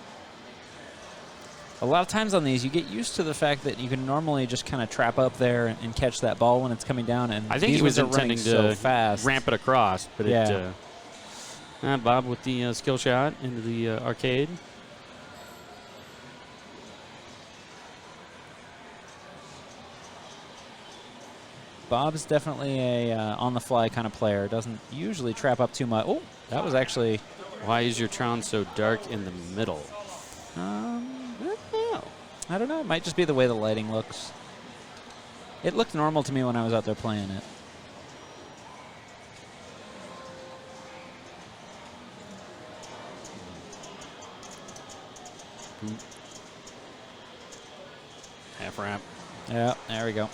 [SPEAKER 6] A lot of times on these, you get used to the fact that you can normally just kind of trap up there and catch that ball when it's coming down. And
[SPEAKER 7] I think he was intending to
[SPEAKER 6] fast.
[SPEAKER 7] ramp it across, but
[SPEAKER 6] yeah.
[SPEAKER 7] Bob with the skill shot into the arcade.
[SPEAKER 6] Bob's definitely a on-the-fly kind of player. Doesn't usually trap up too much. Oh, that was actually...
[SPEAKER 7] Why is your Tron so dark in the middle?
[SPEAKER 6] I don't know. It might just be the way the lighting looks. It looked normal to me when I was out there playing it.
[SPEAKER 7] Half ramp.
[SPEAKER 6] Yeah, there we go.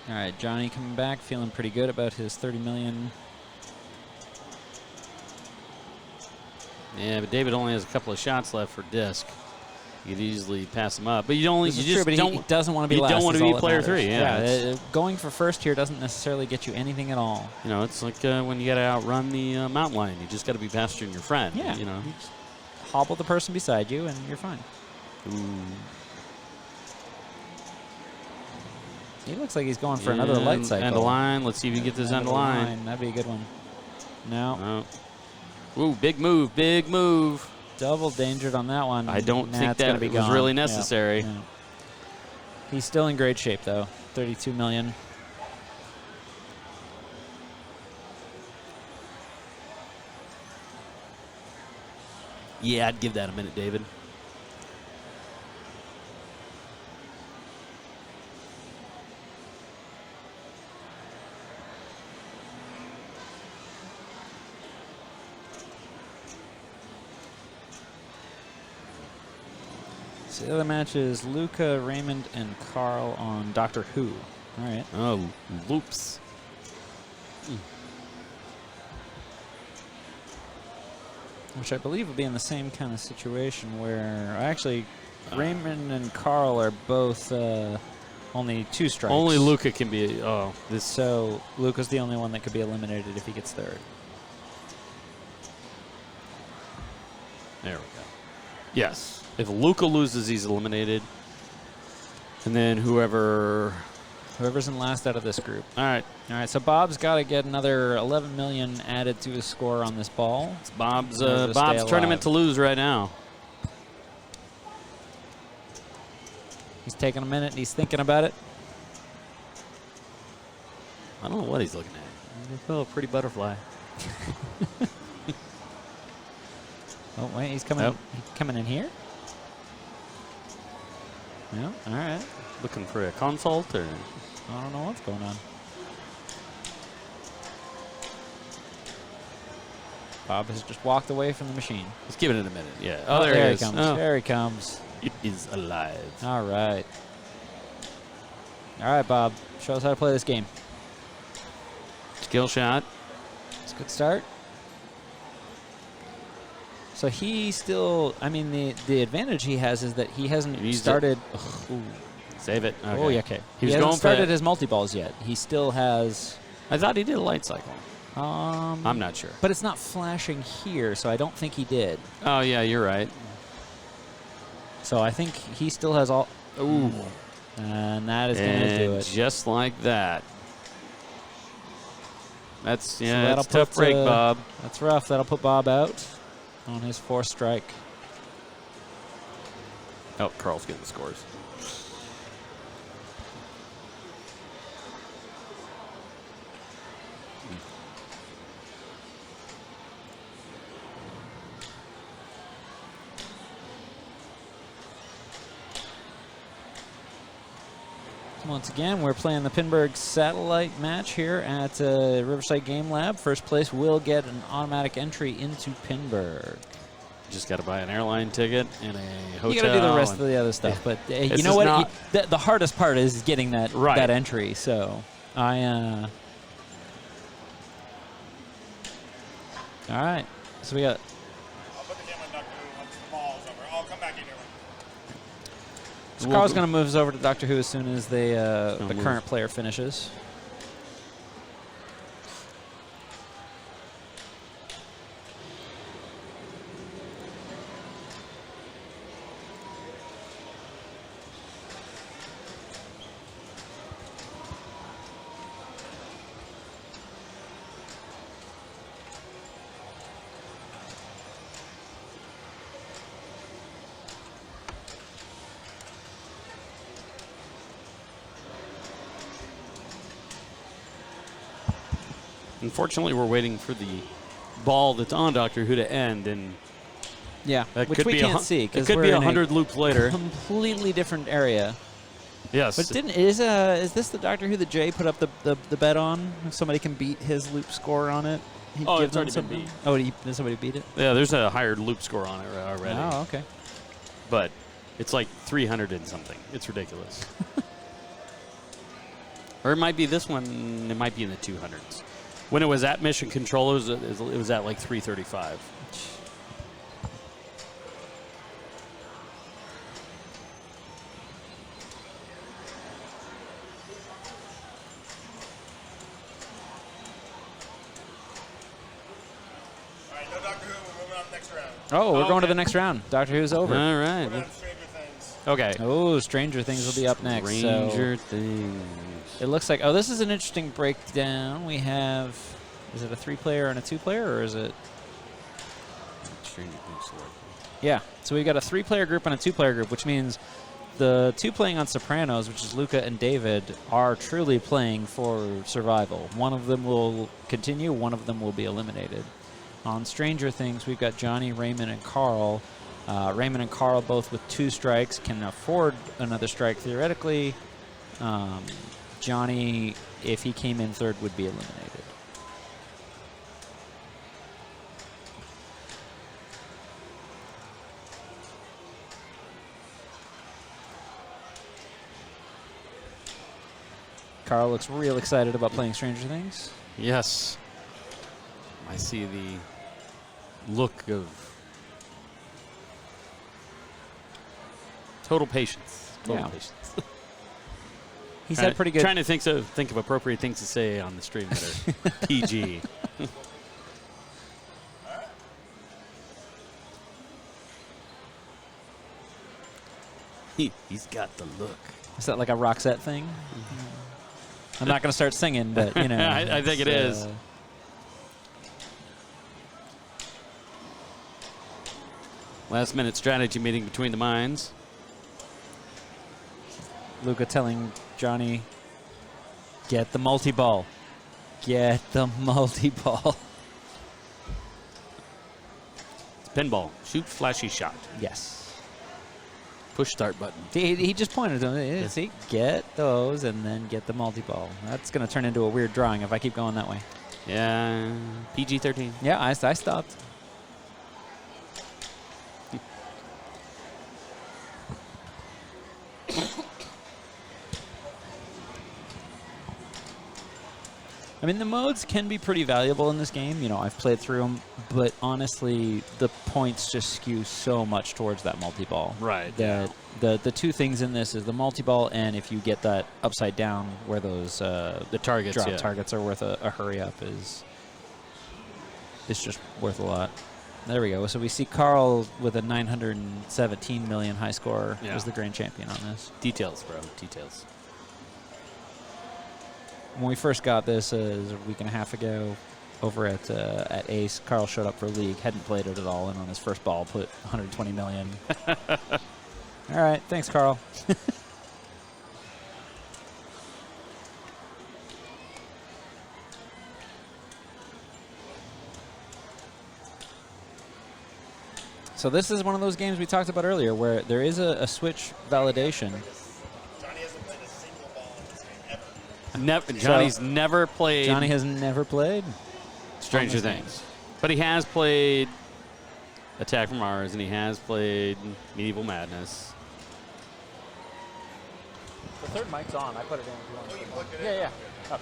[SPEAKER 6] All right, Johnny coming back, feeling pretty good about his 30 million.
[SPEAKER 7] Yeah, but David only has a couple of shots left for disc. You could easily pass him up, but you only
[SPEAKER 6] This is
[SPEAKER 7] you just
[SPEAKER 6] true, but
[SPEAKER 7] don't.
[SPEAKER 6] he doesn't want to be
[SPEAKER 7] you
[SPEAKER 6] last.
[SPEAKER 7] don't want
[SPEAKER 6] is
[SPEAKER 7] to be
[SPEAKER 6] all that
[SPEAKER 7] player
[SPEAKER 6] matters.
[SPEAKER 7] 3. Yeah,
[SPEAKER 6] going for first here doesn't necessarily get you anything at all.
[SPEAKER 7] you know, it's like when you got to outrun the mountain lion. You just got to be faster than your friend.
[SPEAKER 6] Yeah,
[SPEAKER 7] you know.
[SPEAKER 6] you just hobble the person beside you, and you're fine.
[SPEAKER 7] Ooh.
[SPEAKER 6] He looks like he's going for another light cycle.
[SPEAKER 7] End of line. Let's see if he gets this end of line.
[SPEAKER 6] That'd be a good one. No.
[SPEAKER 7] Ooh, big move, big move.
[SPEAKER 6] Double dangered on that one.
[SPEAKER 7] I don't think
[SPEAKER 6] it's gonna
[SPEAKER 7] that
[SPEAKER 6] be
[SPEAKER 7] was
[SPEAKER 6] gone.
[SPEAKER 7] really necessary.
[SPEAKER 6] Yeah. He's still in great shape, though. 32 million.
[SPEAKER 7] Yeah, I'd give that a minute, David.
[SPEAKER 6] So the other match is Luca, Raymond, and Carl on Doctor Who. All right.
[SPEAKER 7] Oh, loops.
[SPEAKER 6] Which I believe would be in the same kind of situation where actually Raymond and Carl are both only 2 strikes.
[SPEAKER 7] Only Luca can be.
[SPEAKER 6] So Luca's the only one that could be eliminated if he gets third.
[SPEAKER 7] There we go. Yes. If Luca loses, he's eliminated. And then whoever's
[SPEAKER 6] in last out of this group.
[SPEAKER 7] All right.
[SPEAKER 6] All right, so Bob's got to get another 11 million added to his score on this ball.
[SPEAKER 7] It's Bob's tournament to lose right now.
[SPEAKER 6] He's taking a minute and he's thinking about it.
[SPEAKER 7] I don't know what he's looking at. Oh, pretty butterfly.
[SPEAKER 6] Oh, wait, he's coming, he's coming in here? Yeah, all right.
[SPEAKER 7] Looking for a consult, or?
[SPEAKER 6] I don't know what's going on. Bob has just walked away from the machine.
[SPEAKER 7] Let's give it in a minute, yeah.
[SPEAKER 6] Oh,
[SPEAKER 7] there
[SPEAKER 6] he
[SPEAKER 7] is.
[SPEAKER 6] comes.
[SPEAKER 7] Oh.
[SPEAKER 6] There he comes.
[SPEAKER 7] It is alive.
[SPEAKER 6] All right. All right, Bob. Show us how to play this game.
[SPEAKER 7] Skill shot.
[SPEAKER 6] It's a good start. So he still, I mean, the advantage he has is that he hasn't started.
[SPEAKER 7] Save it. Okay.
[SPEAKER 6] Oh, yeah, okay.
[SPEAKER 7] He
[SPEAKER 6] He
[SPEAKER 7] was
[SPEAKER 6] hasn't
[SPEAKER 7] going
[SPEAKER 6] started
[SPEAKER 7] for
[SPEAKER 6] his multi-balls yet. He still has.
[SPEAKER 7] I thought he did a light cycle. I'm not sure.
[SPEAKER 6] But it's not flashing here, so I don't think he did.
[SPEAKER 7] Oh, yeah, you're right.
[SPEAKER 6] So I think he still has all.
[SPEAKER 7] Ooh.
[SPEAKER 6] And that is going to do it.
[SPEAKER 7] Just like that. That's,
[SPEAKER 6] So
[SPEAKER 7] yeah,
[SPEAKER 6] that'll
[SPEAKER 7] that's a tough
[SPEAKER 6] put,
[SPEAKER 7] break, Bob.
[SPEAKER 6] That's rough. That'll put Bob out on his 4th strike.
[SPEAKER 7] Oh, Carl's getting the scores.
[SPEAKER 6] Once again, we're playing the Pinburgh satellite match here at Riverside Game Lab. First place will get an automatic entry into Pinburgh.
[SPEAKER 7] Just got to buy an airline ticket and a hotel.
[SPEAKER 6] You got to do the rest of the other stuff, but you know what? The hardest part is getting that that entry. So all right. So we got.
[SPEAKER 5] I'll put the camera on Dr. Who once the ball's over. I'll come back in here.
[SPEAKER 6] So Carl's going to move us over to Doctor Who as soon as the current player finishes.
[SPEAKER 7] Unfortunately, we're waiting for the ball that's on Doctor Who to end, and
[SPEAKER 6] yeah,
[SPEAKER 7] that
[SPEAKER 6] which
[SPEAKER 7] could
[SPEAKER 6] we
[SPEAKER 7] be
[SPEAKER 6] can't see
[SPEAKER 7] it
[SPEAKER 6] because
[SPEAKER 7] could
[SPEAKER 6] we're
[SPEAKER 7] be
[SPEAKER 6] in
[SPEAKER 7] 100 loops later.
[SPEAKER 6] completely different area.
[SPEAKER 7] Yes.
[SPEAKER 6] But is this the Doctor Who that Jay put up the bet on? If somebody can beat his loop score on it, he'd
[SPEAKER 7] Oh,
[SPEAKER 6] give
[SPEAKER 7] it's
[SPEAKER 6] them
[SPEAKER 7] already been
[SPEAKER 6] something?
[SPEAKER 7] beat.
[SPEAKER 6] Oh, did somebody beat it?
[SPEAKER 7] Yeah, there's a higher loop score on it already.
[SPEAKER 6] Oh, okay.
[SPEAKER 7] But it's like 300 and something. It's ridiculous. Or it might be this one. It might be in the 200s. When it was at Mission Control, it was at like 335.
[SPEAKER 5] All right, no Doctor Who. We're moving on to the next round.
[SPEAKER 6] Oh, we're going to the next round. Doctor Who's over.
[SPEAKER 7] All
[SPEAKER 5] We're
[SPEAKER 7] right.
[SPEAKER 5] on Stranger Things.
[SPEAKER 7] Okay.
[SPEAKER 6] Oh, Stranger Things will be up next.
[SPEAKER 7] Stranger
[SPEAKER 6] So
[SPEAKER 7] Things.
[SPEAKER 6] it looks like, this is an interesting breakdown. We have, is it a 3-player and a 2-player, or is it?
[SPEAKER 7] Stranger Things sword.
[SPEAKER 6] Yeah. So we've got a 3-player group and a 2-player group, which means the 2 playing on Sopranos, which is Luca and David, are truly playing for survival. One of them will continue, one of them will be eliminated. On Stranger Things, we've got Johnny, Raymond, and Carl. Raymond and Carl both with 2 strikes can afford another strike theoretically. Johnny, if he came in third, would be eliminated. Carl looks real excited about playing Stranger Things.
[SPEAKER 7] Yes. I see the look of total patience. Total
[SPEAKER 6] Yeah.
[SPEAKER 7] patience.
[SPEAKER 6] He's had pretty good.
[SPEAKER 7] Trying to think of appropriate things to say on the stream that are PG. He's got the look.
[SPEAKER 6] Is that like a Roxette thing? I'm not going to start singing, but you know.
[SPEAKER 7] I think it is. Last minute strategy meeting between the minds.
[SPEAKER 6] Luca telling Johnny, get the multi-ball. Get the multi-ball.
[SPEAKER 7] It's pinball. Shoot, flashy shot.
[SPEAKER 6] Yes.
[SPEAKER 7] Push start button.
[SPEAKER 6] He just pointed to him. Yeah. See, get those and then get the multi-ball. That's going to turn into a weird drawing if I keep going that way.
[SPEAKER 7] Yeah, PG-13.
[SPEAKER 6] Yeah, I stopped. I mean, the modes can be pretty valuable in this game. You know, I've played through them, but honestly, the points just skew so much towards that multi-ball.
[SPEAKER 7] Right.
[SPEAKER 6] That the 2 things in this is the multi-ball, and if you get that upside down where those
[SPEAKER 7] the targets,
[SPEAKER 6] drop targets are worth a hurry up is just worth a lot. There we go. So we see Carl with a 917 million high score as the grand champion on this.
[SPEAKER 7] Details, bro. Details.
[SPEAKER 6] When we first got this a week and a half ago over at Ace, Carl showed up for League, hadn't played it at all, and on his first ball put 120 million. All right, thanks, Carl. So this is one of those games we talked about earlier where there is a switch validation.
[SPEAKER 5] Johnny hasn't played a single ball in this game ever.
[SPEAKER 7] Johnny's never played.
[SPEAKER 6] Johnny has never played
[SPEAKER 7] Stranger Things. But he has played Attack from Mars, and he has played Medieval Madness.
[SPEAKER 6] The third mic's on. I put it in.
[SPEAKER 5] Oh, you plugged it in?
[SPEAKER 6] Yeah. Oh.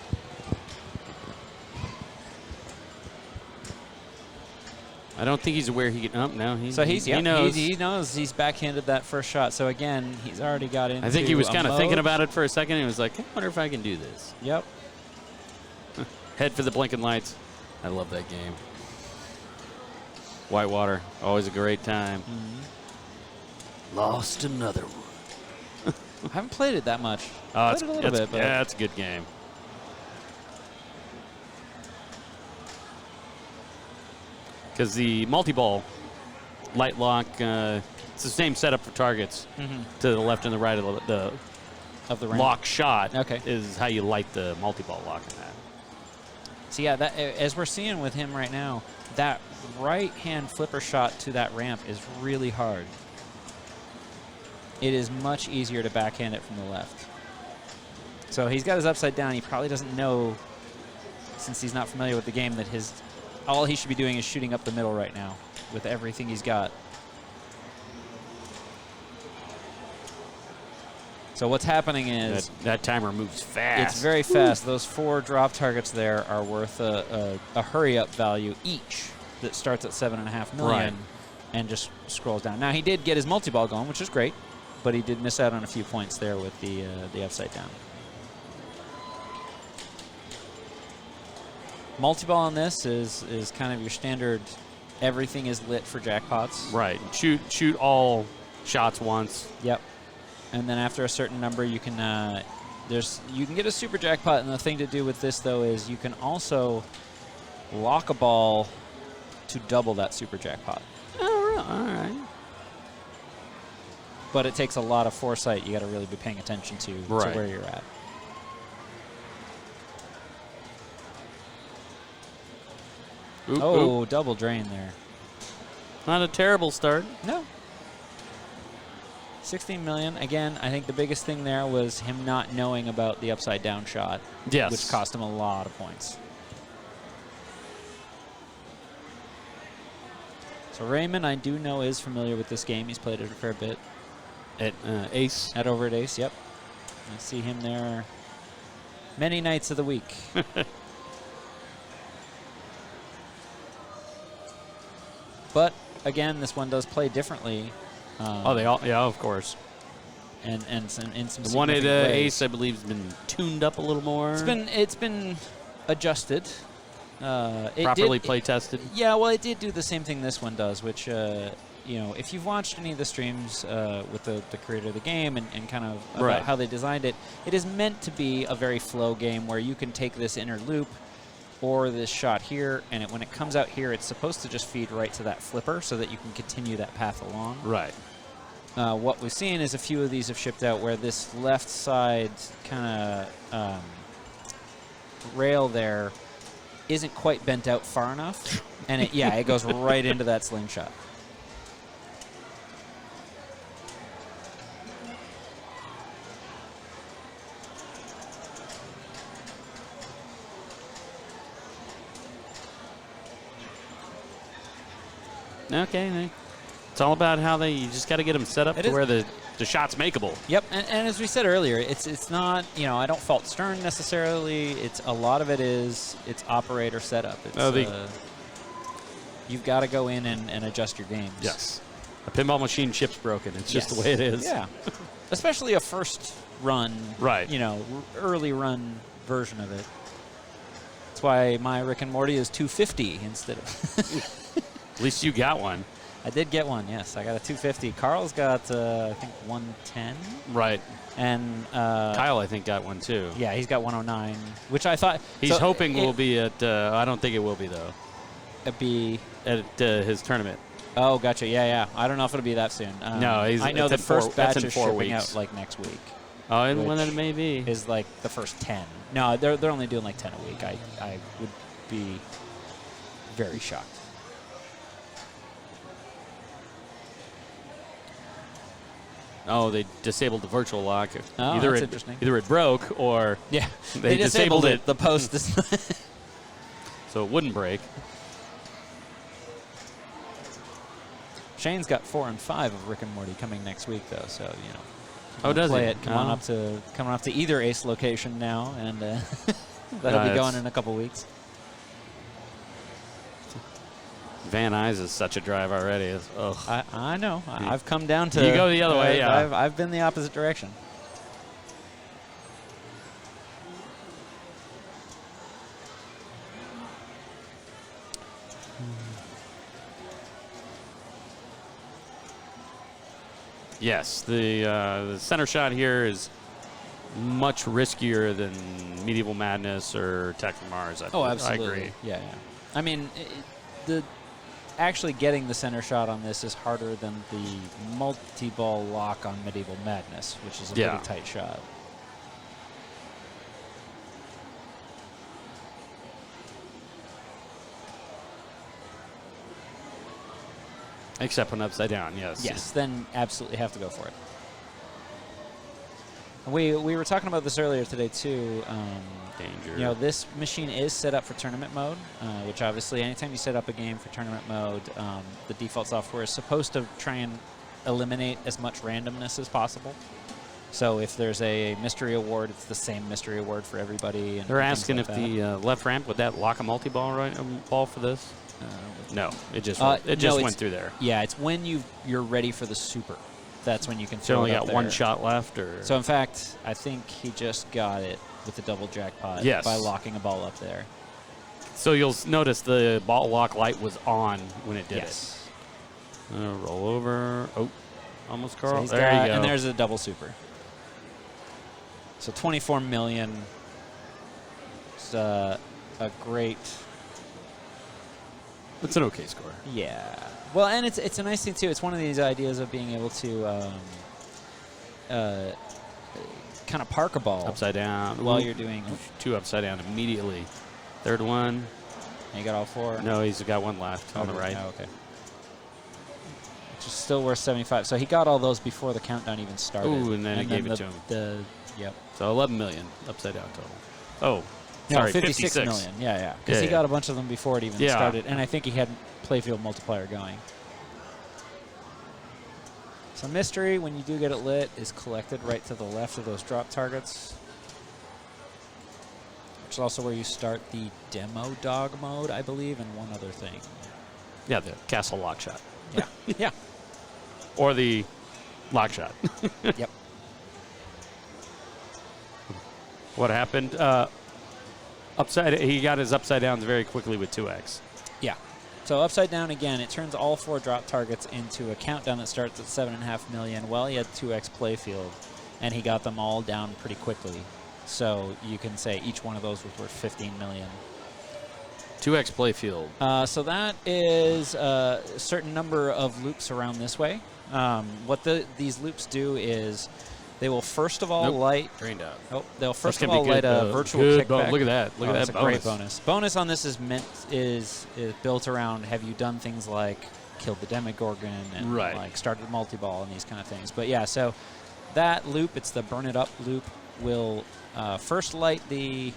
[SPEAKER 7] I don't think he's aware he can. Oh, no. He
[SPEAKER 6] knows.
[SPEAKER 7] knows.
[SPEAKER 6] He knows he's backhanded that first shot. So again, he's already got into
[SPEAKER 7] I think he was kind of thinking
[SPEAKER 6] mode.
[SPEAKER 7] about it for a second. And he was like, I wonder if I can do this.
[SPEAKER 6] Yep.
[SPEAKER 7] Head for the blinking lights. I love that game. Whitewater, always a great time.
[SPEAKER 6] Mm-hmm.
[SPEAKER 7] Lost another one.
[SPEAKER 6] I haven't played it that much.
[SPEAKER 7] Played
[SPEAKER 6] it a little bit, but
[SPEAKER 7] yeah, it's a good game. Because the multi-ball light lock, it's the same setup for targets. To the left and the right of the
[SPEAKER 6] range.
[SPEAKER 7] lock shot
[SPEAKER 6] Okay.
[SPEAKER 7] is how you light the multi-ball lock in that.
[SPEAKER 6] So yeah, that, as we're seeing with him right now, that right-hand flipper shot to that ramp is really hard. It is much easier to backhand it from the left. So he's got his upside down. He probably doesn't know, since he's not familiar with the game, that all he should be doing is shooting up the middle right now with everything he's got. So what's happening is
[SPEAKER 7] that timer moves fast.
[SPEAKER 6] It's very fast. Those 4 drop targets there are worth a hurry-up value each that starts at 7.5 million and just scrolls down. Now, he did get his multi-ball going, which is great, but he did miss out on a few points there with the upside down. Multi-ball on this is kind of your standard, everything is lit for jackpots.
[SPEAKER 7] Right. Shoot all shots once.
[SPEAKER 6] Yep. And then after a certain number, you can you can get a super jackpot. And the thing to do with this, though, is you can also lock a ball to double that super jackpot.
[SPEAKER 7] Oh, all right.
[SPEAKER 6] But it takes a lot of foresight. You got to really be paying attention to where you're at.
[SPEAKER 7] Oop.
[SPEAKER 6] Double drain there.
[SPEAKER 7] Not a terrible start.
[SPEAKER 6] No. 16 million. Again, I think the biggest thing there was him not knowing about the upside down shot.
[SPEAKER 7] Yes.
[SPEAKER 6] Which cost him a lot of points. So Raymond, I do know, is familiar with this game. He's played it a fair bit.
[SPEAKER 7] At Ace.
[SPEAKER 6] Over at Ace, yep. I see him there many nights of the week. But again, this one does play differently.
[SPEAKER 7] Of course.
[SPEAKER 6] And in some
[SPEAKER 7] the one at Ace, I believe, has been tuned up a little more.
[SPEAKER 6] It's been adjusted.
[SPEAKER 7] Properly play tested.
[SPEAKER 6] Yeah, well, it did do the same thing this one does, which if you've watched any of the streams with the creator of the game and kind of about how they designed it, it is meant to be a very flow game where you can take this inner loop or this shot here, and when it comes out here, it's supposed to just feed right to that flipper so that you can continue that path along.
[SPEAKER 7] Right.
[SPEAKER 6] What we've seen is a few of these have shipped out where this left side kind of rail there isn't quite bent out far enough, and it goes right into that slingshot.
[SPEAKER 7] Okay, it's all about how you just got to get them set up to where the shot's makeable.
[SPEAKER 6] Yep, and as we said earlier, it's not, I don't fault Stern necessarily. It's a lot of it's operator setup. You've got to go in and adjust your games.
[SPEAKER 7] Yes. A pinball machine chip's broken. It's just the way it is.
[SPEAKER 6] Yeah. Especially a first run, early run version of it. That's why my Rick and Morty is 250 instead of...
[SPEAKER 7] At least you got one.
[SPEAKER 6] I did get one, yes. I got a 250. Carl's got, I think, 110.
[SPEAKER 7] Right.
[SPEAKER 6] And
[SPEAKER 7] Kyle, I think, got one, too.
[SPEAKER 6] Yeah, he's got 109, which I thought...
[SPEAKER 7] He's hoping will be at... I don't think it will be, though.
[SPEAKER 6] It'd be...
[SPEAKER 7] At his tournament.
[SPEAKER 6] Oh, gotcha. Yeah. I don't know if it'll be that soon.
[SPEAKER 7] No,
[SPEAKER 6] I know the first batch is shipping out, like, next week.
[SPEAKER 7] Oh, and when it may be.
[SPEAKER 6] Is, like, the first 10. No, they're only doing, like, 10 a week. I would be very shocked.
[SPEAKER 7] Oh, they disabled the virtual lock.
[SPEAKER 6] Oh, that's interesting.
[SPEAKER 7] Either it broke or
[SPEAKER 6] they disabled it. The post is
[SPEAKER 7] so it wouldn't break.
[SPEAKER 6] Shane's got 4 and 5 of Rick and Morty coming next week, though. So
[SPEAKER 7] does
[SPEAKER 6] play
[SPEAKER 7] he?
[SPEAKER 6] it? Come on up to either Ace location now, and that'll be going in a couple weeks.
[SPEAKER 7] Van Nuys is such a drive already.
[SPEAKER 6] I know. I've come down to...
[SPEAKER 7] You go the other way, yeah.
[SPEAKER 6] I've been the opposite direction.
[SPEAKER 7] Yes, the center shot here is much riskier than Medieval Madness or Tech from Mars.
[SPEAKER 6] Absolutely.
[SPEAKER 7] I agree.
[SPEAKER 6] Yeah. I mean, actually getting the center shot on this is harder than the multi-ball lock on Medieval Madness, which is a pretty tight shot.
[SPEAKER 7] Except when upside down, yes.
[SPEAKER 6] Yes, then absolutely have to go for it. We were talking about this earlier today too.
[SPEAKER 7] Danger.
[SPEAKER 6] You know, this machine is set up for tournament mode, which obviously anytime you set up a game for tournament mode, the default software is supposed to try and eliminate as much randomness as possible. So if there's a mystery award, it's the same mystery award for everybody. And
[SPEAKER 7] they're asking
[SPEAKER 6] like
[SPEAKER 7] if the left ramp, would that lock a multi-ball ball for this? No, it just went through there.
[SPEAKER 6] Yeah, it's when you're ready for the super. That's when you can
[SPEAKER 7] So
[SPEAKER 6] throw
[SPEAKER 7] only
[SPEAKER 6] it up
[SPEAKER 7] got
[SPEAKER 6] there.
[SPEAKER 7] one shot left, or
[SPEAKER 6] So in fact, I think he just got it with the double jackpot by locking a ball up there.
[SPEAKER 7] So you'll notice the ball lock light was on when it did
[SPEAKER 6] Yes.
[SPEAKER 7] it. Roll over. Oh, almost Carl.
[SPEAKER 6] So he's
[SPEAKER 7] there
[SPEAKER 6] got,
[SPEAKER 7] you go.
[SPEAKER 6] and there's a double super. So 24 million. It's a great.
[SPEAKER 7] It's an okay score.
[SPEAKER 6] Yeah. Well, and it's a nice thing too. It's one of these ideas of being able to kind of park a ball
[SPEAKER 7] Upside down.
[SPEAKER 6] while
[SPEAKER 7] Ooh,
[SPEAKER 6] you're doing.
[SPEAKER 7] two upside down immediately. Third one.
[SPEAKER 6] And you got all four.
[SPEAKER 7] No, he's got one left on the right.
[SPEAKER 6] Oh, okay. Which is still worth 75. So he got all those before the countdown even started.
[SPEAKER 7] Ooh, and then it gave it to him.
[SPEAKER 6] Yep.
[SPEAKER 7] So 11 million upside down total. Oh,
[SPEAKER 6] No,
[SPEAKER 7] sorry,
[SPEAKER 6] 56 million. Yeah. Because he got a bunch of them before it even started, and I think he had playfield multiplier going. So mystery, when you do get it lit, is collected right to the left of those drop targets, which is also where you start the demo dog mode, I believe, and one other thing.
[SPEAKER 7] Yeah, the castle lock shot.
[SPEAKER 6] Yeah. Yeah.
[SPEAKER 7] Or the lock shot.
[SPEAKER 6] Yep.
[SPEAKER 7] What happened? He got his upside downs very quickly with 2x.
[SPEAKER 6] Yeah. So upside down again, it turns all four drop targets into a countdown that starts at 7.5 million. Well, he had 2x playfield, and he got them all down pretty quickly. So you can say each one of those was worth 15 million.
[SPEAKER 7] 2x playfield.
[SPEAKER 6] So that is a certain number of loops around this way. What these loops do is they will first of all light.
[SPEAKER 7] Drained out.
[SPEAKER 6] Oh, they'll first of all light a virtual kickback.
[SPEAKER 7] Look at that! Look at that
[SPEAKER 6] that's
[SPEAKER 7] bonus.
[SPEAKER 6] a great bonus. Bonus on this is built around. Have you done things like killed the Demogorgon and like started the multi-ball and these kind of things? But yeah, so that loop, it's the burn it up loop, will first light the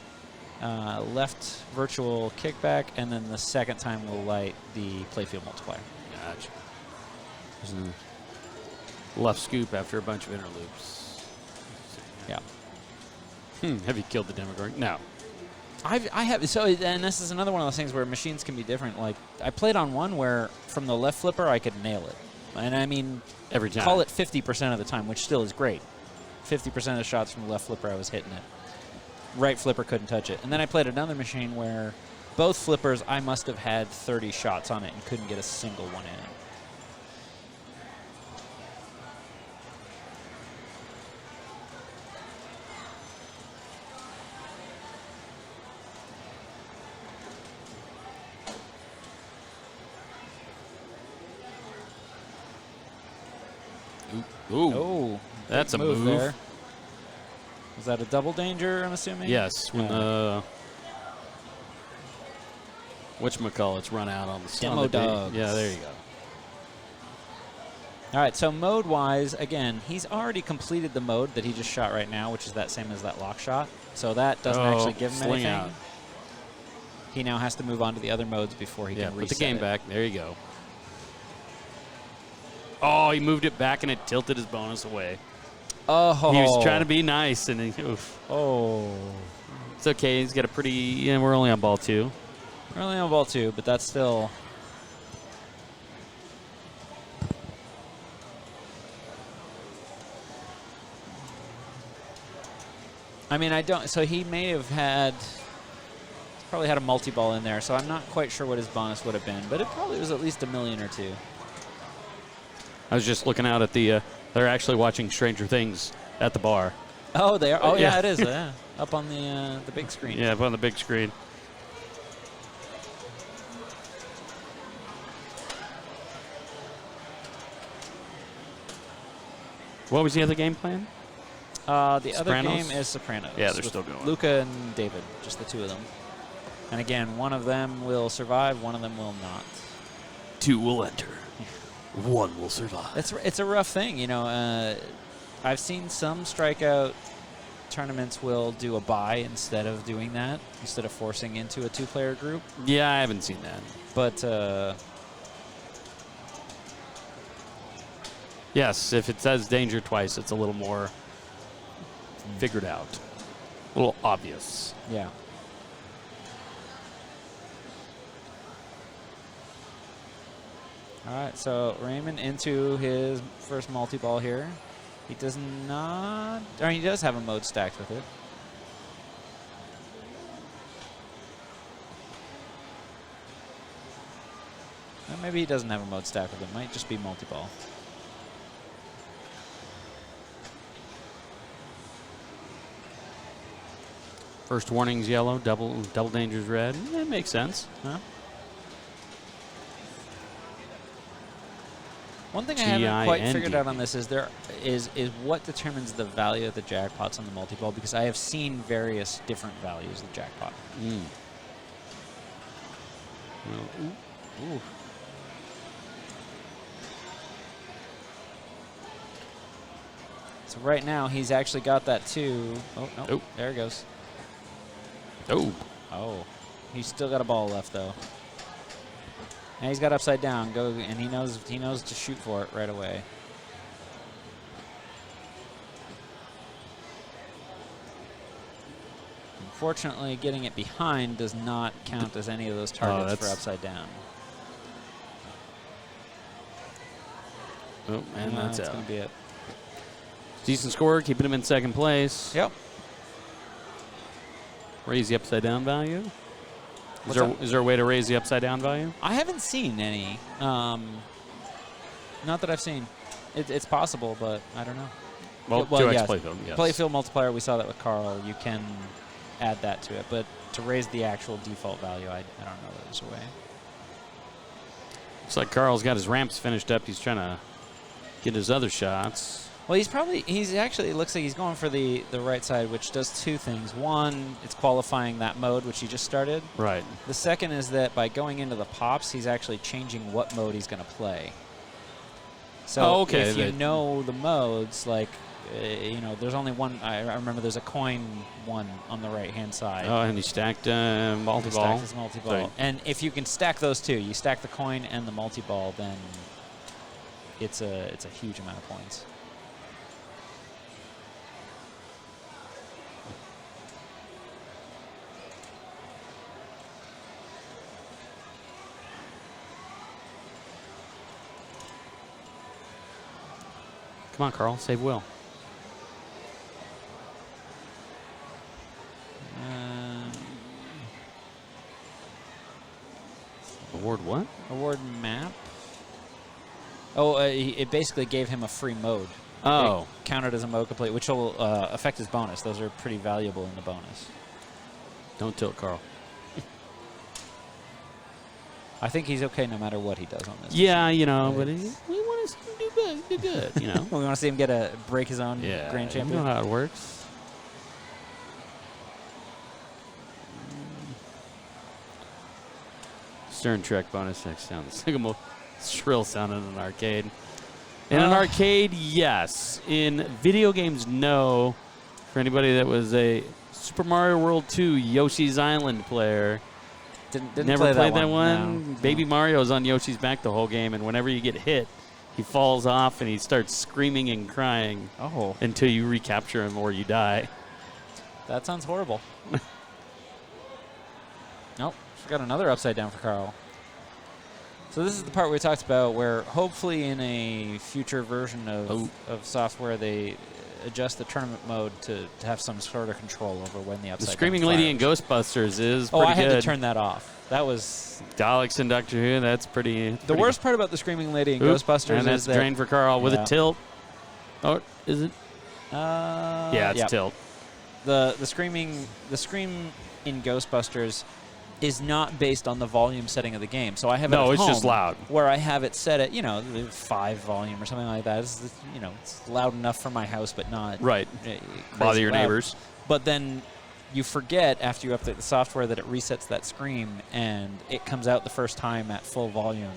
[SPEAKER 6] left virtual kickback, and then the second time will light the playfield multiplier.
[SPEAKER 7] Gotcha. There's a left scoop after a bunch of inner loops.
[SPEAKER 6] Yeah.
[SPEAKER 7] Have you killed the Demogorgon? No.
[SPEAKER 6] I have. So, and this is another one of those things where machines can be different. Like, I played on one where from the left flipper I could nail it. And I mean,
[SPEAKER 7] every time.
[SPEAKER 6] Call it 50% of the time, which still is great. 50% of the shots from the left flipper I was hitting it. Right flipper couldn't touch it. And then I played another machine where both flippers I must have had 30 shots on it and couldn't get a single one in.
[SPEAKER 7] Ooh.
[SPEAKER 6] Oh,
[SPEAKER 7] that's a
[SPEAKER 6] move
[SPEAKER 7] move.
[SPEAKER 6] There. Was that a double danger, I'm assuming?
[SPEAKER 7] Yes. When whatchamacallit's run out on the
[SPEAKER 6] Demo dogs.
[SPEAKER 7] Yeah, there you go.
[SPEAKER 6] All right, so mode-wise, again, he's already completed the mode that he just shot right now, which is that same as that lock shot. So that doesn't actually give him anything.
[SPEAKER 7] Out.
[SPEAKER 6] He now has to move on to the other modes before he can reset
[SPEAKER 7] put the game
[SPEAKER 6] it.
[SPEAKER 7] back. There you go. Oh, he moved it back and it tilted his bonus away.
[SPEAKER 6] Oh.
[SPEAKER 7] He was trying to be nice and he, oof.
[SPEAKER 6] Oh.
[SPEAKER 7] It's okay. He's got a pretty, yeah, we're only on ball 2.
[SPEAKER 6] We're only on ball 2, but that's still. I mean, I don't. So he may have had. Probably had a multi-ball in there, so I'm not quite sure what his bonus would have been, but it probably was at least $1 million or $2 million.
[SPEAKER 7] I was just looking out at the, they're actually watching Stranger Things at the bar.
[SPEAKER 6] Oh, they are? Oh, yeah, it is. Yeah. Up on the big screen.
[SPEAKER 7] Yeah, up on the big screen. What was the other game plan?
[SPEAKER 6] The
[SPEAKER 7] Sopranos?
[SPEAKER 6] other game is Sopranos.
[SPEAKER 7] Yeah, they're still going.
[SPEAKER 6] Luca and David, just the two of them. And again, one of them will survive, one of them will not.
[SPEAKER 7] 2 will enter. one will survive.
[SPEAKER 6] It's a rough thing, you know. I've seen some strikeout tournaments will do a bye instead of doing that, instead of forcing into a 2-player group.
[SPEAKER 7] Yeah, I haven't seen that.
[SPEAKER 6] But
[SPEAKER 7] yes, if it says danger twice, it's a little more figured out, a little obvious.
[SPEAKER 6] Yeah. All right, so Raymond into his first multi-ball here. He does not, or he does have a mode stacked with it. Or maybe he doesn't have a mode stacked with it. Might just be multi-ball.
[SPEAKER 7] First warning's yellow, double danger's red. That makes sense.
[SPEAKER 6] Huh? One thing I haven't quite figured out on this is what determines the value of the jackpots on the multi-ball, because I have seen various different values of the jackpot.
[SPEAKER 7] Well,
[SPEAKER 6] Ooh. So right now he's actually got that too. Oh no!
[SPEAKER 7] Oh.
[SPEAKER 6] There it goes.
[SPEAKER 7] Oh.
[SPEAKER 6] Oh, he's still got a ball left though. And he's got upside down. Go, and he knows to shoot for it right away. Unfortunately, getting it behind does not count as any of those targets for upside down.
[SPEAKER 7] Oh, and that's
[SPEAKER 6] going to be it.
[SPEAKER 7] Decent score, keeping him in second place.
[SPEAKER 6] Yep.
[SPEAKER 7] Raise the upside down value. Is there a way to raise the upside down value?
[SPEAKER 6] I haven't seen any. Not that I've seen. It's possible, but I don't know.
[SPEAKER 7] Well, 2x playfield, yes.
[SPEAKER 6] Playfield multiplier, we saw that with Carl. You can add that to it, but to raise the actual default value, I don't know that there's a way.
[SPEAKER 7] Looks like Carl's got his ramps finished up. He's trying to get his other shots.
[SPEAKER 6] Well, he's actually, it looks like he's going for the right side, which does two things. One, it's qualifying that mode, which he just started.
[SPEAKER 7] Right.
[SPEAKER 6] The second is that by going into the pops, he's actually changing what mode he's going to play. So if you know the modes, like, you know, there's only one. I remember there's a coin one on the right-hand side.
[SPEAKER 7] Oh, and he stacked multi-ball.
[SPEAKER 6] He stacked his multi-ball. And if you can stack those two, you stack the coin and the multi-ball, then it's a huge amount of points.
[SPEAKER 7] Come on, Carl, save Will. Award what?
[SPEAKER 6] Award map. Oh, it basically gave him a free mode.
[SPEAKER 7] Oh.
[SPEAKER 6] It counted as a mode complete, which will affect his bonus. Those are pretty valuable in the bonus.
[SPEAKER 7] Don't tilt, Carl.
[SPEAKER 6] I think he's okay no matter what he does on this.
[SPEAKER 7] Yeah, you know, but we want to do good, you know.
[SPEAKER 6] We want to see him break his own grand champion.
[SPEAKER 7] You know how it works. Stern Trek bonus next down. The single shrill sound in an arcade. In an arcade, yes. In video games, no. For anybody that was a Super Mario World 2 Yoshi's Island player.
[SPEAKER 6] Didn't
[SPEAKER 7] Never
[SPEAKER 6] play
[SPEAKER 7] played that one.
[SPEAKER 6] No.
[SPEAKER 7] Baby Mario's on Yoshi's back the whole game, and whenever you get hit, he falls off and he starts screaming and crying until you recapture him or you die.
[SPEAKER 6] That sounds horrible. Nope. She's got another upside down for Carl. So this is the part we talked about where hopefully in a future version of software they adjust the tournament mode to have some sort of control over when the upside down
[SPEAKER 7] The Screaming Lady in Ghostbusters is pretty good.
[SPEAKER 6] I had to turn that off. That was...
[SPEAKER 7] Daleks and Doctor Who, that's pretty...
[SPEAKER 6] The worst part about the Screaming Lady in Ghostbusters
[SPEAKER 7] and that's
[SPEAKER 6] is that...
[SPEAKER 7] drained for Carl with a tilt. Oh, is it?
[SPEAKER 6] Yeah,
[SPEAKER 7] it's tilt.
[SPEAKER 6] The Scream in Ghostbusters is not based on the volume setting of the game. So I have it at
[SPEAKER 7] it's
[SPEAKER 6] home
[SPEAKER 7] just loud.
[SPEAKER 6] Where I have it set at, 5 volume or something like that. It's, it's loud enough for my house, but not
[SPEAKER 7] bother your neighbors.
[SPEAKER 6] But then you forget after you update the software that it resets that scream, and it comes out the first time at full volume.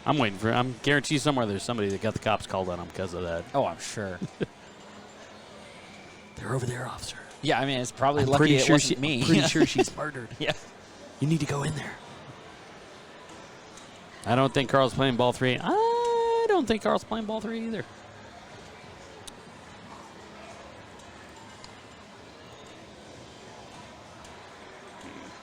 [SPEAKER 6] And
[SPEAKER 7] I'm waiting for. I'm guaranteed somewhere there's somebody that got the cops called on him because of that.
[SPEAKER 6] Oh, I'm sure.
[SPEAKER 7] They're over there, officer.
[SPEAKER 6] Yeah, I mean, it's probably
[SPEAKER 7] I'm
[SPEAKER 6] lucky
[SPEAKER 7] pretty
[SPEAKER 6] it
[SPEAKER 7] sure
[SPEAKER 6] wasn't me.
[SPEAKER 7] I'm pretty sure she's murdered.
[SPEAKER 6] Yeah.
[SPEAKER 7] You need to go in there. I don't think Carl's playing ball 3. I don't think Carl's playing ball 3 either.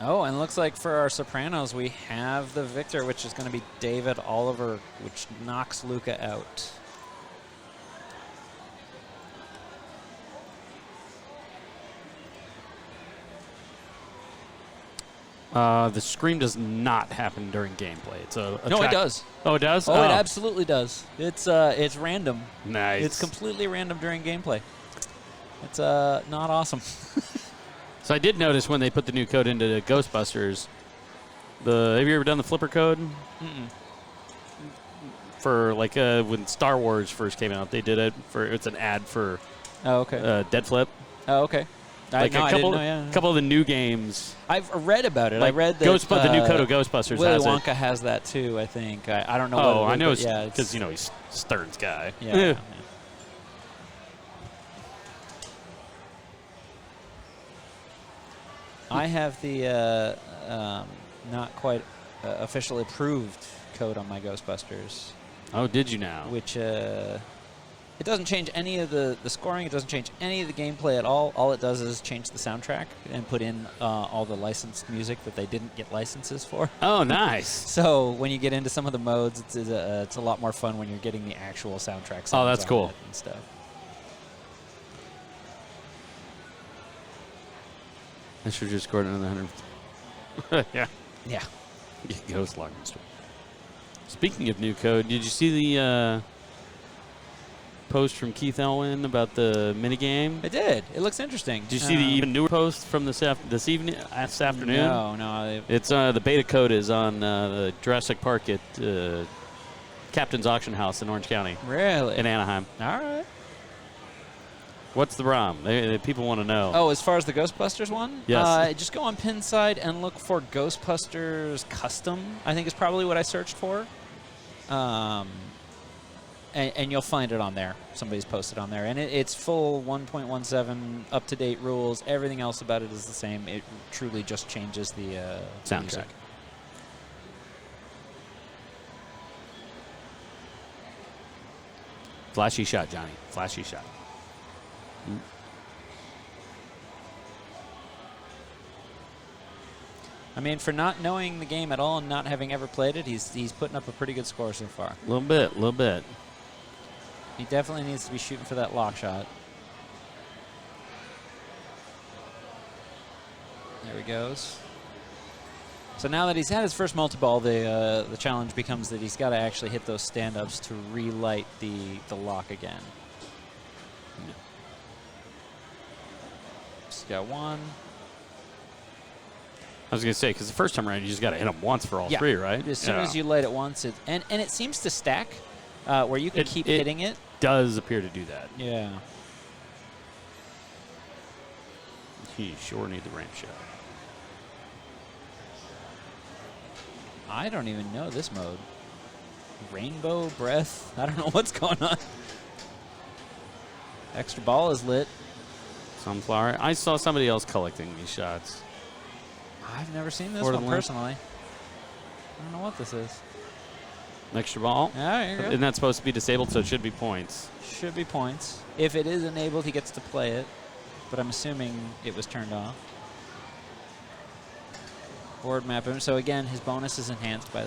[SPEAKER 6] Oh, and looks like for our Sopranos, we have the victor, which is going to be David Oliver, which knocks Luca out.
[SPEAKER 7] The scream does not happen during gameplay. It's a
[SPEAKER 6] No,
[SPEAKER 7] track.
[SPEAKER 6] it does.
[SPEAKER 7] Oh, it does?
[SPEAKER 6] Oh, it absolutely does. It's random.
[SPEAKER 7] Nice.
[SPEAKER 6] It's completely random during gameplay. It's not awesome.
[SPEAKER 7] So I did notice when they put the new code into the Ghostbusters, have you ever done the flipper code?
[SPEAKER 6] Mm-mm.
[SPEAKER 7] For like when Star Wars first came out, they did it for, it's an ad for Dead Flip.
[SPEAKER 6] Oh, okay.
[SPEAKER 7] Like
[SPEAKER 6] I
[SPEAKER 7] a
[SPEAKER 6] didn't know, yeah.
[SPEAKER 7] couple of the new games.
[SPEAKER 6] I've read about it.
[SPEAKER 7] Like
[SPEAKER 6] I read that
[SPEAKER 7] the new code of Ghostbusters
[SPEAKER 6] Willy
[SPEAKER 7] has
[SPEAKER 6] Wonka
[SPEAKER 7] it.
[SPEAKER 6] has that too, I think. I don't know.
[SPEAKER 7] Oh,
[SPEAKER 6] what
[SPEAKER 7] I know,
[SPEAKER 6] it's
[SPEAKER 7] because he's Stern's guy.
[SPEAKER 6] Yeah. Yeah. I have the not quite officially approved code on my Ghostbusters.
[SPEAKER 7] Oh, did you now?
[SPEAKER 6] Which it doesn't change any of the scoring. It doesn't change any of the gameplay at all. All it does is change the soundtrack and put in all the licensed music that they didn't get licenses for.
[SPEAKER 7] Oh, nice.
[SPEAKER 6] So when you get into some of the modes, it's a lot more fun when you're getting the actual soundtrack.
[SPEAKER 7] Oh, that's cool.
[SPEAKER 6] And stuff.
[SPEAKER 7] I should have just scored another 100. Yeah.
[SPEAKER 6] Yeah.
[SPEAKER 7] Ghost Locker Store. Speaking of new code, did you see the post from Keith Elwin about the minigame?
[SPEAKER 6] I did. It looks interesting.
[SPEAKER 7] Did you see the even newer this afternoon?
[SPEAKER 6] No.
[SPEAKER 7] It's the beta code is on the Jurassic Park at Captain's Auction House in Orange County.
[SPEAKER 6] Really?
[SPEAKER 7] In Anaheim.
[SPEAKER 6] All right.
[SPEAKER 7] What's the ROM? People want to know.
[SPEAKER 6] Oh, as far as the Ghostbusters one?
[SPEAKER 7] Yes.
[SPEAKER 6] Just go on Pinside and look for Ghostbusters Custom, I think is probably what I searched for. And you'll find it on there. Somebody's posted on there. And it's full 1.17, up-to-date rules. Everything else about it is the same. It truly just changes the
[SPEAKER 7] soundtrack.
[SPEAKER 6] music.
[SPEAKER 7] Flashy shot, Johnny. Flashy shot.
[SPEAKER 6] I mean, for not knowing the game at all and not having ever played it, he's putting up a pretty good score so far.
[SPEAKER 7] A little bit.
[SPEAKER 6] He definitely needs to be shooting for that lock shot. There he goes. So now that he's had his first multi-ball, the challenge becomes that he's got to actually hit those stand-ups to relight the lock again.
[SPEAKER 7] Yeah.
[SPEAKER 6] He's got one.
[SPEAKER 7] I was going to say, because the first time around, you just got to hit them once for all three, right?
[SPEAKER 6] As soon as you light it once, and it seems to stack, where you can keep hitting it.
[SPEAKER 7] Does appear to do that.
[SPEAKER 6] Yeah.
[SPEAKER 7] He sure need the ramp shot.
[SPEAKER 6] I don't even know this mode. Rainbow breath. I don't know what's going on. Extra ball is lit.
[SPEAKER 7] Sunflower. I saw somebody else collecting these shots.
[SPEAKER 6] I've never seen this one personally. I don't know what this is.
[SPEAKER 7] Extra ball.
[SPEAKER 6] Yeah, there you go.
[SPEAKER 7] Isn't that supposed to be disabled? So it should be points.
[SPEAKER 6] Should be points. If it is enabled, he gets to play it. But I'm assuming it was turned off. Board map him. So again, his bonus is enhanced by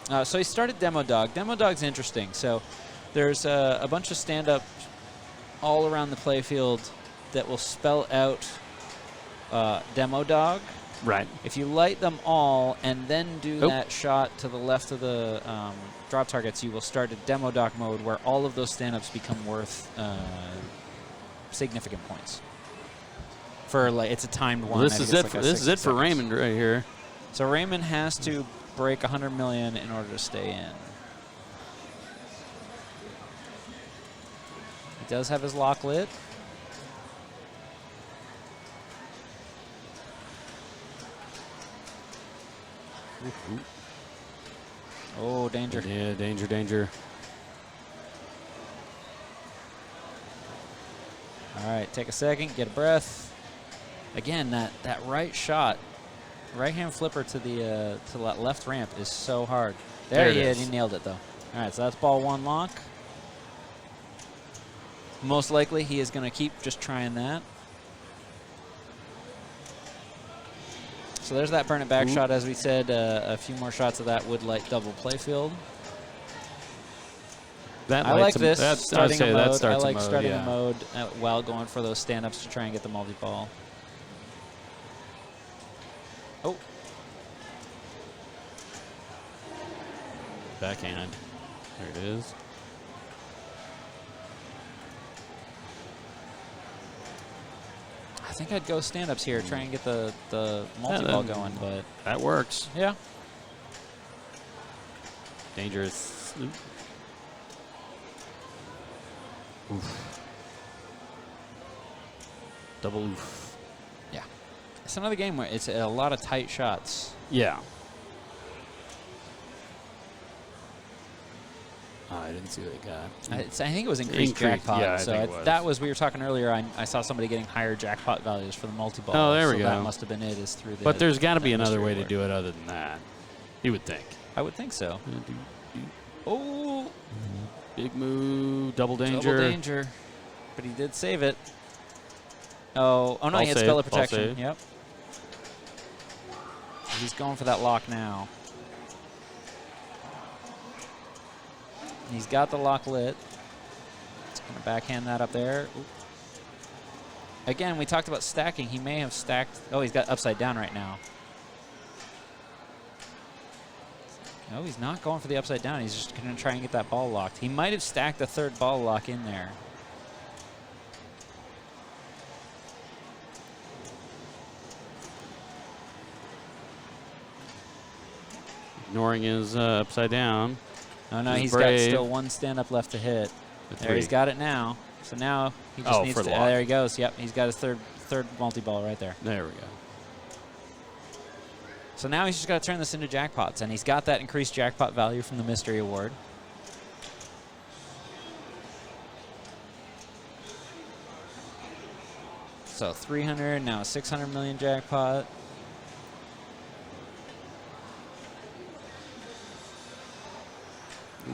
[SPEAKER 6] that. So he started Demo Dog. Demo Dog's interesting. So there's a bunch of stand-up all around the playfield that will spell out Demo Dog.
[SPEAKER 7] Right.
[SPEAKER 6] If you light them all and then do that shot to the left of the drop targets, you will start a Demo Dog mode where all of those stand-ups become worth significant points. For like, it's a timed one.
[SPEAKER 7] Well, this is it. This is it for Raymond right here.
[SPEAKER 6] So Raymond has to break 100 million in order to stay in. He does have his lock lit. Oh, danger.
[SPEAKER 7] Yeah, danger, danger.
[SPEAKER 6] All right, take a second, get a breath. Again, that right shot, right-hand flipper to the left ramp is so hard. There he is. He nailed it, though. All right, so that's ball 1 lock. Most likely, he is going to keep just trying that. So there's that burn it back shot. As we said, a few more shots of that would light double playfield. I like this starting a mode. I like starting a mode while going for those stand-ups to try and get the multi-ball. Oh.
[SPEAKER 7] Backhand. There it is.
[SPEAKER 6] I think I'd go stand-ups here, try and get the multi-ball going, but
[SPEAKER 7] that works.
[SPEAKER 6] Yeah.
[SPEAKER 7] Dangerous. Oof. Double oof.
[SPEAKER 6] Yeah. It's another game where it's a lot of tight shots.
[SPEAKER 7] Yeah. Oh, I didn't see what it got.
[SPEAKER 6] I think it was increased jackpot.
[SPEAKER 7] Yeah,
[SPEAKER 6] so that was, we were talking earlier, I saw somebody getting higher jackpot values for the multi-ball.
[SPEAKER 7] Oh, there we go.
[SPEAKER 6] That must have been it, is through the.
[SPEAKER 7] But there's got to be another way to do it other than that. You would think.
[SPEAKER 6] I would think so. Oh.
[SPEAKER 7] Big move, double danger.
[SPEAKER 6] Double danger. But he did save it. Oh, no, he had spell of protection. Yep. He's going for that lock now. He's got the lock lit. He's going to backhand that up there. Oop. Again, we talked about stacking. He may have stacked. Oh, he's got upside down right now. No, he's not going for the upside down. He's just going to try and get that ball locked. He might have stacked a third ball lock in there.
[SPEAKER 7] Ignoring his upside down.
[SPEAKER 6] Oh, no, he's got still one stand-up left to hit. There, he's got it now. So now he just needs to. There he goes. Yep, he's got his third multi-ball right there.
[SPEAKER 7] There we go.
[SPEAKER 6] So now he's just got to turn this into jackpots, and he's got that increased jackpot value from the mystery award. So 300, now 600 million jackpot.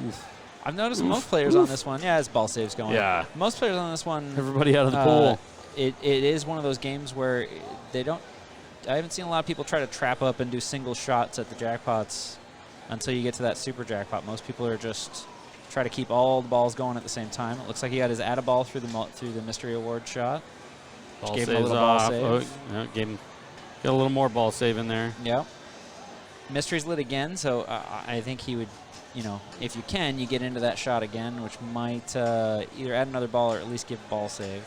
[SPEAKER 6] Oof. I've noticed most players on this one, his ball save's going.
[SPEAKER 7] Yeah.
[SPEAKER 6] Most players on this one,
[SPEAKER 7] everybody out of the pool.
[SPEAKER 6] It is one of those games where they don't. I haven't seen a lot of people try to trap up and do single shots at the jackpots until you get to that super jackpot. Most people are just try to keep all the balls going at the same time. It looks like he got his add a ball through the mystery award shot.
[SPEAKER 7] Ball
[SPEAKER 6] gave him
[SPEAKER 7] saves
[SPEAKER 6] a little
[SPEAKER 7] off.
[SPEAKER 6] ball save.
[SPEAKER 7] Oh, no, got a little more ball save in there.
[SPEAKER 6] Yep. Mystery's lit again, so I think he would, if you can, you get into that shot again, which might either add another ball or at least give ball save.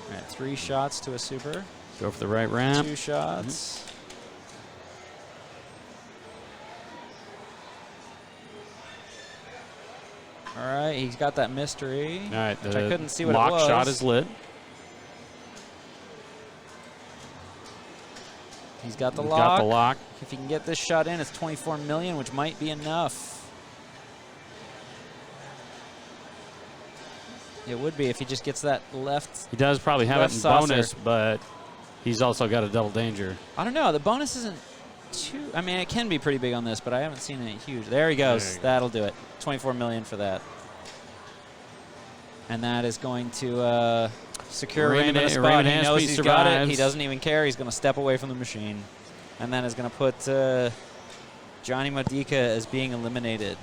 [SPEAKER 6] All right, 3 shots to a super.
[SPEAKER 7] Go for the right ramp.
[SPEAKER 6] 2 shots. All right, he's got that mystery.
[SPEAKER 7] All right,
[SPEAKER 6] which I couldn't see what it was.
[SPEAKER 7] Lock shot is lit.
[SPEAKER 6] He's got the
[SPEAKER 7] He's
[SPEAKER 6] lock.
[SPEAKER 7] got the lock.
[SPEAKER 6] If he can get this shot in, it's 24 million, which might be enough. It would be if he just gets that left.
[SPEAKER 7] He does probably have it in
[SPEAKER 6] saucer.
[SPEAKER 7] bonus, but he's also got a double danger.
[SPEAKER 6] I don't know. The bonus isn't too. I mean, it can be pretty big on this, but I haven't seen it huge. There he goes. That'll do it. 24 million for that. And that is going to secure Raymond in a spot. He knows he's got it. He doesn't even care. He's going to step away from the machine. And that is going to put Johnny Modica as being eliminated.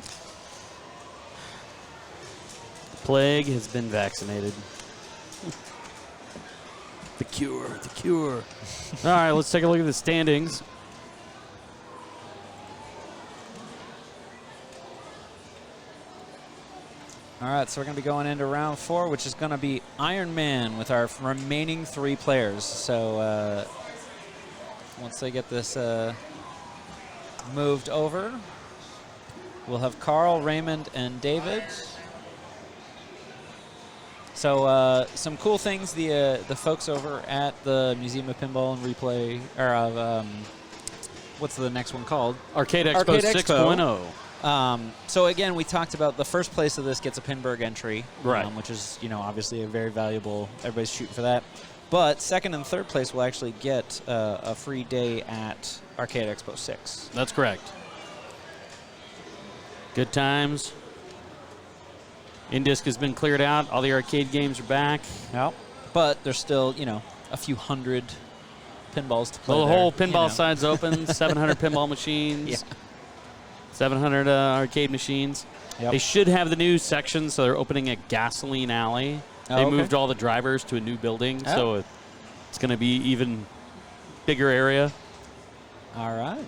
[SPEAKER 7] Plague has been vaccinated. The cure, the cure. All right, let's take a look at the standings.
[SPEAKER 6] All right, so we're going to be going into round 4, which is going to be Iron Man with our remaining 3 players. So once they get this moved over, We'll have Carl, Raymond, and David. So some cool things. The folks over at the Museum of Pinball and Replay, or what's the next one called?
[SPEAKER 7] Arcade Expo 6.0.
[SPEAKER 6] So again, we talked about the first place of this gets a Pinburgh entry,
[SPEAKER 7] right?
[SPEAKER 6] Which is obviously a very valuable. Everybody's shooting for that. But second and third place will actually get a free day at Arcade Expo 6.
[SPEAKER 7] That's correct. Good times. Indisc has been cleared out. All the arcade games are back.
[SPEAKER 6] Yep. But there's still, a few hundred pinballs to play.
[SPEAKER 7] Well, the
[SPEAKER 6] there,
[SPEAKER 7] whole pinball side's open. 700 pinball machines.
[SPEAKER 6] Yeah.
[SPEAKER 7] 700 arcade machines.
[SPEAKER 6] Yep.
[SPEAKER 7] They should have the new section, so they're opening a gasoline alley. They moved all the drivers to a new building, so it's going to be even bigger area.
[SPEAKER 6] All right.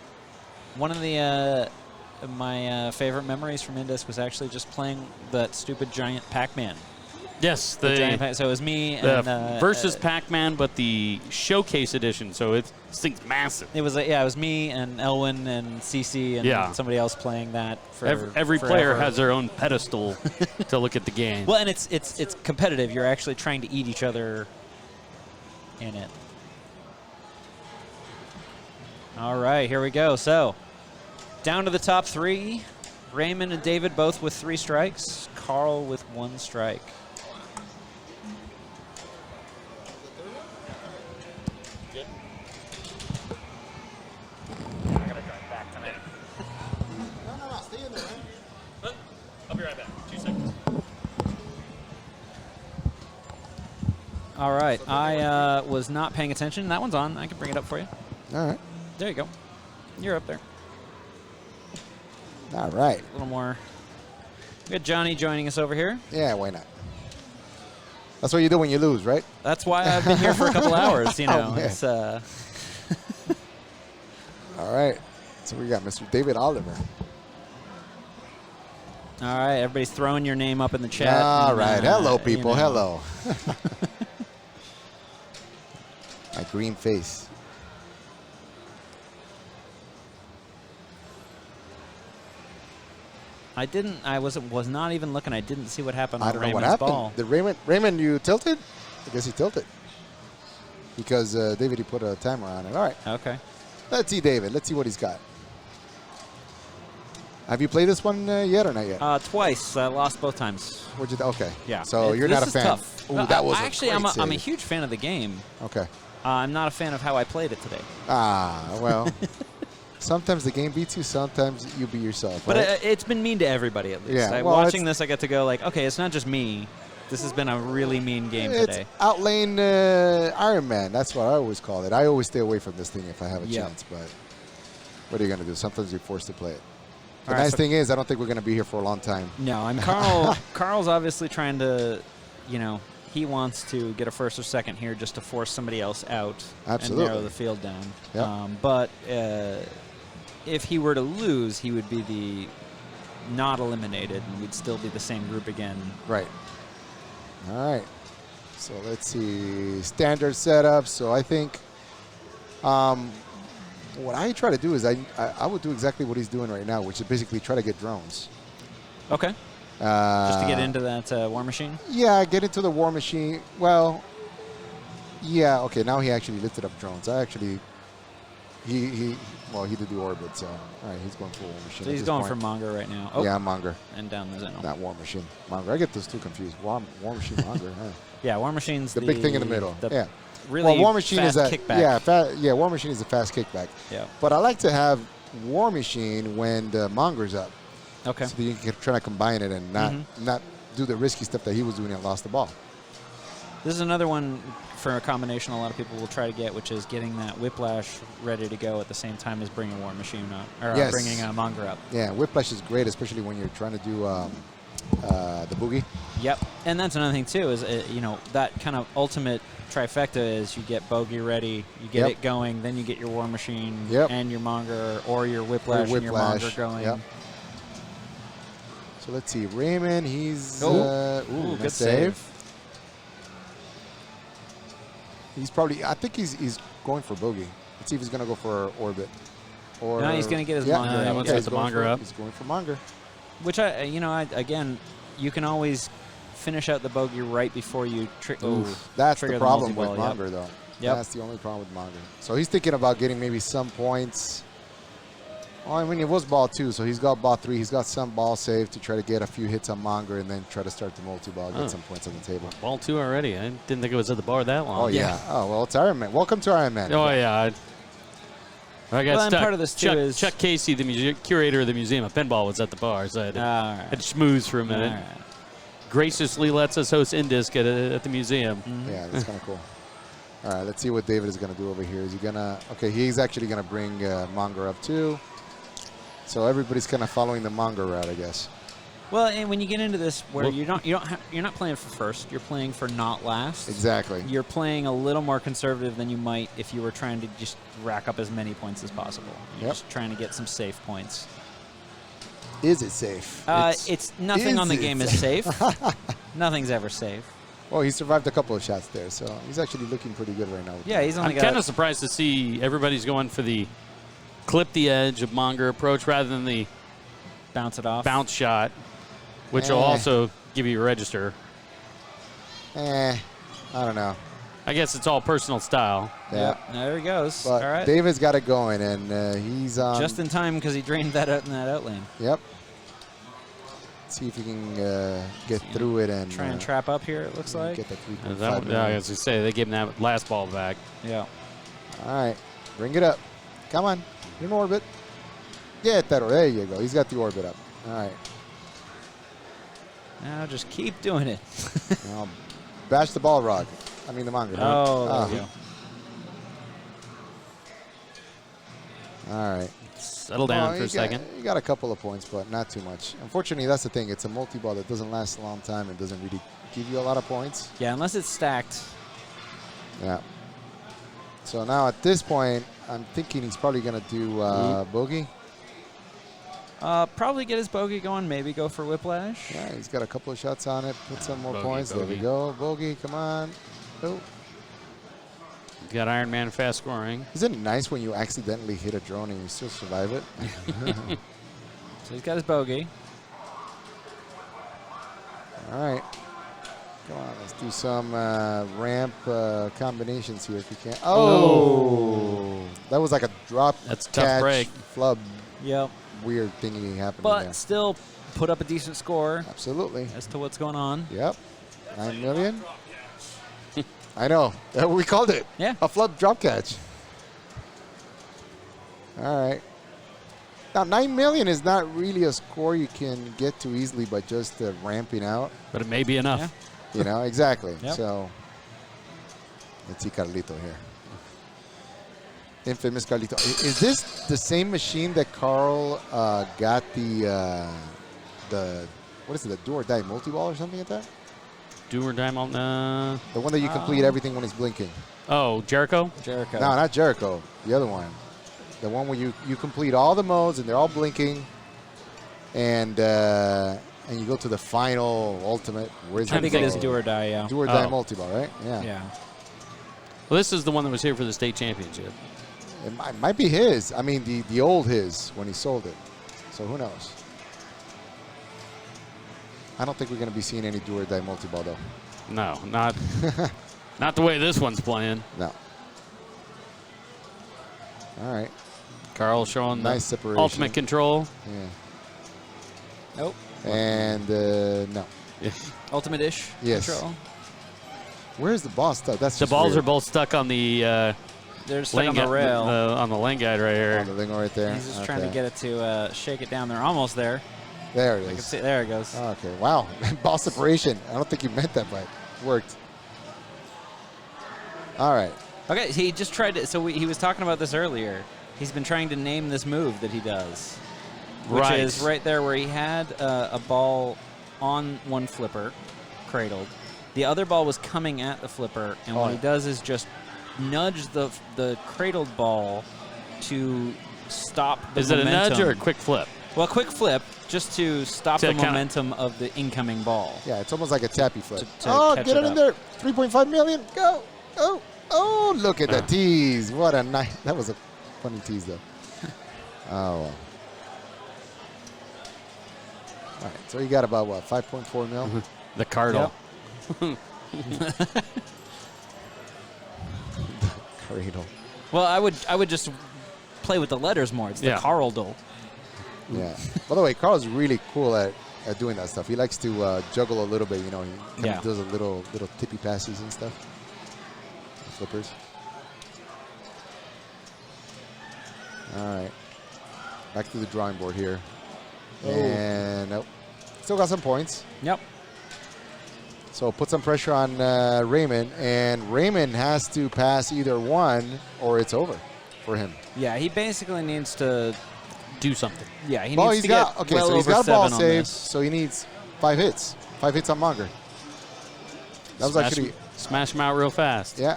[SPEAKER 6] One of the my favorite memories from Indisc was actually just playing that stupid giant Pac-Man.
[SPEAKER 7] Yes,
[SPEAKER 6] so it was me and
[SPEAKER 7] versus Pac-Man, but the showcase edition. So this thing's massive.
[SPEAKER 6] It was me and Elwin and CC and somebody else playing that. For
[SPEAKER 7] every player has their own pedestal to look at the game.
[SPEAKER 6] Well, and it's competitive. You're actually trying to eat each other in it. All right, here we go. So down to the top 3. Raymond and David both with 3 strikes. Carl with 1 strike.
[SPEAKER 7] I'll be right back. 2 seconds.
[SPEAKER 6] All right. I was not paying attention. That one's on. I can bring it up for you.
[SPEAKER 2] All right.
[SPEAKER 6] There you go. You're up there.
[SPEAKER 2] All right.
[SPEAKER 6] A little more. We got Johnny joining us over here.
[SPEAKER 2] Yeah, why not? That's what you do when you lose, right?
[SPEAKER 6] That's why I've been here for a couple hours.
[SPEAKER 2] Oh,
[SPEAKER 6] it's.
[SPEAKER 2] All right. So we got Mr. David Oliver.
[SPEAKER 6] All right. Everybody's throwing your name up in the chat.
[SPEAKER 2] All right. Hello, people. Hello. My green face.
[SPEAKER 6] I was not even looking. I didn't see what happened on
[SPEAKER 2] I don't know
[SPEAKER 6] Raymond's
[SPEAKER 2] what happened.
[SPEAKER 6] ball.
[SPEAKER 2] Did Raymond, you tilted? I guess he tilted. Because David, he put a timer on it. All right.
[SPEAKER 6] Okay.
[SPEAKER 2] Let's see David. Let's see what he's got. Have you played this one yet or not yet?
[SPEAKER 6] Twice. I lost both times.
[SPEAKER 2] Okay.
[SPEAKER 6] Yeah.
[SPEAKER 2] So you're not a fan.
[SPEAKER 6] Tough.
[SPEAKER 2] Ooh, that was
[SPEAKER 6] actually, I'm a huge fan of the game.
[SPEAKER 2] Okay.
[SPEAKER 6] I'm not a fan of how I played it today.
[SPEAKER 2] Well. Sometimes the game beats you. Sometimes you beat yourself. Right?
[SPEAKER 6] But it's been mean to everybody at least.
[SPEAKER 2] Yeah.
[SPEAKER 6] Watching this, I get to go like, okay, it's not just me. This has been a really mean game today.
[SPEAKER 2] It's outlane Iron Man. That's what I always call it. I always stay away from this thing if I have a chance. But what are you going to do? Sometimes you're forced to play it. The nice thing is, I don't think we're going to be here for a long time.
[SPEAKER 6] No, and Carl's obviously trying to, he wants to get a first or second here just to force somebody else out and narrow the field down.
[SPEAKER 2] Yep.
[SPEAKER 6] But if he were to lose, he would be the not eliminated, and we'd still be the same group again.
[SPEAKER 2] Right. All right. So let's see. Standard setup. So I think what I try to do is I would do exactly what he's doing right now, which is basically try to get drones.
[SPEAKER 6] Okay. Just to get into that war machine?
[SPEAKER 2] Yeah, get into the war machine. Well, yeah, okay, now he actually lifted up drones. He did the orbit, so all right, he's going for war machine.
[SPEAKER 6] So he's going for Monger right now.
[SPEAKER 2] Oh. Yeah, Monger.
[SPEAKER 6] And down the zone.
[SPEAKER 2] Not war machine. Monger. I get those two confused. War machine, Monger. Huh?
[SPEAKER 6] Yeah, war machine's
[SPEAKER 2] the big thing in the middle.
[SPEAKER 6] Yeah.
[SPEAKER 2] Really well, war machine
[SPEAKER 6] fast
[SPEAKER 2] is a
[SPEAKER 6] kickback.
[SPEAKER 2] Yeah, war machine is a fast kickback.
[SPEAKER 6] Yeah.
[SPEAKER 2] But I like to have war machine when the Monger's up.
[SPEAKER 6] Okay.
[SPEAKER 2] So that you can try to combine it and not do the risky stuff that he was doing and lost the ball.
[SPEAKER 6] This is another one for a combination a lot of people will try to get, which is getting that Whiplash ready to go at the same time as bringing War Machine up, or bringing Monger up.
[SPEAKER 2] Yeah, Whiplash is great, especially when you're trying to do the boogie.
[SPEAKER 6] Yep, and that's another thing too is that kind of ultimate trifecta is you get Bogey ready, you get it going, then you get your War Machine and your Monger, or your Whiplash and your Monger going.
[SPEAKER 2] Yep. So let's see, Raymond, he's
[SPEAKER 6] good save.
[SPEAKER 2] He's probably, I think he's going for Bogey. Let's see if he's going to go for Orbit. Or
[SPEAKER 6] no, he's going to get his Monger up.
[SPEAKER 7] Let's get the Monger up.
[SPEAKER 2] He's going for Monger.
[SPEAKER 6] Which again, you can always finish out the bogey right before you
[SPEAKER 2] That's
[SPEAKER 6] trigger
[SPEAKER 2] the problem with
[SPEAKER 6] multi-ball.
[SPEAKER 2] Monger, though.
[SPEAKER 6] Yep.
[SPEAKER 2] That's the only problem with Monger. So he's thinking about getting maybe some points. Well, I mean, it was ball 2, so he's got ball 3. He's got some ball save to try to get a few hits on Monger and then try to start the multi-ball, get some points on the table.
[SPEAKER 7] Ball 2 already. I didn't think it was at the bar that long.
[SPEAKER 2] Oh, yeah. Oh, well, it's Iron Man. Welcome to Iron Man.
[SPEAKER 7] Oh, yeah. I got
[SPEAKER 6] and part of this, too, is...
[SPEAKER 7] Chuck Casey, the curator of the Museum of Pinball, was at the bar, so I had to schmooze for a minute.
[SPEAKER 6] All right.
[SPEAKER 7] Graciously lets us host Indisc at the museum.
[SPEAKER 2] Yeah, that's kind of cool. All right, let's see what David is going to do over here. Is he going to... Okay, he's actually going to bring Monger up, too. So everybody's kind of following the Monger route, I guess.
[SPEAKER 6] Well, and when you get into this, where you're not playing for first, you're playing for not last.
[SPEAKER 2] Exactly.
[SPEAKER 6] You're playing a little more conservative than you might if you were trying to just rack up as many points as possible. You're just trying to get some safe points.
[SPEAKER 2] Is it safe?
[SPEAKER 6] It's nothing on the game is safe. Nothing's ever safe.
[SPEAKER 2] Well, he survived a couple of shots there, so he's actually looking pretty good right now.
[SPEAKER 6] Yeah, he's only
[SPEAKER 7] I'm kind of surprised to see everybody's going for the clip the edge of Monger approach rather than the
[SPEAKER 6] bounce it off
[SPEAKER 7] bounce shot, which will also give you a register.
[SPEAKER 2] I don't know.
[SPEAKER 7] I guess it's all personal style.
[SPEAKER 2] Yeah.
[SPEAKER 6] Yep, there he goes.
[SPEAKER 2] But
[SPEAKER 6] all right.
[SPEAKER 2] David's got it going, and he's on.
[SPEAKER 6] Just in time because he drained that out in that out lane.
[SPEAKER 2] Yep. See if he can get through it and
[SPEAKER 6] try and trap up here. It looks like.
[SPEAKER 2] Get the 3.5.
[SPEAKER 7] Yeah, as you say, they gave him that last ball back.
[SPEAKER 6] Yeah.
[SPEAKER 2] All right, bring it up. Come on, in orbit. Get that. There you go. He's got the orbit up. All right.
[SPEAKER 6] Now just keep doing it.
[SPEAKER 2] Now, bash the ball rod. I mean the Monger.
[SPEAKER 6] Oh, there you
[SPEAKER 2] go. All right.
[SPEAKER 7] Settle down for a second.
[SPEAKER 2] You got a couple of points, but not too much. Unfortunately, that's the thing. It's a multi-ball that doesn't last a long time and doesn't really give you a lot of points.
[SPEAKER 6] Yeah, unless it's stacked.
[SPEAKER 2] Yeah. So now at this point, I'm thinking he's probably going to do bogey.
[SPEAKER 6] Probably get his bogey going. Maybe go for whiplash.
[SPEAKER 2] Yeah, he's got a couple of shots on it. Put some more
[SPEAKER 7] Bogey,
[SPEAKER 2] points.
[SPEAKER 7] bogey.
[SPEAKER 2] There we go. Bogey, come on. Oh.
[SPEAKER 7] Got Iron Man fast scoring.
[SPEAKER 2] Isn't it nice when you accidentally hit a drone and you still survive it?
[SPEAKER 6] So he's got his bogey.
[SPEAKER 2] All right. Come on, let's do some ramp combinations here if we can. Oh! That was like a drop.
[SPEAKER 7] That's a
[SPEAKER 2] catch,
[SPEAKER 7] tough break.
[SPEAKER 2] Flub.
[SPEAKER 6] Yep.
[SPEAKER 2] Weird thingy happening
[SPEAKER 6] But
[SPEAKER 2] there.
[SPEAKER 6] still put up a decent score.
[SPEAKER 2] Absolutely.
[SPEAKER 6] As to what's going on.
[SPEAKER 2] Yep. 9 million. I know. We called it.
[SPEAKER 6] Yeah.
[SPEAKER 2] A flub drop catch. All right. Now, 9 million is not really a score you can get to easily by just ramping out.
[SPEAKER 7] But it may be enough.
[SPEAKER 6] Yeah.
[SPEAKER 2] You know, exactly.
[SPEAKER 6] Yep.
[SPEAKER 2] So, let's see Carlito here. Infamous Carlito. Is this the same machine that Carl got the what is it, the do or die multi-ball or something like that?
[SPEAKER 7] Do or die multi?
[SPEAKER 2] The one that you complete everything when it's blinking.
[SPEAKER 7] Oh, Jericho?
[SPEAKER 6] Jericho.
[SPEAKER 2] No, not Jericho. The other one. The one where you complete all the modes and they're all blinking, and you go to the final ultimate. Where's
[SPEAKER 6] I think it is do or die, yeah.
[SPEAKER 2] Do or die multi-ball, right? Yeah.
[SPEAKER 6] Yeah.
[SPEAKER 7] Well, this is the one that was here for the state championship.
[SPEAKER 2] It might be his. I mean, the old his when he sold it. So who knows? I don't think we're going to be seeing any do or die multi-ball, though.
[SPEAKER 7] No, not not the way this one's playing.
[SPEAKER 2] No. All right.
[SPEAKER 7] Carl showing
[SPEAKER 2] nice
[SPEAKER 7] the
[SPEAKER 2] separation.
[SPEAKER 7] ultimate control.
[SPEAKER 2] Yeah.
[SPEAKER 6] Nope.
[SPEAKER 2] And no.
[SPEAKER 6] Ultimate-ish
[SPEAKER 2] Yes.
[SPEAKER 6] control.
[SPEAKER 2] Where's the ball stuck? That's
[SPEAKER 7] The
[SPEAKER 2] just
[SPEAKER 7] balls
[SPEAKER 2] weird.
[SPEAKER 7] are both stuck on the
[SPEAKER 6] they're stuck on the rail.
[SPEAKER 7] on the lane guide right here.
[SPEAKER 2] On the lane right there.
[SPEAKER 6] He's just trying to get it to shake it down. They're almost there.
[SPEAKER 2] There it
[SPEAKER 6] I can
[SPEAKER 2] is.
[SPEAKER 6] see. There it goes.
[SPEAKER 2] Okay. Wow. Ball separation. I don't think you meant that, but it worked. All right.
[SPEAKER 6] Okay, he just tried to. So he was talking about this earlier. He's been trying to name this move that he does, which is right there where he had a ball on one flipper, cradled. The other ball was coming at the flipper, and what he does is just nudge the cradled ball to stop the
[SPEAKER 7] Is it
[SPEAKER 6] momentum.
[SPEAKER 7] a nudge or a quick flip?
[SPEAKER 6] Well, quick flip just to stop the momentum of the incoming ball.
[SPEAKER 2] Yeah, it's almost like a tappy flip.
[SPEAKER 6] To
[SPEAKER 2] get it in there. 3.5 million. Go. Oh, look at that tease. What a nice. That was a funny tease, though. Oh, well. All right, so you got about, what, 5.4 mil?
[SPEAKER 7] The cardinal.
[SPEAKER 2] Cardinal.
[SPEAKER 6] Well, I would just play with the letters more. It's the Carldal.
[SPEAKER 2] Yeah. By the way, Carl's really cool at doing that stuff. He likes to juggle a little bit, you know. He kind of does a little tippy passes and stuff. Flippers. All right. Back to the drawing board here. And nope. Still got some points.
[SPEAKER 6] Yep.
[SPEAKER 2] So put some pressure on Raymond, and Raymond has to pass either one or it's over for him.
[SPEAKER 6] Yeah, he basically needs to
[SPEAKER 7] do something.
[SPEAKER 6] Yeah, he needs to get
[SPEAKER 2] okay,
[SPEAKER 6] well
[SPEAKER 2] so he's
[SPEAKER 6] over
[SPEAKER 2] got a ball
[SPEAKER 6] 7 on
[SPEAKER 2] save,
[SPEAKER 6] this.
[SPEAKER 2] so he needs 5 hits. 5 hits on Monger. That was actually
[SPEAKER 7] smash him out real fast.
[SPEAKER 2] Yeah.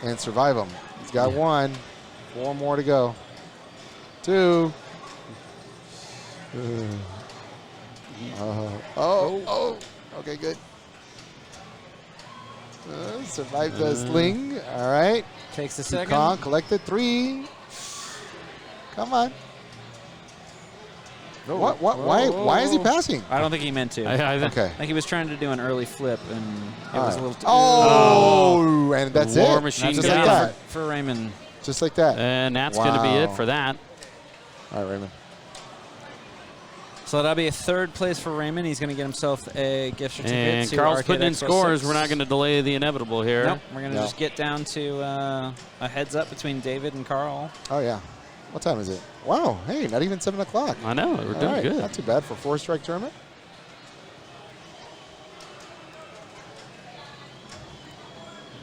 [SPEAKER 2] And survive him. He's got 1. 4 more to go. 2. Okay, good. Survived the sling. All right.
[SPEAKER 6] Takes a second.
[SPEAKER 2] Kong collected 3. Come on. What? Why is he passing?
[SPEAKER 6] I don't think he meant to.
[SPEAKER 2] Okay.
[SPEAKER 6] I think he was trying to do an early flip, and it was a little too...
[SPEAKER 2] And that's
[SPEAKER 7] War
[SPEAKER 2] it.
[SPEAKER 7] Machine
[SPEAKER 2] Just
[SPEAKER 7] gun.
[SPEAKER 2] like that.
[SPEAKER 6] For Raymond.
[SPEAKER 2] Just like that.
[SPEAKER 7] And that's going to be it for that.
[SPEAKER 2] All right, Raymond.
[SPEAKER 6] So that'll be a 3rd place for Raymond. He's going to get himself a gift certificate.
[SPEAKER 7] And
[SPEAKER 6] to
[SPEAKER 7] Carl's
[SPEAKER 6] Arcade
[SPEAKER 7] putting in
[SPEAKER 6] Expo
[SPEAKER 7] scores.
[SPEAKER 6] 6.
[SPEAKER 7] We're not going to delay the inevitable here.
[SPEAKER 6] Nope. We're going to just get down to a heads up between David and Carl.
[SPEAKER 2] Oh, yeah. What time is it? Wow. Hey, not even 7 o'clock.
[SPEAKER 7] I know. We're doing good.
[SPEAKER 2] Not too bad for 4-strike tournament.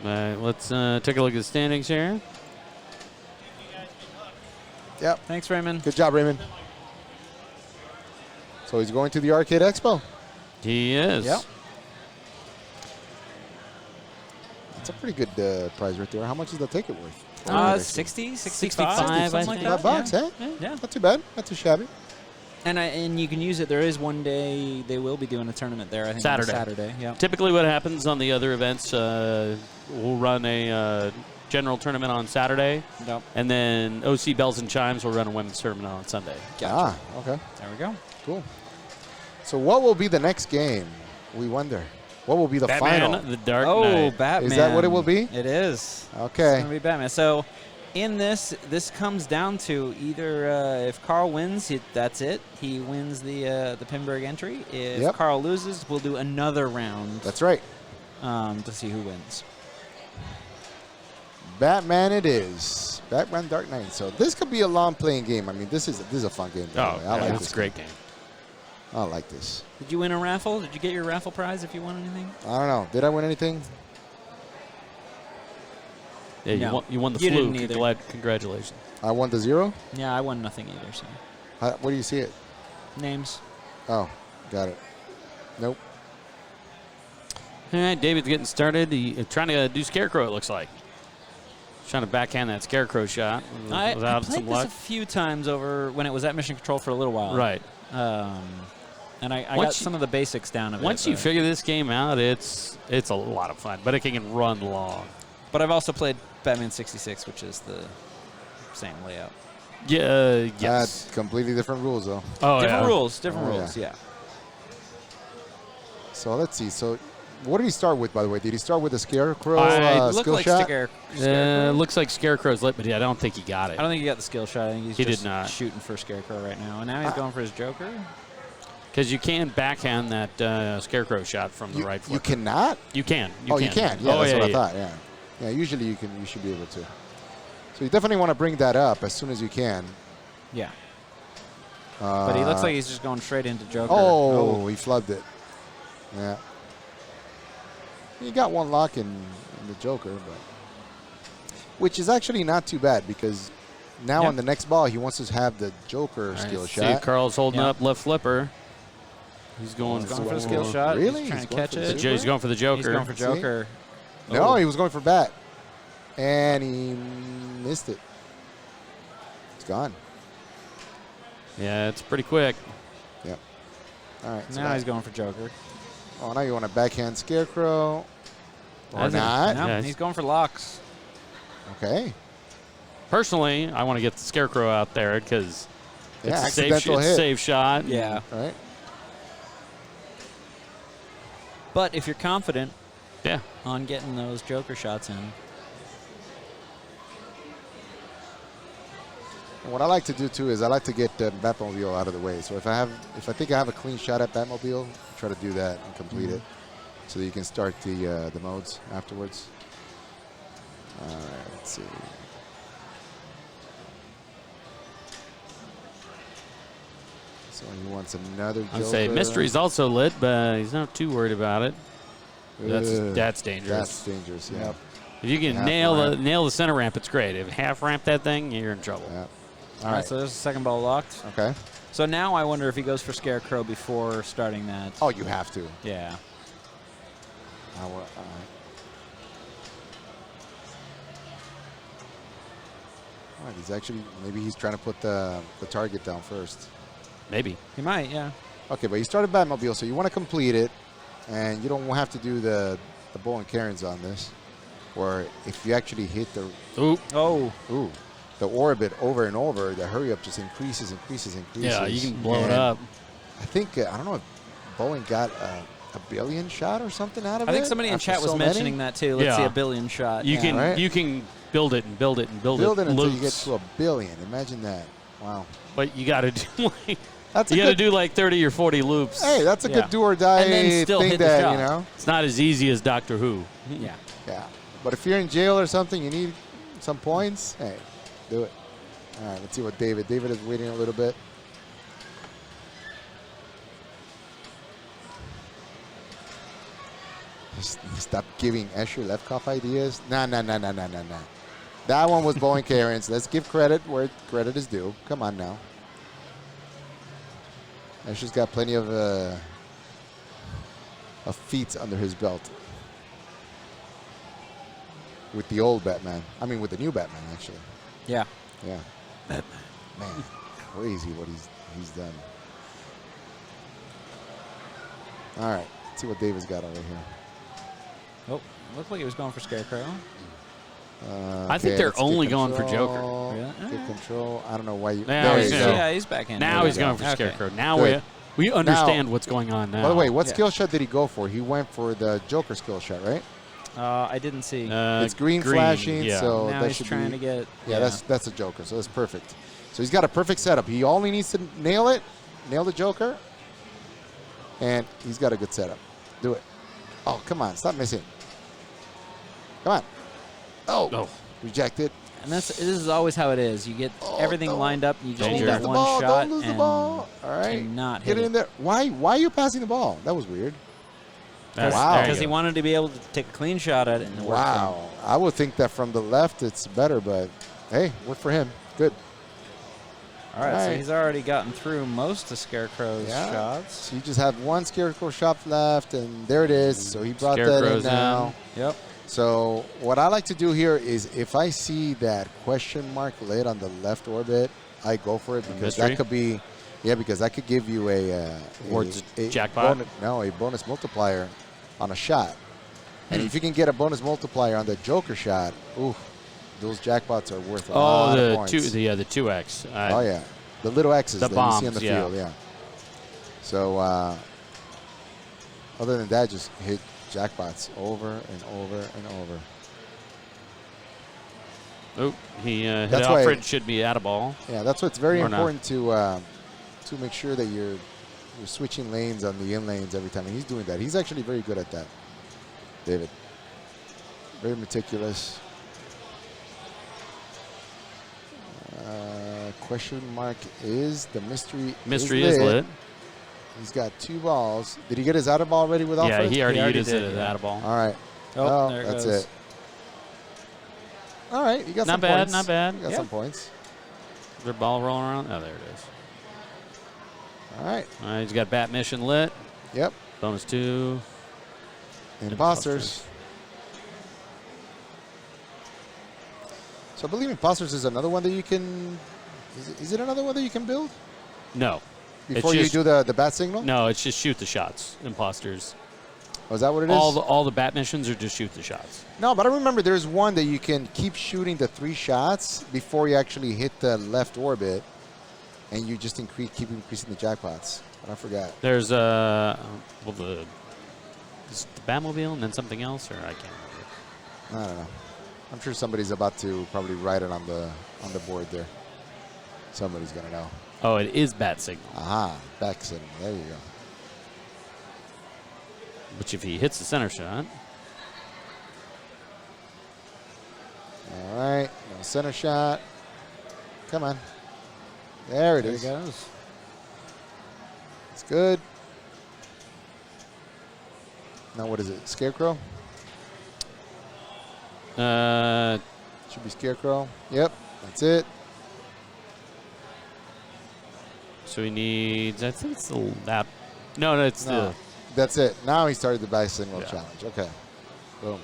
[SPEAKER 7] Let's take a look at the standings here.
[SPEAKER 2] Yep.
[SPEAKER 6] Thanks, Raymond.
[SPEAKER 2] Good job, Raymond. So he's going to the Arcade Expo.
[SPEAKER 7] He is.
[SPEAKER 2] Yep. That's a pretty good prize right there. How much is the ticket worth?
[SPEAKER 6] 60,
[SPEAKER 7] 65,
[SPEAKER 6] something like that.
[SPEAKER 2] $65, huh?
[SPEAKER 6] Yeah.
[SPEAKER 2] Not too bad. Not too shabby.
[SPEAKER 6] And you can use it. There is one day they will be doing a tournament there. I think
[SPEAKER 7] Saturday.
[SPEAKER 6] On Saturday. Yeah.
[SPEAKER 7] Typically, what happens on the other events, we'll run a general tournament on Saturday, and then OC Bells and Chimes will run a women's tournament on Sunday.
[SPEAKER 2] Gotcha. Okay.
[SPEAKER 6] There we go.
[SPEAKER 2] Cool. So what will be the next game? We wonder. What will be the
[SPEAKER 7] Batman,
[SPEAKER 2] final?
[SPEAKER 7] The Dark Knight.
[SPEAKER 6] Batman.
[SPEAKER 2] Is that what it will be?
[SPEAKER 6] It is.
[SPEAKER 2] Okay.
[SPEAKER 6] It's going to be Batman. So in this comes down to either if Carl wins, that's it. He wins the Pinburgh entry. If Carl loses, we'll do another round.
[SPEAKER 2] That's right.
[SPEAKER 6] To see who wins.
[SPEAKER 2] Batman it is. Batman Dark Knight. So this could be a long playing game. I mean, this is a fun game.
[SPEAKER 7] Oh,
[SPEAKER 2] I like
[SPEAKER 7] it's
[SPEAKER 2] this
[SPEAKER 7] a great game.
[SPEAKER 2] I like this.
[SPEAKER 6] Did you win a raffle? Did you get your raffle prize if you won anything?
[SPEAKER 2] I don't know. Did I win anything?
[SPEAKER 7] Yeah,
[SPEAKER 6] No.
[SPEAKER 7] you won the
[SPEAKER 6] You
[SPEAKER 7] fluke.
[SPEAKER 6] didn't either.
[SPEAKER 7] Congratulations.
[SPEAKER 2] I won the 0?
[SPEAKER 6] Yeah, I won nothing either. So
[SPEAKER 2] Where do you see it?
[SPEAKER 6] names.
[SPEAKER 2] Oh, got it. Nope.
[SPEAKER 7] All right, David's getting started. He's trying to do Scarecrow, it looks like. Trying to backhand that Scarecrow shot
[SPEAKER 6] I
[SPEAKER 7] without
[SPEAKER 6] played
[SPEAKER 7] some
[SPEAKER 6] this
[SPEAKER 7] luck.
[SPEAKER 6] a few times over when it was at Mission Control for a little while.
[SPEAKER 7] Right.
[SPEAKER 6] And I got some of the basics down of it.
[SPEAKER 7] Once you figure this game out, it's a lot of fun, but it can run long.
[SPEAKER 6] But I've also played Batman 66, which is the same layout.
[SPEAKER 7] Yeah, yes.
[SPEAKER 2] That's completely different rules, though.
[SPEAKER 7] Oh,
[SPEAKER 6] Different
[SPEAKER 7] yeah.
[SPEAKER 6] rules,
[SPEAKER 2] Yeah.
[SPEAKER 6] yeah.
[SPEAKER 2] So let's see. So what did he start with, by the way? Did he start with the Scarecrow
[SPEAKER 6] Looked
[SPEAKER 2] skill
[SPEAKER 6] like
[SPEAKER 2] shot?
[SPEAKER 6] Scarecrow.
[SPEAKER 7] Looks like Scarecrow's lit, but I don't think he got it.
[SPEAKER 6] I don't think he got the skill shot. I think he's
[SPEAKER 7] He
[SPEAKER 6] just
[SPEAKER 7] did not.
[SPEAKER 6] shooting for Scarecrow right now. And now he's going for his Joker.
[SPEAKER 7] Because you can backhand that Scarecrow shot from the right foot.
[SPEAKER 2] You cannot?
[SPEAKER 7] You can.
[SPEAKER 2] You can. Yeah, that's what I thought. Yeah. Yeah. Usually you should be able to. So you definitely want to bring that up as soon as you can.
[SPEAKER 6] Yeah. But he looks like he's just going straight into Joker.
[SPEAKER 2] Oh, he flubbed it. Yeah. He got one lock in the Joker, but which is actually not too bad because now on the next ball he wants to have the Joker skill
[SPEAKER 7] See,
[SPEAKER 2] shot.
[SPEAKER 7] Carl's holding up left flipper. He's going
[SPEAKER 6] for the skill shot.
[SPEAKER 2] Really?
[SPEAKER 6] He's trying
[SPEAKER 2] He's
[SPEAKER 6] to
[SPEAKER 2] going
[SPEAKER 6] catch
[SPEAKER 2] for
[SPEAKER 6] it.
[SPEAKER 7] He's going for the Joker.
[SPEAKER 6] He's going for Joker.
[SPEAKER 2] No, he was going for bat. And he missed it. It's gone.
[SPEAKER 7] Yeah, it's pretty quick.
[SPEAKER 2] Yep. All right. So
[SPEAKER 6] Now he's going for Joker.
[SPEAKER 2] oh, now you want to backhand Scarecrow. Or
[SPEAKER 7] Hasn't-
[SPEAKER 2] not.
[SPEAKER 6] No,
[SPEAKER 7] Yeah,
[SPEAKER 6] he's going for locks.
[SPEAKER 2] Okay.
[SPEAKER 7] Personally, I want to get the Scarecrow out there because
[SPEAKER 2] Yeah,
[SPEAKER 7] it's a
[SPEAKER 2] accidental hit.
[SPEAKER 7] safe shot.
[SPEAKER 6] Yeah.
[SPEAKER 2] Right?
[SPEAKER 6] But if you're confident
[SPEAKER 7] Yeah.
[SPEAKER 6] on getting those joker shots in,
[SPEAKER 2] And what I like to do too is I like to get the Batmobile out of the way. So if I think I have a clean shot at Batmobile, try to do that and complete it, so that you can start the modes afterwards. All right, let's see. So he wants another Joker.
[SPEAKER 7] I'd say Mystery's also lit, but he's not too worried about it. That's dangerous.
[SPEAKER 2] That's dangerous. Yeah.
[SPEAKER 7] If you can
[SPEAKER 2] Half
[SPEAKER 7] nail the center ramp, it's great. If half ramp that thing, you're in trouble.
[SPEAKER 2] Yeah.
[SPEAKER 6] all right. So there's the second ball locked.
[SPEAKER 2] Okay.
[SPEAKER 6] So now I wonder if he goes for Scarecrow before starting that.
[SPEAKER 2] Oh, you have to.
[SPEAKER 6] Yeah.
[SPEAKER 2] All right. All right, he's actually, maybe he's trying to put the target down first.
[SPEAKER 7] Maybe.
[SPEAKER 6] He might, yeah.
[SPEAKER 2] Okay, but you started Batmobile, so you want to complete it, and you don't have to do the bow and Karens on this. Or if you actually hit the the orbit over and over, the hurry up just increases.
[SPEAKER 7] Yeah, you can blow it up.
[SPEAKER 2] I think, I don't know if Bowen got a billion shot or something out of it.
[SPEAKER 6] I think somebody in
[SPEAKER 2] after
[SPEAKER 6] chat was
[SPEAKER 2] so
[SPEAKER 6] mentioning
[SPEAKER 2] many?
[SPEAKER 6] that too. Let's see, a billion shot.
[SPEAKER 7] You can
[SPEAKER 2] right?
[SPEAKER 7] you can build it and build it and build
[SPEAKER 2] Build it until you get
[SPEAKER 7] loops.
[SPEAKER 2] to a billion. Imagine that. Wow.
[SPEAKER 7] But you got to do like
[SPEAKER 2] That's
[SPEAKER 7] you
[SPEAKER 2] a
[SPEAKER 7] got to
[SPEAKER 2] good,
[SPEAKER 7] do like 30 or 40 loops.
[SPEAKER 2] hey, that's a
[SPEAKER 6] Yeah.
[SPEAKER 2] good do or die
[SPEAKER 6] And then still
[SPEAKER 2] thing
[SPEAKER 6] hit the
[SPEAKER 2] that,
[SPEAKER 6] shot.
[SPEAKER 2] you know.
[SPEAKER 7] It's not as easy as Doctor Who.
[SPEAKER 6] Yeah.
[SPEAKER 2] Yeah. But if you're in jail or something, you need some points, hey, do it. All right, let's see what David is waiting a little bit. Stop giving Escher Lefkoff ideas. Nah. That one was Bowen Karens. Let's give credit where credit is due. Come on now. Escher's got plenty of feats under his belt. With the old Batman. I mean, with the new Batman, actually.
[SPEAKER 6] Yeah.
[SPEAKER 2] Yeah. Batman. Man, crazy what he's done. All right. Let's see what David's got over here.
[SPEAKER 6] Oh, looked like he was going for Scarecrow.
[SPEAKER 7] I think they're only going for Joker.
[SPEAKER 6] Yeah.
[SPEAKER 2] Get control. I don't know why you.
[SPEAKER 7] Now
[SPEAKER 2] there
[SPEAKER 7] he's
[SPEAKER 2] you
[SPEAKER 7] going.
[SPEAKER 2] go.
[SPEAKER 6] Yeah, he's back in.
[SPEAKER 7] Now
[SPEAKER 6] There
[SPEAKER 7] he's
[SPEAKER 6] we go.
[SPEAKER 7] going for
[SPEAKER 6] Okay.
[SPEAKER 7] Scarecrow. Now
[SPEAKER 2] Good.
[SPEAKER 7] we understand what's going on now.
[SPEAKER 2] By the way, what
[SPEAKER 6] Yeah.
[SPEAKER 2] skill shot did he go for? He went for the Joker skill shot, right?
[SPEAKER 6] I didn't see.
[SPEAKER 2] It's green flashing,
[SPEAKER 7] yeah.
[SPEAKER 2] so
[SPEAKER 6] now
[SPEAKER 2] that
[SPEAKER 6] he's
[SPEAKER 2] should
[SPEAKER 6] trying
[SPEAKER 2] be,
[SPEAKER 6] to get.
[SPEAKER 2] Yeah, that's a Joker, so that's perfect. So he's got a perfect setup. He only needs to nail the Joker, and he's got a good setup. Do it. Oh, come on, stop missing. Come on. Oh, rejected.
[SPEAKER 6] And this is always how it is. You get everything lined up. You just
[SPEAKER 7] Don't
[SPEAKER 6] need
[SPEAKER 7] lose
[SPEAKER 6] that
[SPEAKER 7] the
[SPEAKER 6] one
[SPEAKER 2] ball,
[SPEAKER 6] shot
[SPEAKER 2] don't lose the
[SPEAKER 6] and
[SPEAKER 2] ball. All right,
[SPEAKER 6] not
[SPEAKER 2] get
[SPEAKER 6] hit
[SPEAKER 2] it in there. Why are you passing the ball? That was weird. Wow.
[SPEAKER 6] Because he wanted to be able to take a clean shot at it. And it worked for him.
[SPEAKER 2] Wow. I would think that from the left it's better, but hey, worked for him. Good.
[SPEAKER 6] All right, so
[SPEAKER 2] Alright.
[SPEAKER 6] he's already gotten through most of Scarecrow's shots.
[SPEAKER 2] So you just have one Scarecrow shot left, and there it is. So he brought that in
[SPEAKER 7] Scarecrow's
[SPEAKER 2] now.
[SPEAKER 6] Yep.
[SPEAKER 2] So what I like to do here is if I see that question mark lit on the left orbit, I go for it because
[SPEAKER 7] Mystery?
[SPEAKER 2] that could be, because that could give you a
[SPEAKER 7] jackpot?
[SPEAKER 2] a bonus multiplier on a shot. And if you can get a bonus multiplier on the Joker shot, ooh, those jackpots are worth a lot of points.
[SPEAKER 7] the 2x.
[SPEAKER 2] Oh yeah, the little X's
[SPEAKER 7] The
[SPEAKER 2] that you see on
[SPEAKER 7] bombs,
[SPEAKER 2] the
[SPEAKER 7] yeah.
[SPEAKER 2] field, yeah. So other than that, just hit jackpots over and over and over.
[SPEAKER 7] Oh, he hit
[SPEAKER 2] That's why-
[SPEAKER 7] Alfred. Should be out of ball.
[SPEAKER 2] Yeah, that's why it's very
[SPEAKER 7] Or not.
[SPEAKER 2] important to make sure that you're switching lanes on the in lanes every time. And he's doing that. He's actually very good at that, David. Very meticulous. Question mark is the mystery.
[SPEAKER 7] Mystery is lit.
[SPEAKER 2] He's got 2 balls. Did he get his out of ball ready with
[SPEAKER 7] Yeah,
[SPEAKER 2] Alfred?
[SPEAKER 7] he already used
[SPEAKER 6] did,
[SPEAKER 7] it
[SPEAKER 6] yeah.
[SPEAKER 7] out of ball.
[SPEAKER 2] All right.
[SPEAKER 6] Oh, there it
[SPEAKER 2] that's
[SPEAKER 6] goes.
[SPEAKER 2] it. All right, you got
[SPEAKER 7] Not
[SPEAKER 2] some
[SPEAKER 7] bad,
[SPEAKER 2] points.
[SPEAKER 7] not bad.
[SPEAKER 2] You got
[SPEAKER 7] Yeah.
[SPEAKER 2] some points.
[SPEAKER 7] Is there a ball rolling around? Oh, there it is.
[SPEAKER 2] All right.
[SPEAKER 7] All right, he's got Bat Mission lit.
[SPEAKER 2] Yep.
[SPEAKER 7] Bonus 2.
[SPEAKER 2] Imposters. So I believe Imposters is another one that you can. Is it another one that you can build
[SPEAKER 7] No.
[SPEAKER 2] before
[SPEAKER 7] It's
[SPEAKER 2] you
[SPEAKER 7] just-
[SPEAKER 2] do the bat signal?
[SPEAKER 7] No, it's just shoot the shots. Imposters.
[SPEAKER 2] Oh, is that what it is?
[SPEAKER 7] All the Bat Missions are just shoot the shots.
[SPEAKER 2] No, but I remember there's one that you can keep shooting the 3 shots before you actually hit the left orbit. and you just keep increasing the jackpots. But I forgot.
[SPEAKER 7] There's well the Batmobile and then something else, or I can't remember.
[SPEAKER 2] I don't know. I'm sure somebody's about to probably write it on the board there. Somebody's gonna know.
[SPEAKER 7] Oh, it is Bat Signal.
[SPEAKER 2] Aha, back signal. There you go.
[SPEAKER 7] Which if he hits the center shot.
[SPEAKER 2] All right, no center shot. Come on. There it is.
[SPEAKER 6] There it goes.
[SPEAKER 2] It's good. Now what is it? Scarecrow? Should be Scarecrow. Yep, that's it.
[SPEAKER 7] So he needs, I think it's that. No, it's the.
[SPEAKER 2] That's it. Now he started the back signal
[SPEAKER 7] Yeah.
[SPEAKER 2] challenge. Okay. Boom.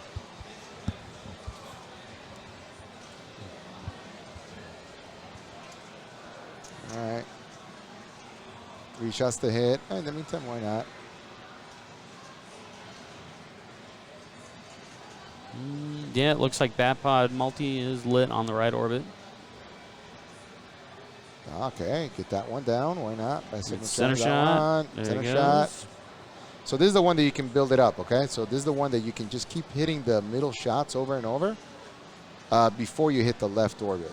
[SPEAKER 2] All right. 3 shots to hit. In the meantime, why not?
[SPEAKER 7] Yeah, it looks like Batpod multi is lit on the right orbit.
[SPEAKER 2] Okay, get that one down. Why not? Back signal
[SPEAKER 7] Center
[SPEAKER 2] challenge,
[SPEAKER 7] shot.
[SPEAKER 2] that one.
[SPEAKER 7] There
[SPEAKER 2] Center
[SPEAKER 7] he
[SPEAKER 2] shot.
[SPEAKER 7] goes.
[SPEAKER 2] So this is the one that you can build it up, okay? So this is the one that you can just keep hitting the middle shots over and over before you hit the left orbit.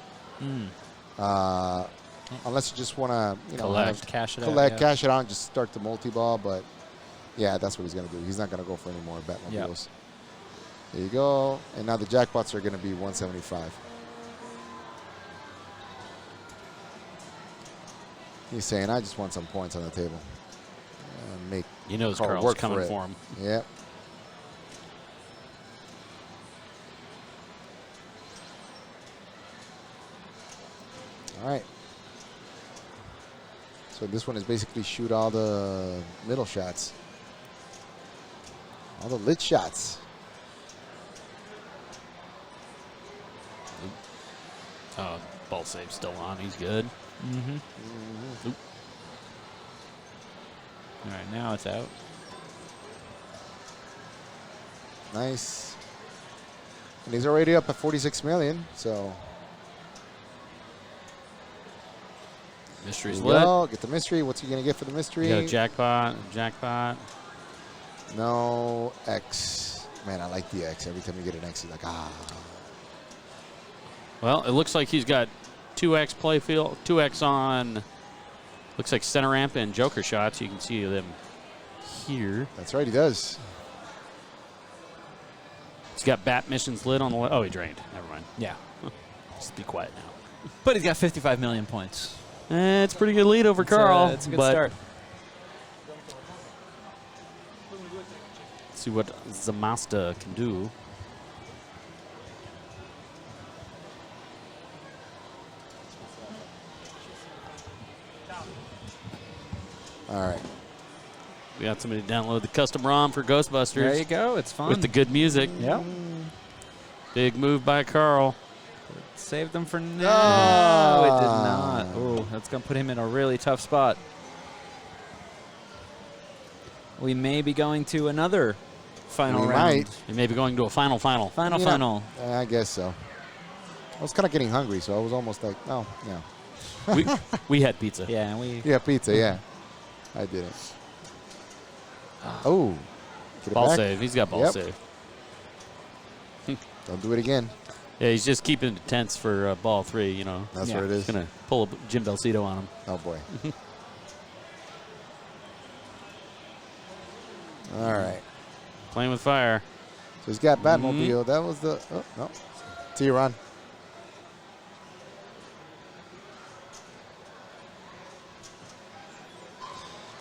[SPEAKER 2] Unless you just want to,
[SPEAKER 7] Collect.
[SPEAKER 6] Cash it out.
[SPEAKER 2] collect,
[SPEAKER 6] yeah.
[SPEAKER 2] cash it out, and just start the multi-ball. But, yeah, that's what he's going to do. He's not going to go for any more Batmobiles. There you go. And now the jackpots are going to be 175. He's saying, I just want some points on the table. Make
[SPEAKER 7] You know
[SPEAKER 2] Carl
[SPEAKER 7] Carl's
[SPEAKER 2] work
[SPEAKER 7] coming
[SPEAKER 2] it.
[SPEAKER 7] for him.
[SPEAKER 2] Yep. All right. So this one is basically shoot all the middle shots. All the lit shots.
[SPEAKER 7] Oh, ball save still on. He's good. Oop.
[SPEAKER 6] All right, now it's out.
[SPEAKER 2] Nice. And he's already up at 46 million, so.
[SPEAKER 7] Mystery's
[SPEAKER 2] There you
[SPEAKER 7] lit.
[SPEAKER 2] go. Get the mystery. What's he going to get for the mystery?
[SPEAKER 7] You got a jackpot.
[SPEAKER 2] No X. Man, I like the X. Every time you get an X, he's like, ah.
[SPEAKER 7] Well, it looks like he's got 2x playfield, 2x on, looks like center ramp and joker shots. You can see them here.
[SPEAKER 2] That's right, he does.
[SPEAKER 7] He's got bat missions lit on the left. Oh, he drained. Never mind.
[SPEAKER 6] Yeah.
[SPEAKER 7] Just be quiet now.
[SPEAKER 6] But he's got 55 million points.
[SPEAKER 7] It's a pretty good lead over Carl.
[SPEAKER 6] It's a good
[SPEAKER 7] but
[SPEAKER 6] start.
[SPEAKER 7] Let's see what Zamasta can do.
[SPEAKER 2] All right.
[SPEAKER 7] We got somebody to download the custom ROM for Ghostbusters.
[SPEAKER 6] There you go. It's fun.
[SPEAKER 7] With the good music.
[SPEAKER 6] Yep.
[SPEAKER 7] Big move by Carl.
[SPEAKER 6] Saved them for now. No, it did not. Oh, that's going to put him in a really tough spot. We may be going to another final
[SPEAKER 2] We
[SPEAKER 6] round.
[SPEAKER 2] might.
[SPEAKER 7] He may be going to a final.
[SPEAKER 6] Final.
[SPEAKER 2] I guess so. I was kind of getting hungry, so I was almost like, oh, no.
[SPEAKER 7] we had pizza.
[SPEAKER 6] Yeah, we.
[SPEAKER 2] Yeah, pizza, yeah. I didn't. Oh. Get it
[SPEAKER 7] Ball
[SPEAKER 2] back.
[SPEAKER 7] save. He's got ball
[SPEAKER 2] Yep.
[SPEAKER 7] save.
[SPEAKER 2] Don't do it again.
[SPEAKER 7] Yeah, he's just keeping it tense for ball 3, you know.
[SPEAKER 2] That's
[SPEAKER 6] Yeah.
[SPEAKER 2] what it is.
[SPEAKER 7] He's going to pull a Jim Belcito on him.
[SPEAKER 2] Oh, boy. All right.
[SPEAKER 7] Playing with fire.
[SPEAKER 2] So he's got Batmobile. That was the. Oh, no. See you, Ron.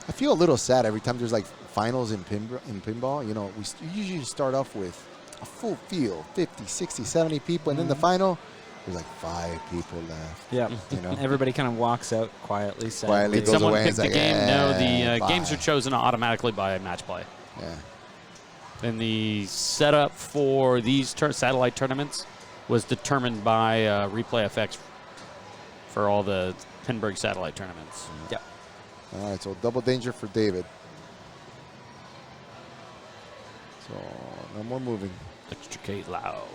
[SPEAKER 2] I feel a little sad every time there's like finals in pinball. You know, we usually start off with a full field, 50, 60, 70 people, and then the final, there's like 5 people left.
[SPEAKER 6] Yeah.
[SPEAKER 2] You know?
[SPEAKER 6] Everybody kind of walks out quietly. sadly.
[SPEAKER 2] Quietly
[SPEAKER 7] Did
[SPEAKER 2] goes
[SPEAKER 7] someone
[SPEAKER 2] away
[SPEAKER 7] pick
[SPEAKER 2] and
[SPEAKER 7] the
[SPEAKER 2] it's like,
[SPEAKER 7] game? No, the games
[SPEAKER 2] bye.
[SPEAKER 7] are chosen automatically by match play.
[SPEAKER 2] Yeah.
[SPEAKER 7] And the setup for these satellite tournaments was determined by Replay FX for all the Pinburgh satellite tournaments.
[SPEAKER 6] Yeah.
[SPEAKER 2] All right, so double danger for David. So no more moving.
[SPEAKER 7] Extricate loud.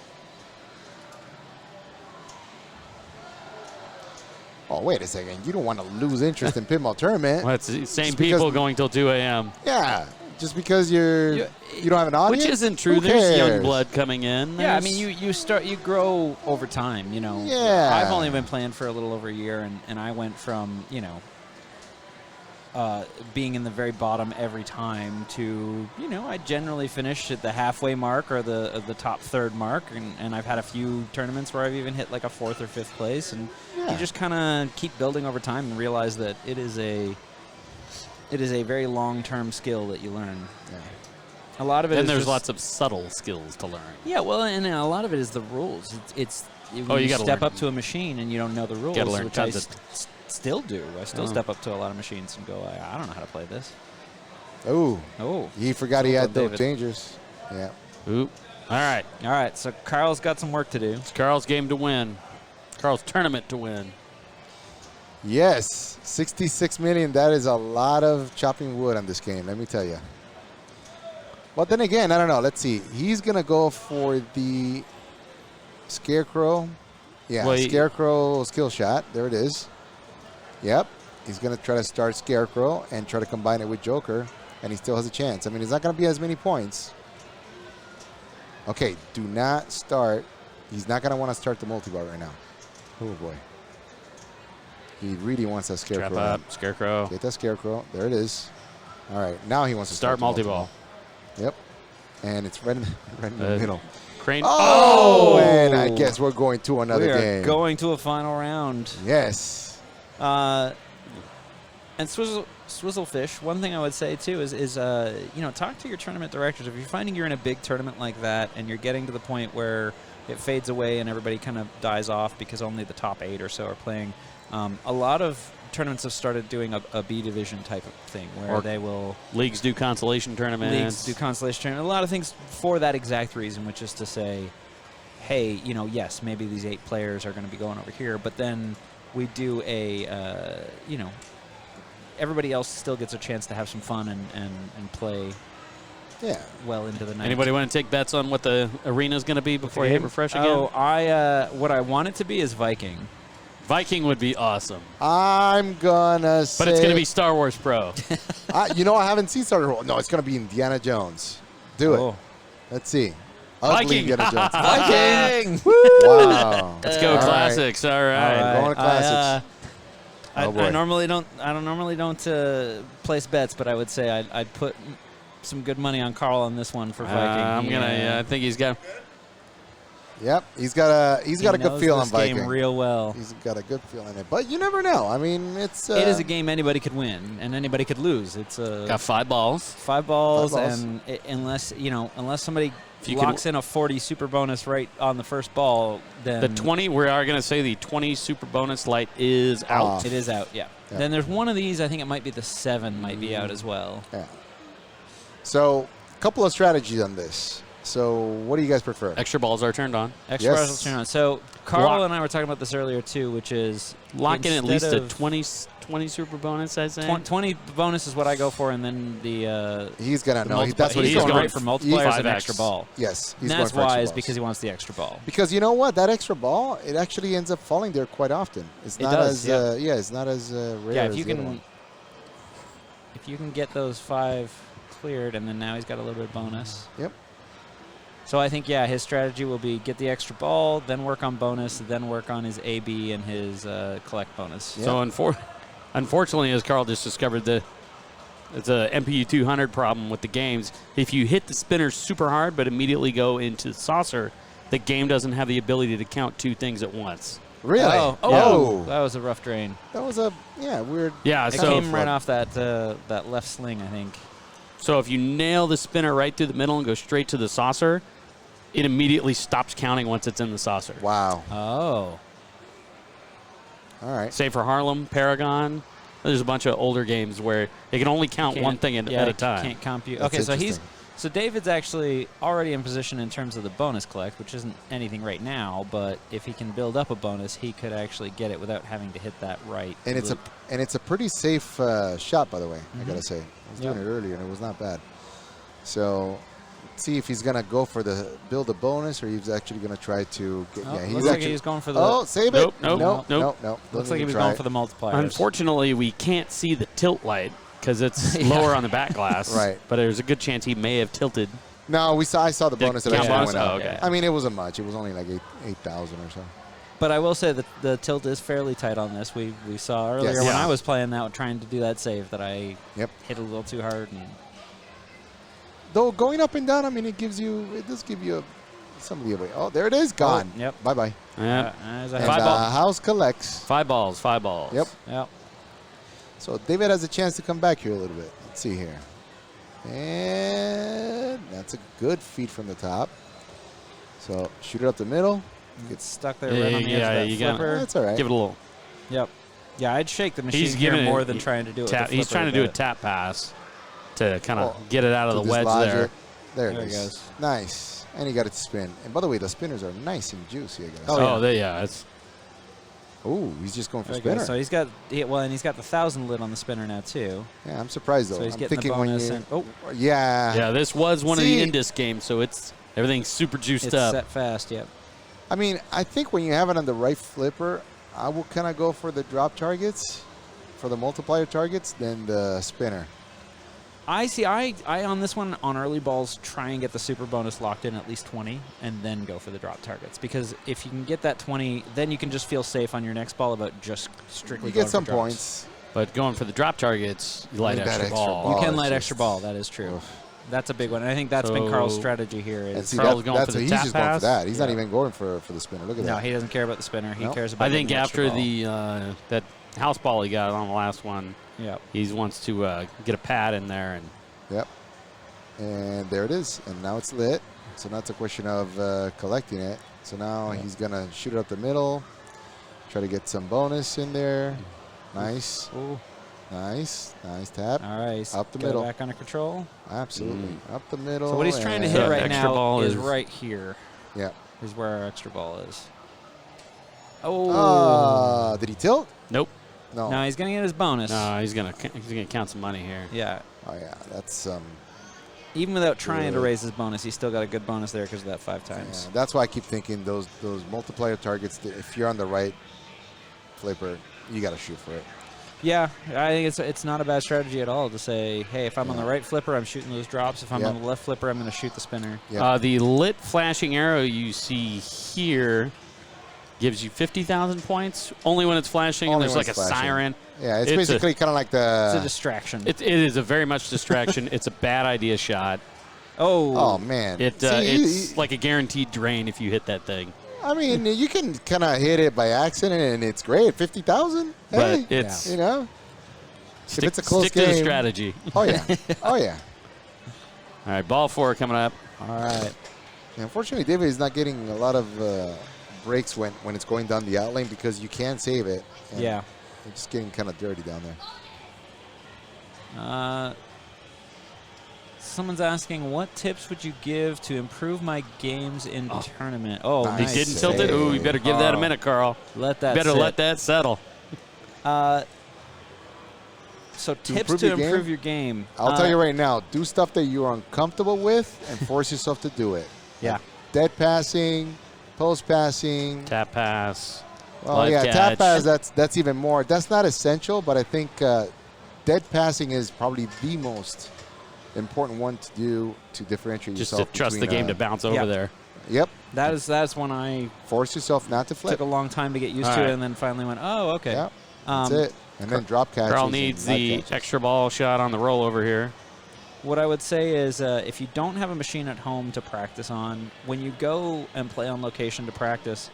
[SPEAKER 2] Oh, wait a second. You don't want to lose interest in pinball tournament.
[SPEAKER 7] Well, it's the same
[SPEAKER 2] Just
[SPEAKER 7] people
[SPEAKER 2] because-
[SPEAKER 7] going till 2 a.m.
[SPEAKER 2] Yeah. Just because you don't have an audience?
[SPEAKER 7] Which isn't true.
[SPEAKER 2] Who
[SPEAKER 7] There's young
[SPEAKER 2] cares?
[SPEAKER 7] blood coming in.
[SPEAKER 6] Yeah, I
[SPEAKER 7] There's-
[SPEAKER 6] mean, you grow over time, you know.
[SPEAKER 2] Yeah.
[SPEAKER 6] I've only been playing for a little over a year, and I went from, you know, being in the very bottom every time to, you know, I generally finish at the halfway mark or the top third mark, and I've had a few tournaments where I've even hit like a 4th or 5th place, and you just kind of keep building over time and realize that it is a very long-term skill that you learn.
[SPEAKER 2] Yeah.
[SPEAKER 6] A lot of it
[SPEAKER 7] and
[SPEAKER 6] is
[SPEAKER 7] there's
[SPEAKER 6] just,
[SPEAKER 7] lots of subtle skills to learn.
[SPEAKER 6] yeah, well, and a lot of it is the rules. It's when
[SPEAKER 7] you
[SPEAKER 6] you
[SPEAKER 7] gotta
[SPEAKER 6] step
[SPEAKER 7] learn.
[SPEAKER 6] up to a machine and you don't know the rules,
[SPEAKER 7] Gotta learn
[SPEAKER 6] which I
[SPEAKER 7] tons of-
[SPEAKER 6] still do. I still step up to a lot of machines and go, I don't know how to play this.
[SPEAKER 2] Oh.
[SPEAKER 6] Oh.
[SPEAKER 2] He forgot he
[SPEAKER 6] Well
[SPEAKER 2] had
[SPEAKER 6] done,
[SPEAKER 2] those
[SPEAKER 6] David.
[SPEAKER 2] dangers. Yeah.
[SPEAKER 7] Oop. All right.
[SPEAKER 6] All right, so Carl's got some work to do.
[SPEAKER 7] It's Carl's game to win. Carl's tournament to win.
[SPEAKER 2] Yes. 66 million. That is a lot of chopping wood on this game, let me tell you. Well, then again, I don't know. Let's see. He's going to go for the Scarecrow. Yeah,
[SPEAKER 7] Well,
[SPEAKER 2] Scarecrow skill shot. There it is. Yep. He's going to try to start Scarecrow and try to combine it with Joker, and he still has a chance. I mean, it's not going to be as many points. Okay, do not start. He's not going to want to start the multi-bar right now. Oh, boy. He really wants that Scarecrow.
[SPEAKER 7] Trap up, Scarecrow.
[SPEAKER 2] Get that Scarecrow. There it is. All right, now he wants to
[SPEAKER 7] Start
[SPEAKER 2] the
[SPEAKER 7] multi-ball.
[SPEAKER 2] Yep. And it's right in the middle.
[SPEAKER 7] Crane.
[SPEAKER 2] Oh! And I guess we're going to another
[SPEAKER 6] We are
[SPEAKER 2] game.
[SPEAKER 6] going to a final round.
[SPEAKER 2] Yes.
[SPEAKER 6] And Swizzlefish, one thing I would say too is you know, talk to your tournament directors. If you're finding you're in a big tournament like that and you're getting to the point where it fades away and everybody kind of dies off because only the top 8 or so are playing, a lot of tournaments have started doing a B division type of thing where
[SPEAKER 7] Or
[SPEAKER 6] they will
[SPEAKER 7] Leagues do consolation tournaments.
[SPEAKER 6] leagues do consolation tournament. A lot of things for that exact reason, which is to say, hey, you know, yes, maybe these 8 players are going to be going over here, but then we do a, you know, everybody else still gets a chance to have some fun and play well into the night.
[SPEAKER 7] Anybody want to take bets on what the arena is going to be before you hit refresh again?
[SPEAKER 6] Oh, what I want it to be is Viking.
[SPEAKER 7] Viking would be awesome.
[SPEAKER 2] I'm going to say.
[SPEAKER 7] But it's going to be Star Wars Pro.
[SPEAKER 2] You know, I haven't seen Star Wars. No, it's going to be Indiana Jones. Do it. Let's see. Ugly
[SPEAKER 7] Viking.
[SPEAKER 2] Indiana Jones.
[SPEAKER 6] Viking!
[SPEAKER 2] Wow.
[SPEAKER 7] Let's go classics. All right.
[SPEAKER 2] Going to classics.
[SPEAKER 6] I
[SPEAKER 2] Oh, boy.
[SPEAKER 6] normally don't place bets, but I would say I'd put some good money on Carl on this one for Viking.
[SPEAKER 7] I think he's got.
[SPEAKER 2] Yep, he's got a good
[SPEAKER 6] knows
[SPEAKER 2] feel on
[SPEAKER 6] this game
[SPEAKER 2] Viking.
[SPEAKER 6] real well.
[SPEAKER 2] He's got a good feel in it, but you never know. I mean,
[SPEAKER 6] it is a game anybody could win and anybody could lose. It's
[SPEAKER 7] Got 5 balls.
[SPEAKER 6] 5 balls,
[SPEAKER 2] 5 balls.
[SPEAKER 6] and unless somebody
[SPEAKER 7] If you
[SPEAKER 6] locks in a 40 super bonus right on the first ball, then
[SPEAKER 7] The 20, we are going to say the 20 super bonus light is out.
[SPEAKER 6] it is out. Yeah.
[SPEAKER 2] Yeah.
[SPEAKER 6] Then there's one of these. I think it might be the 7 might be out as well.
[SPEAKER 2] Yeah. So, a couple of strategies on this. So, what do you guys prefer?
[SPEAKER 7] Extra balls are turned on.
[SPEAKER 6] Extra
[SPEAKER 2] Yes.
[SPEAKER 6] balls will turn on. So Carl and I were talking about this earlier too, which is
[SPEAKER 7] Lock in at least
[SPEAKER 6] instead
[SPEAKER 7] a
[SPEAKER 6] of
[SPEAKER 7] 20 super bonus, I say.
[SPEAKER 6] 20 bonus is what I go for, and then the
[SPEAKER 2] He's gonna
[SPEAKER 6] the
[SPEAKER 2] know.
[SPEAKER 6] multipli-
[SPEAKER 2] That's what
[SPEAKER 6] he's
[SPEAKER 2] he's
[SPEAKER 6] going
[SPEAKER 2] going
[SPEAKER 6] right for
[SPEAKER 2] for.
[SPEAKER 6] multipliers and
[SPEAKER 7] 5x.
[SPEAKER 6] extra ball.
[SPEAKER 2] Yes,
[SPEAKER 6] And
[SPEAKER 2] he's
[SPEAKER 6] that's
[SPEAKER 2] going for
[SPEAKER 6] why
[SPEAKER 2] extra
[SPEAKER 6] is
[SPEAKER 2] balls.
[SPEAKER 6] because he wants the extra ball.
[SPEAKER 2] Because you know what, that extra ball, it actually ends up falling there quite often. It's
[SPEAKER 6] It
[SPEAKER 2] not
[SPEAKER 6] does,
[SPEAKER 2] as it's not as rare.
[SPEAKER 6] Yeah,
[SPEAKER 2] as
[SPEAKER 6] if you
[SPEAKER 2] the other
[SPEAKER 6] can
[SPEAKER 2] one.
[SPEAKER 6] if you can get those 5 cleared, and then now he's got a little bit of bonus.
[SPEAKER 2] Yep.
[SPEAKER 6] So I think his strategy will be get the extra ball, then work on bonus, then work on his AB and his collect bonus.
[SPEAKER 2] Yeah.
[SPEAKER 7] So unfortunately, as Carl just discovered, it's a MPU 200 problem with the games. If you hit the spinner super hard but immediately go into saucer, the game doesn't have the ability to count 2 things at once.
[SPEAKER 2] Really?
[SPEAKER 6] Oh, that was a rough drain.
[SPEAKER 2] That was a weird.
[SPEAKER 7] Yeah,
[SPEAKER 6] It
[SPEAKER 7] so
[SPEAKER 6] came right off that left sling, I think.
[SPEAKER 7] So if you nail the spinner right through the middle and go straight to the saucer, it immediately stops counting once it's in the saucer.
[SPEAKER 2] Wow.
[SPEAKER 6] Oh.
[SPEAKER 2] All right.
[SPEAKER 7] Save for Harlem, Paragon. There's a bunch of older games where it can only count one thing at a time.
[SPEAKER 6] Can't compute.
[SPEAKER 2] That's
[SPEAKER 6] Okay, so
[SPEAKER 2] interesting.
[SPEAKER 6] so David's actually already in position in terms of the bonus collect, which isn't anything right now, but if he can build up a bonus, he could actually get it without having to hit that right.
[SPEAKER 2] And it's a pretty safe shot, by the way. I gotta say, I was doing
[SPEAKER 6] Yep.
[SPEAKER 2] it earlier, and it was not bad. So, see if he's gonna go for the build a bonus or he's actually gonna try to get.
[SPEAKER 6] Oh,
[SPEAKER 2] he's
[SPEAKER 6] looks like
[SPEAKER 2] actually
[SPEAKER 6] he's going for the.
[SPEAKER 2] Oh, save
[SPEAKER 7] Nope,
[SPEAKER 2] it!
[SPEAKER 7] nope,
[SPEAKER 2] nope.
[SPEAKER 6] Looks like he was going for the multipliers.
[SPEAKER 7] Unfortunately, we can't see the tilt light because it's lower on the back glass.
[SPEAKER 2] Right.
[SPEAKER 7] But there's a good chance he may have tilted.
[SPEAKER 2] No, I saw the bonus that
[SPEAKER 7] count
[SPEAKER 2] actually
[SPEAKER 7] bonus?
[SPEAKER 2] went out.
[SPEAKER 7] Oh, okay.
[SPEAKER 2] I mean, it wasn't much. It was only like 8,000 or so.
[SPEAKER 6] But I will say that the tilt is fairly tight on this. We saw earlier
[SPEAKER 2] Yes.
[SPEAKER 6] when
[SPEAKER 7] Yeah.
[SPEAKER 6] I was playing that, trying to do that save, that I
[SPEAKER 2] Yep.
[SPEAKER 6] hit a little too hard. And
[SPEAKER 2] Though going up and down, I mean, it does give you some of the way. Oh, there it is, gone.
[SPEAKER 6] Yep.
[SPEAKER 2] Bye bye.
[SPEAKER 7] Yeah.
[SPEAKER 6] as I
[SPEAKER 2] And
[SPEAKER 7] Five ball.
[SPEAKER 2] house collects.
[SPEAKER 7] 5 balls, 5 balls.
[SPEAKER 2] Yep.
[SPEAKER 6] Yep.
[SPEAKER 2] So David has a chance to come back here a little bit. Let's see here. And that's a good feed from the top. So shoot it up the middle.
[SPEAKER 6] Gets stuck there right on the edge of that
[SPEAKER 7] you got
[SPEAKER 6] flipper.
[SPEAKER 2] That's all right.
[SPEAKER 7] Give it a little.
[SPEAKER 6] Yep. Yeah, I'd shake the machine
[SPEAKER 7] He's
[SPEAKER 6] here
[SPEAKER 7] giving
[SPEAKER 6] more
[SPEAKER 7] it-
[SPEAKER 6] than trying to do it.
[SPEAKER 7] Tap,
[SPEAKER 6] with the
[SPEAKER 7] he's
[SPEAKER 6] flipper
[SPEAKER 7] trying to do a
[SPEAKER 6] bit.
[SPEAKER 7] tap pass to kind of
[SPEAKER 2] Oh,
[SPEAKER 7] get it out of
[SPEAKER 2] to
[SPEAKER 7] the wedge
[SPEAKER 2] dislodge
[SPEAKER 7] there.
[SPEAKER 2] it. There
[SPEAKER 6] There
[SPEAKER 2] it
[SPEAKER 6] it
[SPEAKER 2] is.
[SPEAKER 6] goes.
[SPEAKER 2] Nice. And he got it to spin. And by the way, the spinners are nice and juicy, I guess.
[SPEAKER 7] Oh, yeah. It's
[SPEAKER 2] Oh, he's just going for
[SPEAKER 6] There you go.
[SPEAKER 2] spinner.
[SPEAKER 6] So he's got and he's got the 1,000 lid on the spinner now too.
[SPEAKER 2] Yeah, I'm surprised though.
[SPEAKER 6] So he's
[SPEAKER 2] I'm
[SPEAKER 6] getting the
[SPEAKER 2] thinking when
[SPEAKER 6] bonus.
[SPEAKER 2] you.
[SPEAKER 6] And, oh,
[SPEAKER 2] Yeah.
[SPEAKER 7] this was one of
[SPEAKER 2] See-
[SPEAKER 7] the Indus games, so it's everything's super juiced
[SPEAKER 6] it's
[SPEAKER 7] up.
[SPEAKER 6] set fast. Yep.
[SPEAKER 2] I mean, I think when you have it on the right flipper, I will kind of go for the drop targets, for the multiplier targets, than the spinner.
[SPEAKER 6] I see. I on this one on early balls try and get the super bonus locked in at least 20, and then go for the drop targets, because if you can get that 20, then you can just feel safe on your next ball about just strictly.
[SPEAKER 2] You
[SPEAKER 6] going
[SPEAKER 2] get some
[SPEAKER 6] for drops.
[SPEAKER 2] points.
[SPEAKER 7] But going for the drop targets, you light
[SPEAKER 2] Need that
[SPEAKER 7] extra
[SPEAKER 2] extra
[SPEAKER 7] ball.
[SPEAKER 2] ball.
[SPEAKER 6] You can
[SPEAKER 2] it's
[SPEAKER 6] light
[SPEAKER 2] just-
[SPEAKER 6] extra ball. That is true.
[SPEAKER 2] Oof.
[SPEAKER 6] That's a big one, and I think that's been
[SPEAKER 7] So-
[SPEAKER 6] Carl's strategy here.
[SPEAKER 2] And
[SPEAKER 6] Is
[SPEAKER 2] see,
[SPEAKER 7] Carl's going
[SPEAKER 2] that's
[SPEAKER 7] for the
[SPEAKER 2] he's
[SPEAKER 7] tap
[SPEAKER 2] just going
[SPEAKER 7] pass?
[SPEAKER 2] for that. He's not
[SPEAKER 6] Yeah.
[SPEAKER 2] even going for the spinner. Look at
[SPEAKER 6] no,
[SPEAKER 2] that.
[SPEAKER 6] he doesn't care about the spinner. He
[SPEAKER 2] Nope.
[SPEAKER 6] cares about.
[SPEAKER 7] I think
[SPEAKER 6] getting extra
[SPEAKER 7] after
[SPEAKER 6] ball.
[SPEAKER 7] the that house ball he got on the last one,
[SPEAKER 6] Yep.
[SPEAKER 7] he wants to get a pad in there and
[SPEAKER 2] Yep. And there it is. And now it's lit. So now it's a question of collecting it. So now he's going to shoot it up the middle, try to get some bonus in there. Nice.
[SPEAKER 6] Ooh.
[SPEAKER 2] Nice. Nice tap.
[SPEAKER 6] All right. he's
[SPEAKER 2] Up the
[SPEAKER 6] got it
[SPEAKER 2] middle.
[SPEAKER 6] Back under control.
[SPEAKER 2] Absolutely. Up the middle.
[SPEAKER 6] So what he's trying to
[SPEAKER 2] and-
[SPEAKER 6] hit
[SPEAKER 7] The
[SPEAKER 6] right
[SPEAKER 7] extra
[SPEAKER 6] now
[SPEAKER 7] ball
[SPEAKER 6] is
[SPEAKER 7] is-
[SPEAKER 6] right here.
[SPEAKER 2] Yeah.
[SPEAKER 6] Is where our extra ball is. Oh.
[SPEAKER 2] Did he tilt?
[SPEAKER 7] nope.
[SPEAKER 2] No.
[SPEAKER 6] No, he's gonna get his bonus.
[SPEAKER 7] No, he's gonna count some money here.
[SPEAKER 6] Yeah.
[SPEAKER 2] Oh, yeah. That's
[SPEAKER 6] Even without trying to
[SPEAKER 2] Good.
[SPEAKER 6] raise his bonus, he's still got a good bonus there because of that 5
[SPEAKER 2] yeah,
[SPEAKER 6] times.
[SPEAKER 2] that's why I keep thinking those multiplier targets, if you're on the right flipper, you got to shoot for it.
[SPEAKER 6] Yeah, I think it's not a bad strategy at all to say, hey, if I'm on the right flipper, I'm shooting those drops. If I'm
[SPEAKER 2] Yeah.
[SPEAKER 6] on the left flipper, I'm going to shoot the spinner.
[SPEAKER 2] Yeah.
[SPEAKER 7] The lit flashing arrow you see here gives you 50,000 points only when it's flashing
[SPEAKER 2] Only
[SPEAKER 7] and there's
[SPEAKER 2] when
[SPEAKER 7] like a
[SPEAKER 2] it's flashing.
[SPEAKER 7] siren.
[SPEAKER 2] Yeah, it's
[SPEAKER 7] It's
[SPEAKER 2] basically kind of like
[SPEAKER 6] It's a
[SPEAKER 2] the.
[SPEAKER 6] distraction.
[SPEAKER 7] It is a very much distraction. It's a bad idea shot.
[SPEAKER 2] Oh, man.
[SPEAKER 7] It's
[SPEAKER 2] See,
[SPEAKER 7] like a guaranteed drain if you hit that thing.
[SPEAKER 2] I mean, you can kind of hit it by accident, and it's great. 50,000. Hey,
[SPEAKER 7] But it's
[SPEAKER 2] you know, if it's a close
[SPEAKER 7] stick to the
[SPEAKER 2] game.
[SPEAKER 7] strategy.
[SPEAKER 2] Oh yeah, oh yeah.
[SPEAKER 7] All right, ball 4 coming up.
[SPEAKER 6] all right.
[SPEAKER 2] Yeah, unfortunately, David is not getting a lot of breaks when it's going down the out lane because you can save it. And
[SPEAKER 6] Yeah.
[SPEAKER 2] it's just getting kind of dirty down there.
[SPEAKER 6] Someone's asking, what tips would you give to improve my games in tournament? Oh,
[SPEAKER 2] Nice.
[SPEAKER 7] He
[SPEAKER 6] nice.
[SPEAKER 7] didn't tilt it. Ooh, you better give that a minute, Carl.
[SPEAKER 6] Let that
[SPEAKER 7] Better
[SPEAKER 6] sit.
[SPEAKER 7] let that settle.
[SPEAKER 6] So tips
[SPEAKER 2] improve
[SPEAKER 6] to
[SPEAKER 2] your game?
[SPEAKER 6] improve your game.
[SPEAKER 2] I'll tell you right now, do stuff that you're uncomfortable with and force yourself to do it.
[SPEAKER 6] Yeah.
[SPEAKER 2] Dead passing, post passing.
[SPEAKER 7] Tap pass.
[SPEAKER 2] Well,
[SPEAKER 7] live
[SPEAKER 2] yeah,
[SPEAKER 7] catch.
[SPEAKER 2] tap pass, that's even more. That's not essential, but I think dead passing is probably the most important one to do to differentiate
[SPEAKER 7] Just to
[SPEAKER 2] yourself.
[SPEAKER 7] trust the
[SPEAKER 2] between,
[SPEAKER 7] game to bounce over
[SPEAKER 6] yeah.
[SPEAKER 7] there.
[SPEAKER 2] Yep.
[SPEAKER 6] That's when I
[SPEAKER 2] Force yourself not to flip.
[SPEAKER 6] took a long time to get used
[SPEAKER 7] All
[SPEAKER 6] to
[SPEAKER 7] right.
[SPEAKER 6] it, and then finally went, oh, okay.
[SPEAKER 2] Yep. That's it. And then drop catches.
[SPEAKER 7] Carl
[SPEAKER 2] and
[SPEAKER 7] needs
[SPEAKER 2] live
[SPEAKER 7] the
[SPEAKER 2] catches.
[SPEAKER 7] extra ball shot on the rollover here.
[SPEAKER 6] What I would say is if you don't have a machine at home to practice on, when you go and play on location to practice,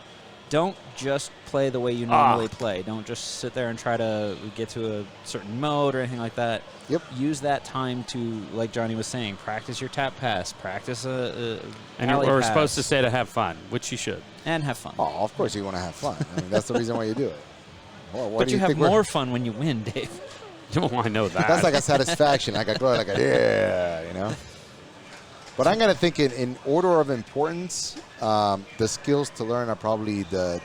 [SPEAKER 6] don't just play the way you normally play. Don't just sit there and try to get to a certain mode or anything like that.
[SPEAKER 2] Yep.
[SPEAKER 6] Use that time to, like Johnny was saying, practice your tap pass, practice
[SPEAKER 7] And
[SPEAKER 6] alley
[SPEAKER 7] we're
[SPEAKER 6] pass,
[SPEAKER 7] supposed to say to have fun, which you should.
[SPEAKER 6] and have fun.
[SPEAKER 2] Oh, of course you want to have fun. I mean, that's the reason why you do it. Well, what
[SPEAKER 6] but
[SPEAKER 2] do
[SPEAKER 6] you have
[SPEAKER 2] think we're-
[SPEAKER 6] more fun when you win, Dave.
[SPEAKER 7] Oh, I know that.
[SPEAKER 2] That's like a satisfaction. Like I go like a yeah, you know. But I'm gonna think in order of importance, the skills to learn are probably the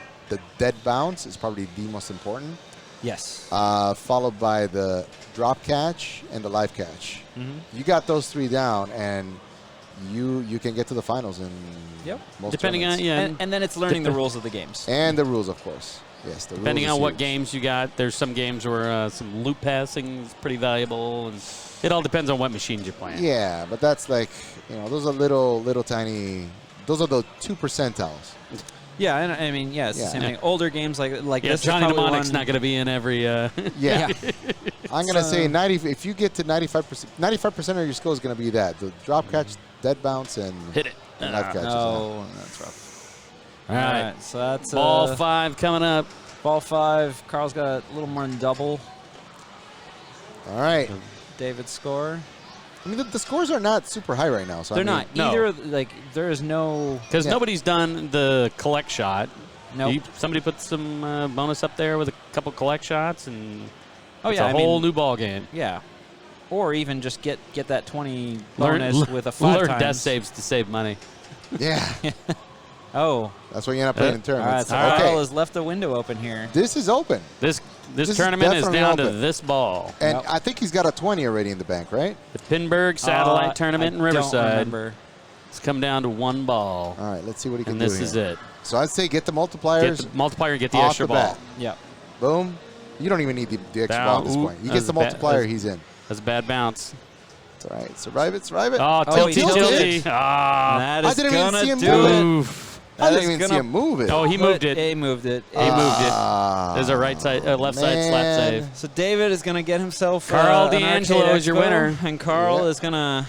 [SPEAKER 2] dead bounce is probably the most important.
[SPEAKER 6] Yes.
[SPEAKER 2] Followed by the drop catch and the live catch.
[SPEAKER 6] Mhm.
[SPEAKER 2] You got those 3 down, and you can get to the finals in most
[SPEAKER 7] Depending on
[SPEAKER 2] tournaments.
[SPEAKER 6] And then it's learning the rules of the games.
[SPEAKER 2] And the rules, of course. Yes, the
[SPEAKER 7] Depending
[SPEAKER 2] rules
[SPEAKER 7] on
[SPEAKER 2] is
[SPEAKER 7] what
[SPEAKER 2] huge.
[SPEAKER 7] games you got, there's some games where some loop passing is pretty valuable, and it all depends on what machines you're playing.
[SPEAKER 2] Yeah, but that's like, those are little tiny. Those are the 2 percentiles.
[SPEAKER 6] Yeah, and I mean, it's the same thing. Older games like
[SPEAKER 7] Yeah,
[SPEAKER 6] this.
[SPEAKER 7] Johnny
[SPEAKER 6] is probably
[SPEAKER 7] Mnemonic's
[SPEAKER 6] one-
[SPEAKER 7] not going to be in every.
[SPEAKER 2] Yeah. I'm gonna say 90. If you get to 95%, 95% of your skill is gonna be that the drop catch, dead bounce, and
[SPEAKER 7] hit it.
[SPEAKER 2] and life catches.
[SPEAKER 6] No, that's rough.
[SPEAKER 7] All right.
[SPEAKER 6] So that's
[SPEAKER 7] Ball 5 coming up.
[SPEAKER 6] Ball 5. Carl's got a little more than double
[SPEAKER 2] All right.
[SPEAKER 6] David's score.
[SPEAKER 2] I mean, the scores are not super high right now. So
[SPEAKER 6] They're
[SPEAKER 2] I mean,
[SPEAKER 6] not.
[SPEAKER 7] No.
[SPEAKER 6] Either, like, there is no...
[SPEAKER 7] Because nobody's done the collect shot.
[SPEAKER 6] Nope.
[SPEAKER 7] Somebody put some bonus up there with a couple collect shots, and it's
[SPEAKER 6] I
[SPEAKER 7] a whole
[SPEAKER 6] mean,
[SPEAKER 7] new ball game.
[SPEAKER 6] Yeah. Or even just get that 20
[SPEAKER 7] Learn-
[SPEAKER 6] bonus with a 5
[SPEAKER 7] Learn
[SPEAKER 6] times.
[SPEAKER 7] death saves to save money.
[SPEAKER 2] Yeah.
[SPEAKER 6] Oh.
[SPEAKER 2] That's what you end up playing in
[SPEAKER 6] All right,
[SPEAKER 2] tournaments.
[SPEAKER 6] so Carl has left the window open here.
[SPEAKER 2] This is open.
[SPEAKER 7] This
[SPEAKER 2] is
[SPEAKER 7] tournament is
[SPEAKER 2] definitely
[SPEAKER 7] down to
[SPEAKER 2] open.
[SPEAKER 7] this ball.
[SPEAKER 2] And I think he's got a 20 already in the bank, right?
[SPEAKER 7] The Pinburgh Satellite Tournament in
[SPEAKER 6] I don't
[SPEAKER 7] Riverside.
[SPEAKER 6] remember.
[SPEAKER 7] It's come down to 1 ball.
[SPEAKER 2] All right, let's see what he can
[SPEAKER 7] And
[SPEAKER 2] do
[SPEAKER 7] this is
[SPEAKER 2] here.
[SPEAKER 7] it.
[SPEAKER 2] So I'd say get the
[SPEAKER 7] Get
[SPEAKER 2] multipliers
[SPEAKER 7] the multiplier and get the
[SPEAKER 2] off
[SPEAKER 7] extra
[SPEAKER 2] the
[SPEAKER 7] ball.
[SPEAKER 2] bat.
[SPEAKER 6] Yeah.
[SPEAKER 2] Boom. You don't even need the extra ball at this point. He
[SPEAKER 7] That
[SPEAKER 2] gets
[SPEAKER 7] was
[SPEAKER 2] the
[SPEAKER 7] a bad-
[SPEAKER 2] multiplier,
[SPEAKER 7] that's-
[SPEAKER 2] he's in.
[SPEAKER 7] That's a bad bounce.
[SPEAKER 2] It's all right. Survive it. Survive it.
[SPEAKER 7] Oh,
[SPEAKER 6] Oh,
[SPEAKER 7] tilty,
[SPEAKER 6] he tilted.
[SPEAKER 7] tilty. Ah.
[SPEAKER 6] That
[SPEAKER 2] I
[SPEAKER 6] is
[SPEAKER 2] didn't even
[SPEAKER 6] gonna
[SPEAKER 2] see him
[SPEAKER 6] do
[SPEAKER 2] move
[SPEAKER 6] it.
[SPEAKER 2] it.
[SPEAKER 7] Oof.
[SPEAKER 2] I
[SPEAKER 6] That
[SPEAKER 2] didn't
[SPEAKER 6] is
[SPEAKER 2] even see
[SPEAKER 6] gonna
[SPEAKER 2] him move it.
[SPEAKER 7] Oh, he moved it.
[SPEAKER 6] He moved it.
[SPEAKER 7] He moved it.
[SPEAKER 2] Ah,
[SPEAKER 7] There's a right side, left side slap
[SPEAKER 2] man.
[SPEAKER 7] save.
[SPEAKER 6] So David is going to get himself
[SPEAKER 7] Carl
[SPEAKER 6] an
[SPEAKER 7] D'Angelo
[SPEAKER 6] Arcade
[SPEAKER 7] is your
[SPEAKER 6] Expo,
[SPEAKER 7] winner.
[SPEAKER 6] And Carl
[SPEAKER 2] Yeah.
[SPEAKER 6] is going to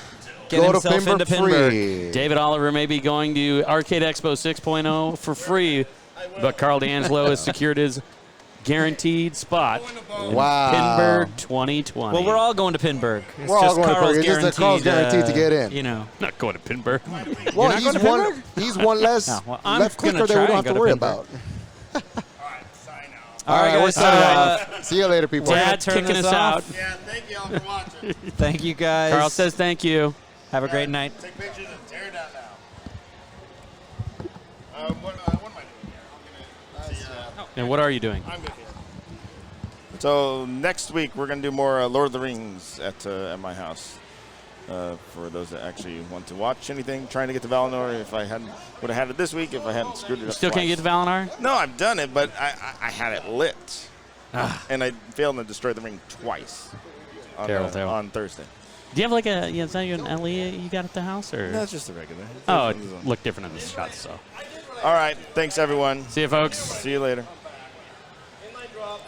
[SPEAKER 6] get
[SPEAKER 2] Go to
[SPEAKER 6] himself into
[SPEAKER 2] Pinburgh
[SPEAKER 6] Pinburgh.
[SPEAKER 2] free.
[SPEAKER 7] David Oliver may be going to Arcade Expo 6.0 for free, but Carl D'Angelo has secured his guaranteed spot.
[SPEAKER 2] Wow.
[SPEAKER 7] Pinburgh 2020.
[SPEAKER 6] Well, we're all going to Pinburgh. It's
[SPEAKER 2] We're all
[SPEAKER 6] just
[SPEAKER 2] going to
[SPEAKER 6] Carl's
[SPEAKER 2] Pinburgh. It's just that Carl's guaranteed to get in.
[SPEAKER 6] You know.
[SPEAKER 7] not going to Pinburgh.
[SPEAKER 2] Well,
[SPEAKER 6] not
[SPEAKER 2] he's
[SPEAKER 6] going to
[SPEAKER 2] one. He's one less
[SPEAKER 6] No, well, I'm
[SPEAKER 2] left
[SPEAKER 6] gonna
[SPEAKER 2] clicker that
[SPEAKER 6] try
[SPEAKER 2] we don't
[SPEAKER 6] and
[SPEAKER 2] have to
[SPEAKER 6] go to
[SPEAKER 2] worry
[SPEAKER 6] Pinburgh.
[SPEAKER 2] about.
[SPEAKER 6] All right,
[SPEAKER 2] we're
[SPEAKER 6] guys.
[SPEAKER 2] signing off. See you later, people.
[SPEAKER 7] Dad's
[SPEAKER 6] turn
[SPEAKER 7] kicking
[SPEAKER 6] this
[SPEAKER 7] us
[SPEAKER 6] off.
[SPEAKER 7] out.
[SPEAKER 1] Yeah, thank you all for watching.
[SPEAKER 6] Thank you, guys.
[SPEAKER 7] Carl says thank you.
[SPEAKER 6] Have a great night.
[SPEAKER 1] Take pictures and tear it down now. What am I doing here? I'm gonna
[SPEAKER 7] And what are you doing?
[SPEAKER 1] I'm good here.
[SPEAKER 5] So next week we're gonna do more Lord of the Rings at my house. For those that actually want to watch anything, trying to get to Valinor. If I would have had it this week, if I hadn't screwed it up.
[SPEAKER 7] Still can't
[SPEAKER 5] twice.
[SPEAKER 7] get to Valinor?
[SPEAKER 5] No, I've done it, but I had it lit, and I failed to destroy the ring twice
[SPEAKER 7] Terrible.
[SPEAKER 5] on Thursday.
[SPEAKER 7] Do you have like a, is that an LE you got at the house? Or?
[SPEAKER 5] No, it's just a regular.
[SPEAKER 7] Oh, it looked different in the shots, so.
[SPEAKER 5] All right, thanks everyone.
[SPEAKER 7] See you, folks.
[SPEAKER 5] See you later.